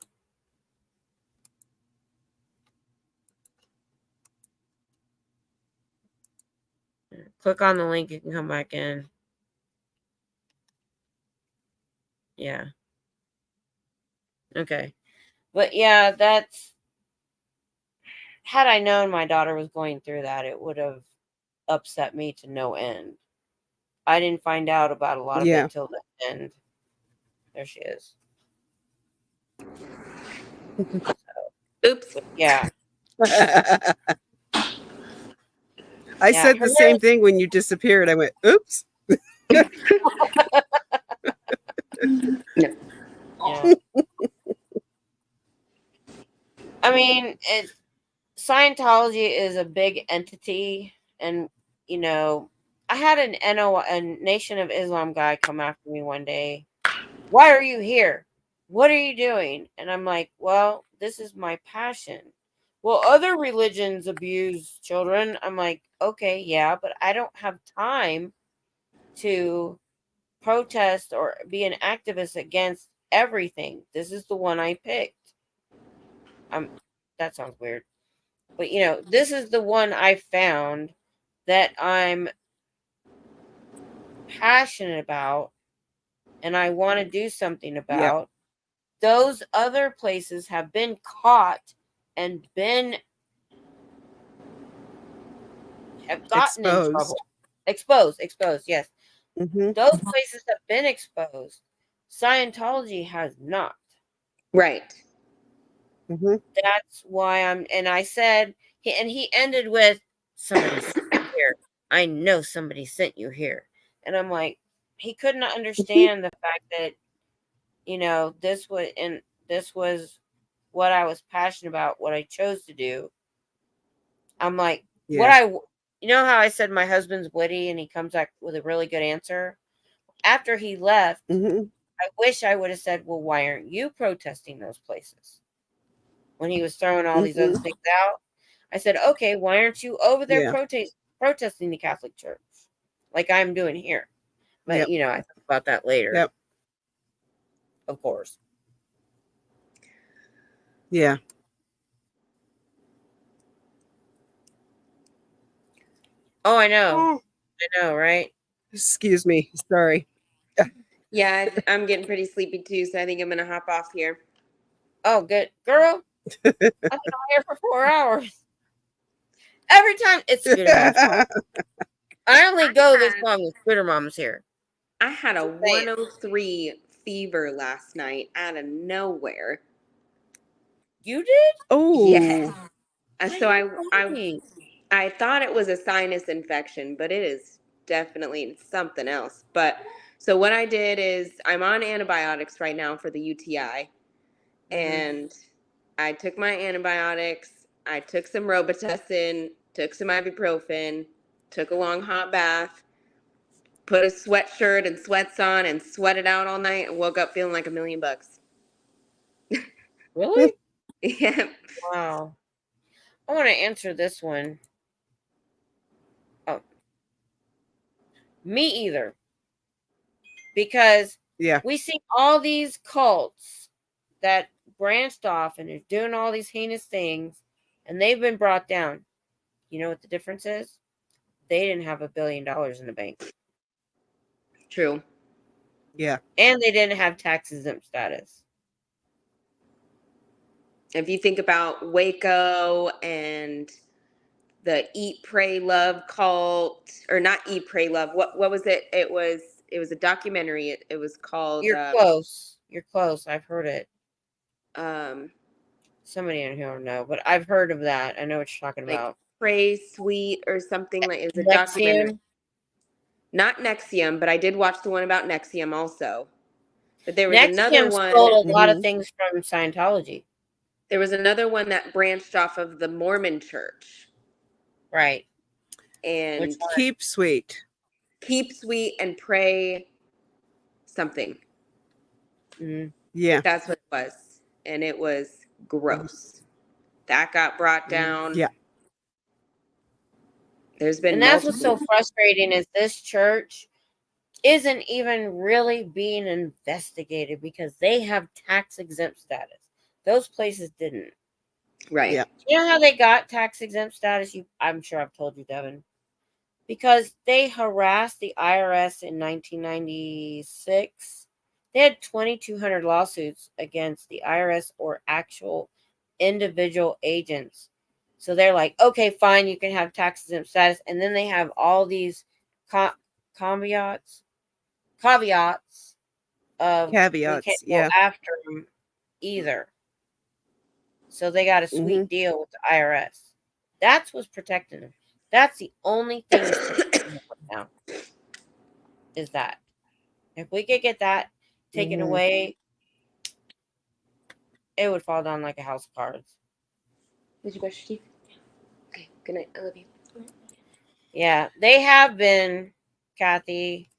Speaker 1: Click on the link, you can come back in. Yeah. Okay. But yeah, that's, had I known my daughter was going through that, it would have upset me to no end. I didn't find out about a lot of it till the end. There she is.
Speaker 6: Oops.
Speaker 1: Yeah.
Speaker 2: I said the same thing when you disappeared. I went, oops.
Speaker 6: No.
Speaker 1: Yeah. I mean, Scientology is a big entity, and you know, I had a Nation of Islam guy come after me one day. Why are you here? What are you doing? And I'm like, well, this is my passion. Well, other religions abuse children. I'm like, okay, yeah, but I don't have time to protest or be an activist against everything. This is the one I picked. That sounds weird. But you know, this is the one I found that I'm passionate about and I want to do something about. Yep. Those other places have been caught and have gotten in trouble. Exposed, yes.
Speaker 2: Mm-hmm.
Speaker 1: Those places have been exposed. Scientology has not.
Speaker 6: Right.
Speaker 2: Mm-hmm.
Speaker 1: That's why I said, he ended with, somebody sent you here. I know somebody sent you here. And I'm like, he couldn't understand the fact that, you know, this was what I was passionate about, what I chose to do. I'm like, you know how I said my husband's witty and he comes back with a really good answer? After he left, I wish I would have said, well, why aren't you protesting those places? When he was throwing all these other things out, I said, okay, why aren't you over there protesting the Catholic Church like I'm doing here? But, you know, I thought about that later.
Speaker 2: Yep.
Speaker 1: Of course.
Speaker 2: Yeah.
Speaker 1: Oh, I know. I know, right?
Speaker 2: Excuse me. Sorry.
Speaker 6: Yeah, I'm getting pretty sleepy too, so I think I'm going to hop off here.
Speaker 1: Oh, good. Girl, I've been on here for 4 hours. Every time it's Scooter Mom's fault. I only go this long when Scooter Mom's here.
Speaker 6: I had a 103 fever last night out of nowhere.
Speaker 1: You did?
Speaker 2: Oh.
Speaker 6: Yeah. So I thought it was a sinus infection, but it is definitely something else. But so what I did is I'm on antibiotics right now for the UTI. And I took my antibiotics. I took some Robitussin, took some ibuprofen, took a long hot bath, put a sweatshirt and sweats on and sweated out all night and woke up feeling like $1 million.
Speaker 1: Really?
Speaker 6: Yeah.
Speaker 1: Wow. I want to answer this one. Oh. Me either. Because we see all these cults that branched off and are doing all these heinous things, and they've been brought down. You know what the difference is? They didn't have $1 billion in the bank.
Speaker 6: True.
Speaker 2: Yeah.
Speaker 1: And they didn't have tax exempt status.
Speaker 6: If you think about Waco and the Eat, Pray, Love cult, or not Eat, Pray, Love. What was it? It was a documentary. It was called.
Speaker 1: You're close. You're close. I've heard it. Somebody in here will know, but I've heard of that. I know what you're talking about.
Speaker 6: Pray Sweet or something like. It's a documentary. Not Nexium, but I did watch the one about Nexium also. But there was another one.
Speaker 1: Stole a lot of things from Scientology.
Speaker 6: There was another one that branched off of the Mormon Church.
Speaker 1: Right.
Speaker 6: And
Speaker 2: Keep Sweet.
Speaker 6: Keep Sweet and Pray something.
Speaker 1: Mm-hmm.
Speaker 2: Yeah.
Speaker 6: That's what it was. And it was gross. That got brought down.
Speaker 2: Yeah.
Speaker 6: There's been
Speaker 1: that's what's so frustrating is this church isn't even really being investigated because they have tax exempt status. Those places didn't.
Speaker 6: Right.
Speaker 2: Yeah.
Speaker 1: You know how they got tax exempt status? I'm sure I've told you, Devin. Because they harassed the IRS in 1996. They had 2,200 lawsuits against the IRS or actual individual agents. So they're like, okay, fine, you can have tax exempt status. And then they have all these caveats of we can't go after them either. So they got a sweet deal with the IRS. That's what's protecting them. That's the only thing that's protecting them right now. Is that if we could get that taken away, it would fall down like a house of cards.
Speaker 6: Did you brush your teeth? Okay, good night. I love you.
Speaker 1: Yeah, they have been, Kathy.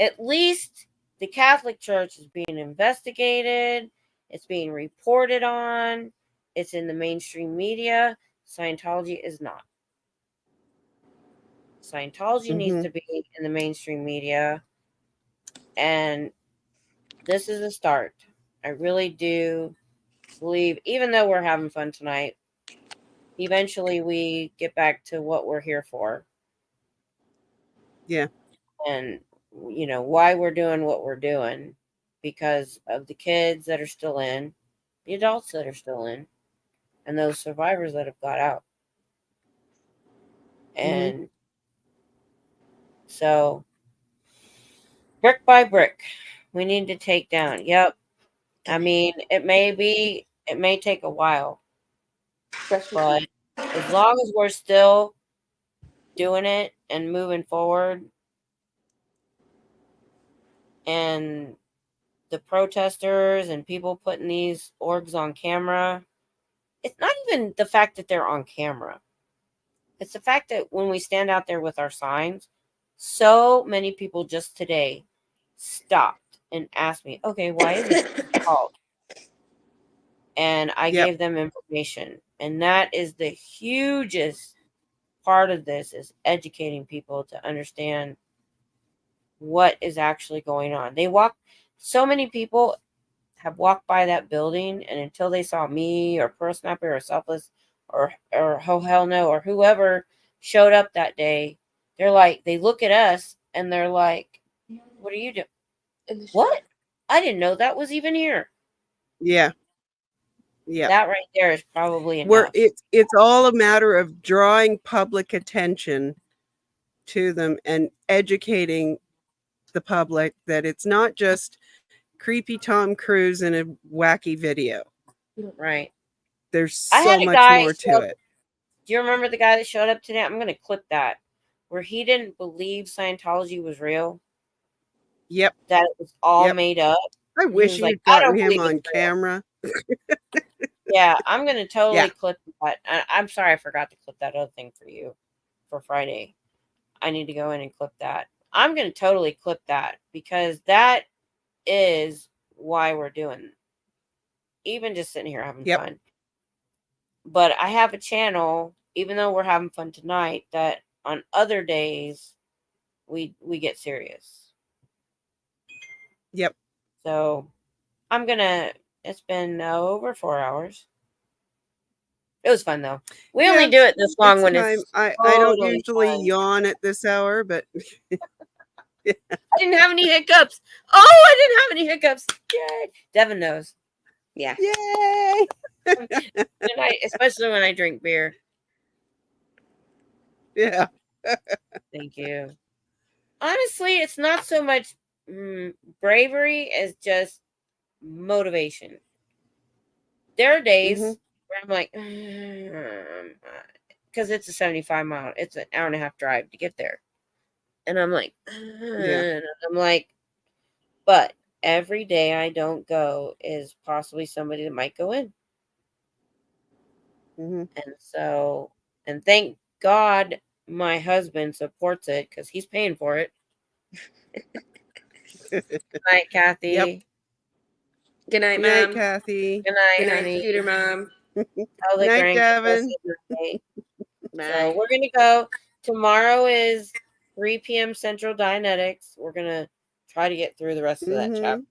Speaker 1: At least the Catholic Church is being investigated. It's being reported on. It's in the mainstream media. Scientology is not. Scientology needs to be in the mainstream media. And this is a start. I really do believe, even though we're having fun tonight, eventually we get back to what we're here for.
Speaker 2: Yeah.
Speaker 1: And, you know, why we're doing what we're doing. Because of the kids that are still in, the adults that are still in, and those survivors that have got out. And so, brick by brick, we need to take down. Yep. I mean, it may take a while, but as long as we're still doing it and moving forward, and the protesters and people putting these orgs on camera, it's not even the fact that they're on camera. It's the fact that when we stand out there with our signs, so many people just today stopped and asked me, okay, why is it called? And I gave them information. And that is the hugest part of this, is educating people to understand what is actually going on. So many people have walked by that building, and until they saw me or Pearl Snapper or Selfless or Oh Hell No or whoever showed up that day, they're like, they look at us and they're like, what are you doing? What? I didn't know that was even here.
Speaker 2: Yeah. Yeah.
Speaker 1: That right there is probably enough.
Speaker 2: It's all a matter of drawing public attention to them and educating the public that it's not just creepy Tom Cruise in a wacky video.
Speaker 1: Right.
Speaker 2: There's so much more to it.
Speaker 1: Do you remember the guy that showed up today? I'm going to clip that, where he didn't believe Scientology was real.
Speaker 2: Yep.
Speaker 1: That it was all made up.
Speaker 2: I wish you'd gotten him on camera.
Speaker 1: Yeah, I'm going to totally clip that. I'm sorry I forgot to clip that other thing for you for Friday. I need to go in and clip that. I'm going to totally clip that, because that is why we're doing, even just sitting here having fun. But I have a channel, even though we're having fun tonight, that on other days we get serious.
Speaker 2: Yep.
Speaker 1: So it's been over 4 hours. It was fun though. We only do it this long when it's
Speaker 2: I don't usually yawn at this hour, but
Speaker 1: I didn't have any hiccups. Oh, I didn't have any hiccups. Yay. Devin knows.
Speaker 6: Yeah.
Speaker 2: Yay.
Speaker 1: Especially when I drink beer.
Speaker 2: Yeah.
Speaker 1: Thank you. Honestly, it's not so much bravery as just motivation. There are days where I'm like, because it's a 75-mile, it's an hour and a half drive to get there. And I'm like, and I'm like, but every day I don't go is possibly somebody that might go in. And so, and thank God my husband supports it because he's paying for it. Good night, Kathy.
Speaker 2: Yep.
Speaker 6: Good night,
Speaker 2: Good night,
Speaker 6: Mom.
Speaker 2: Kathy.
Speaker 1: Good night,
Speaker 6: Good night,
Speaker 1: honey.
Speaker 6: Scooter Mom.
Speaker 1: Tell the
Speaker 2: Night,
Speaker 1: grandkids
Speaker 2: Devin.
Speaker 1: So we're going to go. Tomorrow is 3 p.m. Central Dianetics. We're going to try to get through the rest of that chapter.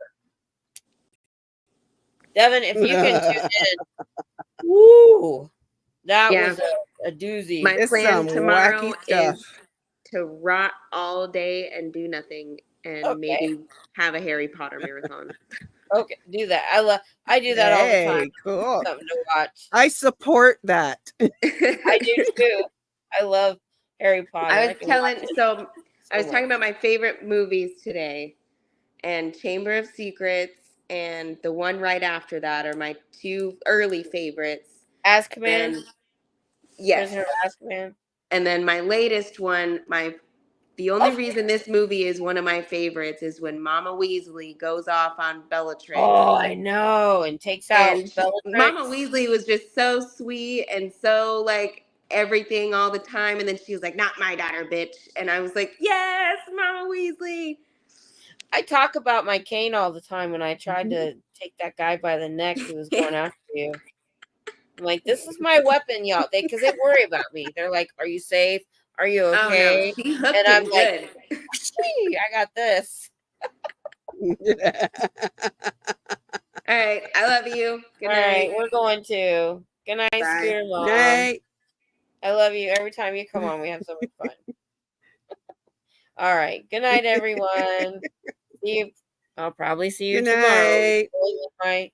Speaker 1: Devin, if you can tune in, woo, that was a doozy.
Speaker 6: My plan tomorrow is to rot all day and do nothing and maybe have a Harry Potter marathon.
Speaker 1: Okay, do that. I do that all the time.
Speaker 2: Cool.
Speaker 1: Something to watch.
Speaker 2: I support that.
Speaker 1: I do too. I love Harry Potter.
Speaker 6: I was talking about my favorite movies today, and Chamber of Secrets and the one right after that are my two early favorites.
Speaker 1: Azkaban?
Speaker 6: Yes.
Speaker 1: Prisoner of Azkaban.
Speaker 6: And then my latest one, the only reason this movie is one of my favorites is when Mama Weasley goes off on Bellatrix.
Speaker 1: Oh, I know, and takes out Bellatrix.
Speaker 6: Mama Weasley was just so sweet and so like everything all the time, and then she was like, "Not my daughter, bitch," and I was like, "Yes, Mama Weasley."
Speaker 1: I talk about my cane all the time when I tried to take that guy by the neck who was going after you. I'm like, this is my weapon, y'all. Because they worry about me. They're like, "Are you safe? Are you okay?"
Speaker 6: Oh, no. She hooked
Speaker 1: and I'm
Speaker 6: him
Speaker 1: like,
Speaker 6: good.
Speaker 1: I got this.
Speaker 6: All right. I love you. Good night.
Speaker 1: All right. We're going to. Good night, Scooter Mom.
Speaker 2: Night.
Speaker 1: I love you. Every time you come on, we have so much fun. All right. Good night, everyone. See you. I'll probably see you tomorrow. With my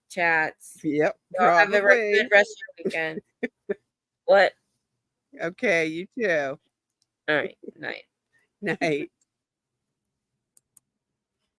Speaker 1: chats.
Speaker 2: Yep.
Speaker 1: Have a good rest of your weekend. What?
Speaker 2: Okay, you too.
Speaker 1: All right. Night.
Speaker 2: Night.